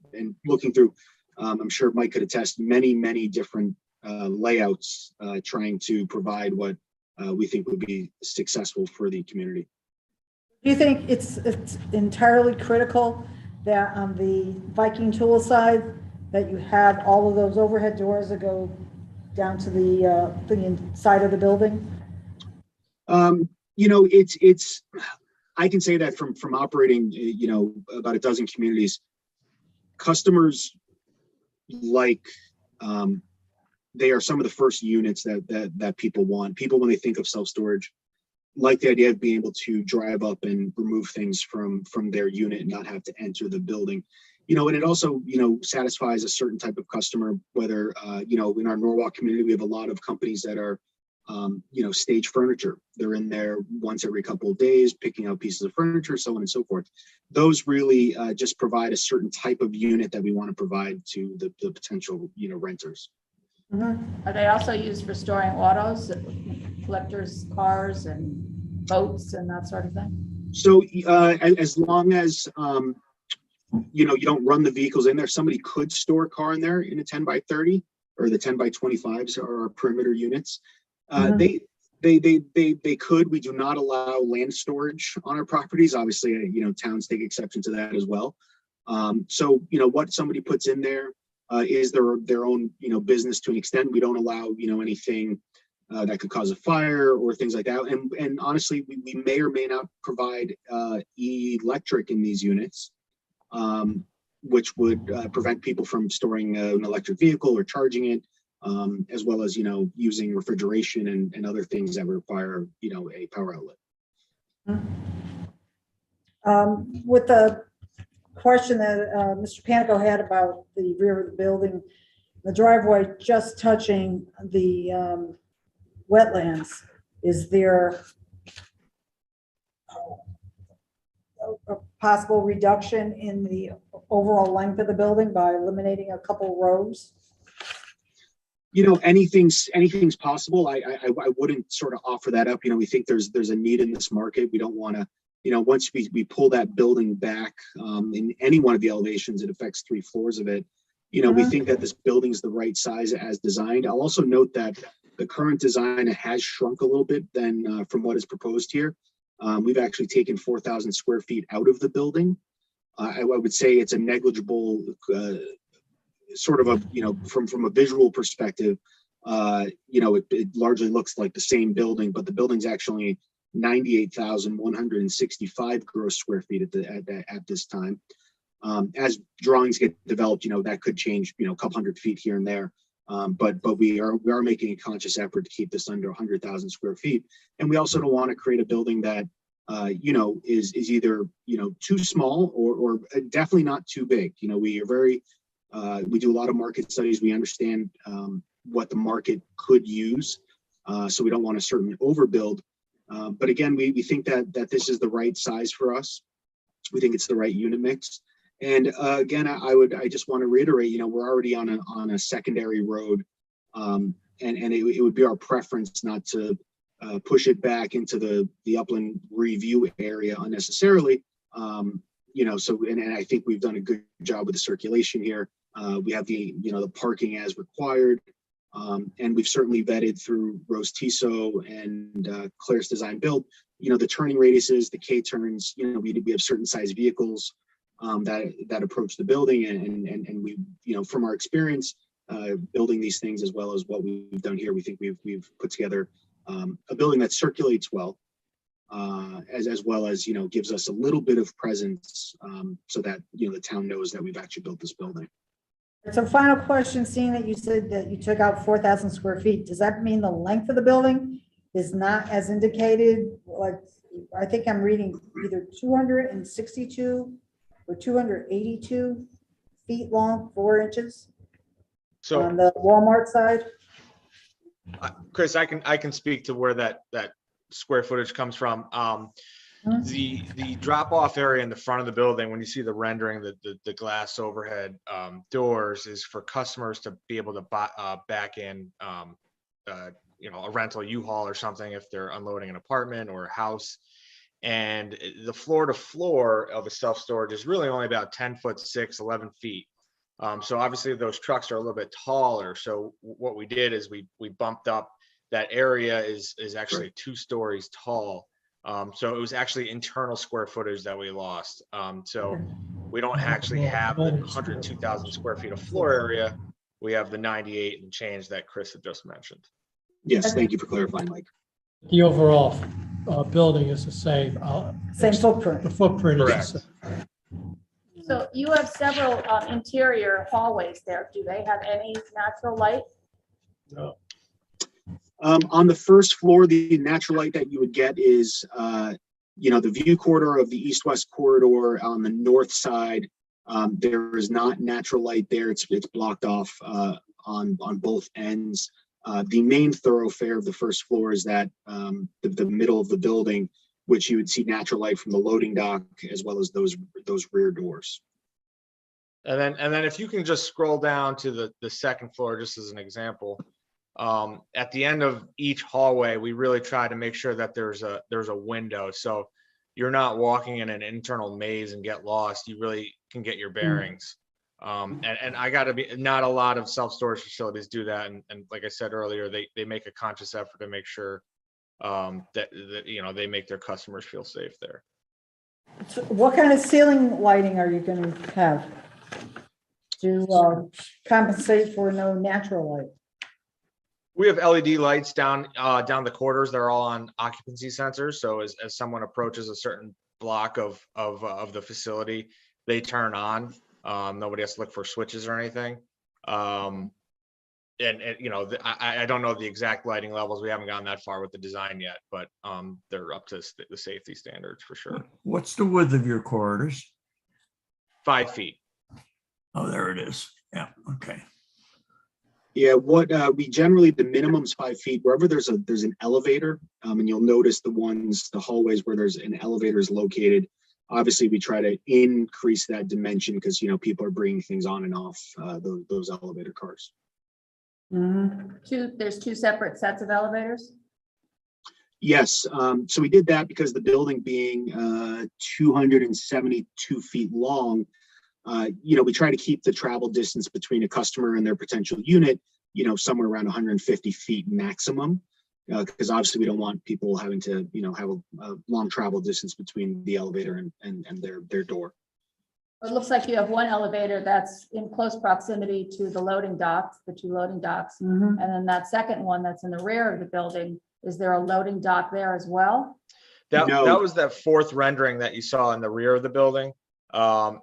looking through. I'm sure Mike could attest many different layouts, trying to provide what we think would be successful for the community. Do you think it's entirely critical that on the Viking tool side that you have all of those overhead doors that go down to the inside of the building? It's I can say that from operating, about a dozen communities, customers they are some of the first units that people want. People, when they think of self-storage, like the idea of being able to drive up and remove things from their unit and not have to enter the building. And it also, satisfies a certain type of customer, whether, in our Norwalk community, we have a lot of companies that are, stage furniture. They're in there once every couple of days, picking out pieces of furniture, so on and so forth. Those really just provide a certain type of unit that we want to provide to the potential, renters. Are they also used for storing autos, collectors' cars and boats and that sort of thing? So as long as, you don't run the vehicles in there, somebody could store a car in there in a 10 by 30, or the 10 by 25s are our perimeter units. They could. We do not allow land storage on our properties. Obviously, towns take exception to that as well. So, what somebody puts in there is their own, business to an extent. We don't allow, anything that could cause a fire or things like that. And honestly, we may or may not provide electric in these units, which would prevent people from storing an electric vehicle or charging it, as well as, using refrigeration and other things that require, a power outlet. With the question that Mr. Panico had about the rear of the building, the driveway just touching the wetlands. Is there a possible reduction in the overall length of the building by eliminating a couple rows? You know, anything's possible. I wouldn't sort of offer that up. You know, we think there's a need in this market. We don't want to, you know, once we pull that building back in any one of the elevations, it affects 3 floors of it. You know, we think that this building's the right size as designed. I'll also note that the current design has shrunk a little bit than from what is proposed here. We've actually taken 4,000 square feet out of the building. I would say it's a negligible sort of a, you know, from a visual perspective, you know, it largely looks like the same building, but the building's actually 98,165 gross square feet at this time. As drawings get developed, you know, that could change, you know, a couple hundred feet here and there. But we are making a conscious effort to keep this under 100,000 square feet. And we also don't want to create a building that, you know, is either, you know, too small or definitely not too big. You know, we are very, we do a lot of market studies. We understand what the market could use. So we don't want to certainly overbuild. But again, we think that this is the right size for us. We think it's the right unit mix. And again, I just want to reiterate, you know, we're already on a secondary road, and it would be our preference not to push it back into the upland review area unnecessarily. You know, so and I think we've done a good job with the circulation here. We have the, you know, the parking as required, and we've certainly vetted through Rose Tissot and Claire's Design Build. You know, the turning radiuses, the K turns. You know, we have certain size vehicles that approach the building, and we, you know, from our experience building these things as well as what we've done here, we think we've put together a building that circulates well, as well as, you know, gives us a little bit of presence, so that, you know, the town knows that we've actually built this building. So final question, seeing that you said that you took out 4,000 square feet, does that mean the length of the building is not as indicated? Like, I think I'm reading either 262 or 282 feet long, 4 inches So on the Walmart side. Chris, I can speak to where that square footage comes from. The drop off area in the front of the building, when you see the rendering, the glass overhead doors, is for customers to be able to back in, you know, a rental U-Haul or something if they're unloading an apartment or a house. And the floor to floor of a self-storage is really only about 10'6", 11 feet. So obviously those trucks are a little bit taller. So what we did is we bumped up. That area is actually 2 stories tall. So it was actually internal square footage that we lost. So we don't actually have the 102,000 square feet of floor area. We have the 98 and change that Chris had just mentioned. Yes, thank you for clarifying, Mike. The overall building is the same. Same footprint. The footprint is the Correct. same. So you have several interior hallways there. Do they have any natural light? No. On the first floor, the natural light that you would get is, you know, the view corridor of the east-west corridor on the north side. There is not natural light there. It's blocked off on both ends. The main thoroughfare of the first floor is that the middle of the building, which you would see natural light from the loading dock as well as those rear doors. And then if you can just scroll down to the second floor, just as an example. At the end of each hallway, we really try to make sure that there's a window. So you're not walking in an internal maze and get lost. You really can get your bearings. And I gotta be, not a lot of self-storage facilities do that. And like I said earlier, they make a conscious effort to make sure that you know, they make their customers feel safe there. So what kind of ceiling lighting are you going to have to compensate for no natural light? We have LED lights down the corridors. They're all on occupancy sensors. So as someone approaches a certain block of the facility, they turn on. Nobody has to look for switches or anything. And you know, I don't know the exact lighting levels. We haven't gotten that far with the design yet, but they're up to the safety standards for sure. What's the width of your corridors? 5 feet. Oh, there it is. Yeah, okay. Yeah, what we generally, the minimum's 5 feet, wherever there's an elevator, and you'll notice the hallways where there's an elevator is located. Obviously, we try to increase that dimension because, you know, people are bringing things on and off those elevator cars. There's two separate sets of elevators? Yes, so we did that because the building being 272 feet long, you know, we try to keep the travel distance between a customer and their potential unit, you know, somewhere around 150 feet maximum, because obviously we don't want people having to, you know, have a long travel distance between the elevator and their door. It looks like you have one elevator that's in close proximity to the loading docks, the two loading docks. And then that second one that's in the rear of the building, is there a loading dock there as well? That was that fourth rendering that you saw in the rear of the building.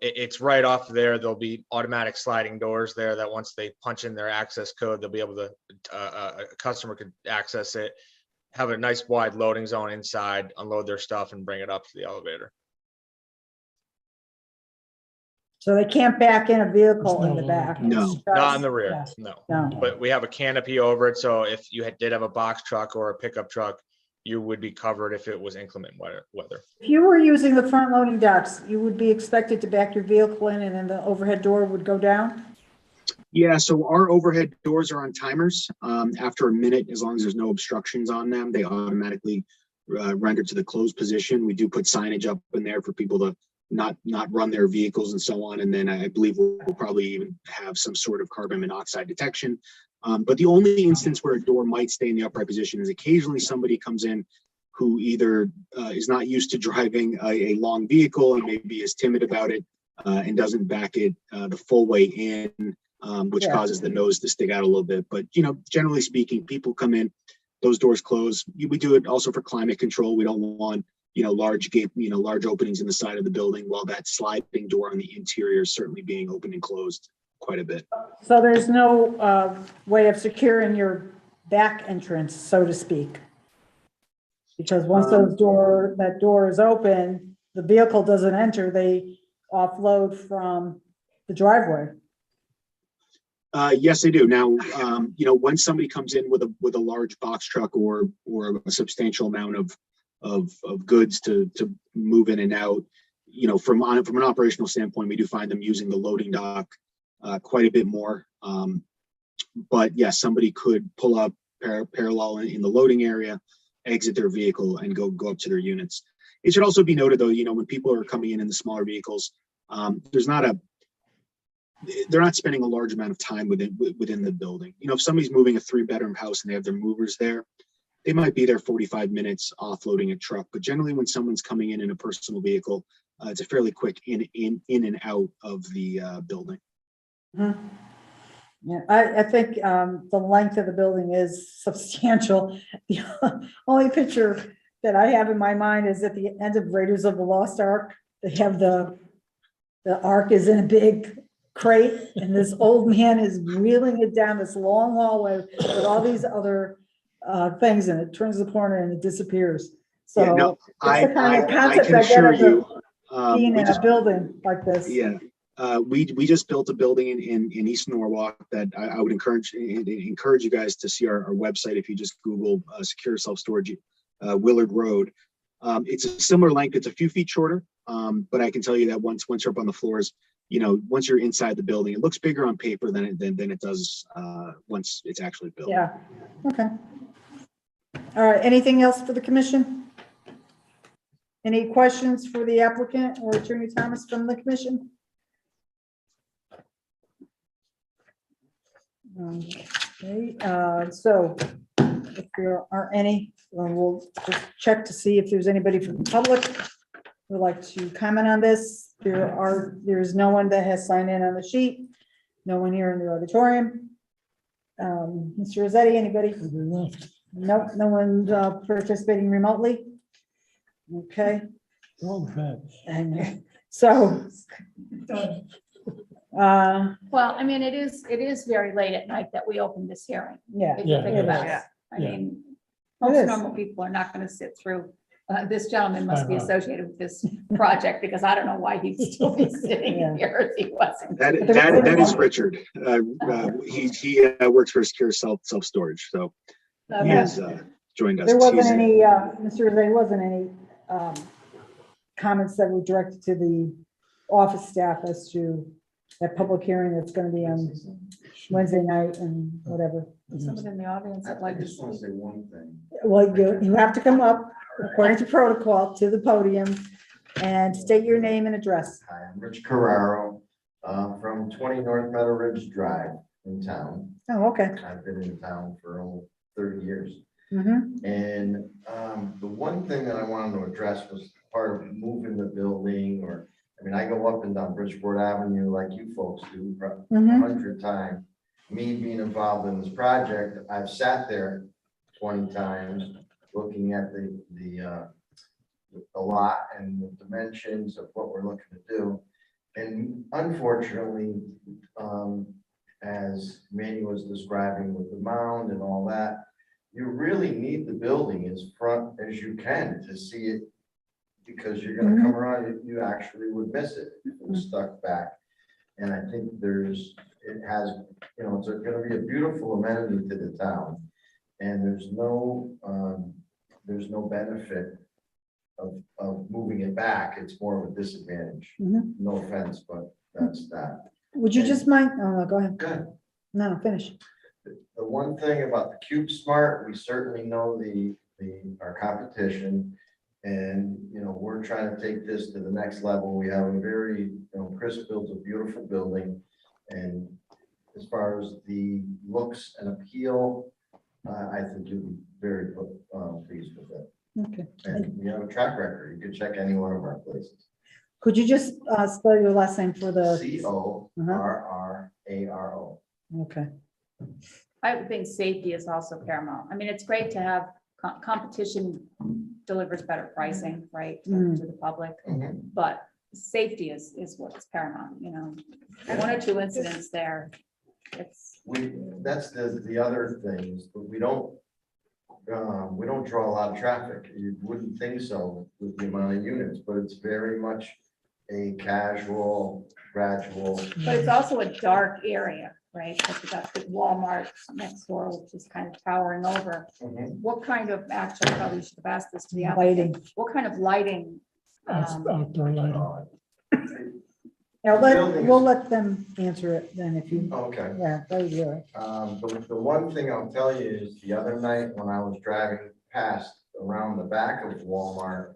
It's right off there. There'll be automatic sliding doors there that once they punch in their access code, they'll be able to, a customer could access it, have a nice wide loading zone inside, unload their stuff and bring it up to the elevator. So they can't back in a vehicle in the back? No. Not in the rear, Yeah. no. No. But we have a canopy over it, so if you did have a box truck or a pickup truck, you would be covered if it was inclement weather. If you were using the front loading docks, you would be expected to back your vehicle in and then the overhead door would go down? Yeah, so our overhead doors are on timers. After a minute, as long as there's no obstructions on them, they automatically render to the closed position. We do put signage up in there for people to not run their vehicles and so on. And then I believe we'll probably even have some sort of carbon monoxide detection. But the only instance where a door might stay in the upright position is occasionally somebody comes in who either is not used to driving a long vehicle and maybe is timid about it and doesn't back it the full way in, which causes the nose to stick out a little bit. But, you know, generally speaking, people come in, those doors close. We do it also for climate control. We don't want, you know, large openings in the side of the building, while that sliding door on the interior is certainly being opened and closed quite a bit. So there's no way of securing your back entrance, so to speak? Because once that door is open, the vehicle doesn't enter, they offload from the driveway. Yes, they do. Now, you know, when somebody comes in with a large box truck or a substantial amount of goods to move in and out, you know, from an operational standpoint, we do find them using the loading dock quite a bit more. But yes, somebody could pull up parallel in the loading area, exit their vehicle and go up to their units. It should also be noted though, you know, when people are coming in the smaller vehicles, they're not spending a large amount of time within the building. You know, if somebody's moving a 3-bedroom house and they have their movers there, they might be there 45 minutes offloading a truck. But generally when someone's coming in a personal vehicle, it's a fairly quick in and out of the building. Mm-hmm. Yeah, I think the length of the building is substantial. The only picture that I have in my mind is at the end of Raiders of the Lost Ark. They have the Ark is in a big crate and this old man is wheeling it down this long hallway with all these other things, and it turns the corner and it disappears. So yeah, no, it's the kind of concept can I get assure of you, being in a building like this. Yeah. We just built a building in East Norwalk that I would encourage you guys to see our website. If you just Google secure self-storage Willard Road, it's a similar length. It's a few feet shorter, but I can tell you that once you're up on the floors, you know, once you're inside the building, it looks bigger on paper than it does once it's actually built. Yeah. Okay. All right. Anything else for the commission? Any questions for the applicant or Attorney Thomas from the commission? Okay, so if there are any, we'll just check to see if there's anybody from the public who would like to comment on this. There is no one that has signed in on the sheet. No one here in the auditorium. Mr. Rossetti, anybody? Nope, no one participating remotely. Okay. And so. Well, I mean, it is very late at night that we opened this hearing. Yeah. If you think about it. I Yeah. mean, most normal people are not going to sit through This gentleman must be Uh-huh. associated with this project because I don't know why he'd still be sitting here if he wasn't. That is Richard. He works for Secure Self-Storage, so he Okay. has joined us. There wasn't He's- any, Mr. Rizzo, wasn't any comments that were directed to the office staff as to that public hearing that's going to be on Wednesday night and whatever. Someone in the audience that like to just want to say one thing. Well, you have to come up according to protocol to the podium and state your name and address. Hi, I'm Rich Carraro, from 20 North Meadow Ridge Drive in town. Oh, okay. I've been in town for almost 30 years. Mhm. And the one thing that I wanted to address was part of moving the building, or, I mean, I go up and down Bridgeport Avenue like you folks do a Mhm. 100 times. Me being involved in this project, I've sat there 20 times looking at the lot and the dimensions of what we're looking to do. And unfortunately, as Manny was describing with the mound and all that, you really need the building as front as you can to see it, because you're gonna come around, you actually would miss it if it was stuck back. And I think it has, it's gonna be a beautiful amenity to the town. And there's no benefit of moving it back. It's more of a disadvantage. Mhm. No offense, but that's that. Would you just mind, oh, no, go ahead. Good. No, finish. The one thing about the Cube Smart, we certainly know our competition. And, we're trying to take this to the next level. We have a very, Chris builds a beautiful building. And as far as the looks and appeal, I think you'll be very pleased with it. Okay. And we have a track record. You can check any one of our places. Could you just spell your last name for the? CORRARO. Okay. I would think safety is also paramount. I mean, it's great to have competition delivers better pricing, right, to the public, but safety is what's paramount, One or two incidents there, That's the other things, but we don't draw a lot of traffic. You wouldn't think so with the amount of units, but it's very much a casual, gradual. But it's also a dark area, right? Because we got the Walmart next door, which is kind of towering over. What kind of, actually, I probably should have asked this to the applicant. What kind of lighting? Outdoor lighting. Yeah, we'll let them answer it then if you. Okay. Yeah, they do it. The one thing I'll tell you is the other night when I was driving past around the back of Walmart,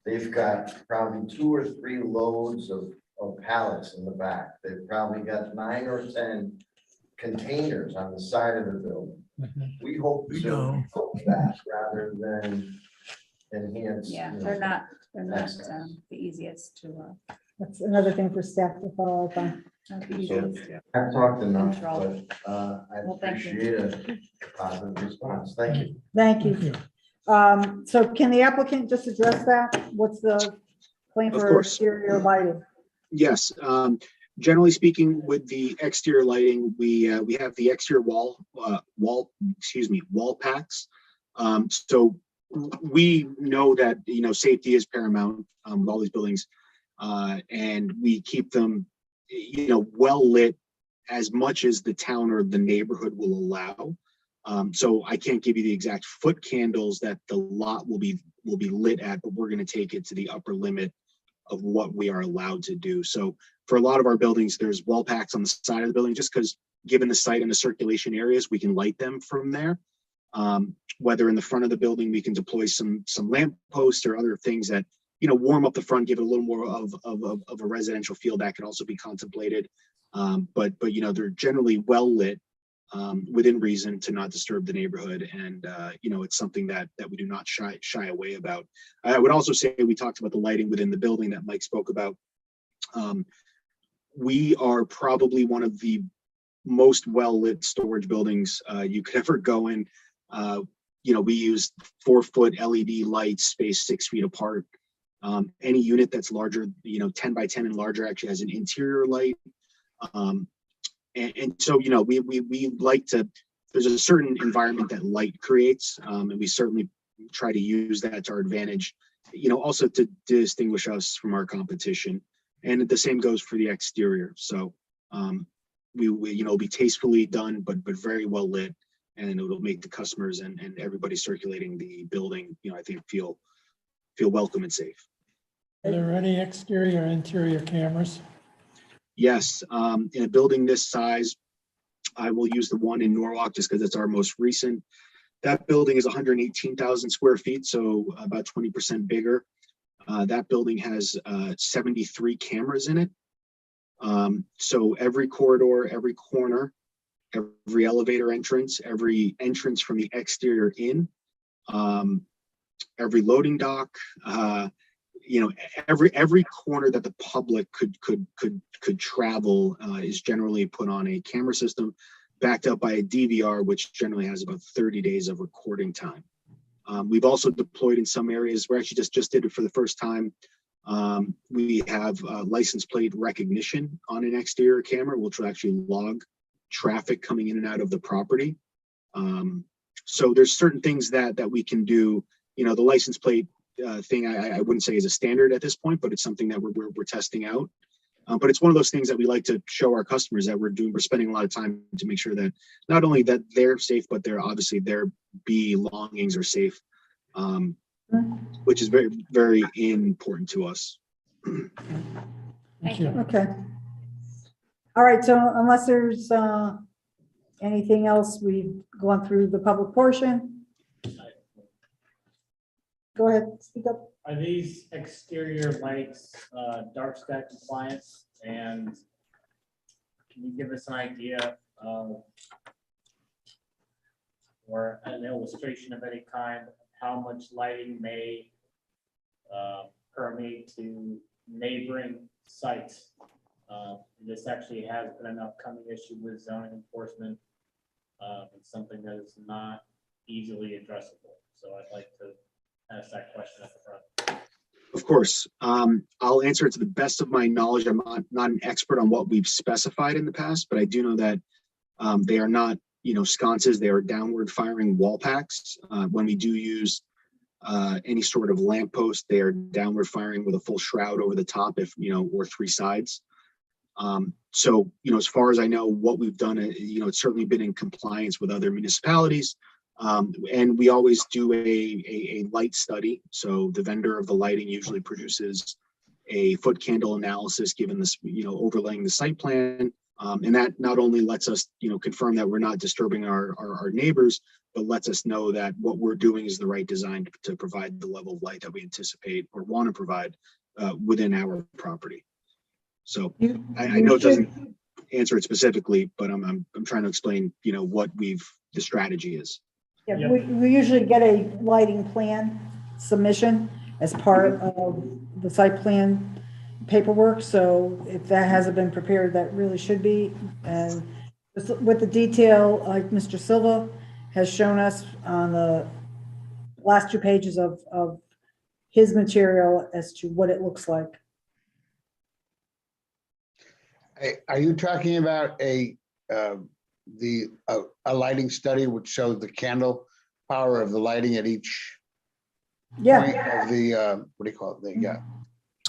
they've got probably 2 or 3 loads of pallets in the back. They've probably got 9 or 10 containers on the side of the building. We hope to help that rather than enhance. Yeah, they're not the easiest to. That's another thing for staff to follow up on. I've talked enough, but I Well, thank you. appreciate a positive response. Thank you. Thank you. So can the applicant just address that? What's the plan Of for course. exterior lighting? Yes, generally speaking, with the exterior lighting, we have the exterior wall packs. So we know that safety is paramount with all these buildings, and we keep them well lit as much as the town or the neighborhood will allow. So I can't give you the exact foot candles that the lot will be lit at, but we're going to take it to the upper limit of what we are allowed to do. So for a lot of our buildings, there's wall packs on the side of the building, just because given the site and the circulation areas, we can light them from there. Whether in the front of the building, we can deploy some lamp posts or other things that warm up the front, give it a little more of a residential feel. That can also be contemplated. But they're generally well lit within reason to not disturb the neighborhood, and it's something that we do not shy away about. I would also say, we talked about the lighting within the building that Mike spoke about. We are probably one of the most well lit storage buildings you could ever go in. We use 4-foot LED lights spaced 6 feet apart. Any unit that's larger, 10 by 10 and larger, actually has an interior light. And so, we like to, there's a certain environment that light creates, and we certainly try to use that to our advantage, also to distinguish us from our competition. And the same goes for the exterior. So we it'll be tastefully done, but very well lit, and it'll make the customers and everybody circulating the building, I think feel welcome and safe. Are there any exterior or interior cameras? Yes, in a building this size, I will use the one in Norwalk just because it's our most recent. That building is 118,000 square feet, so about 20% bigger. That building has 73 cameras in it. So every corridor, every corner, every elevator entrance, every entrance from the exterior in, every loading dock, every corner that the public could travel is generally put on a camera system backed up by a DVR, which generally has about 30 days of recording time. We've also deployed in some areas. We actually just did it for the first time. We have license plate recognition on an exterior camera, which will actually log traffic coming in and out of the property. So there's certain things that we can do. The license plate thing I wouldn't say is a standard at this point, but it's something that we're testing out. But it's one of those things that we like to show our customers that we're spending a lot of time to make sure that not only that they're safe, but obviously their belongings are safe, which is very, very important to us. Thank you. Okay. All right, so unless there's anything else, we've gone through the public portion. Go ahead, speak up. Are these exterior lights dark sky compliant? And can you give us an idea of, or an illustration of any kind, how much lighting may permeate to neighboring sites? This actually has been an upcoming issue with zoning enforcement. It's something that is not easily addressable. So I'd like to ask that question at the front. Of course. I'll answer it to the best of my knowledge. I'm not an expert on what we've specified in the past, but I do know that they are not, sconces. They are downward firing wall packs. When we do use any sort of lamppost, they are downward firing with a full shroud over the top, or three sides. So, as far as I know, what we've done, it's certainly been in compliance with other municipalities. And we always do a light study. So the vendor of the lighting usually produces a foot candle analysis given this, overlaying the site plan. And that not only lets us, confirm that we're not disturbing our neighbors, but lets us know that what we're doing is the right design to provide the level of light that we anticipate or want to provide within our property. So I know it doesn't answer it specifically, but I'm trying to explain, what the strategy is. Yeah, we usually get a lighting plan submission as part of the site plan paperwork. So if that hasn't been prepared, that really should be. And with the detail, like Mr. Silva has shown us on the last 2 pages of his material as to what it looks like. Are you talking about a lighting study which showed the candle power of the lighting at each point of the what do you call it? Okay.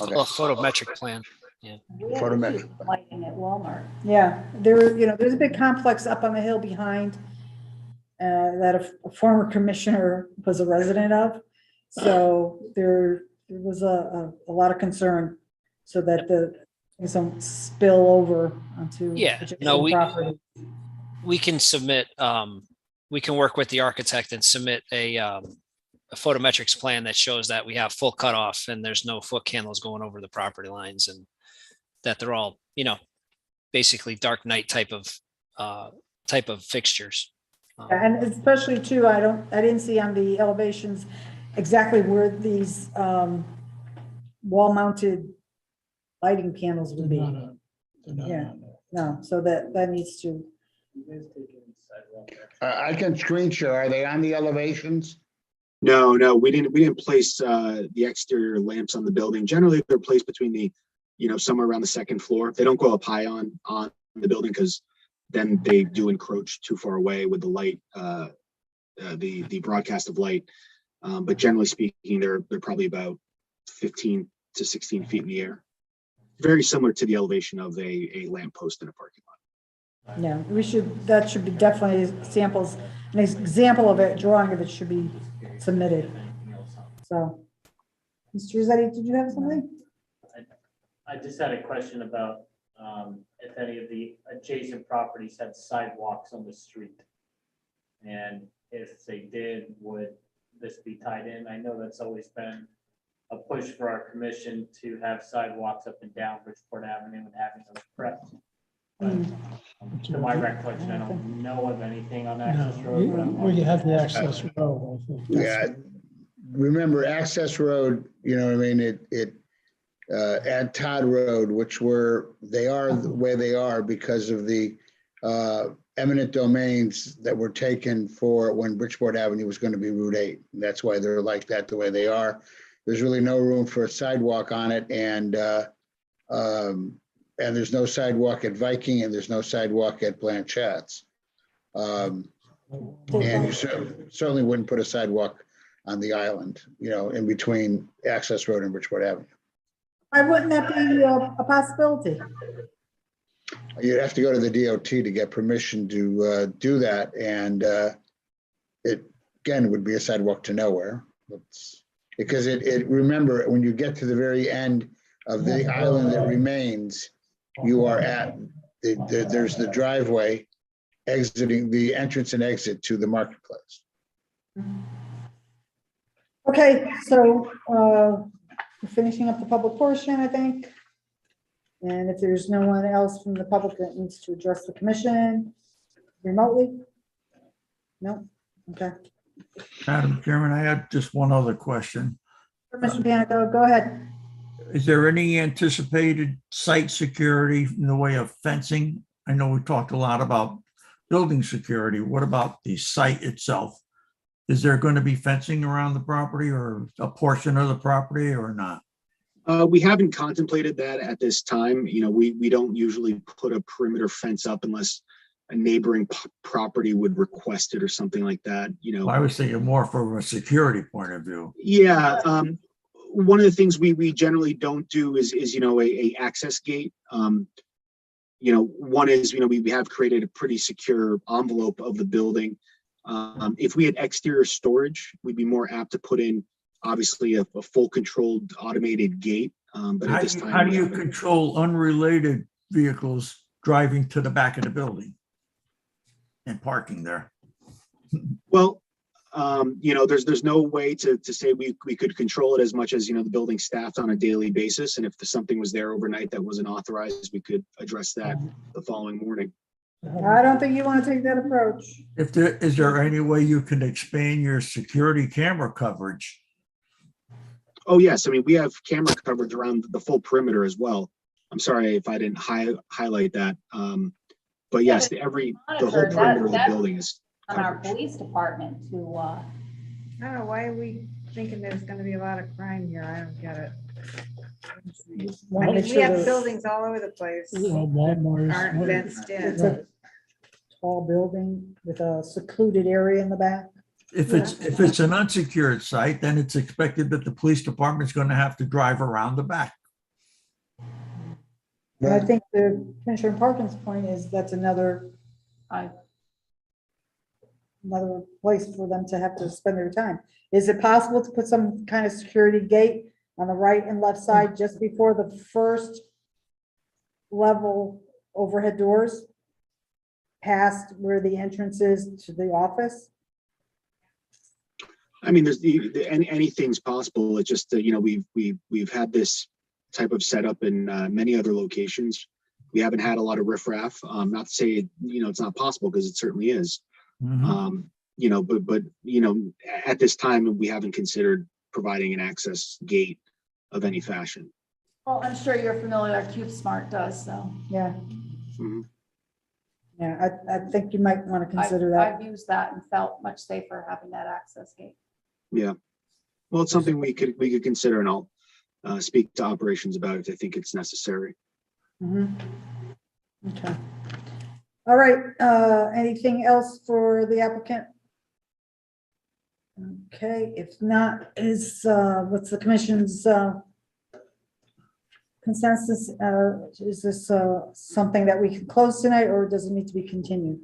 A photometric plan. Yeah. Photometric. Lighting at Walmart. Yeah, there's a big complex up on the hill behind that a former commissioner was a resident of. So there was a lot of concern so that some spill over onto property. We can submit, we can work with the architect and submit a photometrics plan that shows that we have full cutoff and there's no foot candles going over the property lines, and that they're all, basically dark night type of fixtures. And especially too, I didn't see on the elevations exactly where these wall mounted lighting panels would be. Yeah, no, so that needs to. I can screen share. Are they on the elevations? No, we didn't place the exterior lamps on the building. Generally, they're placed between the, somewhere around the second floor. They don't go up high on the building because then they do encroach too far away with the light, the broadcast of light. But generally speaking, they're probably about 15 to 16 feet in the air. Very similar to the elevation of a lamppost in a parking lot. Yeah, that should be definitely samples, an example of it, drawing of it should be submitted. So, Mr. Rossetti, did you have something? I just had a question about if any of the adjacent properties had sidewalks on the street. And if they did, would this be tied in? I know that's always been a push for our commission to have sidewalks up and down Bridgeport Avenue and having those prepped. But to my recollection, I don't know of anything on Access Road. but I'm Where you have the access road, I think. Yeah, remember Access Road, you know what I mean, at Todd Road, they are the way they are because of the eminent domains that were taken for when Bridgeport Avenue was going to be Route 8. That's why they're like that, the way they are. There's really no room for a sidewalk on it, and there's no sidewalk at Viking, and there's no sidewalk at Blanchettes. And you certainly wouldn't put a sidewalk on the island, you know, in between Access Road and Bridgeport Avenue. Why wouldn't that be a possibility? You'd have to go to the DOT to get permission to do that, and it again would be a sidewalk to nowhere. Because remember, when you get to the very end of the island that remains, you are at there's the driveway exiting the entrance and exit to the marketplace. Okay, so we're finishing up the public portion, I think. And if there's no one else from the public that needs to address the commission remotely? No? Okay. Madam Chairman, I had just one other question. Mr. Panico, go ahead. Is there any anticipated site security in the way of fencing? I know we talked a lot about building security. What about the site itself? Is there going to be fencing around the property or a portion of the property or not? We haven't contemplated that at this time. You know, we don't usually put a perimeter fence up unless a neighboring property would request it or something like that, you know. I was thinking more from a security point of view. Yeah, one of the things we generally don't do is you know, a access gate. You know, one is, you know, we have created a pretty secure envelope of the building. If we had exterior storage, we'd be more apt to put in obviously a full controlled automated gate. But at this time, how do you control unrelated vehicles driving to the back of the building and parking there? Well, you know, there's no way to say we could control it as much as, you know, the building staffed on a daily basis. And if something was there overnight that wasn't authorized, we could address that the following morning. I don't think you want to take that approach. Is there any way you can expand your security camera coverage? Oh, yes. I mean, we have camera coverage around the full perimeter as well. I'm sorry if I didn't highlight that. But yes, the whole perimeter of the building is on our police department to I don't know, why are we thinking there's gonna be a lot of crime here? I don't get it. I mean, we have buildings all over the place. Aren't fenced It's in. a tall building with a secluded area in the back. If it's an unsecured site, then it's expected that the police department's going to have to drive around the back. And I think the Commissioner Parkin's point is that's another place for them to have to spend their time. Is it possible to put some kind of security gate on the right and left side just before the first level overhead doors? Past where the entrance is to the office? I mean, anything's possible. It's just that, you know, we've had this type of setup in many other locations. We haven't had a lot of riffraff. Not to say, you know, it's not possible, because it certainly is. You know, but you know, at this time, we haven't considered providing an access gate of any fashion. Well, I'm sure you're familiar, Cube Smart does, so. Yeah. Mm-hmm. Yeah, I think you might want to consider that. I've used that and felt much safer having that access gate. Yeah. Well, it's something we could consider, and I'll speak to operations about it if I think it's necessary. Okay. All right. Anything else for the applicant? Okay, if not, what's the commission's consensus? Is this something that we can close tonight, or does it need to be continued?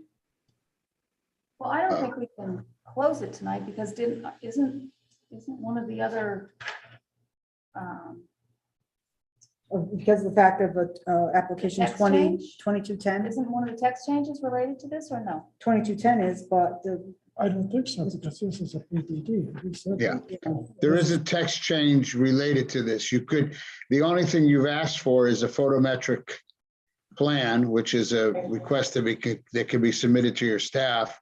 Well, I don't think we can close it tonight because isn't one of the other, Because of the fact of application Text 2210, isn't one of the text changes related to this or no? 2210 is, but I don't think so, because this is a PDD. We said Yeah. that. There is a text change related to this. The only thing you've asked for is a photometric plan, which is a request that can be submitted to your staff.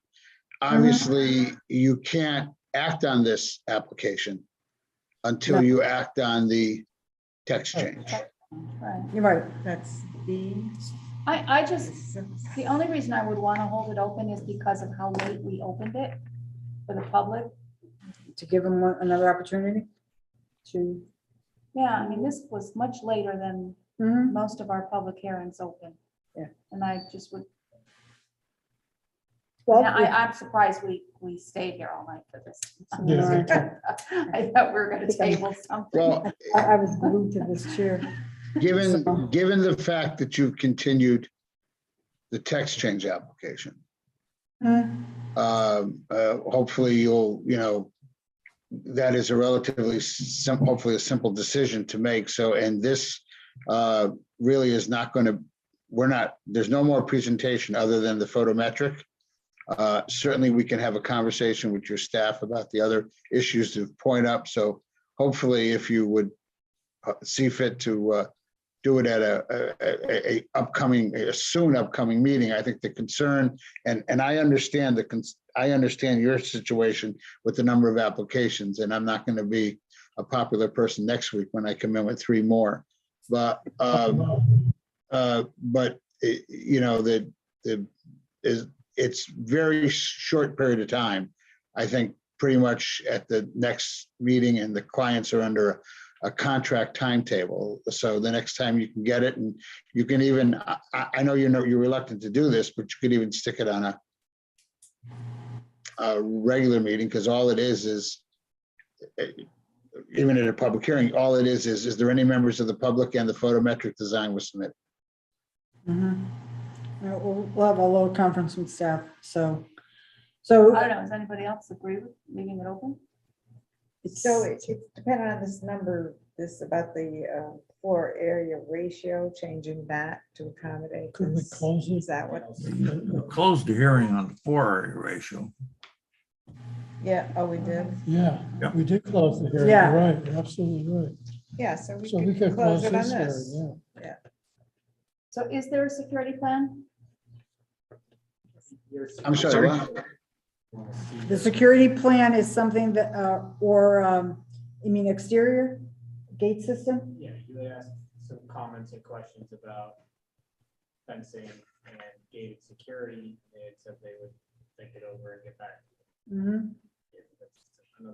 Obviously, you can't act on this application until you act on the text change. Right. you're right, that's I just, the only reason I would want to hold it open is because of how late we opened it for the public. to give them another opportunity to. Yeah, I mean, this was much later than Mhm. most of our public hearings open. Yeah. And I just would, Well, I'm surprised we stayed here all night for this. Yeah, me I thought we were gonna table something. Well, I was glued to this chair. given the fact that you've continued the text change application, hopefully that is a relatively hopefully a simple decision to make. So, and this really is not going to, there's no more presentation other than the photometric. Certainly we can have a conversation with your staff about the other issues to point up. So hopefully if you would see fit to do it at a soon upcoming meeting. I think the concern, and I understand your situation with the number of applications, and I'm not going to be a popular person next week when I come in with 3 more. But it's very short period of time. I think pretty much at the next meeting, and the clients are under a contract timetable. So the next time you can get it, and you can even, I know you're reluctant to do this, but you could even stick it on a regular meeting, because all it is even at a public hearing, all it is there any members of the public, and the photometric design was submitted. We'll have a little conference with staff, so. I don't know, does anybody else agree with leaving it open? So it's dependent on this number, about the floor area ratio, changing that to accommodate. Could we this. close it? Is that what? We closed the hearing on the floor area ratio. Yeah, oh, we did. Yeah, Yep. we did close the hearing. Yeah. You're right, you're absolutely right. Yeah, so we So we could could close close it on this this. hearing, yeah. So is there a security plan? I'm sorry, what? The security plan is something that, you mean exterior gate system? Yeah, you asked some comments and questions about fencing and gated security. They had said they would think it over and get back. Mhm.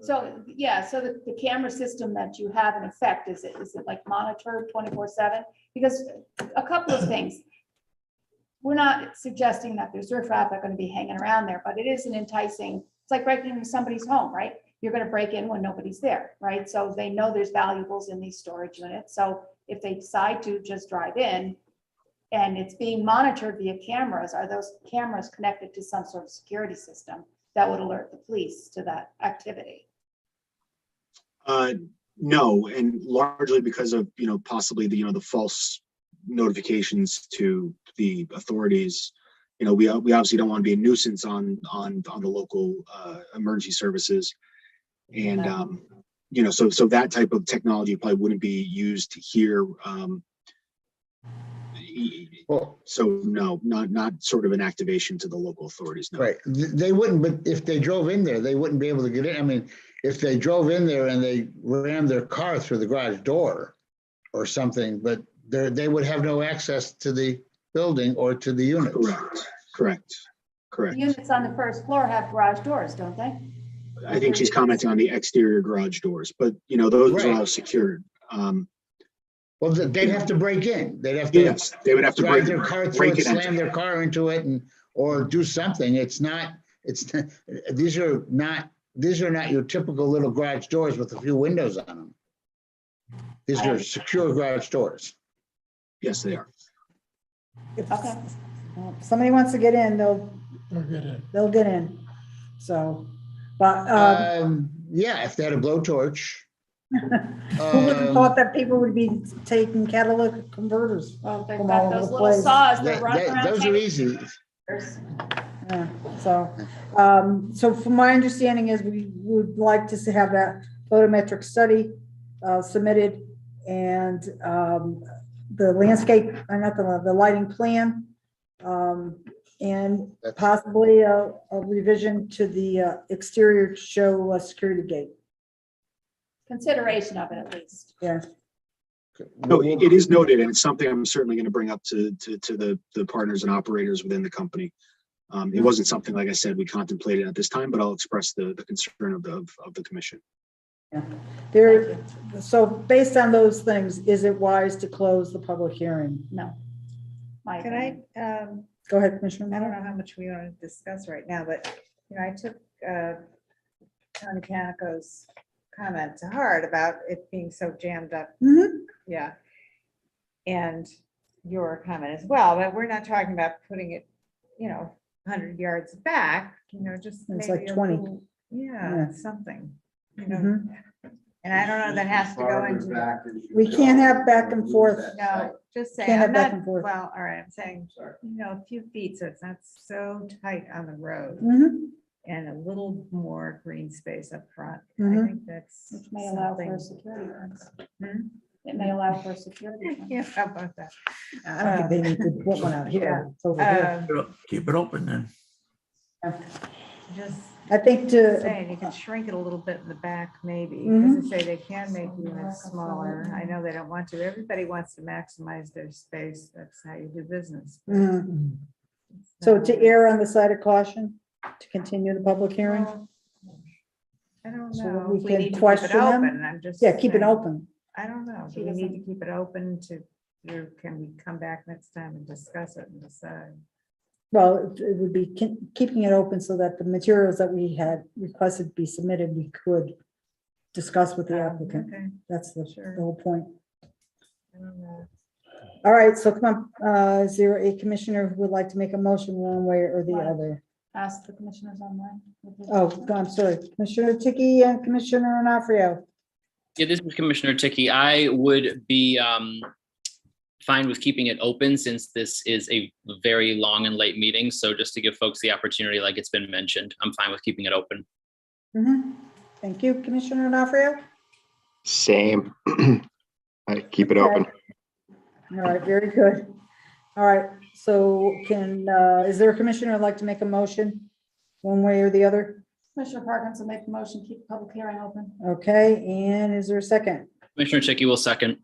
So, yeah, so the camera system that you have in effect, is it like monitored 24/7? Because a couple of things. We're not suggesting that there's riffraff going to be hanging around there, but it is an enticing, it's like breaking into somebody's home, right? You're going to break in when nobody's there, right? So they know there's valuables in these storage units. So if they decide to just drive in and it's being monitored via cameras, are those cameras connected to some sort of security system that would alert the police to that activity? No, and largely because of, possibly the false notifications to the authorities. We obviously don't want to be a nuisance on the local emergency services. And, so that type of technology probably wouldn't be used here. So no, not sort of an activation to the local authorities. No. Right, they wouldn't, but if they drove in there, they wouldn't be able to get in. I mean, if they drove in there and they rammed their car through the garage door or something, but they would have no access to the building or to the units. Correct. The units on the first floor have garage doors, don't they? I think she's commenting on the exterior garage doors, but those are all secured. Well, they'd have to break in. They'd have to. Yes, they would have to drive their car through it, break it in. slam their car into it, or do something. These are not these are not your typical little garage doors with a few windows on them. These are secure garage doors. Yes, they are. If Okay. somebody wants to get in, They'll get in. they'll get in. So, but, Yeah, if they had a blowtorch. who would have thought that people would be taking catalytic converters? Well, they've From got all over those the little place. saws, they're running around. Those are taking easy. pictures. Yeah, so from my understanding is we would like to have that photometric study submitted and the landscape, not the lighting plan, and possibly a revision to the exterior to show a security gate. Consideration of it at least. Yeah. No, it is noted, and it's something I'm certainly going to bring up to the partners and operators within the company. It wasn't something, like I said, we contemplated at this time, but I'll express the concern of the commission. Yeah. There, so based on those things, is it wise to close the public hearing? No. Can I, Go ahead, Commissioner. I don't know how much we want to discuss right now, but, you know, I took Tony Canico's comment to heart about it being so jammed up. Yeah. And your comment as well, but we're not talking about putting it, you know, 100 yards back, you know, just It's maybe like a 20. little- Yeah. Yeah, something, you know. And I don't know, that has to go Farther into. back as you We go, can't have you're back gonna and lose forth. that No, sight. just saying, Can't have I'm back not, and forth. well, all right, I'm saying, you know, a few feet, so it's not so tight on the road. Mhm. And a little more green space up front. I Mhm. think that's. Which may allow for a something- security fence. Hmm? It may allow for a security fence. Yeah, how about that? I don't think they need to put one out here. It's over here. Keep it open then. Just I think to, saying, you can shrink it a little bit in the back, maybe, Mhm. because they say they can make units smaller. I know they don't want to. Everybody wants to maximize their space. That's how you do business. Mhm. So to err on the side of caution, to continue the public hearing? Well, I don't So know. we if can need to keep it question them? open, I'm just. Yeah, keep it saying. open. I don't know. Do we need to keep it open to, or can we come back next time and discuss it and decide? Well, it would be keeping it open so that the materials that we had requested be submitted, we could discuss with the applicant. Okay, That's the Sure. whole point. I don't know. All right, so come on, is there a commissioner who would like to make a motion one way or the Right. other? Ask the commissioners online. Oh, I'm sorry, Commissioner Tiki and Commissioner Onofrio. Yeah, this is Commissioner Ticky. I would be fine with keeping it open since this is a very long and late meeting. So just to give folks the opportunity, like it's been mentioned, I'm fine with keeping it open. Mhm. Thank you, Commissioner Onofrio. Same. I keep it open. All right, very good. All right, so is there a commissioner who'd like to make a motion one way or the other? Commissioner Parkins will make the motion, keep the public hearing open. Okay, and is there a second? Commissioner Ticky will second.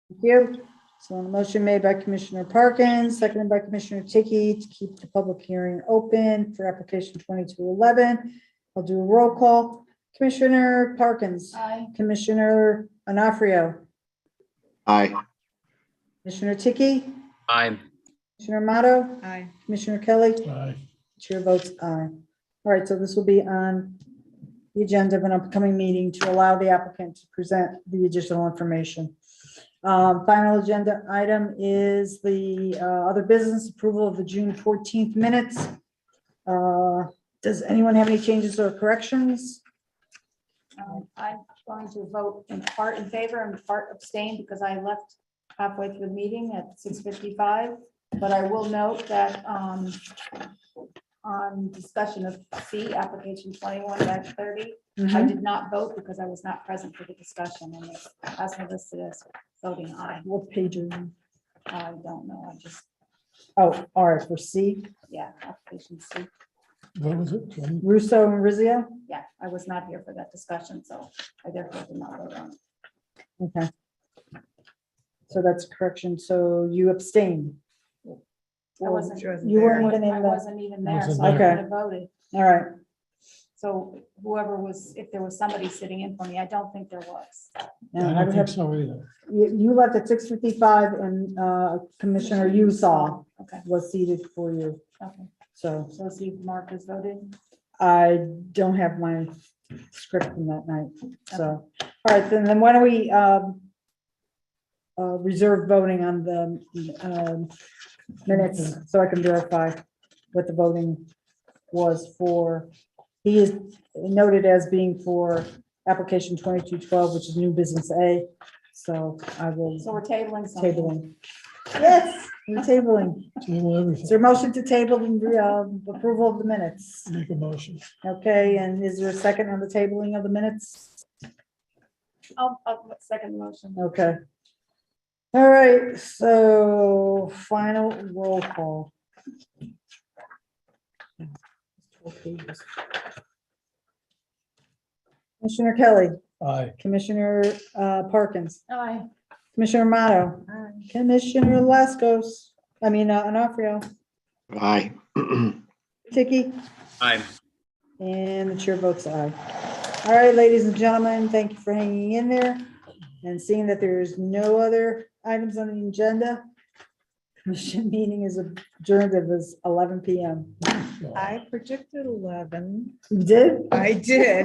Thank you. So a motion made by Commissioner Parkins, seconded by Commissioner Tiki to keep the public hearing open for application 2211. I'll do a roll call. Commissioner Parkins. Aye. Commissioner Onofrio. Aye. Commissioner Tiki. Aye. Commissioner Amato. Aye. Commissioner Kelly. Aye. Chair votes aye. All right, so this will be on the agenda of an upcoming meeting to allow the applicant to present the additional information. Final agenda item is the other business approval of the June 14th minutes. Does anyone have any changes or corrections? I'm going to vote in part in favor and part abstain because I left halfway through the meeting at 6:55. But I will note that on discussion of C, application 21-30, I did not vote because I was not present for the discussion and it has me listed as voting aye. What page are you? I don't know. I just, Oh, all right, for C, yeah, application C. What was it? 20? Russo and Rizio? Yeah, I was not here for that discussion, so I therefore did not vote on it. Okay. So that's a correction. So you abstained. I wasn't. You weren't even I in the, wasn't even there, Wasn't so I there. couldn't have voted. all right. So whoever was, if there was somebody sitting in for me, I don't think there was. I Now, I don't would think have, so either. you left at 6:55 and Commissioner Usall Okay, was seated for you. okay. So So see, Mark has voted. I don't have my script from that night. So, all right, then why don't we reserve voting on the minutes so I can verify what the voting was for. He is noted as being for application 2212, which is new business A. So I will. So we're tabling something. Tabling. Yes, we're tabling. Table everything. Is there a motion to table the approval of the minutes? Make a motion. Okay, and is there a second on the tabling of the minutes? I'll second the motion. Okay. All right, so final roll call. Commissioner Kelly, Aye. Commissioner Parkins, Aye. Commissioner Amato, Commissioner Laskos, Onofrio, Aye. Tiki, Aye. and the chair votes aye. All right, ladies and gentlemen, thank you for hanging in there. And seeing that there's no other items on the agenda, commission meeting is adjourned. It was 11 p.m. I predicted 11. You did? I did.